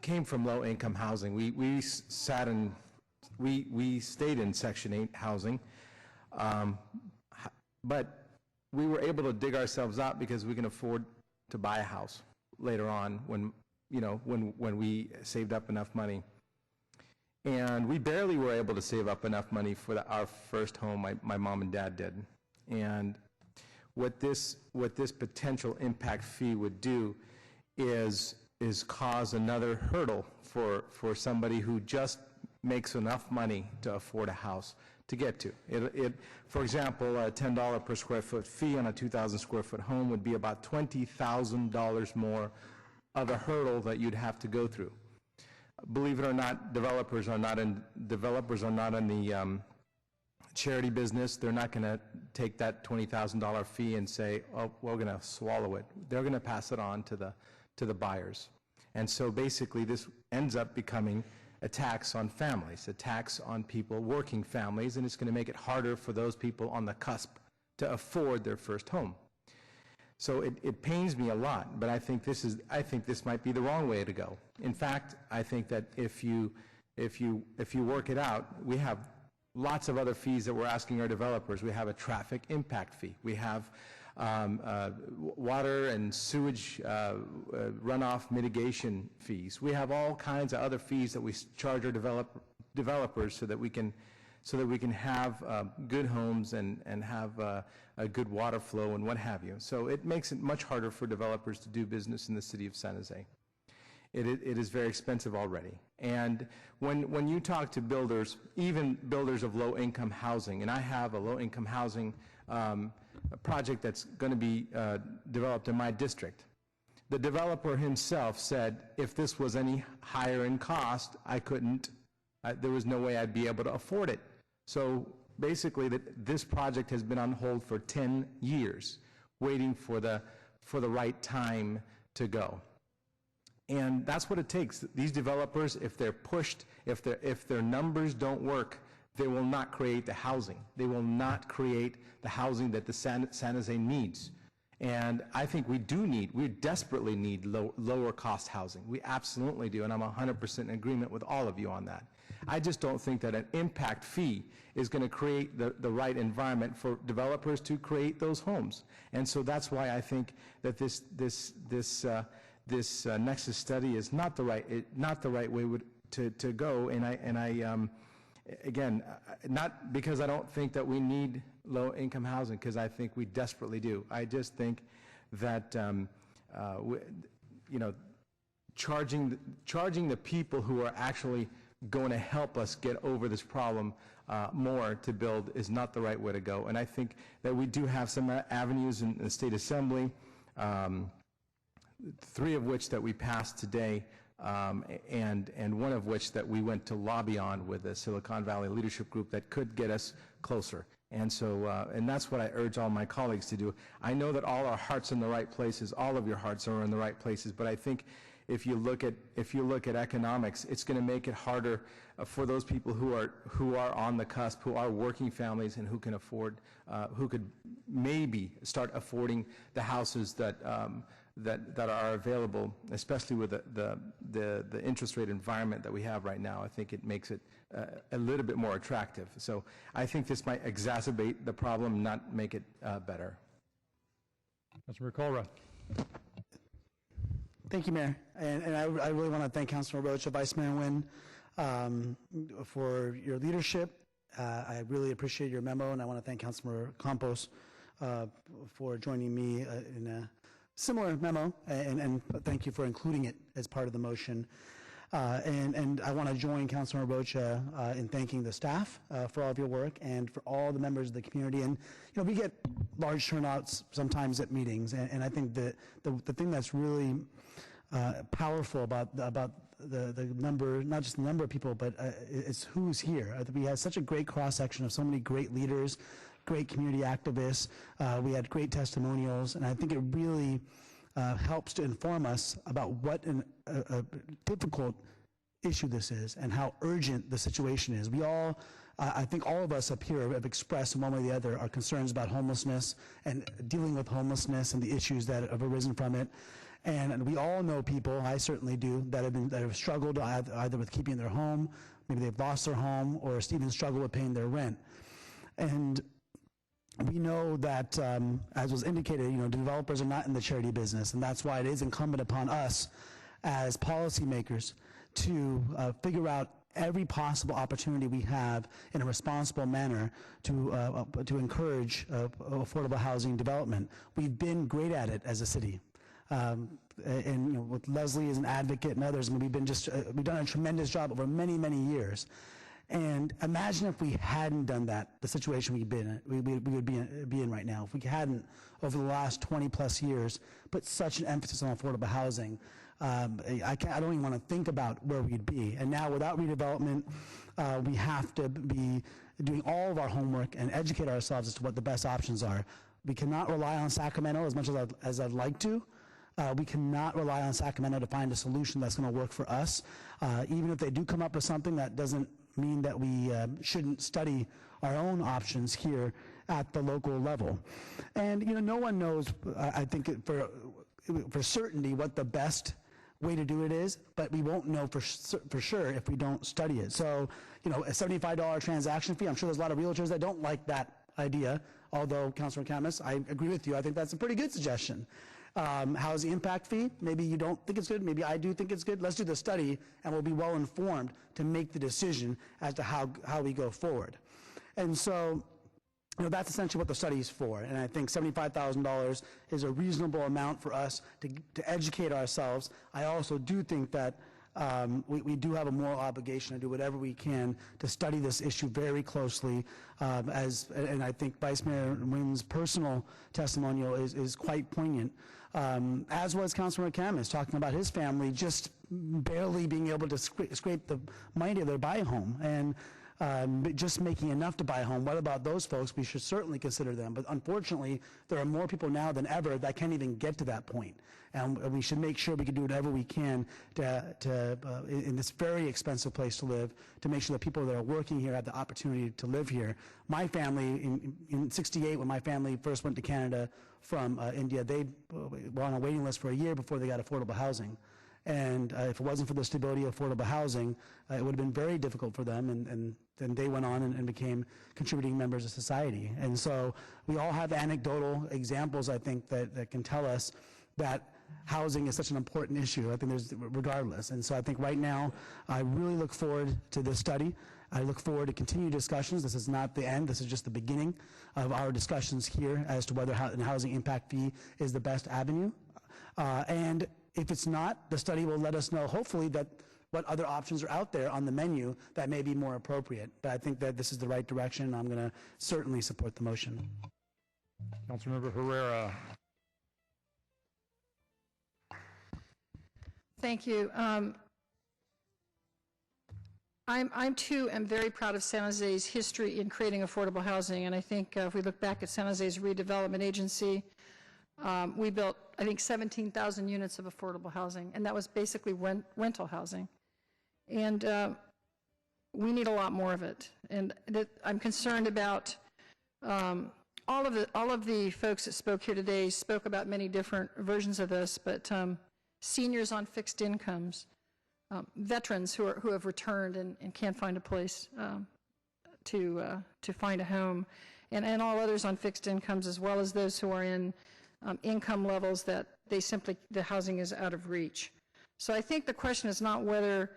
came from low-income housing. We stayed in Section 8 housing, but we were able to dig ourselves out because we can afford to buy a house later on when we saved up enough money. And we barely were able to save up enough money for our first home. My mom and dad did. And what this potential impact fee would do is cause another hurdle for somebody who just makes enough money to afford a house to get to. For example, a $10 per square foot fee on a 2,000 square foot home would be about $20,000 more of a hurdle that you'd have to go through. Believe it or not, developers are not in the charity business. They're not going to take that $20,000 fee and say, "Oh, we're going to swallow it." They're going to pass it on to the buyers. And so basically, this ends up becoming a tax on families, a tax on people, working families, and it's going to make it harder for those people on the cusp to afford their first home. So it pains me a lot, but I think this might be the wrong way to go. In fact, I think that if you work it out, we have lots of other fees that we're asking our developers. We have a traffic impact fee. We have water and sewage runoff mitigation fees. We have all kinds of other fees that we charge our developers so that we can have good homes and have a good water flow and what have you. So it makes it much harder for developers to do business in the city of San Jose. It is very expensive already. And when you talk to builders, even builders of low-income housing, and I have a low-income housing project that's going to be developed in my district, the developer himself said, if this was any higher in cost, there was no way I'd be able to afford it. So basically, this project has been on hold for 10 years, waiting for the right time to go. And that's what it takes. These developers, if they're pushed, if their numbers don't work, they will not create the housing. They will not create the housing that the San Jose needs. And I think we desperately need lower cost housing. We absolutely do, and I'm 100% in agreement with all of you on that. I just don't think that an impact fee is going to create the right environment for developers to create those homes. And so that's why I think that this Nexus study is not the right way to go. And I again, not because I don't think that we need low-income housing, because I think we desperately do. I just think that charging the people who are actually going to help us get over this problem more to build is not the right way to go. And I think that we do have some avenues in the State Assembly, 3 of which that we passed today, and one of which that we went to lobby on with the Silicon Valley Leadership Group that could get us closer. And so, and that's what I urge all my colleagues to do. I know that all our hearts are in the right places, all of your hearts are in the right places, but I think if you look at economics, it's going to make it harder for those people who are on the cusp, who are working families, and who can afford, who could maybe start affording the houses that are available, especially with the interest rate environment that we have right now. I think it makes it a little bit more attractive. So I think this might exacerbate the problem, not make it better. Councilmember KALRA. Thank you, Mayor. And I really want to thank Councilor Rocha, Vice Mayor Nguyen, for your leadership. I really appreciate your memo, and I want to thank Councilor Campos for joining me in a similar memo, and thank you for including it as part of the motion. And I want to join Councilor Rocha in thanking the staff for all of your work and for all the members of the community. And we get large turnouts sometimes at meetings, and I think that the thing that's really powerful about the number, not just the number of people, but it's who's here. We had such a great cross-section of so many great leaders, great community activists. We had great testimonials, and I think it really helps to inform us about what a difficult issue this is and how urgent the situation is. We all, I think all of us up here have expressed in one way or the other our concerns about homelessness and dealing with homelessness and the issues that have arisen from it. And we all know people, I certainly do, that have struggled either with keeping their home, maybe they've lost their home, or even struggle with paying their rent. And we know that, as was indicated, developers are not in the charity business, and that's why it is incumbent upon us as policymakers to figure out every possible opportunity we have in a responsible manner to encourage affordable housing development. We've been great at it as a city. And with Leslie as an advocate and others, we've done a tremendous job over many, many years. And imagine if we hadn't done that, the situation we would be in right now. If we hadn't, over the last 20 plus years, put such an emphasis on affordable housing, I don't even want to think about where we'd be. And now, without redevelopment, we have to be doing all of our homework and educate ourselves as to what the best options are. We cannot rely on Sacramento as much as I'd like to. We cannot rely on Sacramento to find a solution that's going to work for us. Even if they do come up with something, that doesn't mean that we shouldn't study our own options here at the local level. And no one knows, I think, for certainty what the best way to do it is, but we won't know for sure if we don't study it. So, a $75 transaction fee, I'm sure there's a lot of realtors that don't like that idea, although, Councilor Khamis, I agree with you. I think that's a pretty good suggestion. Housing impact fee, maybe you don't think it's good, maybe I do think it's good. Let's do the study, and we'll be well informed to make the decision as to how we go forward. And so, that's essentially what the study is for. And I think $75,000 is a reasonable amount for us to educate ourselves. I also do think that we do have a moral obligation to do whatever we can to study this issue very closely. And I think Vice Mayor Nguyen's personal testimonial is quite poignant. As was Councilor KHAMIS, talking about his family just barely being able to scrape the money to their buy home and just making enough to buy a home. What about those folks? We should certainly consider them. But unfortunately, there are more people now than ever that can't even get to that point. And we should make sure we can do whatever we can in this very expensive place to live, to make sure that people that are working here have the opportunity to live here. My family, in '68, when my family first went to Canada from India, they were on a waiting list for a year before they got affordable housing. And if it wasn't for the stability of affordable housing, it would have been very difficult for them, and then they went on and became contributing members of society. And so we all have anecdotal examples, I think, that can tell us that housing is such an important issue. I think regardless. And so I think right now, I really look forward to this study. I look forward to continued discussions. This is not the end. This is just the beginning of our discussions here as to whether a housing impact fee is the best avenue. And if it's not, the study will let us know, hopefully, that what other options are out there on the menu that may be more appropriate. But I think that this is the right direction, and I'm going to certainly support the motion. Councilmember Herrera. Thank you. I'm too am very proud of San Jose's history in creating affordable housing, and I think if we look back at San Jose's redevelopment agency, we built, I think, 17,000 units of affordable housing, and that was basically rental housing. And we need a lot more of it. And I'm concerned about all of the folks that spoke here today spoke about many different versions of this, but seniors on fixed incomes, veterans who have returned and can't find a place to find a home, and all others on fixed incomes, as well as those who are in income levels that the housing is out of reach. So I think the question is not whether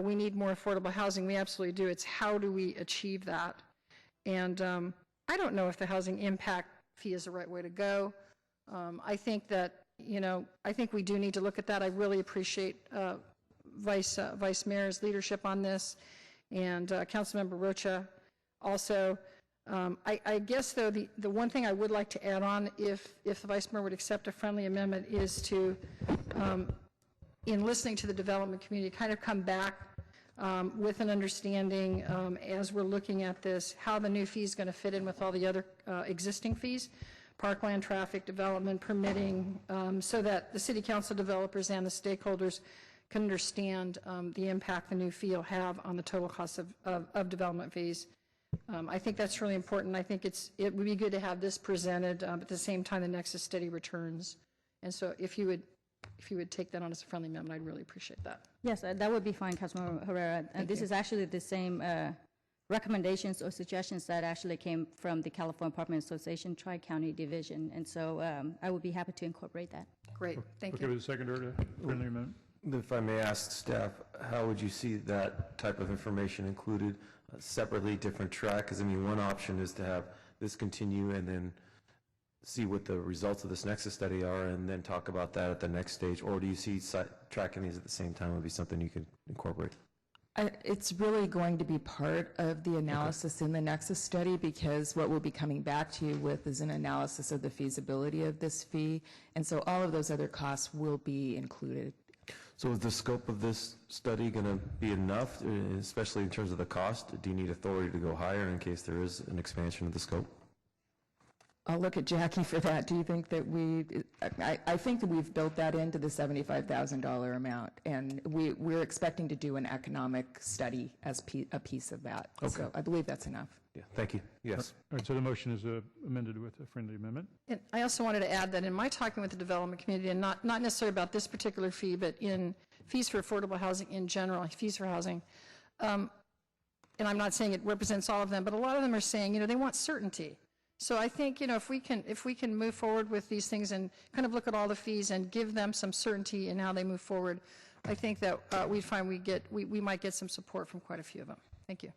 we need more affordable housing. We absolutely do. It's how do we achieve that? And I don't know if the housing impact fee is the right way to go. I think that, I think we do need to look at that. I really appreciate Vice Mayor's leadership on this, and Councilmember Rocha also. I guess, though, the one thing I would like to add on, if the Vice Mayor would accept a friendly amendment, is to, in listening to the development community, kind of come back with an understanding as we're looking at this, how the new fee is going to fit in with all the other existing fees, parkland, traffic, development, permitting, so that the city council, developers, and the stakeholders can understand the impact the new fee will have on the total cost of development fees. I think that's really important. I think it would be good to have this presented at the same time the Nexus study returns. And so if you would take that on as a friendly amendment, I'd really appreciate that. Yes, that would be fine, Councilmember Herrera. And this is actually the same recommendations or suggestions that actually came from the California Apartment Association Tri-County Division. And so I would be happy to incorporate that. Great, thank Okay, you. with the seconder to friendly amendment. If I may ask staff, how would you see that type of information included separately, different track? Because, I mean, one option is to have this continue and then see what the results of this Nexus study are and then talk about that at the next stage, or do you see tracking these at the same time would be something you could incorporate? It's really going to be part of the analysis in the Nexus study, because what we'll be coming back to you with is an analysis of the feasibility of this fee, and so all of those other costs will be included. So is the scope of this study going to be enough, especially in terms of the cost? Do you need authority to go higher in case there is an expansion of the scope? I'll look at Jackie for that. Do you think that I think that we've built that into the $75,000 amount, and we're expecting to do an economic study as a piece of that. Okay. So I believe that's enough. Yeah, thank you. Yes. All right, so the motion is amended with a friendly amendment. And I also wanted to add that in my talking with the development community, and not necessarily about this particular fee, but in fees for affordable housing in general, fees for housing, and I'm not saying it represents all of them, but a lot of them are saying, they want certainty. So I think, if we can move forward with these things and kind of look at all the fees and give them some certainty in how they move forward, I think that we find we might get some support from quite a few of them. Thank you.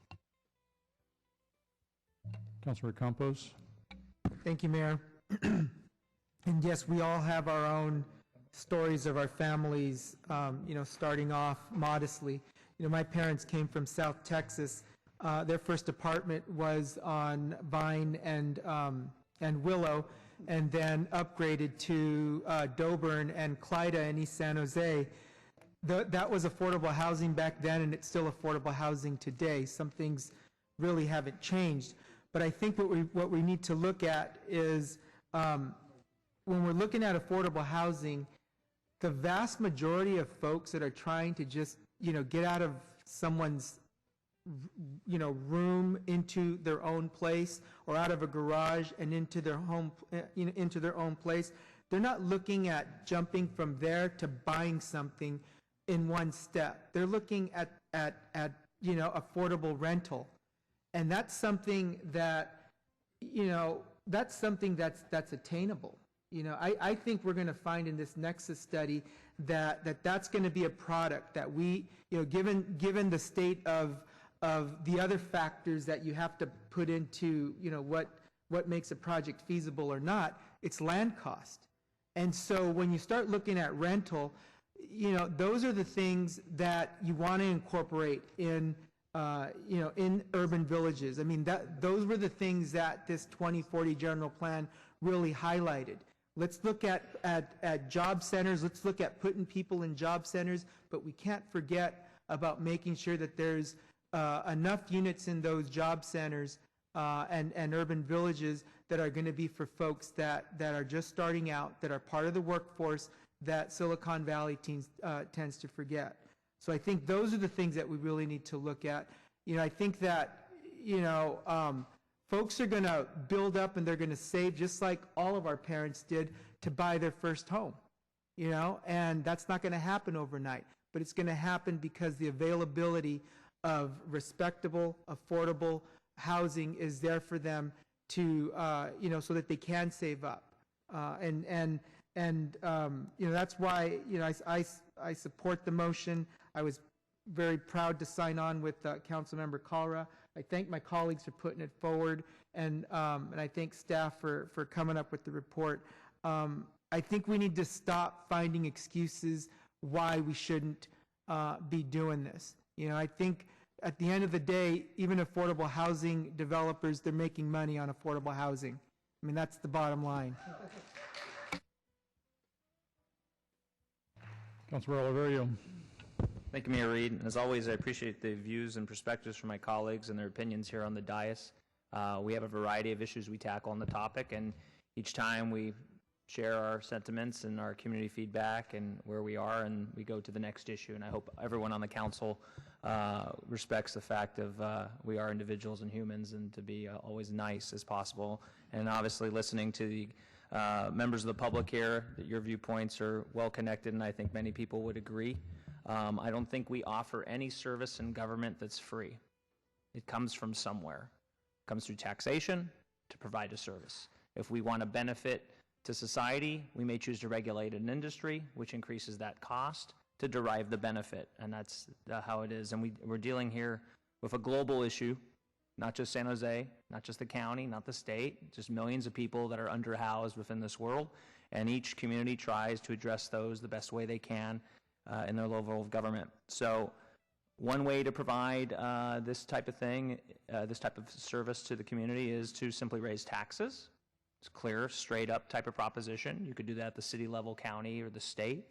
Councilor Campos. Thank you, Mayor. And yes, we all have our own stories of our families, starting off modestly. My parents came from South Texas. Their first apartment was on Vine and Willow, and then upgraded to Doburn and Clyda in East San Jose. That was affordable housing back then, and it's still affordable housing today. Some things really haven't changed. But I think what we need to look at is when we're looking at affordable housing, the vast majority of folks that are trying to just get out of someone's room into their own place, or out of a garage and into their home, into their own place, they're not looking at jumping from there to buying something in one step. They're looking at affordable rental. And that's something that, that's attainable. I think we're going to find in this Nexus study that's going to be a product that we, given the state of the other factors that you have to put into, what makes a project feasible or not, it's land cost. And so when you start looking at rental, those are the things that you want to incorporate in urban villages. I mean, those were the things that this 2040 general plan really highlighted. Let's look at job centers. Let's look at putting people in job centers, but we can't forget about making sure that there's enough units in those job centers and urban villages that are going to be for folks that are just starting out, that are part of the workforce that Silicon Valley tends to forget. So I think those are the things that we really need to look at. I think that, folks are going to build up and they're going to save, just like all of our parents did, to buy their first home, and that's not going to happen overnight, but it's going to happen because the availability of respectable, affordable housing is there for them to, so that they can save up. That's why, I support the motion. I was very proud to sign on with Councilmember KALRA. I thank my colleagues for putting it forward, and I thank staff for coming up with the report. I think we need to stop finding excuses why we shouldn't be doing this. I think at the end of the day, even affordable housing developers, they're making money on affordable housing. I mean, that's the bottom line. Councilor Oliverio. Thank you, Mayor Reed. As always, I appreciate the views and perspectives from my colleagues and their opinions here on the dais. We have a variety of issues we tackle on the topic, and each time we share our sentiments and our community feedback and where we are, and we go to the next issue. And I hope everyone on the council respects the fact of we are individuals and humans, and to be always nice as possible. And obviously listening to the members of the public here, that your viewpoints are well connected, and I think many people would agree. I don't think we offer any service in government that's free. It comes from somewhere. It comes through taxation to provide a service. If we want to benefit to society, we may choose to regulate an industry, which increases that cost to derive the benefit, and that's how it is. And we're dealing here with a global issue, not just San Jose, not just the county, not the state, just millions of people that are underhoused within this world, and each community tries to address those the best way they can in their level of government. So one way to provide this type of thing, this type of service to the community, is to simply raise taxes. It's clear, straight up type of proposition. You could do that at the city level, county, or the state.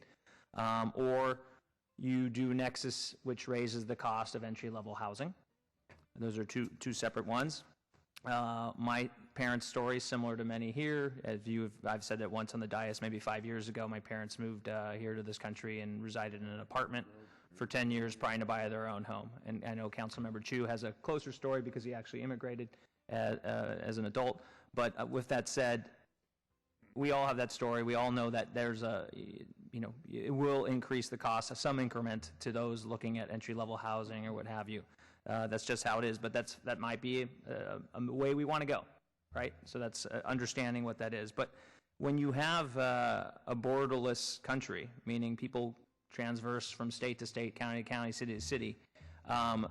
Or you do Nexus, which raises the cost of entry-level housing. Those are two separate ones. My parents' story is similar to many here. I've said that once on the dais, maybe 5 years ago, my parents moved here to this country and resided in an apartment for 10 years trying to buy their own home. And I know Councilmember Chu has a closer story because he actually immigrated as an adult. But with that said, we all have that story. We all know that there's it will increase the cost of some increment to those looking at entry-level housing or what have you. That's just how it is, but that might be a way we want to go, right? So that's understanding what that is. But when you have a borderless country, meaning people transverse from state to state, county to county, city to city,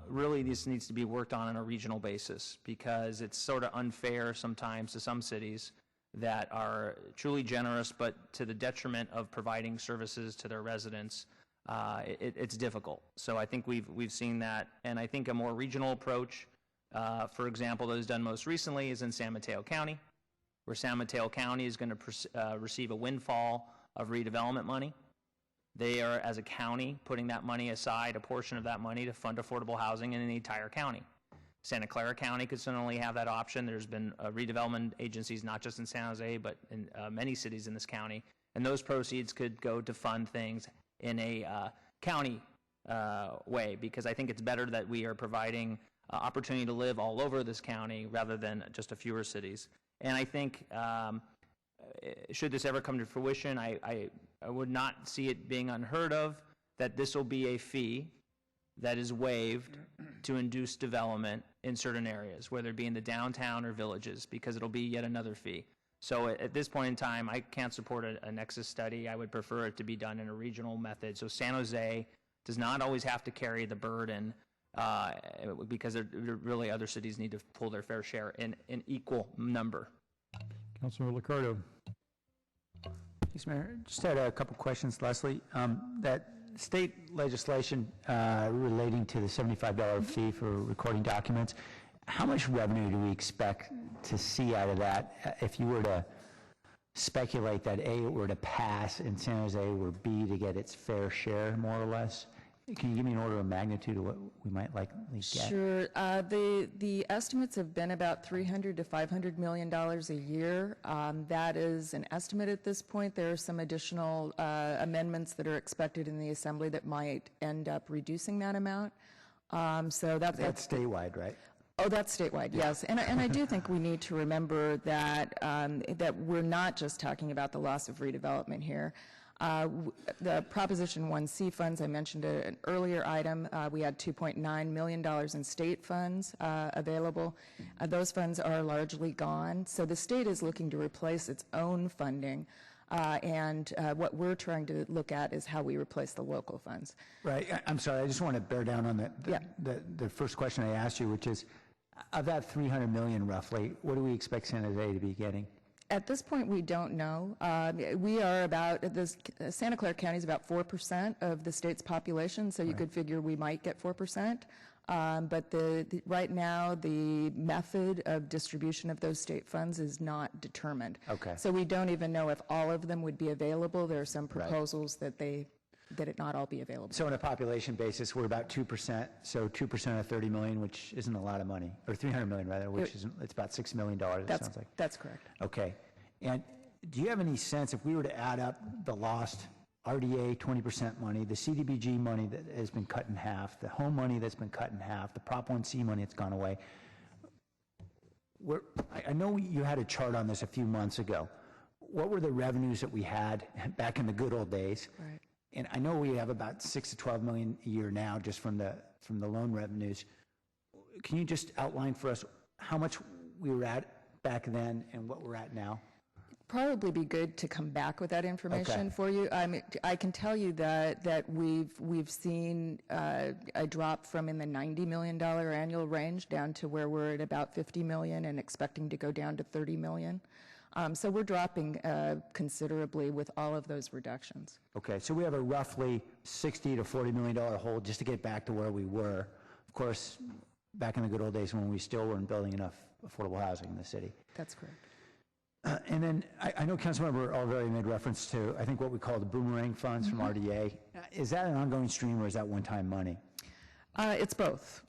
really this needs to be worked on a regional basis, because it's sort of unfair sometimes to some cities that are truly generous, but to the detriment of providing services to their residents. It's difficult. So I think we've seen that, and I think a more regional approach, for example, that was done most recently is in San Mateo County, where San Mateo County is going to receive a windfall of redevelopment money. They are, as a county, putting that money aside, a portion of that money, to fund affordable housing in the entire county. Santa Clara County could certainly have that option. There's been redevelopment agencies, not just in San Jose, but in many cities in this county, and those proceeds could go to fund things in a county way, because I think it's better that we are providing opportunity to live all over this county rather than just a fewer cities. And I think should this ever come to fruition, I would not see it being unheard of that this will be a fee that is waived to induce development in certain areas, whether it be in the downtown or villages, because it'll be yet another fee. So at this point in time, I can't support a Nexus study. I would prefer it to be done in a regional method. So San Jose does not always have to carry the burden, because really other cities need to pull their fair share in equal number. Councilor Liccardo. Thanks, Mayor. Just had a couple questions, Leslie. That state legislation relating to the $75 fee for recording documents, how much revenue do we expect to see out of that if you were to speculate that A, it were to pass in San Jose, or B, to get its fair share, more or less? Can you give me an order of magnitude of what we might likely get? Sure. The estimates have been about $300 to $500 million a year. That is an estimate at this point. There are some additional amendments that are expected in the Assembly that might end up reducing that amount. So that's statewide, right? Oh, that's statewide, yes. And I do think we need to remember that that we're not just talking about the loss of redevelopment here. The Proposition 1C funds, I mentioned an earlier item. We had $2.9 million in state funds available. Those funds are largely gone. So the state is looking to replace its own funding. And what we're trying to look at is how we replace the local funds. Right. I'm sorry. I just want to bear down on the first question I asked you, which is, of that $300 million roughly, what do we expect San Jose to be getting? At this point, we don't know. We are about, Santa Clara County is about 4% of the state's population, so you could figure we might get 4%. But right now, the method of distribution of those state funds is not determined. Okay. So we don't even know if all of them would be available. There are some proposals that it not all be available. So on a population basis, we're about 2%. So 2% of 30 million, which isn't a lot of money, or 300 million rather, which isn't, it's about $6 million, it sounds like. That's correct. Okay. And do you have any sense, if we were to add up the lost RDA 20% money, the CDBG money that has been cut in half, the home money that's been cut in half, the Prop 1C money that's gone away, I know you had a chart on this a few months ago. What were the revenues that we had back in the good old days? Right. And I know we have about 6 to 12 million a year now just from the loan revenues. Can you just outline for us how much we were at back then and what we're at now? Probably be good to come back with that information for you. I mean, I can tell you that we've seen a drop from in the $90 million annual range down to where we're at about $50 million and expecting to go down to $30 million. So we're dropping considerably with all of those reductions. Okay, so we have a roughly $60 to $40 million hole just to get back to where we were. Of course, back in the good old days when we still weren't building enough affordable housing in the city. That's correct. And then I know Councilmember Oliverio made reference to, I think, what we call the boomerang funds from RDA. Is that an ongoing stream or is that one-time money? It's both.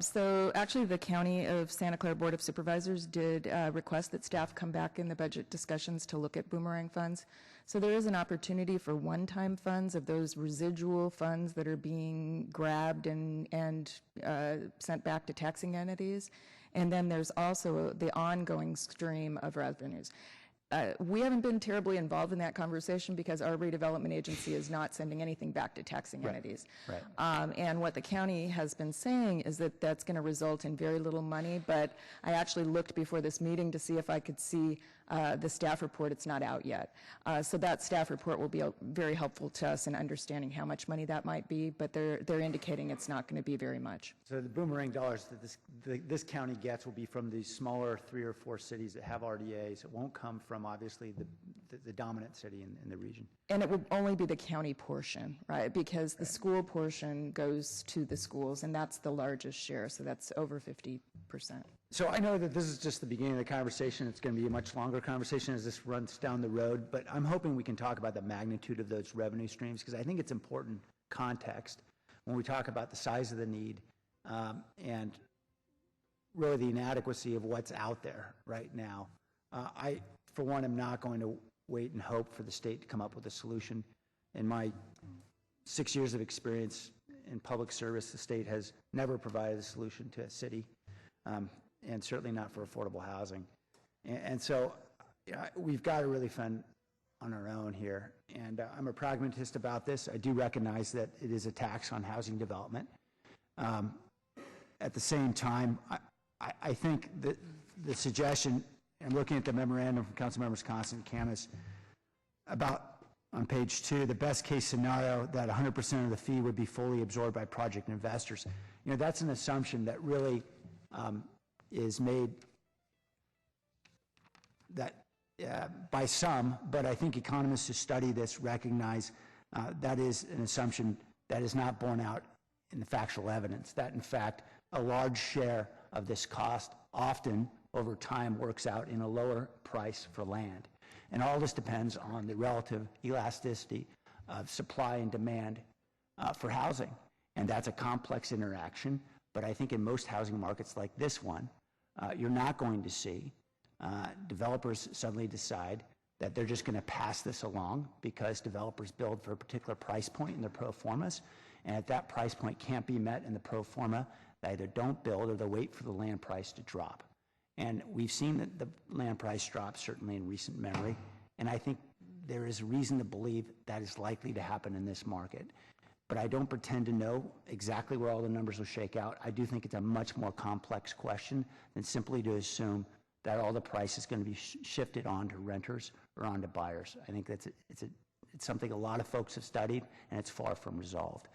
So actually the County of Santa Clara Board of Supervisors did request that staff come back in the budget discussions to look at boomerang funds. So there is an opportunity for one-time funds of those residual funds that are being grabbed and sent back to taxing entities. And then there's also the ongoing stream of revenues. We haven't been terribly involved in that conversation because our redevelopment agency is not sending anything back to taxing entities. Right. And what the county has been saying is that that's going to result in very little money, but I actually looked before this meeting to see if I could see the staff report. It's not out yet. So that staff report will be very helpful to us in understanding how much money that might be, but they're indicating it's not going to be very much. So the boomerang dollars that this county gets will be from these smaller 3 or 4 cities that have RDAs. It won't come from, obviously, the dominant city in the region. And it will only be the county portion, right? Because the school portion goes to the schools, and that's the largest share, so that's over 50%. So I know that this is just the beginning of the conversation. It's going to be a much longer conversation as this runs down the road, but I'm hoping we can talk about the magnitude of those revenue streams because I think it's important context when we talk about the size of the need and really the inadequacy of what's out there right now. I, for one, am not going to wait and hope for the state to come up with a solution. In my 6 years of experience in public service, the state has never provided a solution to a city, and certainly not for affordable housing. And so we've got to really fend on our own here. And I'm a pragmatist about this. I do recognize that it is a tax on housing development. At the same time, I think that the suggestion, I'm looking at the memorandum from Councilmembers KANSEN and CHAMIS about, on page 2, the best case scenario that 100% of the fee would be fully absorbed by project investors. You know, that's an assumption that really is made that by some, but I think economists who study this recognize that is an assumption that is not borne out in the factual evidence, that in fact a large share of this cost often over time works out in a lower price for land. And all this depends on the relative elasticity of supply and demand for housing. And that's a complex interaction, but I think in most housing markets like this one, you're not going to see developers suddenly decide that they're just going to pass this along because developers build for a particular price point in their pro formas, and if that price point can't be met in the pro forma, they either don't build or they wait for the land price to drop. And we've seen that the land price drop certainly in recent memory, and I think there is reason to believe that is likely to happen in this market. But I don't pretend to know exactly where all the numbers will shake out. I do think it's a much more complex question than simply to assume that all the price is going to be shifted onto renters or onto buyers. I think it's something a lot of folks have studied, and it's far from resolved.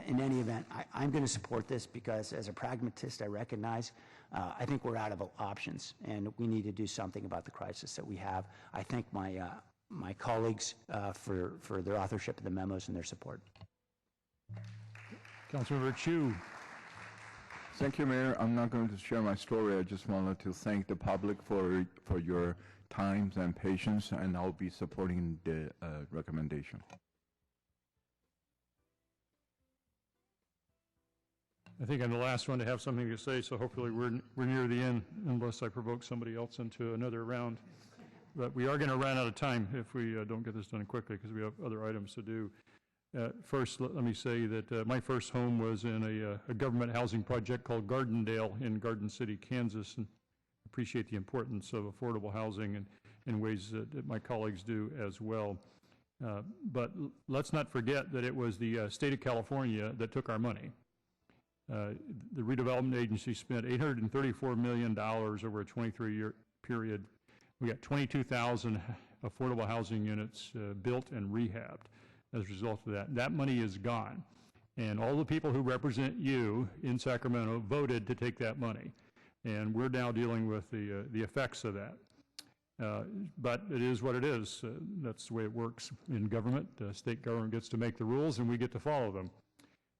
In any event, I'm going to support this because, as a pragmatist, I recognize I think we're out of options, and we need to do something about the crisis that we have. I thank my colleagues for their authorship of the memos and their support. Councilmember Chu. Thank you, Mayor. I'm not going to share my story. I just wanted to thank the public for your time and patience, and I'll be supporting the recommendation. I think I'm the last one to have something to say, so hopefully we're near the end, unless I provoke somebody else into another round. But we are going to run out of time if we don't get this done quickly, because we have other items to do. First, let me say that my first home was in a government housing project called Gardendale in Garden City, Kansas, and appreciate the importance of affordable housing in ways that my colleagues do as well. But let's not forget that it was the state of California that took our money. The redevelopment agency spent $834 million over a 23-year period. We got 22,000 affordable housing units built and rehabbed as a result of that. That money is gone. And all the people who represent you in Sacramento voted to take that money. And we're now dealing with the effects of that. But it is what it is. That's the way it works in government. State government gets to make the rules, and we get to follow them.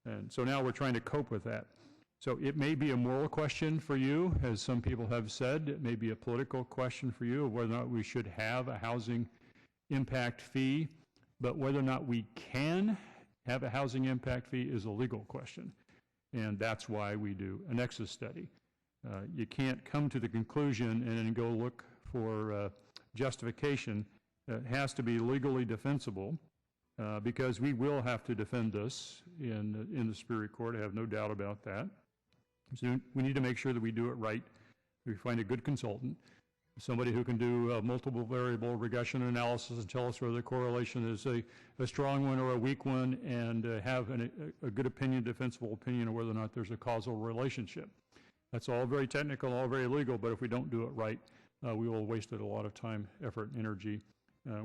And so now we're trying to cope with that. So it may be a moral question for you, as some people have said. It may be a political question for you of whether or not we should have a housing impact fee. But whether or not we can have a housing impact fee is a legal question. And that's why we do a nexus study. You can't come to the conclusion and then go look for justification. It has to be legally defensible. Because we will have to defend this in the Superior Court. I have no doubt about that. So we need to make sure that we do it right. We find a good consultant, somebody who can do multiple variable regression analysis and tell us whether the correlation is a strong one or a weak one, and have a good opinion, defensible opinion, of whether or not there's a causal relationship. That's all very technical, all very legal, but if we don't do it right, we will have wasted a lot of time, effort, and energy.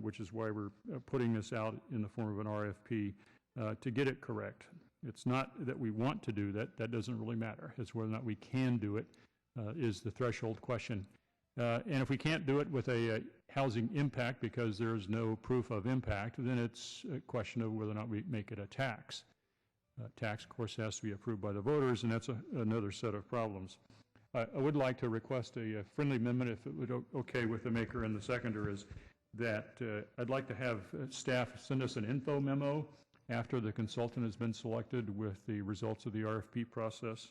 Which is why we're putting this out in the form of an RFP to get it correct. It's not that we want to do that. That doesn't really matter. It's whether or not we can do it is the threshold question. And if we can't do it with a housing impact because there's no proof of impact, then it's a question of whether or not we make it a tax. Tax, of course, has to be approved by the voters, and that's another set of problems. I would like to request a friendly amendment, if it would okay with the maker and the seconder, is that I'd like to have staff send us an info memo after the consultant has been selected with the results of the RFP process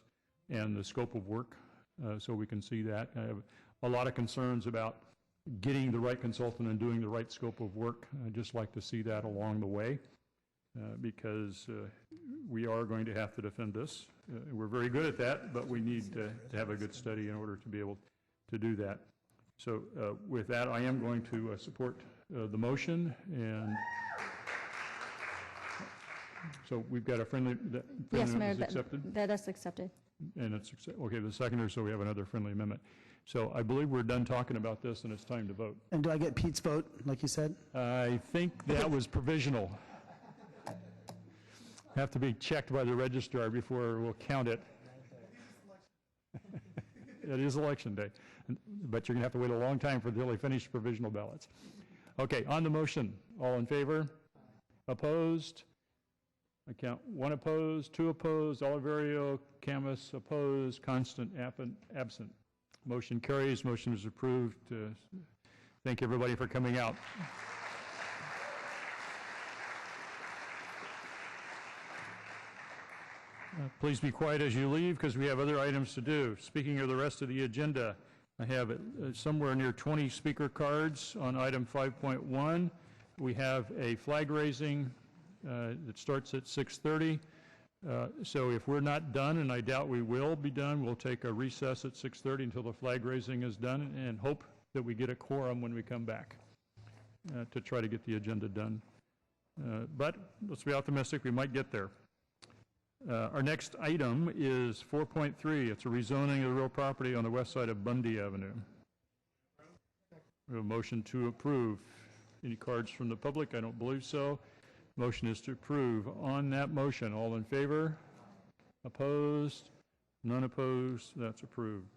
and the scope of work, so we can see that. I have a lot of concerns about getting the right consultant and doing the right scope of work. I'd just like to see that along the way, because we are going to have to defend this. We're very good at that, but we need to have a good study in order to be able to do that. So with that, I am going to support the motion, and so we've got a friendly. Yes, Mayor, is accepted. That is accepted. And it's okay. The seconder, so we have another friendly amendment. So I believe we're done talking about this, and it's time to vote. And do I get Pete's vote, like you said? I think that was provisional. Have to be checked by the registrar before we'll count it. It is election day, but you're going to have to wait a long time for the finished provisional ballots. Okay, on the motion, all in favor? Opposed? I count 1 opposed, 2 opposed, Oliverio, CAMIS opposed, Constant absent. Motion carries, motion is approved. Thank everybody for coming out. Please be quiet as you leave, because we have other items to do. Speaking of the rest of the agenda, I have somewhere near 20 speaker cards on item 5.1. We have a flag raising that starts at 6:30. So if we're not done, and I doubt we will be done, we'll take a recess at 6:30 until the flag raising is done, and hope that we get a quorum when we come back. to try to get the agenda done. But let's be optimistic, we might get there. Our next item is 4.3. It's a rezoning of the real property on the west side of Bundy Avenue. We have a motion to approve. Any cards from the public? I don't believe so. Motion is to approve. On that motion, all in favor? Opposed? None opposed. That's approved.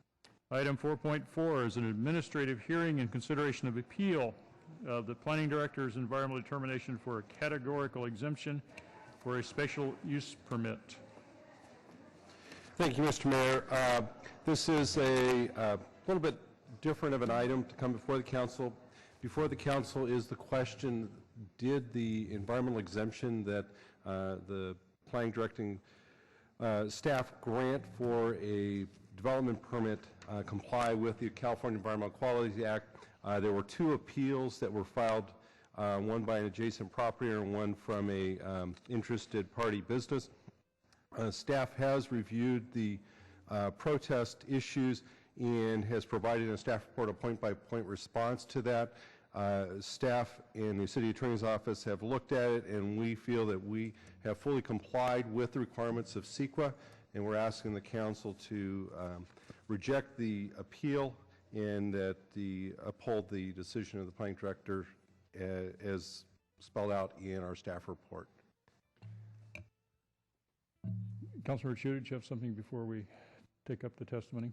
Item 4.4 is an administrative hearing and consideration of appeal of the planning director's environmental determination for a categorical exemption for a special use permit. Thank you, Mr. Mayor. This is a little bit different of an item to come before the council. Before the council is the question, did the environmental exemption that the planning directing staff grant for a development permit comply with the California Environmental Quality Act? There were two appeals that were filed, one by an adjacent property owner and one from a interested party business. Staff has reviewed the protest issues and has provided a staff report, a point-by-point response to that. Staff in the City Attorney's Office have looked at it, and we feel that we have fully complied with the requirements of CEQA, and we're asking the council to reject the appeal and that uphold the decision of the planning director as spelled out in our staff report. Councilor Chu, did you have something before we take up the testimony?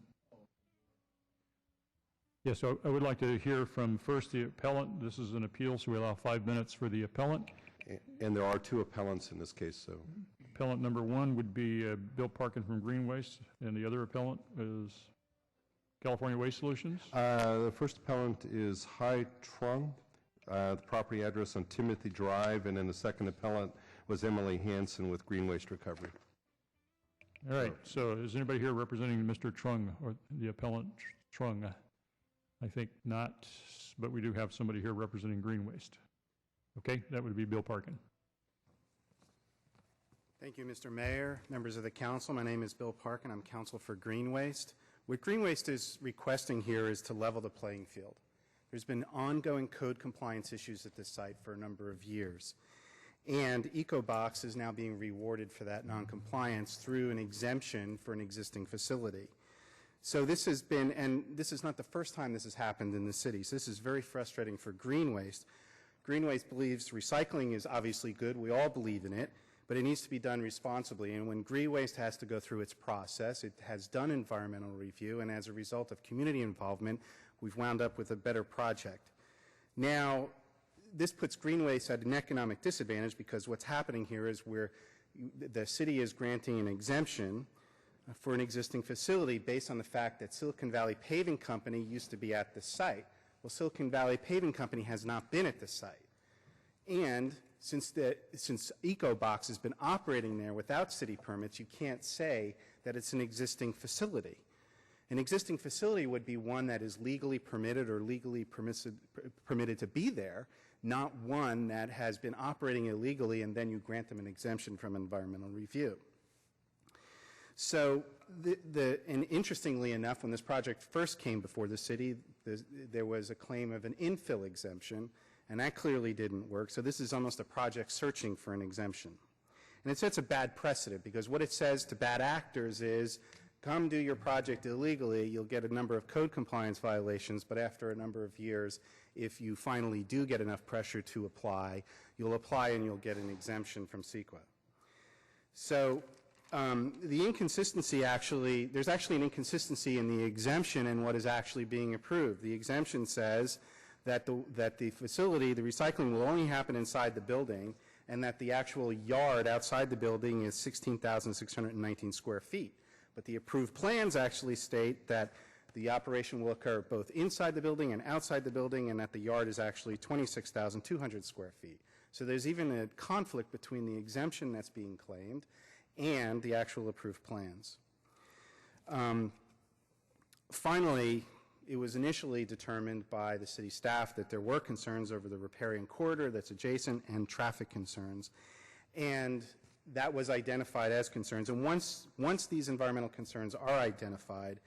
Yes, so I would like to hear from first the appellant. This is an appeal, so we allow 5 minutes for the appellant. And there are two appellants in this case, so. Appellant number one would be Bill Parkin from Green Waste, and the other appellant is California Waste Solutions. The first appellant is Hai Trung, the property address on Timothy Drive, and then the second appellant was Emily Hansen with Green Waste Recovery. All right, so is anybody here representing Mr. Trung or the appellant Trung? I think not, but we do have somebody here representing Green Waste. Okay, that would be Bill Parkin. Thank you, Mr. Mayor, members of the council. My name is Bill Parkin. I'm counsel for Green Waste. What Green Waste is requesting here is to level the playing field. There's been ongoing code compliance issues at this site for a number of years. And EcoBox is now being rewarded for that noncompliance through an exemption for an existing facility. So this has been, and this is not the first time this has happened in the city, so this is very frustrating for Green Waste. Green Waste believes recycling is obviously good, we all believe in it, but it needs to be done responsibly. And when Green Waste has to go through its process, it has done environmental review, and as a result of community involvement, we've wound up with a better project. Now, this puts Green Waste at an economic disadvantage because what's happening here is where the city is granting an exemption for an existing facility based on the fact that Silicon Valley Paving Company used to be at the site. Well, Silicon Valley Paving Company has not been at the site. And since EcoBox has been operating there without city permits, you can't say that it's an existing facility. An existing facility would be one that is legally permitted or legally permitted to be there, not one that has been operating illegally and then you grant them an exemption from environmental review. So, and interestingly enough, when this project first came before the city, there was a claim of an infill exemption, and that clearly didn't work. So this is almost a project searching for an exemption. And it sets a bad precedent, because what it says to bad actors is, come do your project illegally, you'll get a number of code compliance violations, but after a number of years, if you finally do get enough pressure to apply, you'll apply and you'll get an exemption from CEQA. So, the inconsistency actually, there's actually an inconsistency in the exemption and what is actually being approved. The exemption says that the facility, the recycling will only happen inside the building, and that the actual yard outside the building is 16,619 square feet. But the approved plans actually state that the operation will occur both inside the building and outside the building, and that the yard is actually 26,200 square feet. So there's even a conflict between the exemption that's being claimed and the actual approved plans. Finally, it was initially determined by the city staff that there were concerns over the riparian corridor that's adjacent and traffic concerns. And that was identified as concerns. And once these environmental concerns are identified,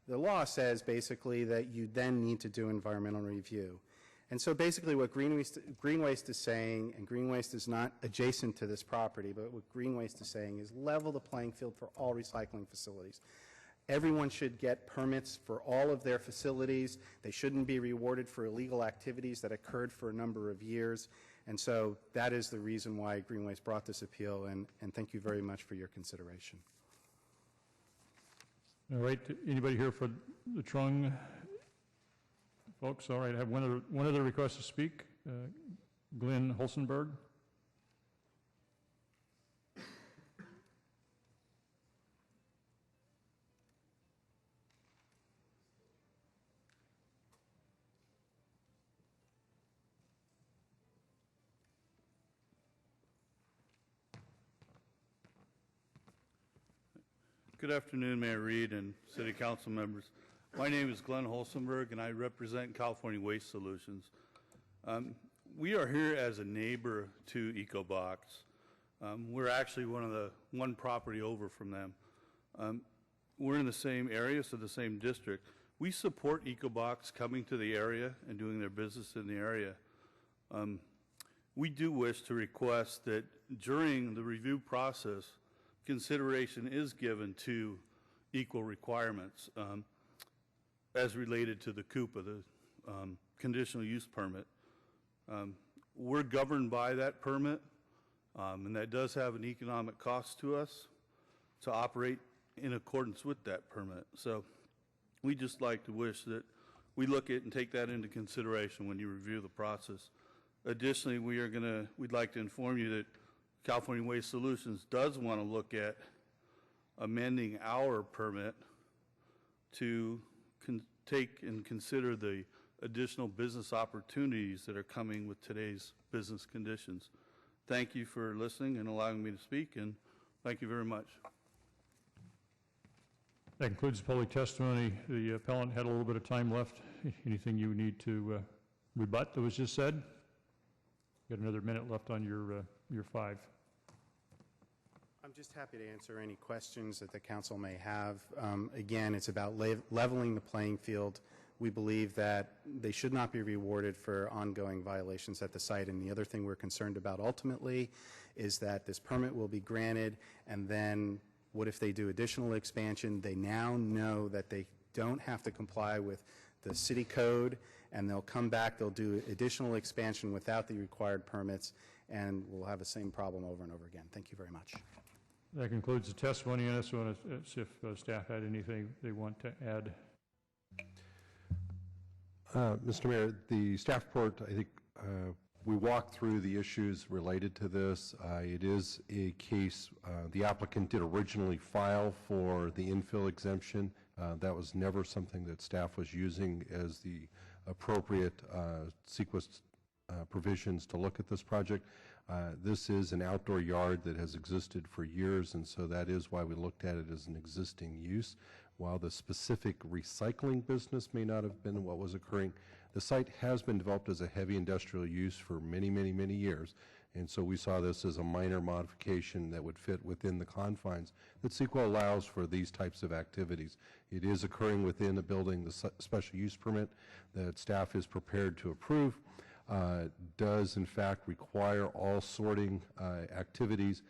the law says basically that you then need to do environmental review. And so basically what Green Waste is saying, and Green Waste is not adjacent to this property, but what Green Waste is saying is level the playing field for all recycling facilities. Everyone should get permits for all of their facilities. They shouldn't be rewarded for illegal activities that occurred for a number of years. And so that is the reason why Green Waste brought this appeal, and thank you very much for your consideration. All right, anybody here for the Trung folks? All right, I have one other request to speak. Glenn Holsenberg. Good afternoon, Mayor Reed and City Council members. My name is Glenn Holsenberg, and I represent California Waste Solutions. We are here as a neighbor to EcoBox. We're actually one property over from them. We're in the same area, so the same district. We support EcoBox coming to the area and doing their business in the area. We do wish to request that during the review process, consideration is given to equal requirements as related to the CUPA, the conditional use permit. We're governed by that permit, and that does have an economic cost to us to operate in accordance with that permit. So we just like to wish that we look at and take that into consideration when you review the process. Additionally, we'd like to inform you that California Waste Solutions does want to look at amending our permit to take and consider the additional business opportunities that are coming with today's business conditions. Thank you for listening and allowing me to speak, and thank you very much. That concludes public testimony. The appellant had a little bit of time left. Anything you need to rebut that was just said? You got another minute left on your 5. I'm just happy to answer any questions that the council may have. Again, it's about leveling the playing field. We believe that they should not be rewarded for ongoing violations at the site. And the other thing we're concerned about ultimately is that this permit will be granted, and then what if they do additional expansion? They now know that they don't have to comply with the city code, and they'll come back, they'll do additional expansion without the required permits, and we'll have the same problem over and over again. Thank you very much. That concludes the testimony, and I just want to see if staff had anything they want to add. Mr. Mayor, the staff report, I think we walked through the issues related to this. It is a case, the applicant did originally file for the infill exemption. That was never something that staff was using as the appropriate sequence provisions to look at this project. This is an outdoor yard that has existed for years, and so that is why we looked at it as an existing use. While the specific recycling business may not have been what was occurring, the site has been developed as a heavy industrial use for many, many, many years, and so we saw this as a minor modification that would fit within the confines that CEQA allows for these types of activities. It is occurring within a building. The special use permit that staff is prepared to approve does in fact require all sorting activities,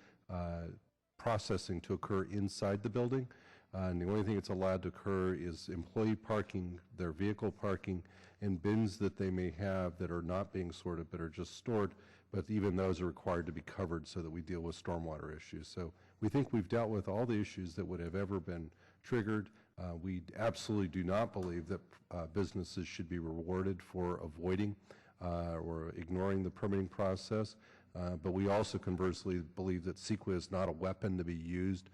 processing to occur inside the building. And the only thing that's allowed to occur is employee parking, their vehicle parking, and bins that they may have that are not being sorted but are just stored, but even those are required to be covered so that we deal with stormwater issues. So we think we've dealt with all the issues that would have ever been triggered. We absolutely do not believe that businesses should be rewarded for avoiding or ignoring the permitting process, but we also conversely believe that CEQA is not a weapon to be used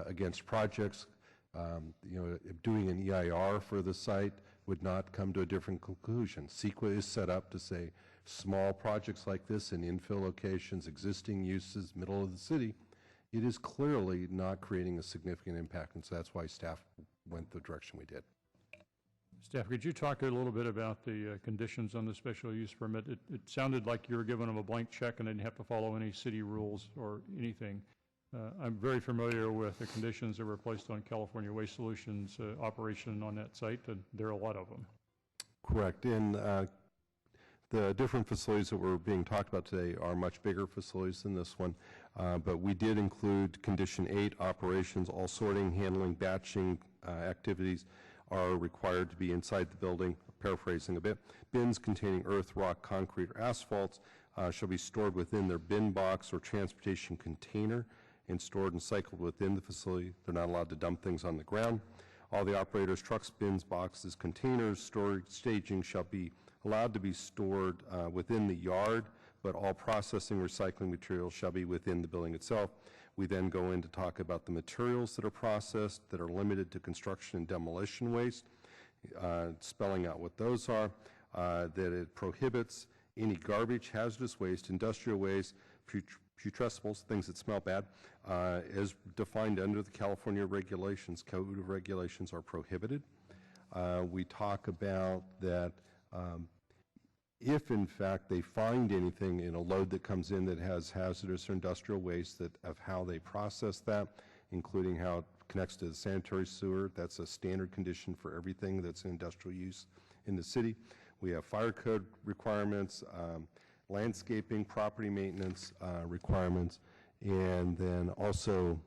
against projects. Doing an EIR for the site would not come to a different conclusion. CEQA is set up to say small projects like this in infill locations, existing uses, middle of the city, it is clearly not creating a significant impact, and so that's why staff went the direction we did. Staff, could you talk a little bit about the conditions on the special use permit? It sounded like you were giving them a blank check and didn't have to follow any city rules or anything. I'm very familiar with the conditions that were placed on California Waste Solutions operation on that site, and there are a lot of them. Correct. And The different facilities that were being talked about today are much bigger facilities than this one, but we did include Condition 8 operations. All sorting, handling, batching activities are required to be inside the building. Paraphrasing a bit, bins containing earth, rock, concrete, or asphalts shall be stored within their bin box or transportation container and stored and cycled within the facility. They're not allowed to dump things on the ground. All the operators' trucks, bins, boxes, containers, storage, staging shall be allowed to be stored within the yard, but all processing, recycling materials shall be within the building itself. We then go in to talk about the materials that are processed that are limited to construction and demolition waste, spelling out what those are, that it prohibits any garbage, hazardous waste, industrial waste, putrescibles, things that smell bad, as defined under the California regulations. Code of regulations are prohibited. We talk about that if in fact they find anything in a load that comes in that has hazardous or industrial waste, that of how they process that, including how it connects to the sanitary sewer. That's a standard condition for everything that's in industrial use in the city. We have fire code requirements, landscaping, property maintenance requirements, and then also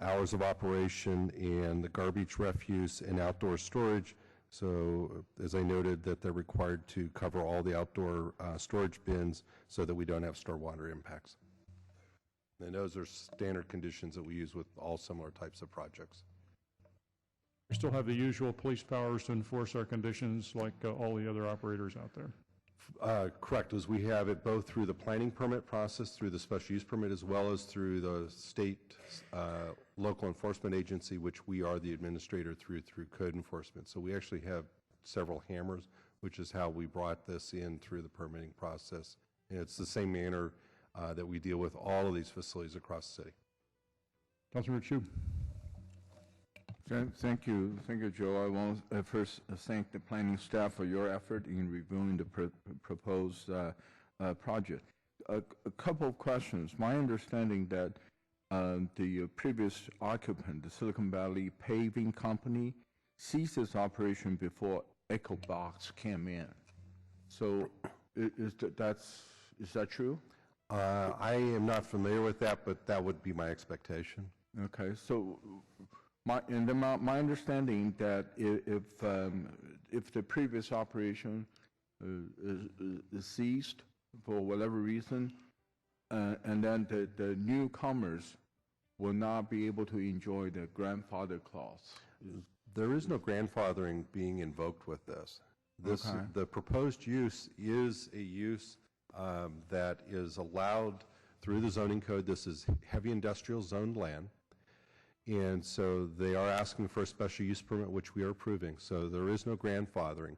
hours of operation and the garbage refuse and outdoor storage. So as I noted, that they're required to cover all the outdoor storage bins so that we don't have stormwater impacts. And those are standard conditions that we use with all similar types of projects. We still have the usual police powers to enforce our conditions like all the other operators out there. Correct, as we have it both through the planning permit process, through the special use permit, as well as through the state local enforcement agency, which we are the administrator through code enforcement. So we actually have several hammers, which is how we brought this in through the permitting process. And it's the same manner that we deal with all of these facilities across the city. Councilor Chu. Thank you, Joe. I want to first thank the planning staff for your effort in reviewing the proposed project. A couple of questions. My understanding that the previous occupant, the Silicon Valley Paving Company, ceased its operation before EcoBox came in. So is that true? I am not familiar with that, but that would be my expectation. Okay, so my understanding that if the previous operation is ceased for whatever reason, and then the newcomers will not be able to enjoy the grandfather clause. There is no grandfathering being invoked with this. Okay. The proposed use is a use that is allowed through the zoning code. This is heavy industrial zoned land. And so they are asking for a special use permit, which we are approving. So there is no grandfathering.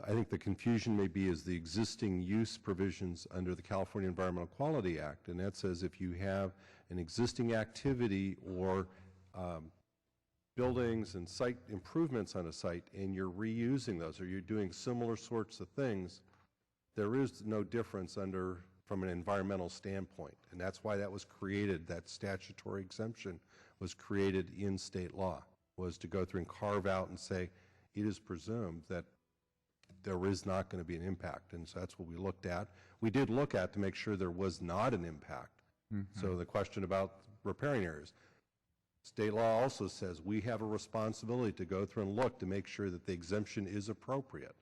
I think the confusion may be is the existing use provisions under the California Environmental Quality Act. And that says if you have an existing activity or buildings and site improvements on a site and you're reusing those or you're doing similar sorts of things, there is no difference from an environmental standpoint. And that's why that was created, that statutory exemption was created in state law, was to go through and carve out and say it is presumed that there is not going to be an impact. And so that's what we looked at. We did look at to make sure there was not an impact. Mm-hmm. So the question about repairing areas, state law also says we have a responsibility to go through and look to make sure that the exemption is appropriate.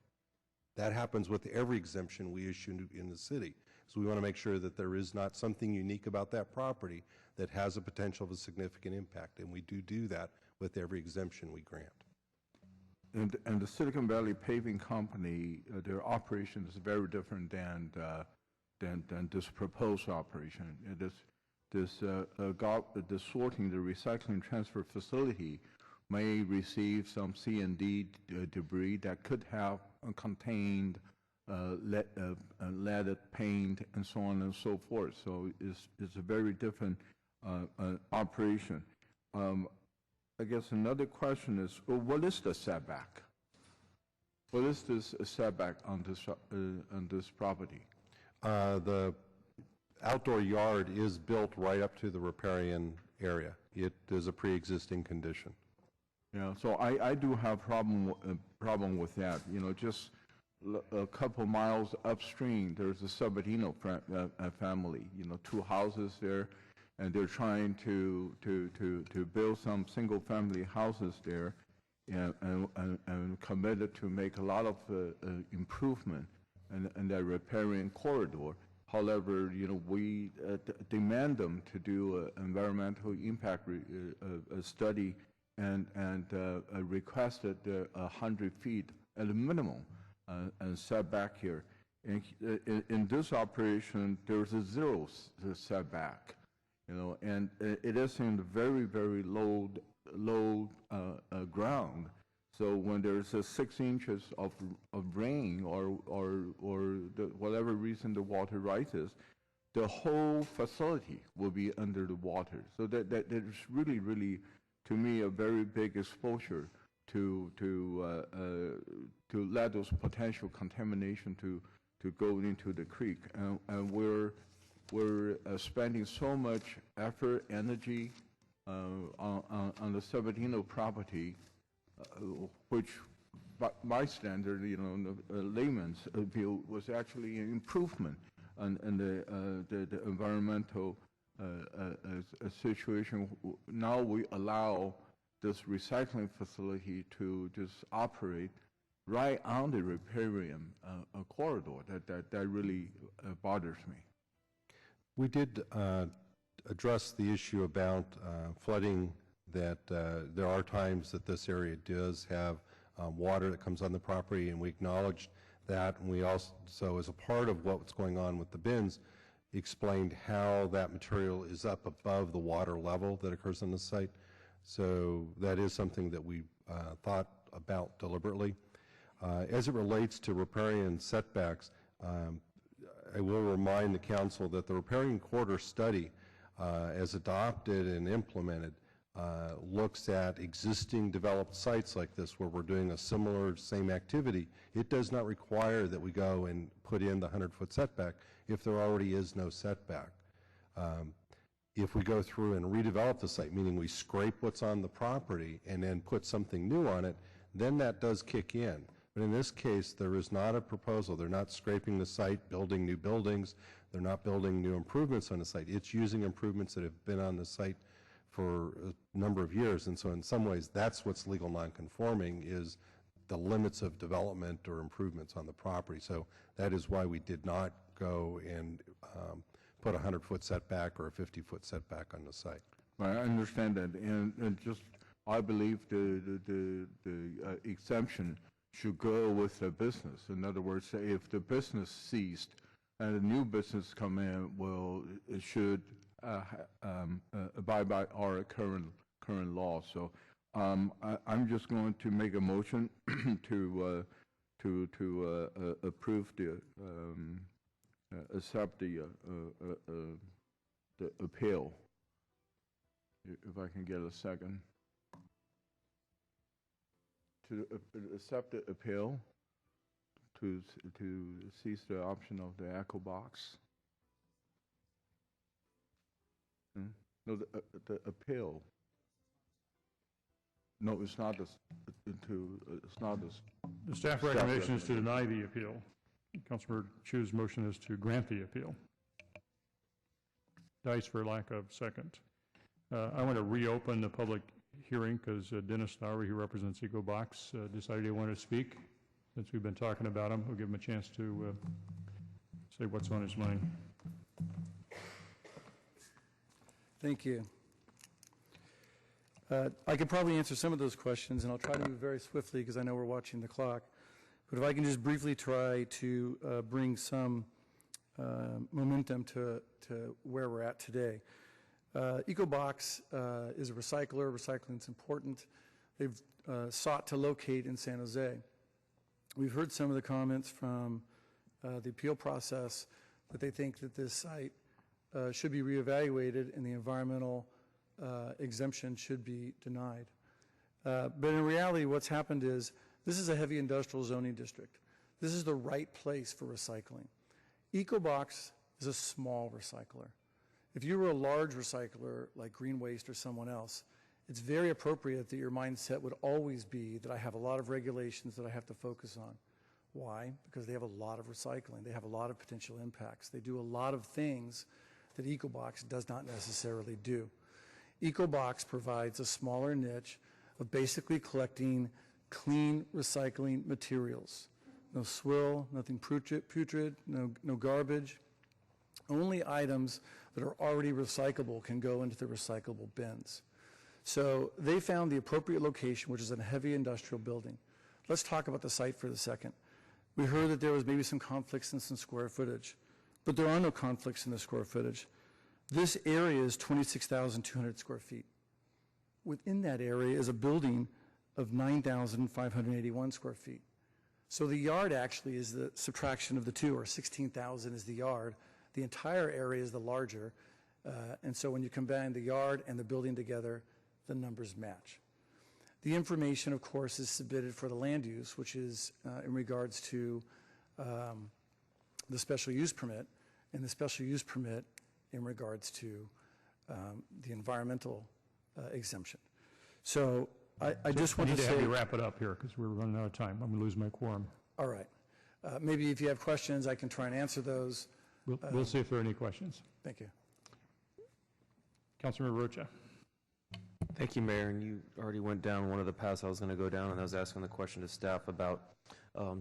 That happens with every exemption we issue in the city. So we want to make sure that there is not something unique about that property that has a potential of a significant impact. And we do that with every exemption we grant. And the Silicon Valley Paving Company, their operation is very different than this proposed operation. The sorting, the recycling transfer facility may receive some C&D debris that could have contained leaded paint and so on and so forth. So it's a very different operation. I guess another question is, what is the setback? What is this setback on this property? The outdoor yard is built right up to the riparian area. It is a pre-existing condition. Yeah, so I do have problem with that. You know, just a couple miles upstream, there's a Sabatino family, 2 houses there, and they're trying to build some single-family houses there, and committed to make a lot of improvement and that repairing corridor. However, we demand them to do an environmental impact study and requested 100 feet at a minimum and setback here. In this operation, there's a 0 setback, and it is in the very, very low ground. So when there's 6 inches of rain or whatever reason the water rises, the whole facility will be under the water. So that is really, really, to me, a very big exposure to let those potential contamination to go into the creek. And we're spending so much effort, energy on the Sabatino property, which by my standard, layman's view, was actually an improvement in the environmental situation. Now we allow this recycling facility to just operate right on the riparian corridor. That really bothers me. We did address the issue about flooding, that there are times that this area does have water that comes on the property, and we acknowledged that. And we also, as a part of what's going on with the bins, explained how that material is up above the water level that occurs on the site. So that is something that we thought about deliberately. As it relates to riparian setbacks, I will remind the council that the riparian corridor study, as adopted and implemented, looks at existing developed sites like this where we're doing a similar same activity. It does not require that we go and put in the 100-foot setback if there already is no setback. If we go through and redevelop the site, meaning we scrape what's on the property and then put something new on it, then that does kick in. But in this case, there is not a proposal. They're not scraping the site, building new buildings. They're not building new improvements on the site. It's using improvements that have been on the site for a number of years. And so in some ways, that's what's legal nonconforming, is the limits of development or improvements on the property. So that is why we did not go and put a 100-foot setback or a 50-foot setback on the site. I understand that, and just I believe the exemption should go with the business. In other words, if the business ceased and a new business come in, well, it should abide by our current law. So I'm just going to make a motion to approve the accept the appeal. If I can get a second. To accept the appeal, to cease the option of the echo box. No, the appeal. No, it's not the. It's not the. The staff recommendation is to deny the appeal. Councilmember Chu's motion is to grant the appeal. Dice for lack of second. I want to reopen the public hearing because Dennis Lowry, who represents EcoBox, decided he wanted to speak. Since we've been talking about him, we'll give him a chance to say what's on his mind. Thank you. I could probably answer some of those questions, and I'll try to move very swiftly because I know we're watching the clock. But if I can just briefly try to bring some momentum to where we're at today. EcoBox is a recycler. Recycling is important. They've sought to locate in San Jose. We've heard some of the comments from the appeal process that they think that this site should be reevaluated and the environmental exemption should be denied. But in reality, what's happened is this is a heavy industrial zoning district. This is the right place for recycling. EcoBox is a small recycler. If you were a large recycler like Green Waste or someone else, it's very appropriate that your mindset would always be that I have a lot of regulations that I have to focus on. Why? Because they have a lot of recycling. They have a lot of potential impacts. They do a lot of things that EcoBox does not necessarily do. EcoBox provides a smaller niche of basically collecting clean recycling materials. No swill, nothing putrid, no garbage. Only items that are already recyclable can go into the recyclable bins. So they found the appropriate location, which is in a heavy industrial building. Let's talk about the site for a second. We heard that there was maybe some conflicts in some square footage, but there are no conflicts in the square footage. This area is 26,200 square feet. Within that area is a building of 9,581 square feet. So the yard actually is the subtraction of the two, or 16,000 is the yard. The entire area is the larger, and so when you combine the yard and the building together, the numbers match. The information, of course, is submitted for the land use, which is in regards to the special use permit, and the special use permit in regards to the environmental exemption. So I just want to say... I need to have you wrap it up here because we're running out of time. I'm going to lose my quorum. All right. Maybe if you have questions, I can try and answer those. We'll see if there are any questions. Thank you. Councilmember Rocha. Thank you, Mayor, and you already went down one of the paths I was going to go down, and I was asking the question to staff about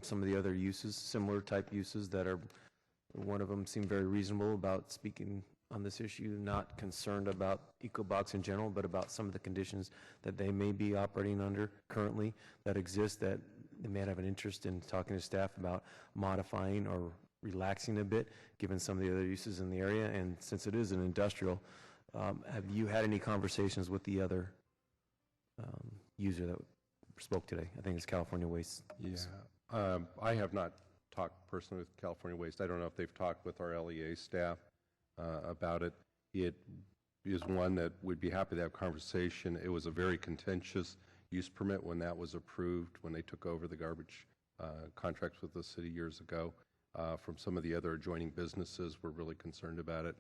some of the other uses, similar type uses that are, one of them seemed very reasonable about speaking on this issue, not concerned about EcoBox in general, but about some of the conditions that they may be operating under currently that exist, that they may have an interest in talking to staff about modifying or relaxing a bit, given some of the other uses in the area. And since it is an industrial, have you had any conversations with the other user that spoke today? I think it's California Waste. Yeah, I have not talked personally with California Waste. I don't know if they've talked with our LEA staff about it. It is one that we'd be happy to have conversation. It was a very contentious use permit when that was approved, when they took over the garbage contracts with the city years ago. From some of the other adjoining businesses, we're really concerned about it.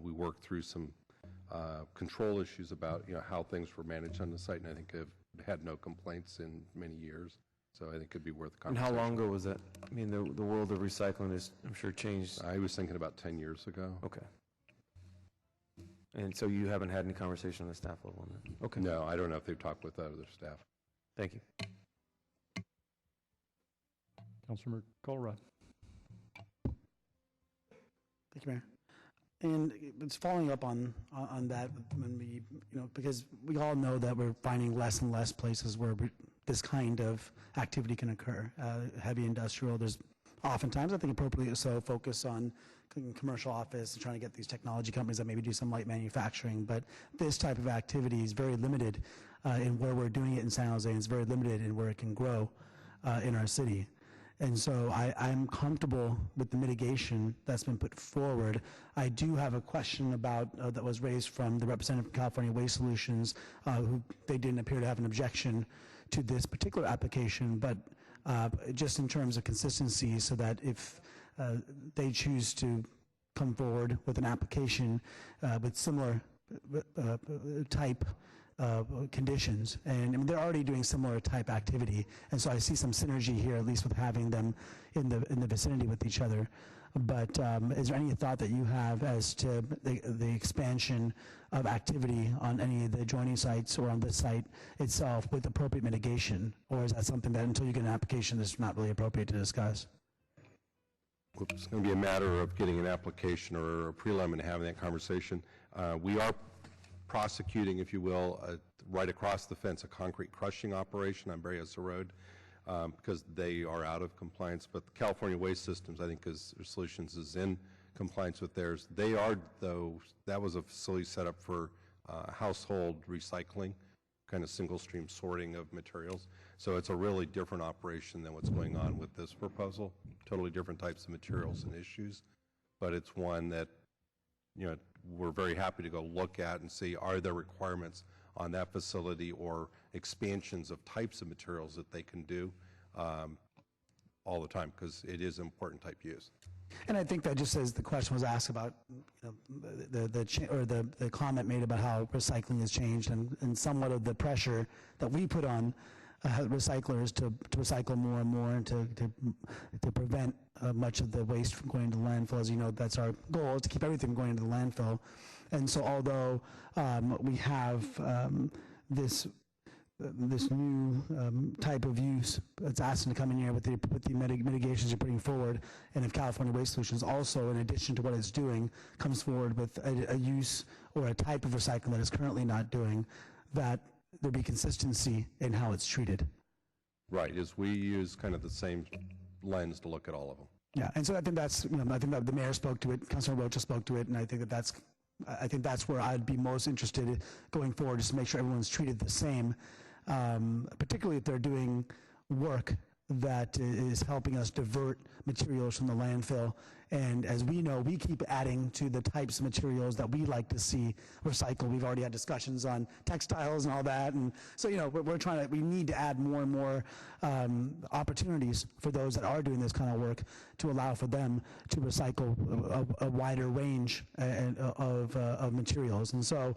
We worked through some control issues about how things were managed on the site, and I think have had no complaints in many years. So I think it could be worth a conversation. And how long ago was that? I mean, the world of recycling is, I'm sure, changed. I was thinking about 10 years ago. Okay. And so you haven't had any conversation on the staff level on that? Okay. No, I don't know if they've talked with other staff. Thank you. Councilmember KALRA. Thank you, Mayor. And it's following up on that, when we, because we all know that we're finding less and less places where this kind of activity can occur. Heavy industrial, there's oftentimes, I think appropriately so, focus on commercial office and trying to get these technology companies that maybe do some light manufacturing. But this type of activity is very limited in where we're doing it in San Jose, and it's very limited in where it can grow in our city. And so I'm comfortable with the mitigation that's been put forward. I do have a question about that was raised from the representative of California Waste Solutions, who they didn't appear to have an objection to this particular application, but just in terms of consistency, so that if they choose to come forward with an application with similar type conditions, and I mean, they're already doing similar type activity, and so I see some synergy here, at least with having them in the vicinity with each other. But is there any thought that you have as to the expansion of activity on any of the adjoining sites or on the site itself with appropriate mitigation, or is that something that until you get an application that's not really appropriate to discuss? It's going to be a matter of getting an application or a prelim and having that conversation. We are prosecuting, if you will, right across the fence, a concrete crushing operation on Berryessa Road, because they are out of compliance. But the California Waste Systems, I think, Solutions is in compliance with theirs. They are, though, that was a facility set up for household recycling, kind of single stream sorting of materials. So it's a really different operation than what's going on with this proposal. Totally different types of materials and issues, but it's one that, we're very happy to go look at and see, are there requirements on that facility or expansions of types of materials that they can do all the time, because it is important type use. And I think that just as the question was asked about the comment made about how recycling has changed, and somewhat of the pressure that we put on recyclers to recycle more and more and to prevent much of the waste from going to the landfill. As you know, that's our goal, is to keep everything going to the landfill. And so although we have this new type of use that's asking to come in here with the mitigations you're putting forward, and if California Waste Solutions also, in addition to what it's doing, comes forward with a use or a type of recycling that it's currently not doing, that there be consistency in how it's treated. Right, is we use kind of the same lens to look at all of them. Yeah, and so I think that's, I think that the mayor spoke to it, Councilor Rocha spoke to it, and I think that's where I'd be most interested in going forward, is to make sure everyone's treated the same, particularly if they're doing work that is helping us divert materials from the landfill. And as we know, we keep adding to the types of materials that we like to see recycled. We've already had discussions on textiles and all that. And so, we need to add more and more opportunities for those that are doing this kind of work to allow for them to recycle a wider range of materials. And so,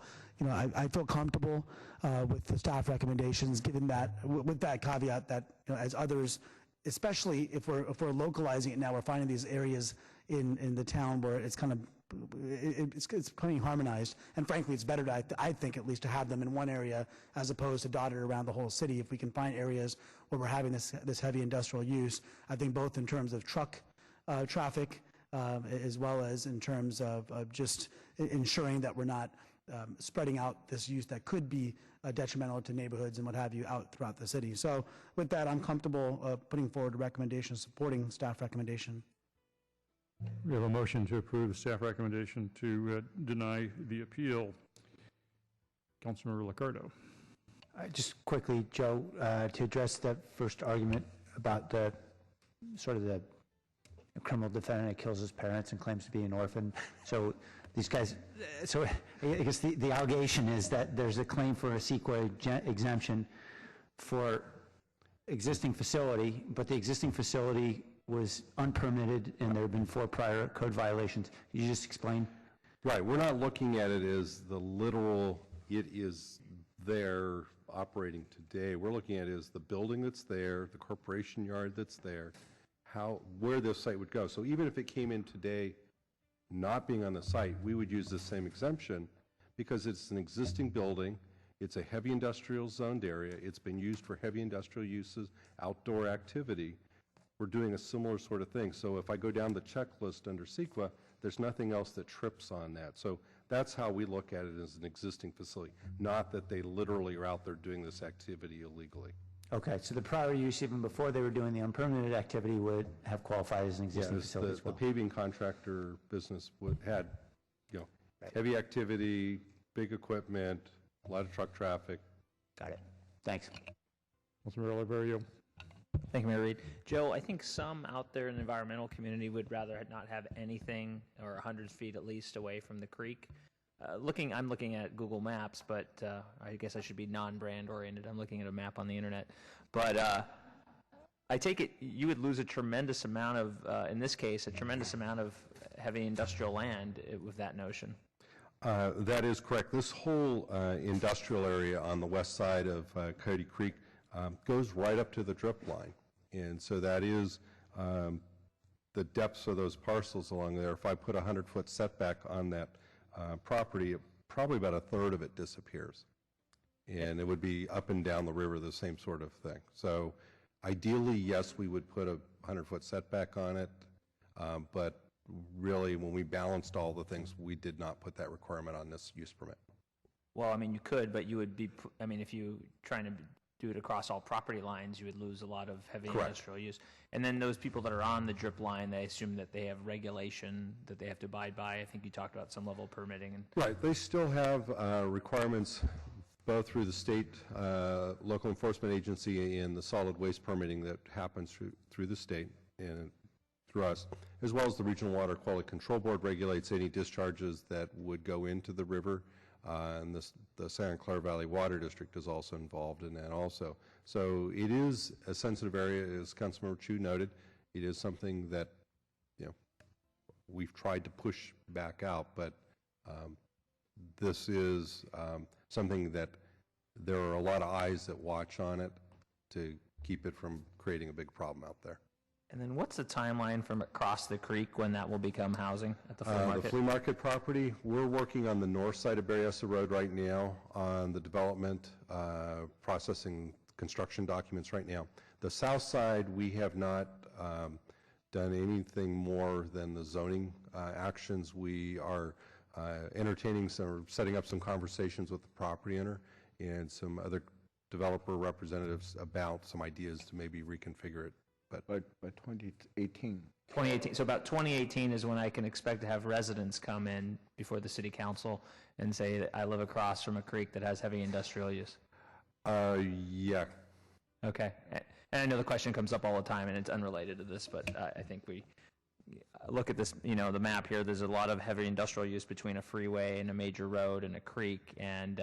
I feel comfortable with the staff recommendations, given that, with that caveat that, as others, especially if we're localizing it now, we're finding these areas in the town where it's kind of, it's becoming harmonized. And frankly, it's better, I think at least, to have them in one area as opposed to dotted around the whole city. If we can find areas where we're having this heavy industrial use, I think both in terms of truck traffic, as well as in terms of just ensuring that we're not spreading out this use that could be detrimental to neighborhoods and what have you out throughout the city. So with that, I'm comfortable putting forward a recommendation supporting staff recommendation. We have a motion to approve the staff recommendation to deny the appeal. Councilmember Liccardo. Just quickly, Joe, to address that first argument about the criminal defendant that kills his parents and claims to be an orphan. So these guys, so I guess the allegation is that there's a claim for a CEQA exemption for existing facility, but the existing facility was unpermitted and there have been 4 prior code violations. Can you just explain? Right, we're not looking at it as the literal, it is there operating today. We're looking at it as the building that's there, the corporation yard that's there, where this site would go. So even if it came in today not being on the site, we would use the same exemption because it's an existing building, it's a heavy industrial zoned area, it's been used for heavy industrial uses, outdoor activity. We're doing a similar sort of thing. So if I go down the checklist under CEQA, there's nothing else that trips on that. So that's how we look at it, as an existing facility, not that they literally are out there doing this activity illegally. Okay, so the prior use, even before they were doing the unpermitted activity, would have qualified as an existing facility as well. The paving contractor business had, heavy activity, big equipment, a lot of truck traffic. Got it. Thanks. Councilmember Oliverio. Thank you, Mayor Reed. Joe, I think some out there in the environmental community would rather not have anything, or 100 feet at least, away from the creek. I'm looking at Google Maps, but I guess I should be non-brand oriented. I'm looking at a map on the internet. But I take it you would lose a tremendous amount of, in this case, a tremendous amount of heavy industrial land with that notion. That is correct. This whole industrial area on the west side of Coyote Creek goes right up to the drip line. And so that is the depths of those parcels along there. If I put a 100-foot setback on that property, probably about a third of it disappears. And it would be up and down the river, the same sort of thing. So ideally, yes, we would put a 100-foot setback on it, but really, when we balanced all the things, we did not put that requirement on this use permit. Well, I mean, you could, but you would be, I mean, if you trying to do it across all property lines, you would lose a lot of heavy industrial use. And then those people that are on the drip line, they assume that they have regulation that they have to abide by. I think you talked about some level of permitting. Right. They still have requirements both through the state local enforcement agency and the solid waste permitting that happens through the state and through us, as well as the Regional Water Quality Control Board regulates any discharges that would go into the river. And the Santa Clara Valley Water District is also involved in that also. So it is a sensitive area, as Councilmember Chu noted. It is something that, we've tried to push back out, but this is something that there are a lot of eyes that watch on it. to keep it from creating a big problem out there. And then what's the timeline from across the creek when that will become housing at the flea market? The flea market property, we're working on the north side of Berryessa Road right now on the development, processing construction documents right now. The south side, we have not done anything more than the zoning actions. We are entertaining some, setting up some conversations with the property owner and some other developer representatives about some ideas to maybe reconfigure it. But by 2018. 2018. So about 2018 is when I can expect to have residents come in before the city council and say that I live across from a creek that has heavy industrial use. Yeah. Okay. And I know the question comes up all the time, and it's unrelated to this, but I think we look at this, you know, the map here. There's a lot of heavy industrial use between a freeway and a major road and a creek, and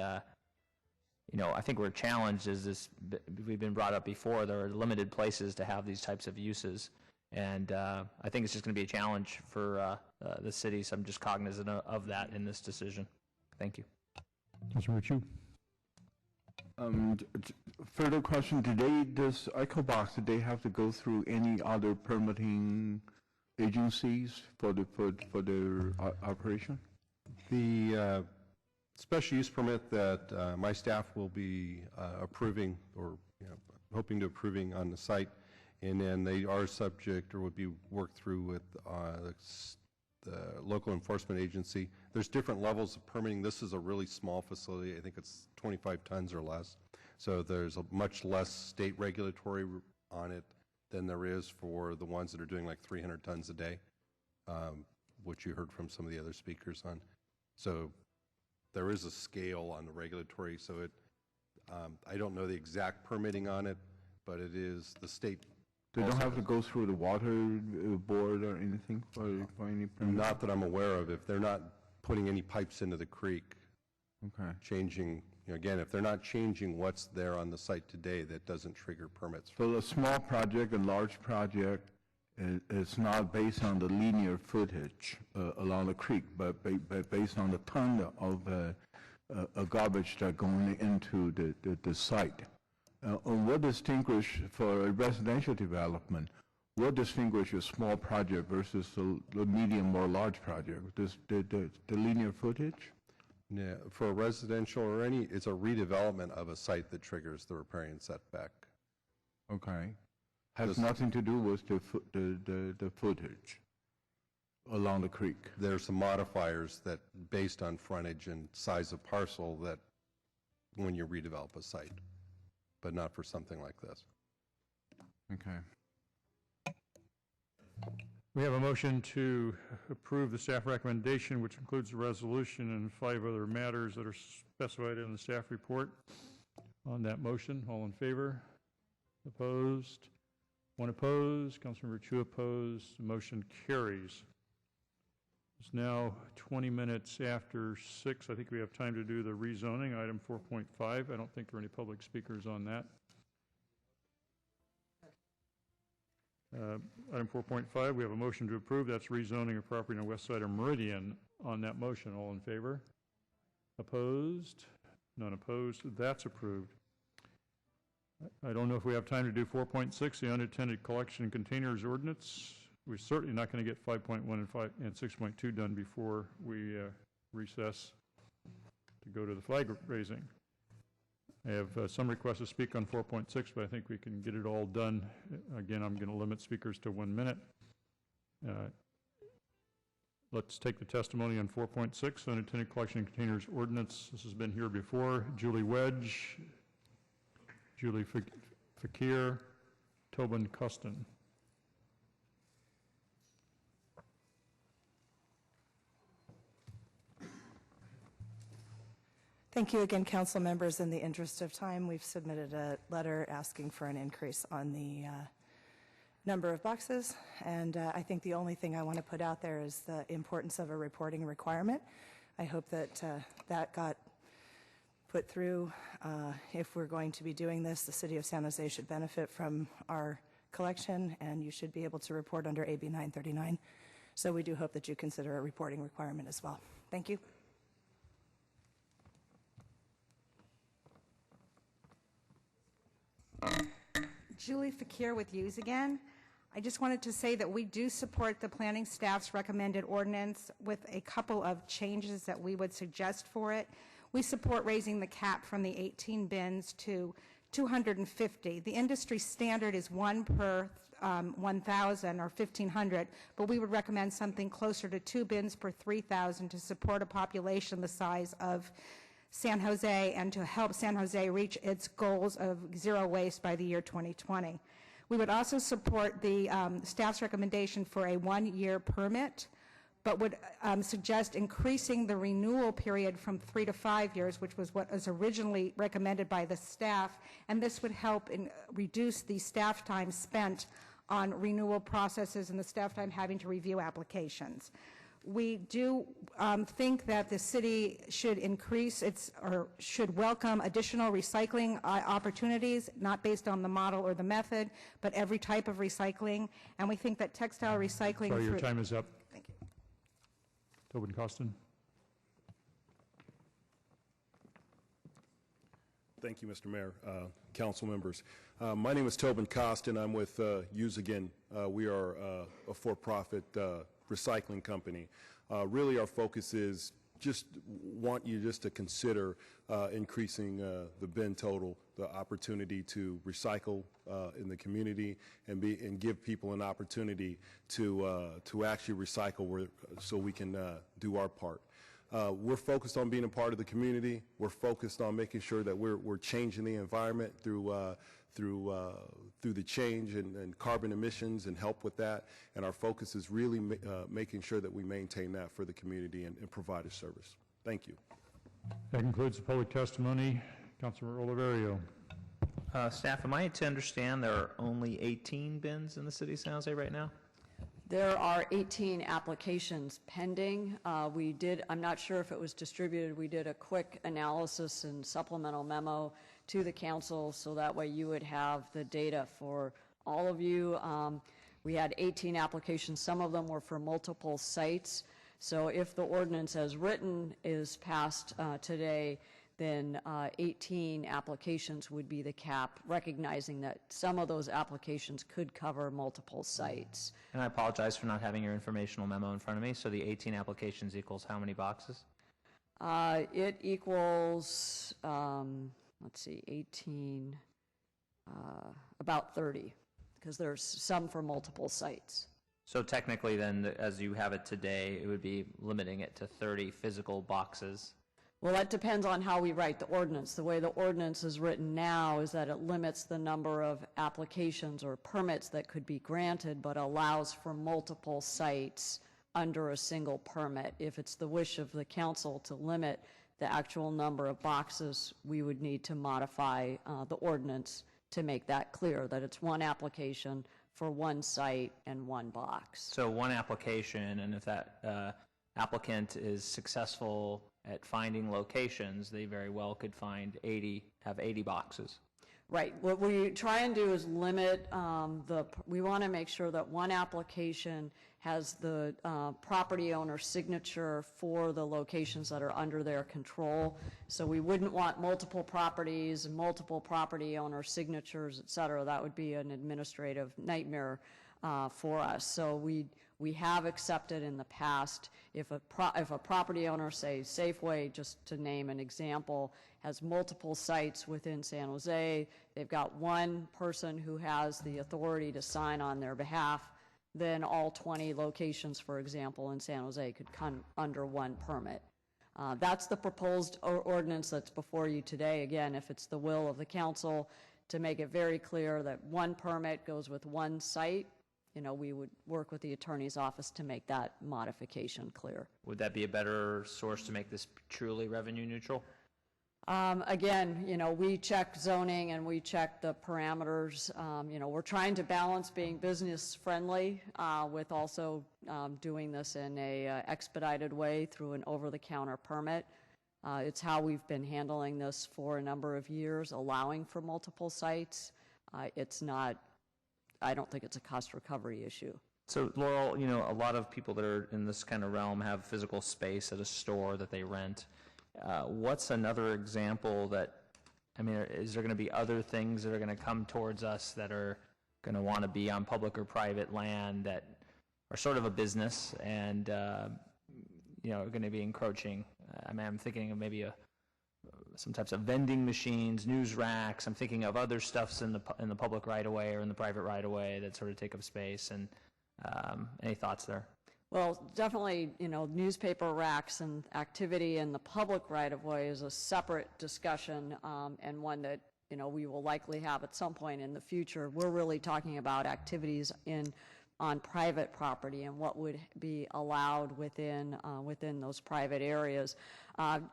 you know, I think we're challenged as this, we've been brought up before, there are limited places to have these types of uses. And I think it's just going to be a challenge for the city, so I'm just cognizant of that in this decision. Thank you. Councilor Chu. Further question, does EcoBox, did they have to go through any other permitting agencies for their operation? The special use permit that my staff will be approving or hoping to approving on the site, and then they are subject or would be worked through with the local enforcement agency. There's different levels of permitting. This is a really small facility. I think it's 25 tons or less. So there's a much less state regulatory on it than there is for the ones that are doing like 300 tons a day, which you heard from some of the other speakers on. So there is a scale on the regulatory, so it, I don't know the exact permitting on it, but it is the state. They don't have to go through the water board or anything for any permit? Not that I'm aware of. If they're not putting any pipes into the creek, okay, changing, you know, again, if they're not changing what's there on the site today, that doesn't trigger permits. So a small project, a large project, it's not based on the linear footage along the creek, but based on the ton of garbage that going into the site. What distinguish for a residential development? What distinguishes a small project versus a medium or large project? The linear footage? Yeah, for a residential or any, it's a redevelopment of a site that triggers the riparian setback. Okay. Has nothing to do with the footage along the creek. There's some modifiers that, based on frontage and size of parcel, that when you redevelop a site, but not for something like this. Okay. We have a motion to approve the staff recommendation, which includes the resolution and 5 other matters that are specified in the staff report. On that motion, all in favor? Opposed? 1 opposed. Councilmember Chu opposed. The motion carries. It's now 20 minutes after 6. I think we have time to do the rezoning, item 4.5. I don't think there are any public speakers on that. Item 4.5, we have a motion to approve. That's rezoning of property on the west side of Meridian. On that motion, all in favor? Opposed? None opposed. That's approved. I don't know if we have time to do 4.6, the unattended collection containers ordinance. We're certainly not going to get 5.1 and 6.2 done before we recess to go to the flag raising. I have some requests to speak on 4.6, but I think we can get it all done. Again, I'm going to limit speakers to 1 minute. Let's take the testimony on 4.6, unattended collection containers ordinance. This has been here before. Julie Wedge, Julie Fakir, Tobin Custon. Thank you again, council members. In the interest of time, we've submitted a letter asking for an increase on the number of boxes, and I think the only thing I want to put out there is the importance of a reporting requirement. I hope that that got put through. If we're going to be doing this, the city of San Jose should benefit from our collection, and you should be able to report under AB 939. So we do hope that you consider a reporting requirement as well. Thank you. Julie Fakir with Use Again. I just wanted to say that we do support the planning staff's recommended ordinance with a couple of changes that we would suggest for it. We support raising the cap from the 18 bins to 250. The industry standard is 1 per 1,000 or 1,500, but we would recommend something closer to 2 bins per 3,000 to support a population the size of San Jose and to help San Jose reach its goals of zero waste by the year 2020. We would also support the staff's recommendation for a 1-year permit, but would suggest increasing the renewal period from 3 to 5 years, which was what was originally recommended by the staff, and this would help reduce the staff time spent on renewal processes and the staff time having to review applications. We do think that the city should increase or should welcome additional recycling opportunities, not based on the model or the method, but every type of recycling. And we think that textile recycling... Sorry, your time is up. Thank you. Tobin Costin. Thank you, Mr. Mayor, council members. My name is Tobin Costin. I'm with Use Again. We are a for-profit recycling company. Really, our focus is want you to consider increasing the bin total, the opportunity to recycle in the community, and give people an opportunity to actually recycle so we can do our part. We're focused on being a part of the community. We're focused on making sure that we're changing the environment through the change and carbon emissions and help with that. And our focus is really making sure that we maintain that for the community and provide a service. Thank you. That concludes the public testimony. Councilor Oliverio. Staff, am I to understand there are only 18 bins in the city of San Jose right now? There are 18 applications pending. I'm not sure if it was distributed. We did a quick analysis and supplemental memo to the council so that way you would have the data for all of you. We had 18 applications. Some of them were for multiple sites. So if the ordinance as written is passed today, then 18 applications would be the cap, recognizing that some of those applications could cover multiple sites. And I apologize for not having your informational memo in front of me. So the 18 applications equals how many boxes? It equals, let's see, 18, about 30, because there's some for multiple sites. So technically then, as you have it today, it would be limiting it to 30 physical boxes. Well, that depends on how we write the ordinance. The way the ordinance is written now is that it limits the number of applications or permits that could be granted, but allows for multiple sites under a single permit. If it's the wish of the council to limit the actual number of boxes, we would need to modify the ordinance to make that clear, that it's one application for one site and one box. So one application, and if that applicant is successful at finding locations, they very well could have 80 boxes. Right. What we try and do is limit we want to make sure that one application has the property owner's signature for the locations that are under their control. So we wouldn't want multiple properties and multiple property owner signatures, et cetera. That would be an administrative nightmare for us. So we have accepted in the past if a property owner, say Safeway, just to name an example, has multiple sites within San Jose, they've got one person who has the authority to sign on their behalf, then all 20 locations, for example, in San Jose could come under one permit. That's the proposed ordinance that's before you today. Again, if it's the will of the council to make it very clear that one permit goes with one site, we would work with the attorney's office to make that modification clear. Would that be a better source to make this truly revenue neutral? Again, we check zoning and we check the parameters. We're trying to balance being business friendly with also doing this in a expedited way through an over-the-counter permit. It's how we've been handling this for a number of years, allowing for multiple sites. I don't think it's a cost recovery issue. So, Laurel, a lot of people that are in this kind of realm have physical space at a store that they rent. What's another example that I mean, is there going to be other things that are going to come towards us that are going to want to be on public or private land that are sort of a business and, you know, are going to be encroaching? I mean, I'm thinking of maybe some types of vending machines, news racks. I'm thinking of other stuffs in the public right of way or in the private right of way that sort of take up space. And any thoughts there? Well, definitely, you know, newspaper racks and activity in the public right-of-way is a separate discussion, and one that, you know, we will likely have at some point in the future. We're really talking about activities on private property and what would be allowed within those private areas.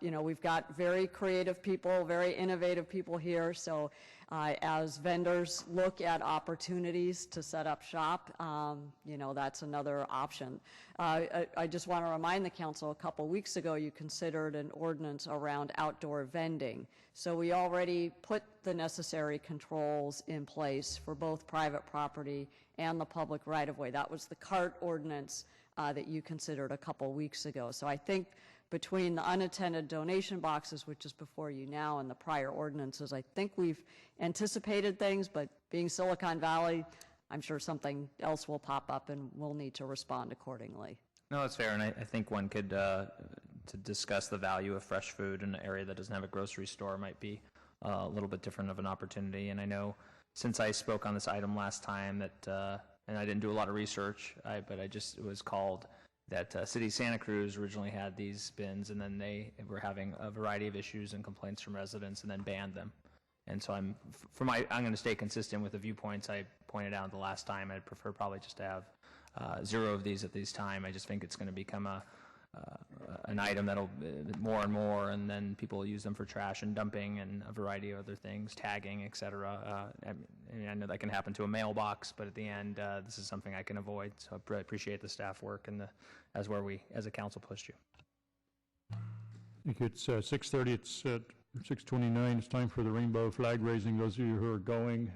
You know, we've got very creative people, very innovative people here, so as vendors look at opportunities to set up shop, you know, that's another option. I just want to remind the council, a couple weeks ago you considered an ordinance around outdoor vending. So we already put the necessary controls in place for both private property and the public right-of-way. That was the cart ordinance that you considered a couple weeks ago. So I think between the unattended donation boxes, which is before you now, and the prior ordinances, I think we've anticipated things, but being Silicon Valley, I'm sure something else will pop up and we'll need to respond accordingly. No, that's fair, and I think one could, to discuss the value of fresh food in an area that doesn't have a grocery store might be a little bit different of an opportunity. And I know since I spoke on this item last time that, and I didn't do a lot of research, but it was called that City of Santa Cruz originally had these bins, and then they were having a variety of issues and complaints from residents, and then banned them. And so I'm going to stay consistent with the viewpoints I pointed out the last time. I'd prefer probably just to have 0 of these at this time. I just think it's going to become an item that'll more and more, and then people use them for trash and dumping and a variety of other things, tagging, et cetera. I know that can happen to a mailbox, but at the end, this is something I can avoid. So I appreciate the staff work and as where we, as a council, pushed you. Thank you. It's 6:30. It's 6:29. It's time for the rainbow flag raising. Those of you who are going,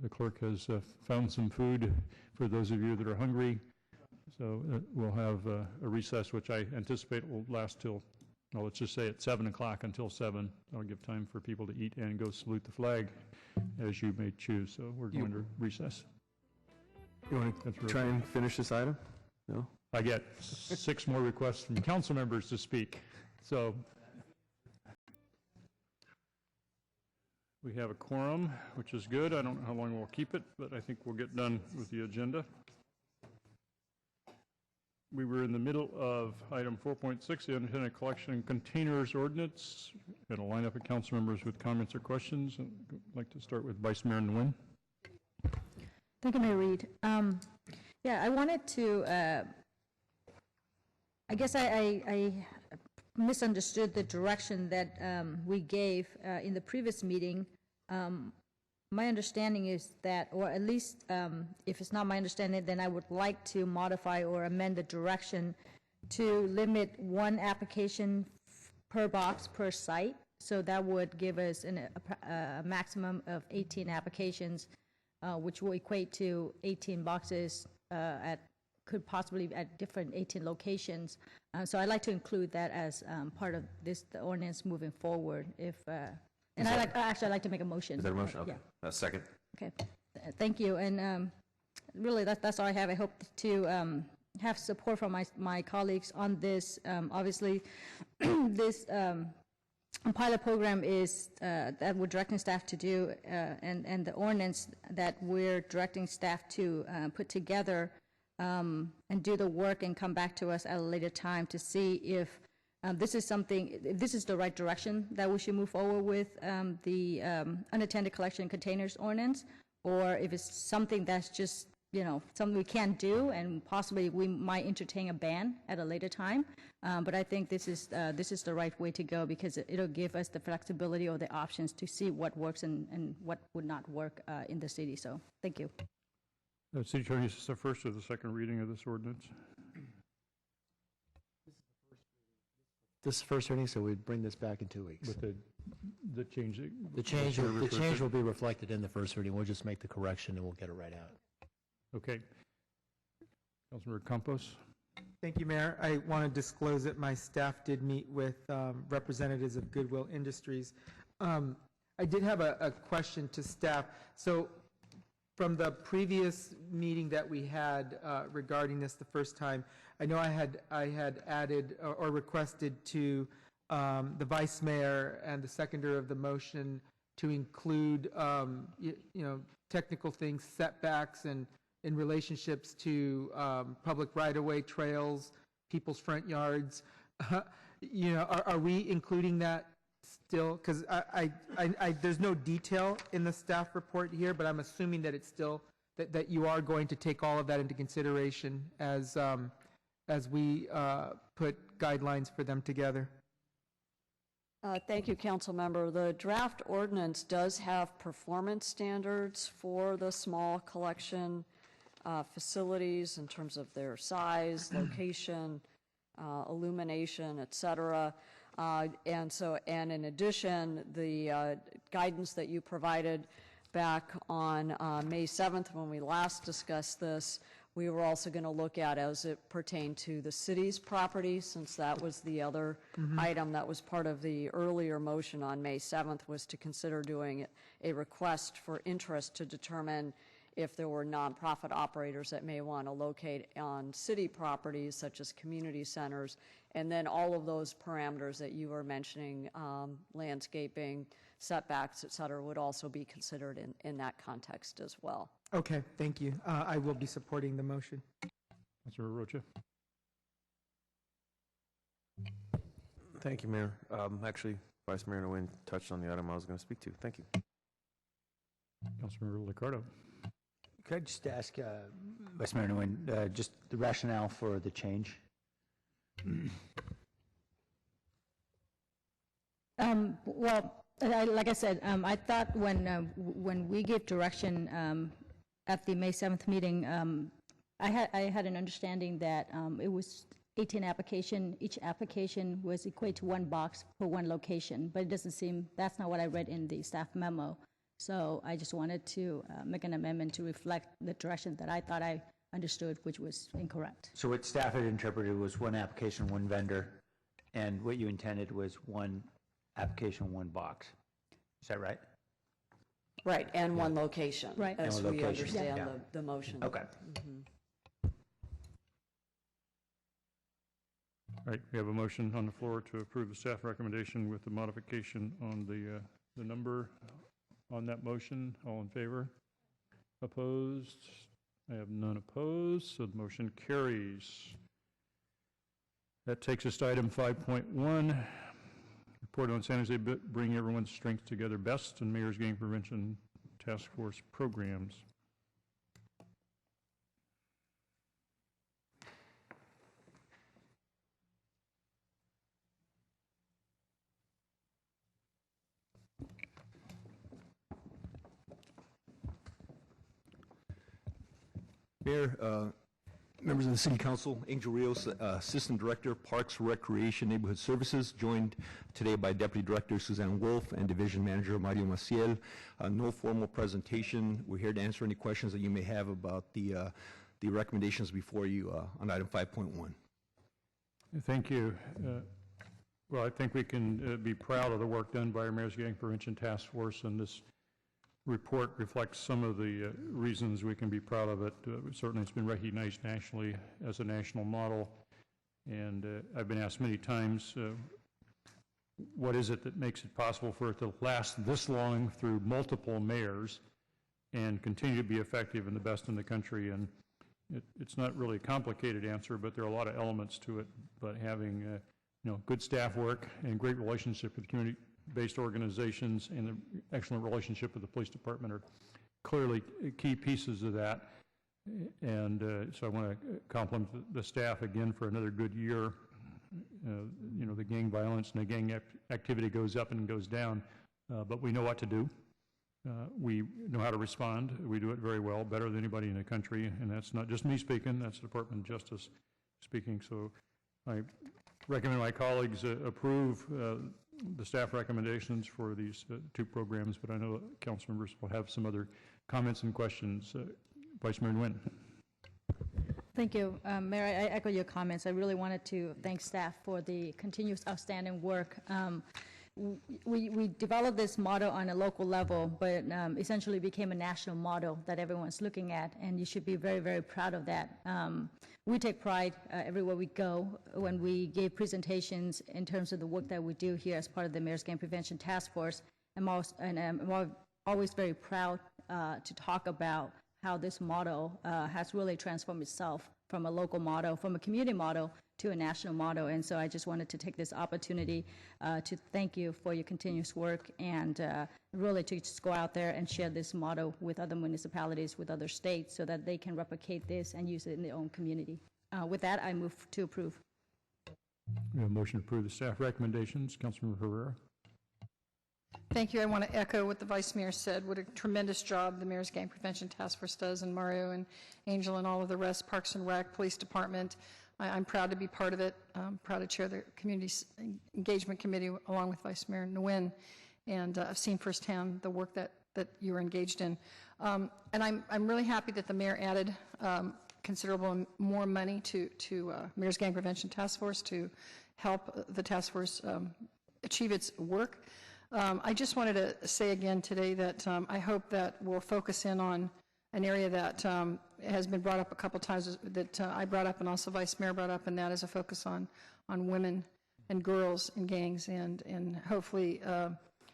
the clerk has found some food for those of you that are hungry. So we'll have a recess, which I anticipate will last till, well, let's just say at 7 o'clock until 7. I'll give time for people to eat and go salute the flag as you may choose. So we're going to recess. You want to try and finish this item? No? I get 6 more requests from council members to speak. So we have a quorum, which is good. I don't know how long we'll keep it, but I think we'll get done with the agenda. We were in the middle of item 4.6, the unintended collection containers ordinance. Got a lineup of council members with comments or questions. I'd like to start with Vice Mayor Nguyen. Thank you, Mayor Reed. Yeah, I wanted to, I guess I misunderstood the direction that we gave in the previous meeting. My understanding is that, or at least if it's not my understanding, then I would like to modify or amend the direction to limit 1 application per box per site. So that would give us a maximum of 18 applications, which will equate to 18 boxes could possibly at different 18 locations. So I'd like to include that as part of the ordinance moving forward. And I'd like to make a motion. Is that a motion? Okay. Yeah. Second. Okay. Thank you. And really, that's all I have. I hope to have support from my colleagues on this. Obviously, this pilot program is that we're directing staff to do, and the ordinance that we're directing staff to put together and do the work and come back to us at a later time to see if this is the right direction that we should move forward with the unattended collection containers ordinance, or if it's something that's just, something we can't do, and possibly we might entertain a ban at a later time. But I think this is the right way to go, because it'll give us the flexibility or the options to see what works and what would not work in the city. So thank you. City Attorney, is this the first or the second reading of this ordinance? This is first reading, so we'd bring this back in 2 weeks. With the change. The change will be reflected in the first reading. We'll just make the correction and we'll get it right out. Okay. Councilmember Campos. Thank you, Mayor. I want to disclose that my staff did meet with representatives of Goodwill Industries. I did have a question to staff. So from the previous meeting that we had regarding this the first time, I know I had added or requested to the vice mayor and the seconder of the motion to include, technical things, setbacks, and in relationships to public right-of-way trails, people's front yards. Are we including that still? Because there's no detail in the staff report here, but I'm assuming that it's still, that you are going to take all of that into consideration as we put guidelines for them together. Thank you, Council Member. The draft ordinance does have performance standards for the small collection facilities in terms of their size, location, illumination, et cetera. And in addition, the guidance that you provided back on May 7th when we last discussed this, we were also going to look at as it pertained to the city's property, since that was the other item that was part of the earlier motion on May 7th, was to consider doing a request for interest to determine if there were nonprofit operators that may want to locate on city properties such as community centers, and then all of those parameters that you were mentioning, landscaping, setbacks, et cetera, would also be considered in that context as well. Okay, thank you. I will be supporting the motion. Councilor Rocha. Thank you, Mayor. Actually, Vice Mayor Nguyen touched on the item I was going to speak to. Thank you. Councilmember Liccardo. Could I just ask Vice Mayor Nguyen just the rationale for the change? Well, like I said, I thought when we gave direction at the May 7th meeting, I had an understanding that it was 18 application. Each application was equate to one box for one location, but it doesn't seem, that's not what I read in the staff memo. So I just wanted to make an amendment to reflect the direction that I thought I understood, which was incorrect. So what staff had interpreted was one application, one vendor, and what you intended was one application, one box. Is that right? Right, and one location, right, as and one we location. understand Yeah. the motion. Okay. All right, we have a motion on the floor to approve the staff recommendation with the modification on the number on that motion. All in favor? Opposed? I have none opposed, so the motion carries. That takes us to item 5.1, report on San Jose Bring Everyone's Strength Together Best and Mayor's Gang Prevention Task Force programs. Mayor, members of the City Council, Angel Rios, Assistant Director, Parks, Recreation, Neighborhood Services, joined today by Deputy Director Suzanne Wolf and Division Manager Mario Maciel. No formal presentation. We're here to answer any questions that you may have about the recommendations before you on item 5.1. Thank you. Well, I think we can be proud of the work done by our Mayor's Gang Prevention Task Force, and this report reflects some of the reasons we can be proud of it. Certainly it's been recognized nationally as a national model, and I've been asked many times, what is it that makes it possible for it to last this long through multiple mayors and continue to be effective and the best in the country? And it's not really a complicated answer, but there are a lot of elements to it. But having good staff work and great relationship with community-based organizations and an excellent relationship with the police department are clearly key pieces of that. And so I want to compliment the staff again for another good year. The gang violence and the gang activity goes up and goes down, but we know what to do. We know how to respond. We do it very well, better than anybody in the country, and that's not just me speaking, that's the Department of Justice speaking. So I recommend my colleagues approve the staff recommendations for these two programs, but I know council members will have some other comments and questions. Vice Mayor Nguyen. Thank you. Mayor, I echo your comments. I really wanted to thank staff for the continuous outstanding work. we developed this model on a local level, but essentially became a national model that everyone's looking at, and you should be very, very proud of that. We take pride everywhere we go when we give presentations in terms of the work that we do here as part of the Mayor's Gang Prevention Task Force. I'm always very proud to talk about how this model has really transformed itself from a local model, from a community model, to a national model. And so I just wanted to take this opportunity to thank you for your continuous work, and really to just go out there and share this model with other municipalities, with other states, so that they can replicate this and use it in their own community. With that, I move to approve. We have a motion to approve the staff recommendations. Councilmember Herrera. Thank you. I want to echo what the Vice Mayor said. What a tremendous job the Mayor's Gang Prevention Task Force does, and Mario and Angel and all of the rest, Parks and Rec, Police Department. I'm proud to be part of it. I'm proud to chair the Community Engagement Committee along with Vice Mayor Nguyen, and I've seen firsthand the work that you were engaged in. And I'm really happy that the Mayor added considerable more money to Mayor's Gang Prevention Task Force to help the task force achieve its work. I just wanted to say again today that I hope that we'll focus in on an area that has been brought up a couple times, that I brought up and also Vice Mayor brought up, and that is a focus on women and girls in gangs. And hopefully,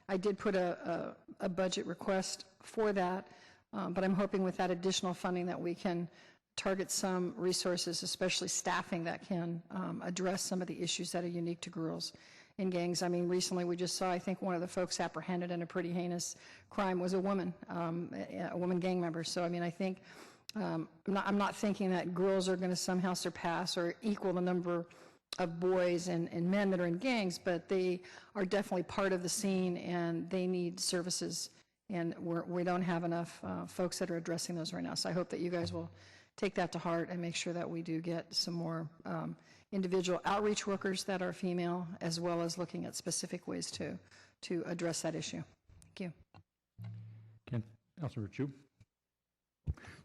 I did put a budget request for that, but I'm hoping with that additional funding that we can target some resources, especially staffing, that can address some of the issues that are unique to girls in gangs. I mean, recently we just saw, I think one of the folks apprehended in a pretty heinous crime was a woman gang member. So, I mean, I think, I'm not thinking that girls are going to somehow surpass or equal the number of boys and men that are in gangs, but they are definitely part of the scene, and they need services, and we don't have enough folks that are addressing those right now. So I hope that you guys will take that to heart and make sure that we do get some more individual outreach workers that are female, as well as looking at specific ways to address that issue. Thank you. Councilor Chu.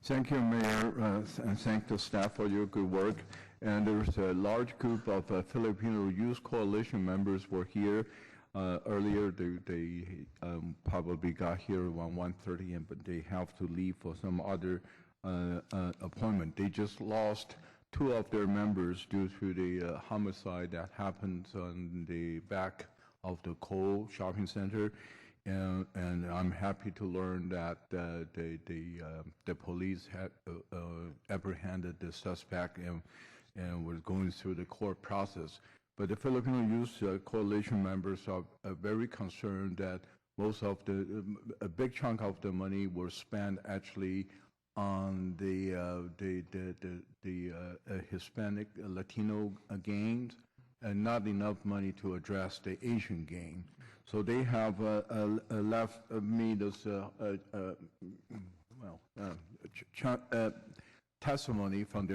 Thank you, Mayor, and thank the staff for your good work. And there's a large group of Filipino Youth Coalition members were here earlier. They probably got here around 1:30, but they have to leave for some other appointment. They just lost 2 of their members due to the homicide that happened on the back of the Cole Shopping Center, and I'm happy to learn that the police had apprehended the suspect and was going through the court process. But the Filipino Youth Coalition members are very concerned that most of a big chunk of the money was spent actually on the Hispanic Latino gangs, and not enough money to address the Asian gang. So they have left me this testimony from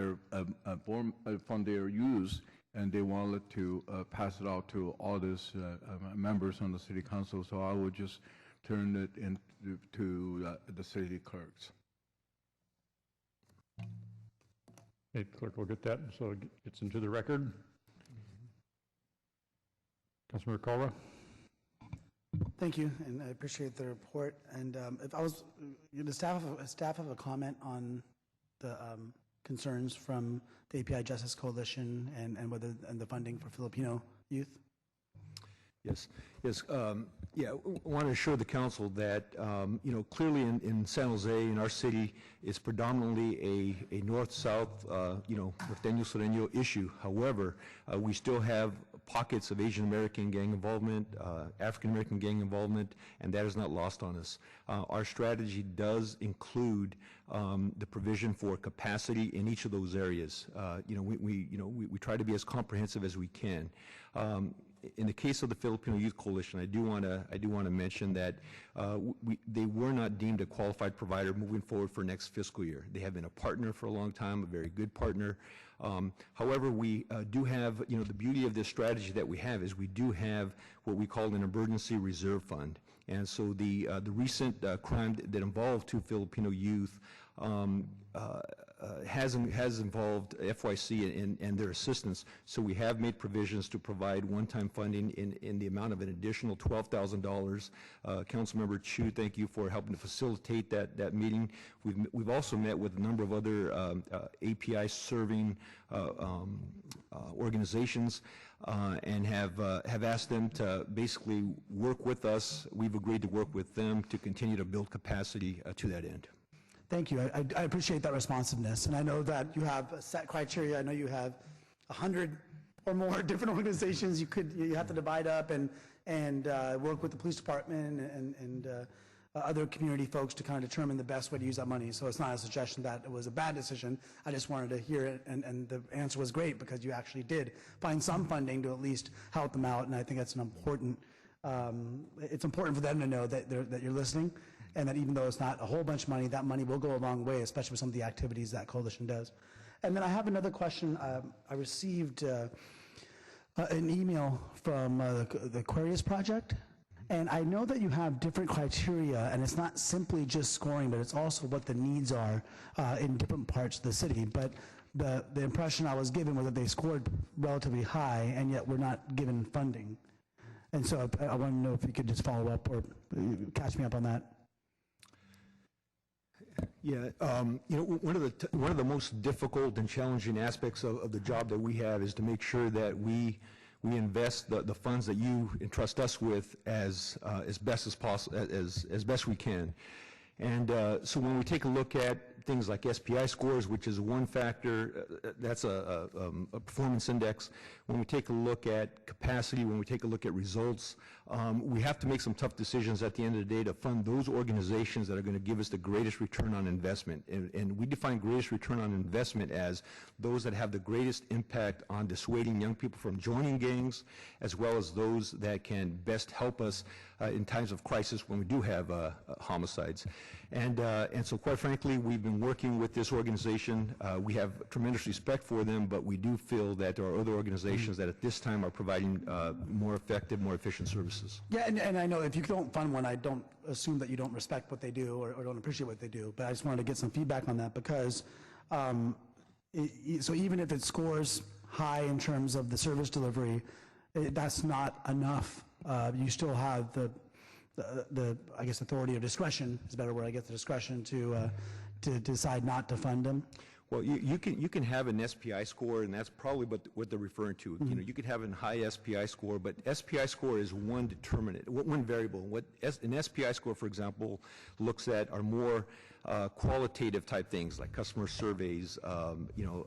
their youth, and they wanted to pass it out to all these members on the city council. So I will just turn it into the city clerks. Okay, clerk will get that, so it gets into the record. Councilmember KALRA. Thank you, and I appreciate the report. And if I was, the staff have a comment on the concerns from the API Justice Coalition and the funding for Filipino youth. Yes. Yeah, I want to assure the council that, clearly in San Jose, in our city, it's predominantly a north-south, norteño-sureño issue. However, we still have pockets of Asian American gang involvement, African American gang involvement, and that is not lost on us. Our strategy does include the provision for capacity in each of those areas. We try to be as comprehensive as we can. In the case of the Filipino Youth Coalition, I do want to mention that they were not deemed a qualified provider moving forward for next fiscal year. They have been a partner for a long time, a very good partner. However, we do have, the beauty of this strategy that we have is we do have what we call an emergency reserve fund. And so the recent crime that involved 2 Filipino youth has involved FYC and their assistance. So we have made provisions to provide one-time funding in the amount of an additional $12,000. Councilmember Chu, thank you for helping to facilitate that meeting. We've also met with a number of other API serving organizations and have asked them to basically work with us. We've agreed to work with them to continue to build capacity to that end. Thank you. I appreciate that responsiveness. And I know that you have a set criteria. I know you have 100 or more different organizations you have to divide up and work with the police department and other community folks to kind of determine the best way to use that money. So it's not a suggestion that it was a bad decision. I just wanted to hear it, and the answer was great because you actually did find some funding to at least help them out, and I think that's an important, it's important for them to know that you're listening, and that even though it's not a whole bunch of money, that money will go a long way, especially with some of the activities that Coalition does. And then I have another question. I received an email from the Aquarius Project, and I know that you have different criteria, and it's not simply just scoring, but it's also what the needs are in different parts of the city. But the impression I was given was that they scored relatively high, and yet we're not given funding. And so I want to know if you could just follow up or catch me up on that. Yeah, you know, one of the most difficult and challenging aspects of the job that we have is to make sure that we invest the funds that you entrust us with as best as possible, as best we can. And so when we take a look at things like SPI scores, which is one factor, that's a performance index. When we take a look at capacity, when we take a look at results, we have to make some tough decisions at the end of the day to fund those organizations that are going to give us the greatest return on investment. And we define greatest return on investment as those that have the greatest impact on dissuading young people from joining gangs, as well as those that can best help us in times of crisis when we do have homicides. And so quite frankly, we've been working with this organization. We have tremendous respect for them, but we do feel that there are other organizations that at this time are providing more effective, more efficient services. Yeah, and I know if you don't fund one, I don't assume that you don't respect what they do or don't appreciate what they do, but I just wanted to get some feedback on that because, so even if it scores high in terms of the service delivery, that's not enough. You still have the I guess authority or discretion is a better word, I guess, the discretion to decide not to fund them. Well, you can have an SPI score, and that's probably what they're referring to. You know, you could have a high SPI score, but SPI score is one determinant, one variable. What an SPI score, for example, looks at are more qualitative type things like customer surveys. You know,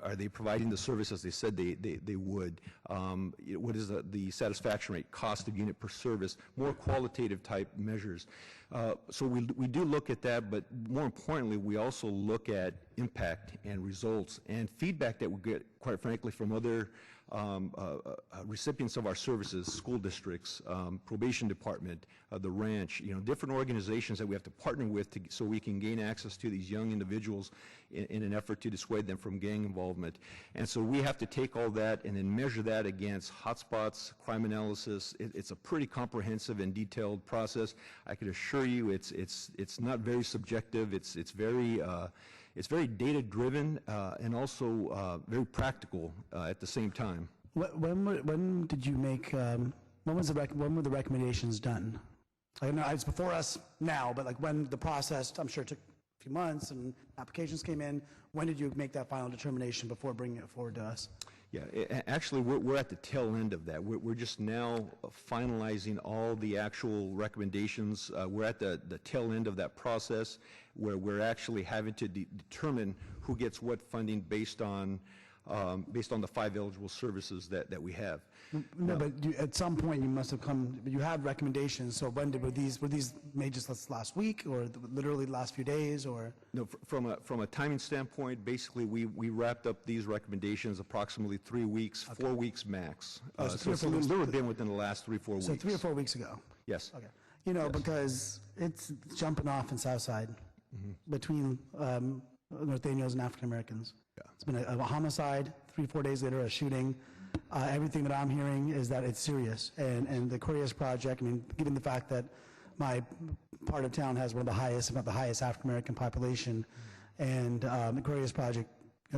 are they providing the service as they said they would? What is the satisfaction rate, cost of unit per service? More qualitative type measures. So we do look at that, but more importantly, we also look at impact and results and feedback that we get, quite frankly, from other recipients of our services, school districts, probation department, the ranch, you know, different organizations that we have to partner with so we can gain access to these young individuals in an effort to dissuade them from gang involvement. And so we have to take all that and then measure that against hotspots, crime analysis. It's a pretty comprehensive and detailed process. I can assure you it's not very subjective. It's very data-driven and also very practical at the same time. When did you make? When were the recommendations done? I know it's before us now, but like when the process, I'm sure it took a few months and applications came in. When did you make that final determination before bringing it forward to us? Yeah, actually, we're at the tail end of that. We're just now finalizing all the actual recommendations. We're at the tail end of that process where we're actually having to determine who gets what funding based on the 5 eligible services that we have. No, but at some point you must have come. You have recommendations. So when were these made? Just last week, or literally the last few days, or? No, from a timing standpoint, basically we wrapped up these recommendations approximately 3 weeks, okay. 4 weeks max. So it's literally been within the last 3 or 4 weeks. So 3 or 4 weeks ago. Yes. Okay. You know, yes. Because it's jumping off in Southside between North Daniels and African Americans. Yeah. It's been a homicide. 3-4 days later, a shooting. Everything that I'm hearing is that it's serious. And the Aquarius Project, I mean, given the fact that my part of town has one of the highest, if not the highest, African American population, and the Aquarius project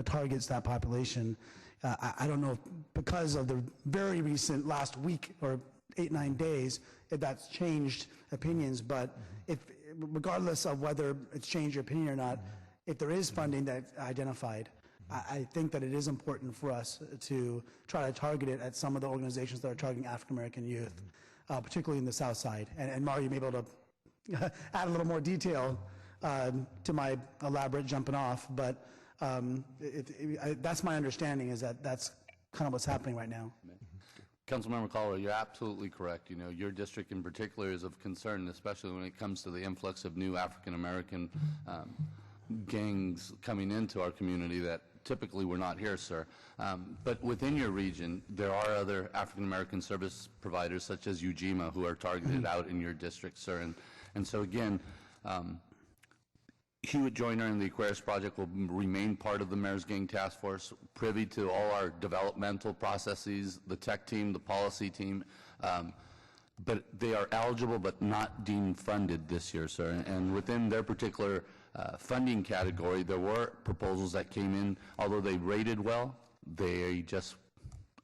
targets that population. I don't know if because of the very recent last week or 8-9 days, if that's changed opinions, but if, regardless of whether it's changed your opinion or not, if there is funding that's identified, I think that it is important for us to try to target it at some of the organizations that are targeting African American youth, particularly in the South Side. And Mario, you may be able to add a little more detail to my elaborate jumping off, but that's my understanding, is that that's kind of what's happening right now. Councilmember KALRA, you're absolutely correct. You know, your district in particular is of concern, especially when it comes to the influx of new African American gangs coming into our community that typically were not here, sir. But within your region, there are other African American service providers such as UGMA who are targeted out in your district, sir. And so again, Hewitt Joyner and the Aquarius Project will remain part of the Mayor's Gang Task Force, privy to all our developmental processes, the tech team, the policy team, but they are eligible but not deemed funded this year, sir. And within their particular funding category, there were proposals that came in, although they rated well, they just,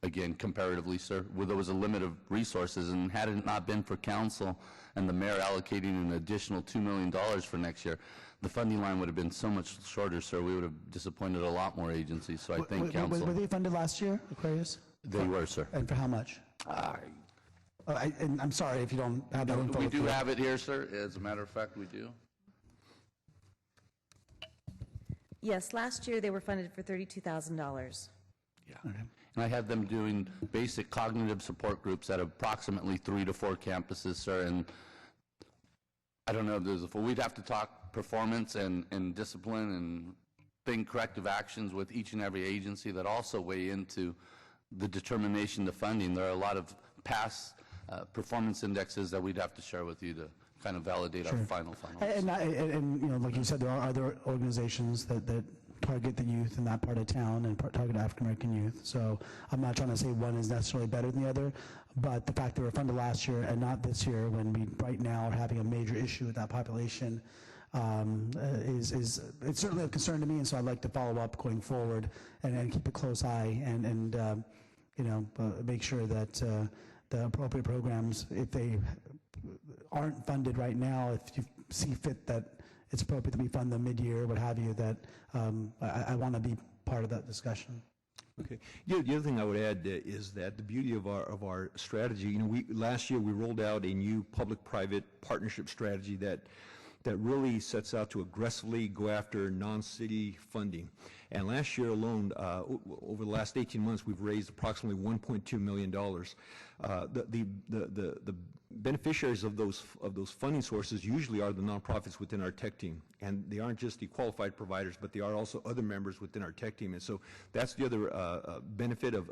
again, comparatively, sir, where there was a limit of resources, and had it not been for council and the mayor allocating an additional $2 million for next year, the funding line would have been so much shorter, sir. We would have disappointed a lot more agencies. So I think council. Were they funded last year, Aquarius? They were, sir. And for how much? And I'm sorry if you don't have that info. We do have it here, sir. As a matter of fact, we do. Yes, last year they were funded for $32,000. Yeah. Okay. And I have them doing basic cognitive support groups at approximately 3 to 4 campuses, sir. And I don't know if there's we'd have to talk performance and discipline and think corrective actions with each and every agency that also weigh into the determination of funding. There are a lot of past performance indexes that we'd have to share with you to kind of validate our final. And you know, like you said, there are other organizations that target the youth in that part of town and target African American youth. So I'm not trying to say one is necessarily better than the other, but the fact that we're funded last year and not this year, when we right now are having a major issue with that population, it's certainly of concern to me. And so I'd like to follow up going forward and keep a close eye and you know, make sure that the appropriate programs, if they aren't funded right now, if you see fit that it's appropriate that we fund them mid-year, what have you, that I want to be part of that discussion. Okay. The other thing I would add is that the beauty of our strategy, you know, last year we rolled out a new public-private partnership strategy that really sets out to aggressively go after non-city funding. And last year alone, over the last 18 months, we've raised approximately $1.2 million. The beneficiaries of those funding sources usually are the nonprofits within our tech team, and they aren't just the qualified providers, but they are also other members within our tech team. And so that's the other benefit of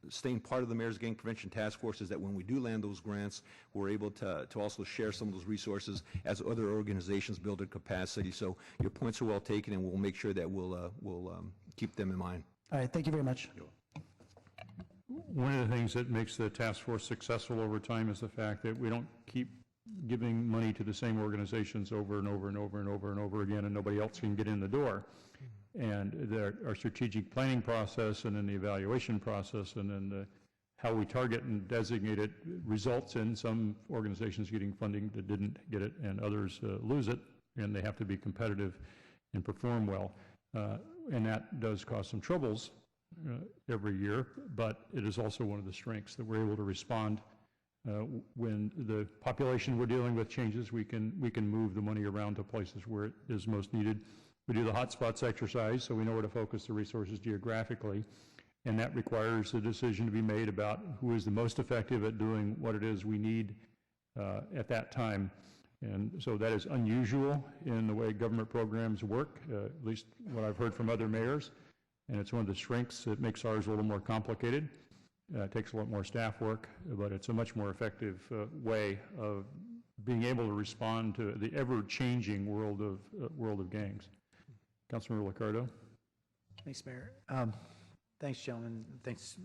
staying part of the Mayor's Gang Prevention Task Force, is that when we do land those grants, we're able to also share some of those resources as other organizations build their capacity. So your points are well taken, and we'll make sure that we'll keep them in mind. All right, thank you very much. One of the things that makes the task force successful over time is the fact that we don't keep giving money to the same organizations over and over and over and over and over again, and nobody else can get in the door. And our strategic planning process, and then the evaluation process, and then how we target and designate it results in some organizations getting funding that didn't get it, and others lose it, and they have to be competitive and perform well. And that does cause some troubles every year, but it is also one of the strengths that we're able to respond when the population we're dealing with changes. We can move the money around to places where it is most needed. We do the hotspots exercise, so we know where to focus the resources geographically, and that requires a decision to be made about who is the most effective at doing what it is we need at that time. And so that is unusual in the way government programs work, at least what I've heard from other mayors, and it's one of the strengths that makes ours a little more complicated. It takes a lot more staff work, but it's a much more effective way of being able to respond to the ever-changing world of gangs. Councilmember Liccardo. Thanks, Mayor. Thanks, gentlemen. Thanks,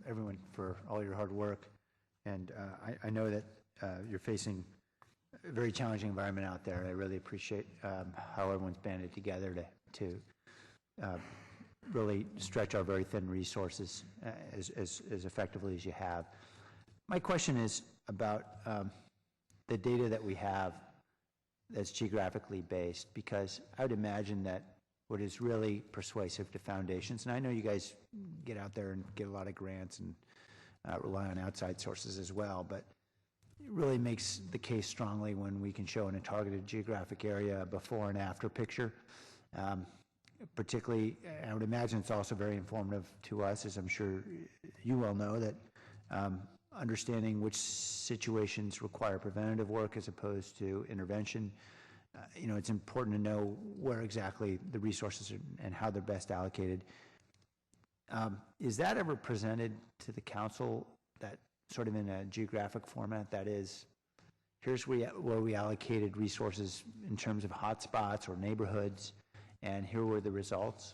everyone, for all your hard work. And I know that you're facing a very challenging environment out there. I really appreciate how everyone's banded together really stretch our very thin resources as effectively as you have. My question is about the data that we have that's geographically based, because I would imagine that what is really persuasive to foundations, and I know you guys get out there and get a lot of grants and rely on outside sources as well, but it really makes the case strongly when we can show in a targeted geographic area a before and after picture. Particularly, I would imagine it's also very informative to us, as I'm sure you well know, that understanding which situations require preventative work as opposed to intervention. It's important to know where exactly the resources are and how they're best allocated. Is that ever presented to the council, that sort of in a geographic format? That is, here's where we allocated resources in terms of hotspots or neighborhoods, and here were the results?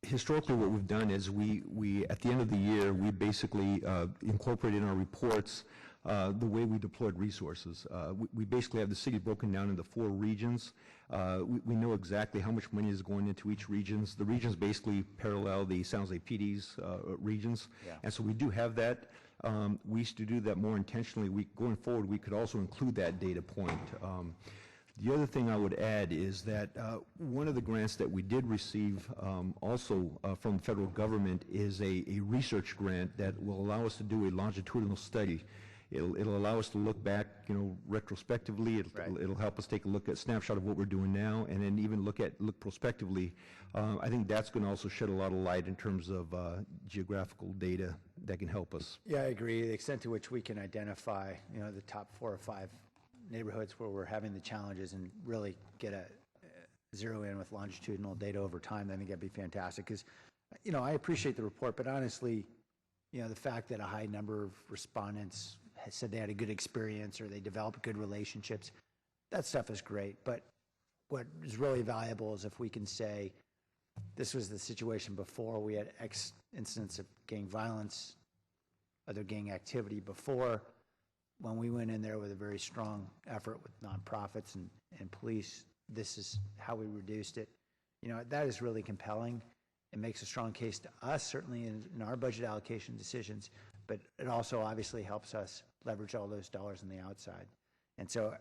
Historically what we've done is we at the end of the year, we basically incorporate in our reports the way we deployed resources. We basically have the city broken down into 4 regions. We know exactly how much money is going into each regions. The regions basically parallel the San Jose PD's regions. Yeah. And so we do have that. We used to do that more intentionally. Going forward, we could also include that data point. The other thing I would add is that one of the grants that we did receive also from the federal government is a research grant that will allow us to do a longitudinal study. It'll allow us to look back, retrospectively. It'll help us take a look at snapshot of what we're doing now, and then even look prospectively. I think that's going to also shed a lot of light in terms of geographical data that can help us. Yeah, I agree. The extent to which we can identify, the top 4 or 5 neighborhoods where we're having the challenges and really get a zero in with longitudinal data over time, I think that'd be fantastic. Because, I appreciate the report, but honestly, the fact that a high number of respondents has said they had a good experience or they developed good relationships, that stuff is great. But what is really valuable is if we can say, this was the situation before, we had X incidents of gang violence, other gang activity before. When we went in there with a very strong effort with nonprofits and police, this is how we reduced it. That is really compelling. It makes a strong case to us, certainly in our budget allocation decisions, but it also obviously helps us leverage all those dollars on the outside. And so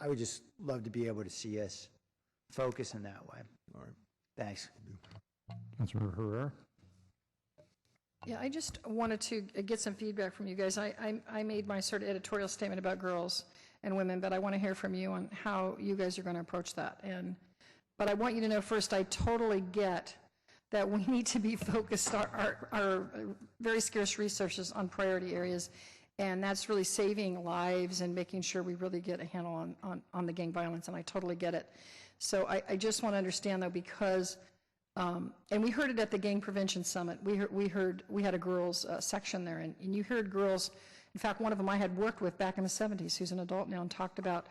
I would just love to be able to see us focus in that way. All right. Thanks. Councilmember Herrera. Yeah, I just wanted to get some feedback from you guys. I made my sort of editorial statement about girls and women, but I want to hear from you on how you guys are going to approach that. But I want you to know first, I totally get that we need to be focused our very scarce resources on priority areas, and that's really saving lives and making sure we really get a handle on the gang violence, and I totally get it. So I just want to understand, though, because and we heard it at the Gang Prevention Summit. We had a girls section there, and you heard girls. In fact, one of them I had worked with back in the 70s, who's an adult now, and talked about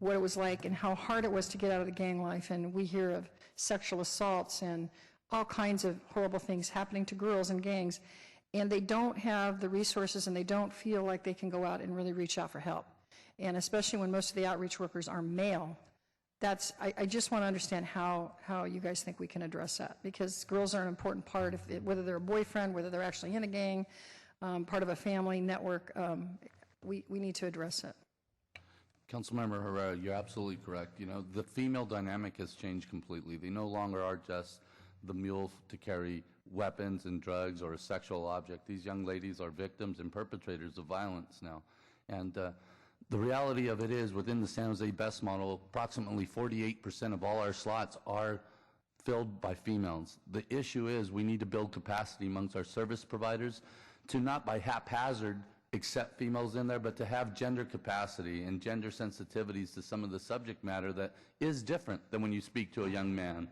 what it was like and how hard it was to get out of the gang life. And we hear of sexual assaults and all kinds of horrible things happening to girls in gangs, and they don't have the resources and they don't feel like they can go out and really reach out for help. And especially when most of the outreach workers are male. I just want to understand how you guys think we can address that, because girls are an important part, whether they're a boyfriend, whether they're actually in a gang, part of a family network, we need to address it. Councilmember Herrera, you're absolutely correct. The female dynamic has changed completely. They no longer are just the mule to carry weapons and drugs or a sexual object. These young ladies are victims and perpetrators of violence now. And the reality of it is, within the San Jose BEST model, approximately 48% of all our slots are filled by females. The issue is we need to build capacity amongst our service providers to not by haphazard accept females in there, but to have gender capacity and gender sensitivities to some of the subject matter that is different than when you speak to a young man.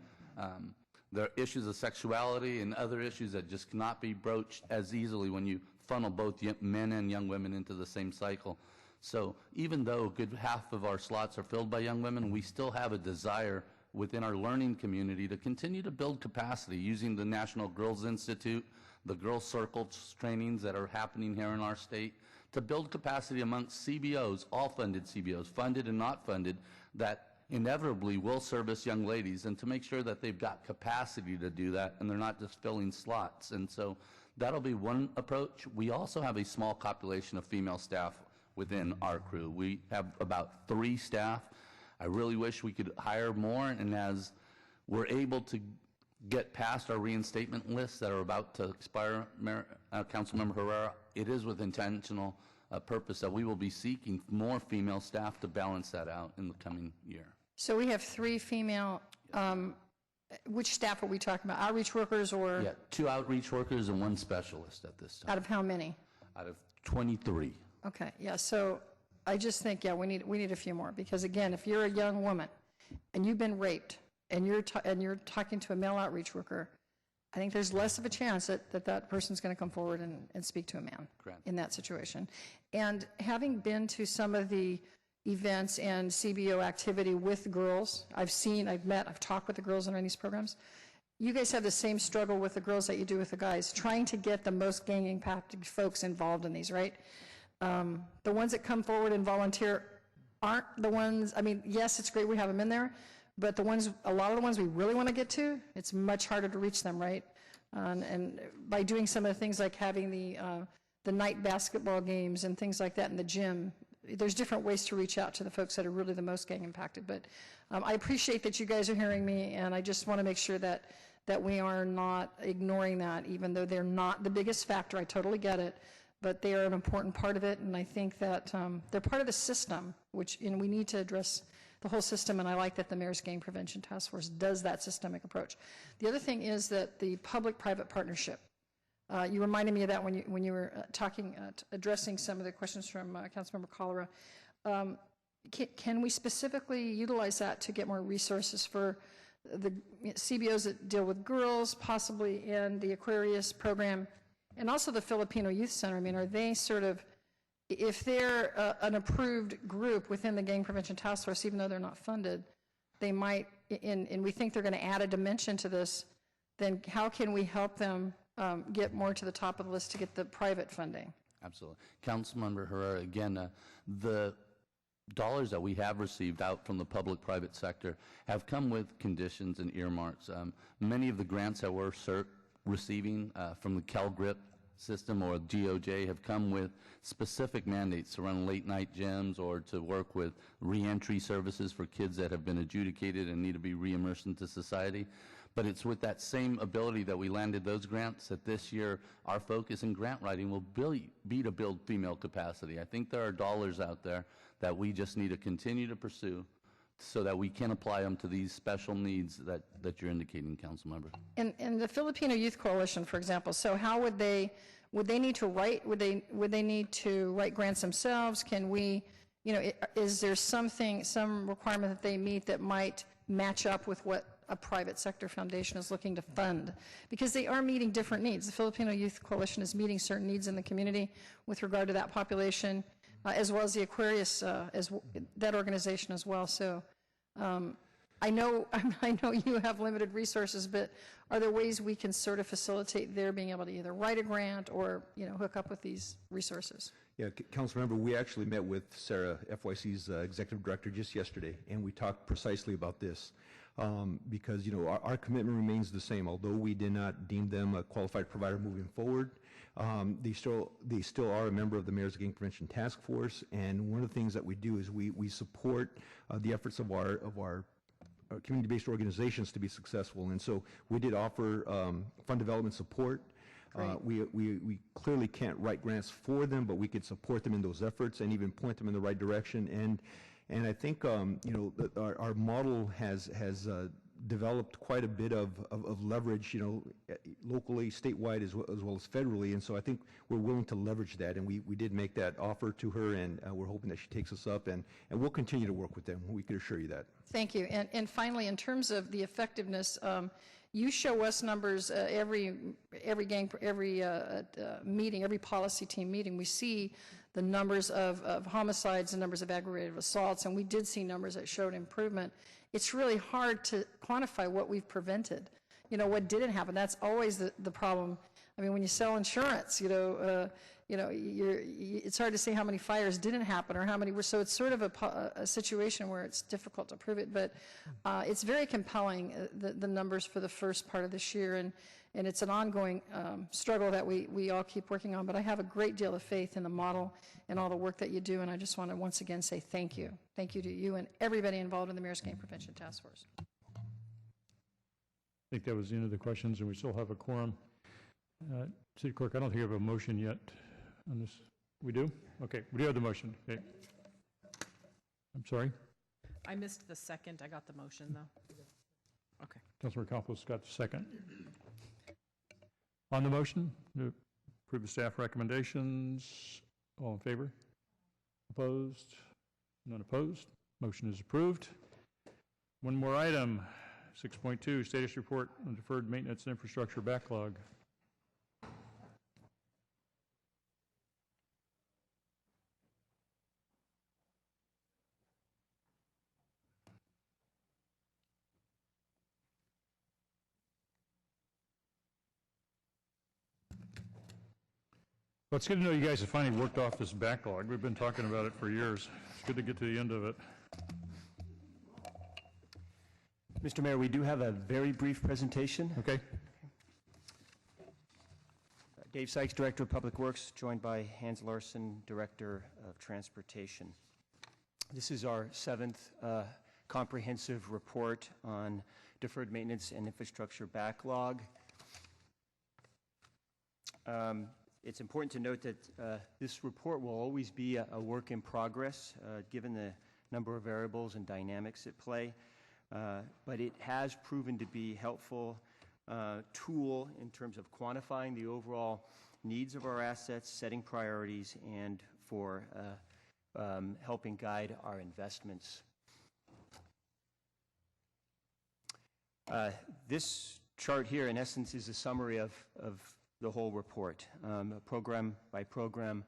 There are issues of sexuality and other issues that just cannot be broached as easily when you funnel both men and young women into the same cycle. So even though a good half of our slots are filled by young women, we still have a desire within our learning community to continue to build capacity using the National Girls Institute, the Girls Circles trainings that are happening here in our state, to build capacity amongst CBOs, all funded CBOs, funded and not funded, that inevitably will service young ladies, and to make sure that they've got capacity to do that and they're not just filling slots. And so that'll be one approach. We also have a small population of female staff within our crew. We have about 3 staff. I really wish we could hire more, and as we're able to get past our reinstatement lists that are about to expire, Councilmember Herrera, it is with intentional purpose that we will be seeking more female staff to balance that out in the coming year. So we have 3 female, which staff are we talking about? Outreach workers or? Yeah, 2 outreach workers and 1 specialist at this time. Out of how many? Out of 23. Okay, yeah, so I just think, yeah, we need a few more, because again, if you're a young woman and you've been raped and you're talking to a male outreach worker, I think there's less of a chance that person's going to come forward and speak to a man in that situation. And having been to some of the events and CBO activity with girls, I've talked with the girls in these programs. You guys have the same struggle with the girls that you do with the guys, trying to get the most gang-impacted folks involved in these, right? The ones that come forward and volunteer aren't the ones, I mean, yes, it's great we have them in there, but a lot of the ones we really want to get to, it's much harder to reach them, right? And by doing some of the things like having the night basketball games and things like that in the gym, there's different ways to reach out to the folks that are really the most gang impacted. But I appreciate that you guys are hearing me, and I just want to make sure that we are not ignoring that, even though they're not the biggest factor. I totally get it, but they are an important part of it, and I think that they're part of the system, and we need to address the whole system, and I like that the Mayor's Gang Prevention Task Force does that systemic approach. The other thing is that the public-private partnership, you reminded me of that when you were addressing some of the questions from Councilmember KALRA. Can we specifically utilize that to get more resources for the CBOs that deal with girls, possibly in the Aquarius program, and also the Filipino Youth Center? I mean, are they sort of, if they're an approved group within the Gang Prevention Task Force, even though they're not funded, they might, and we think they're going to add a dimension to this, then how can we help them get more to the top of the list to get the private funding? Absolutely. Councilmember Herrera, again, the dollars that we have received out from the public-private sector have come with conditions and earmarks. Many of the grants that we're receiving from the CalGRIP system or DOJ have come with specific mandates to run late-night gyms or to work with reentry services for kids that have been adjudicated and need to be reimmersed into society. But it's with that same ability that we landed those grants that this year our focus in grant writing will be to build female capacity. I think there are dollars out there that we just need to continue to pursue so that we can apply them to these special needs that you're indicating, Councilmember. And the Filipino Youth Coalition, for example, so how would they need to write, would they need to write grants themselves? Can we, is there some requirement that they meet that might match up with what a private sector foundation is looking to fund? Because they are meeting different needs. The Filipino Youth Coalition is meeting certain needs in the community with regard to that population, as well as the Aquarius, that organization as well. So I know you have limited resources, but are there ways we can sort of facilitate their being able to either write a grant or hook up with these resources? Yeah, Councilmember, we actually met with Sarah, FYC's executive director, just yesterday, and we talked precisely about this. Because our commitment remains the same. Although we did not deem them a qualified provider moving forward, they still are a member of the Mayor's Gang Prevention Task Force. And one of the things that we do is we support the efforts of our community-based organizations to be successful. And so we did offer fund development support. We clearly can't write grants for them, but we could support them in those efforts and even point them in the right direction. And I think our model has developed quite a bit of leverage, locally, statewide, as well as federally. And so I think we're willing to leverage that. And we did make that offer to her, and we're hoping that she takes us up. And we'll continue to work with them. We can assure you that. Thank you. And finally, in terms of the effectiveness, you show us numbers every meeting, every policy team meeting. We see the numbers of homicides, the numbers of aggravated assaults, and we did see numbers that showed improvement. It's really hard to quantify what we've prevented. What didn't happen. That's always the problem. I mean, when you sell insurance, it's hard to say how many fires didn't happen or how many were, so it's sort of a situation where it's difficult to prove it, but it's very compelling, the numbers for the first part of this year, and it's an ongoing struggle that we all keep working on, but I have a great deal of faith in the model and all the work that you do, and I just want to once again say thank you. Thank you to you and everybody involved in the Mayor's Gang Prevention Task Force. I think that was the end of the questions, and we still have a quorum. City Clerk, I don't think we have a motion yet on this. We do? Okay, we do have the motion. Okay. I'm sorry? I missed the second. I got the motion, though. Okay. Councilor Campos got the second. On the motion, to approve the staff recommendations. All in favor? Opposed? None opposed. Motion is approved. One more item, 6.2, status report on deferred maintenance and infrastructure backlog. Well, it's good to know you guys have finally worked off this backlog. We've been talking about it for years. It's good to get to the end of it. Mr. Mayor, we do have a very brief presentation. Okay. Dave Sykes, Director of Public Works, joined by Hans Larson, Director of Transportation. This is our 7th comprehensive report on deferred maintenance and infrastructure backlog. It's important to note that this report will always be a work in progress, given the number of variables and dynamics at play, but it has proven to be a helpful tool in terms of quantifying the overall needs of our assets, setting priorities, and for helping guide our investments. This chart here, in essence, is a summary of the whole report, program by program,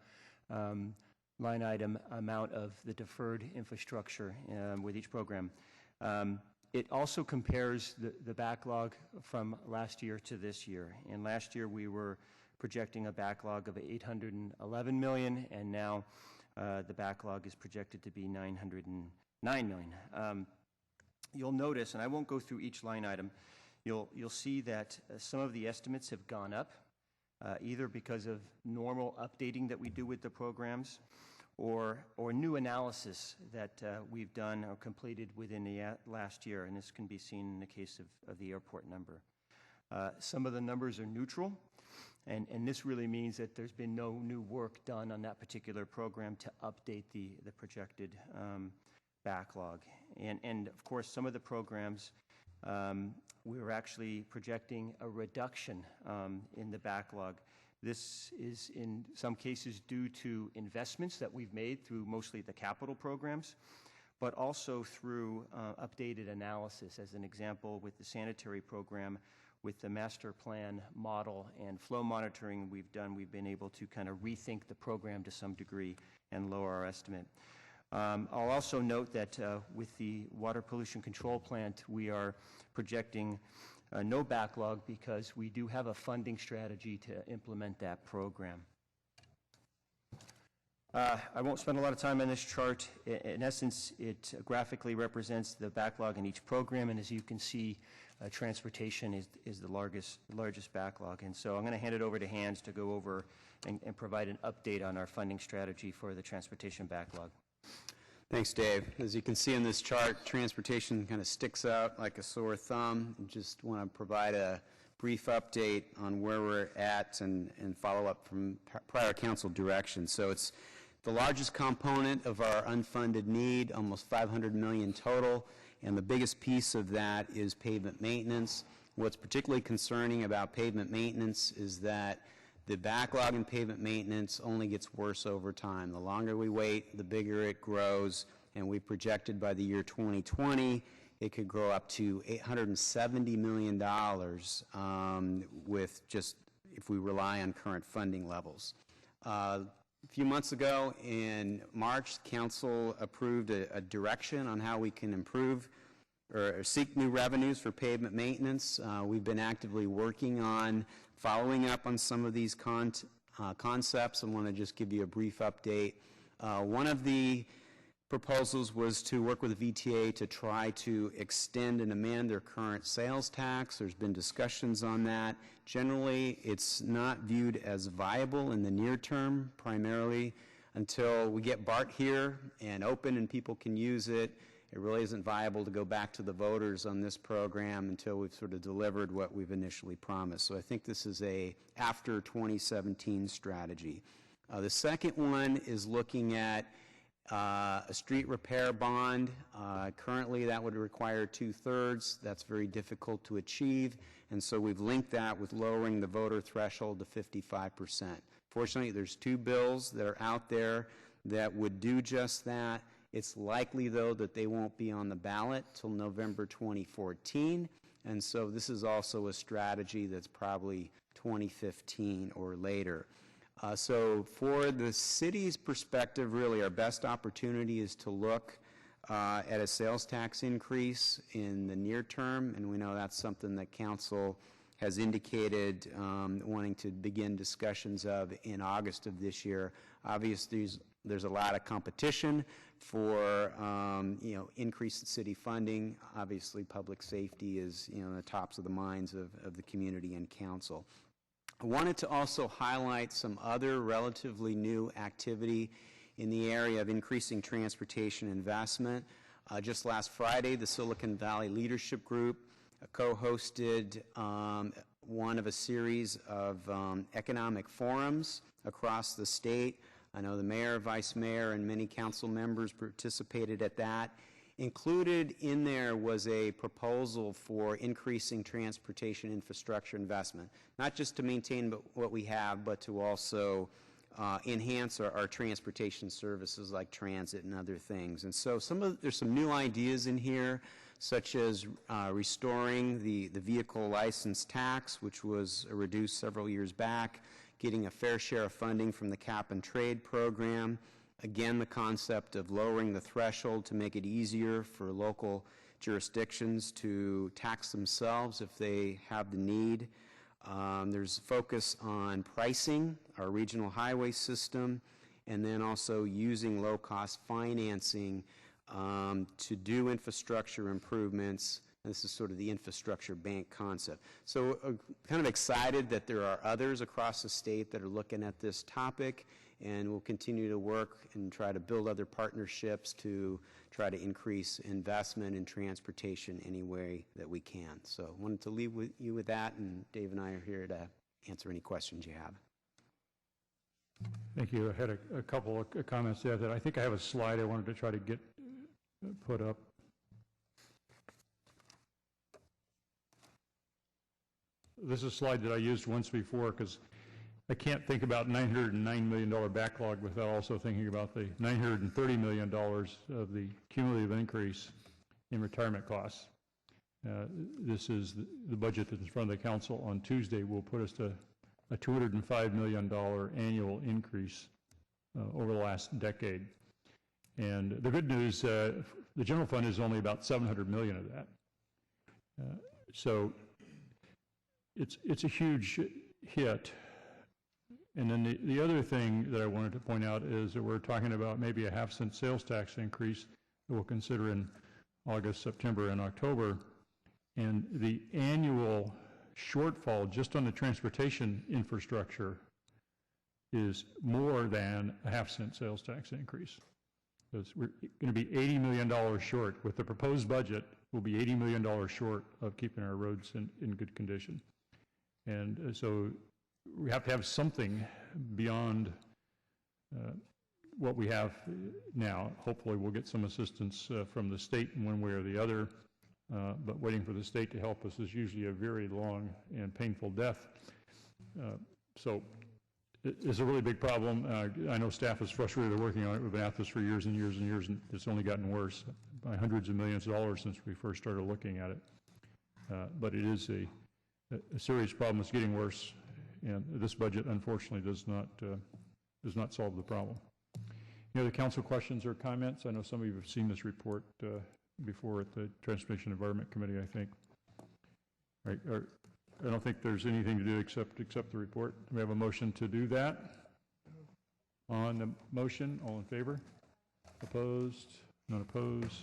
line item amount of the deferred infrastructure with each program. It also compares the backlog from last year to this year. And last year we were projecting a backlog of $811 million, and now the backlog is projected to be $909 million. You'll notice, and I won't go through each line item, you'll see that some of the estimates have gone up, either because of normal updating that we do with the programs or new analysis that we've done or completed within the last year, and this can be seen in the case of the airport number. Some of the numbers are neutral, and this really means that there's been no new work done on that particular program to update the projected backlog. And of course, some of the programs, we were actually projecting a reduction in the backlog. This is in some cases due to investments that we've made through mostly the capital programs, but also through updated analysis. As an example, with the sanitary program, with the master plan model and flow monitoring we've been able to kind of rethink the program to some degree and lower our estimate. I'll also note that with the water pollution control plant, we are projecting no backlog because we do have a funding strategy to implement that program. I won't spend a lot of time on this chart. In essence, it graphically represents the backlog in each program, and as you can see, transportation is the largest backlog. And so I'm going to hand it over to Hans to go over and provide an update on our funding strategy for the transportation backlog. Thanks, Dave. As you can see in this chart, transportation kind of sticks out like a sore thumb. I just want to provide a brief update on where we're at and follow up from prior council direction. So it's the largest component of our unfunded need, almost $500 million total, and the biggest piece of that is pavement maintenance. What's particularly concerning about pavement maintenance is that the backlog in pavement maintenance only gets worse over time. The longer we wait, the bigger it grows, and we projected by the year 2020 it could grow up to $870 million with just if we rely on current funding levels. A few months ago in March, Council approved a direction on how we can improve or seek new revenues for pavement maintenance. We've been actively working on following up on some of these concepts. I want to just give you a brief update. One of the proposals was to work with the VTA to try to extend and amend their current sales tax. There's been discussions on that. Generally, it's not viewed as viable in the near term, primarily until we get BART here and open and people can use it. It really isn't viable to go back to the voters on this program until we've sort of delivered what we've initially promised. So I think this is a after 2017 strategy. The second one is looking at a street repair bond. Currently, that would require 2/3. That's very difficult to achieve, and so we've linked that with lowering the voter threshold to 55%. Fortunately, there's 2 bills that are out there that would do just that. It's likely, though, that they won't be on the ballot till November 2014, and so this is also a strategy that's probably 2015 or later. So for the city's perspective, really our best opportunity is to look at a sales tax increase in the near term, and we know that's something that council has indicated wanting to begin discussions of in August of this year. Obviously, there's a lot of competition for increased city funding. Obviously, public safety is the tops of the minds of the community and council. I wanted to also highlight some other relatively new activity in the area of increasing transportation investment. Just last Friday, the Silicon Valley Leadership Group co-hosted one of a series of economic forums across the state. I know the mayor, vice mayor, and many council members participated at that. Included in there was a proposal for increasing transportation infrastructure investment, not just to maintain what we have, but to also enhance our transportation services like transit and other things. And so there's some new ideas in here, such as restoring the vehicle license tax, which was reduced several years back, getting a fair share of funding from the cap and trade program. Again, the concept of lowering the threshold to make it easier for local jurisdictions to tax themselves if they have the need. There's focus on pricing, our regional highway system, and then also using low-cost financing to do infrastructure improvements. This is sort of the infrastructure bank concept. So kind of excited that there are others across the state that are looking at this topic, and we'll continue to work and try to build other partnerships to try to increase investment in transportation any way that we can. So I wanted to leave you with that, and Dave and I are here to answer any questions you have. Thank you. I had a couple of comments there that I think I have a slide I wanted to try to get put up. This is a slide that I used once before because I can't think about $909 million backlog without also thinking about the $930 million of the cumulative increase in retirement costs. This is the budget that's in front of the council on Tuesday will put us to a $205 million annual increase over the last decade. And the good news, the general fund is only about $700 million of that. So it's a huge hit. And then the other thing that I wanted to point out is that we're talking about maybe a half-cent sales tax increase that we'll consider in August, September, and October. And the annual shortfall just on the transportation infrastructure is more than a half-cent sales tax increase. So we're going to be $80 million short. With the proposed budget, we'll be $80 million short of keeping our roads in good condition. And so we have to have something beyond what we have now. Hopefully we'll get some assistance from the state in one way or the other, but waiting for the state to help us is usually a very long and painful death. So it's a really big problem. I know staff is frustrated working on it. We've been at this for years and years and years, and it's only gotten worse by hundreds of millions of dollars since we first started looking at it. But it is a serious problem. It's getting worse. And this budget, unfortunately, does not solve the problem. Any other council questions or comments? I know some of you have seen this report before at the Transportation Environment Committee, I think. Right. I don't think there's anything to do except accept the report. Do we have a motion to do that? On the motion, all in favor? Opposed? None opposed?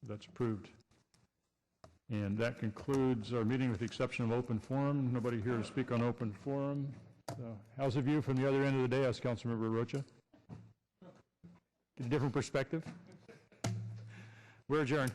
That's approved. And that concludes our meeting with the exception of open forum. Nobody here to speak on open forum. So, how's the view from the other end of the day? Asked Councilmember Rocha. A different perspective. We're adjourned.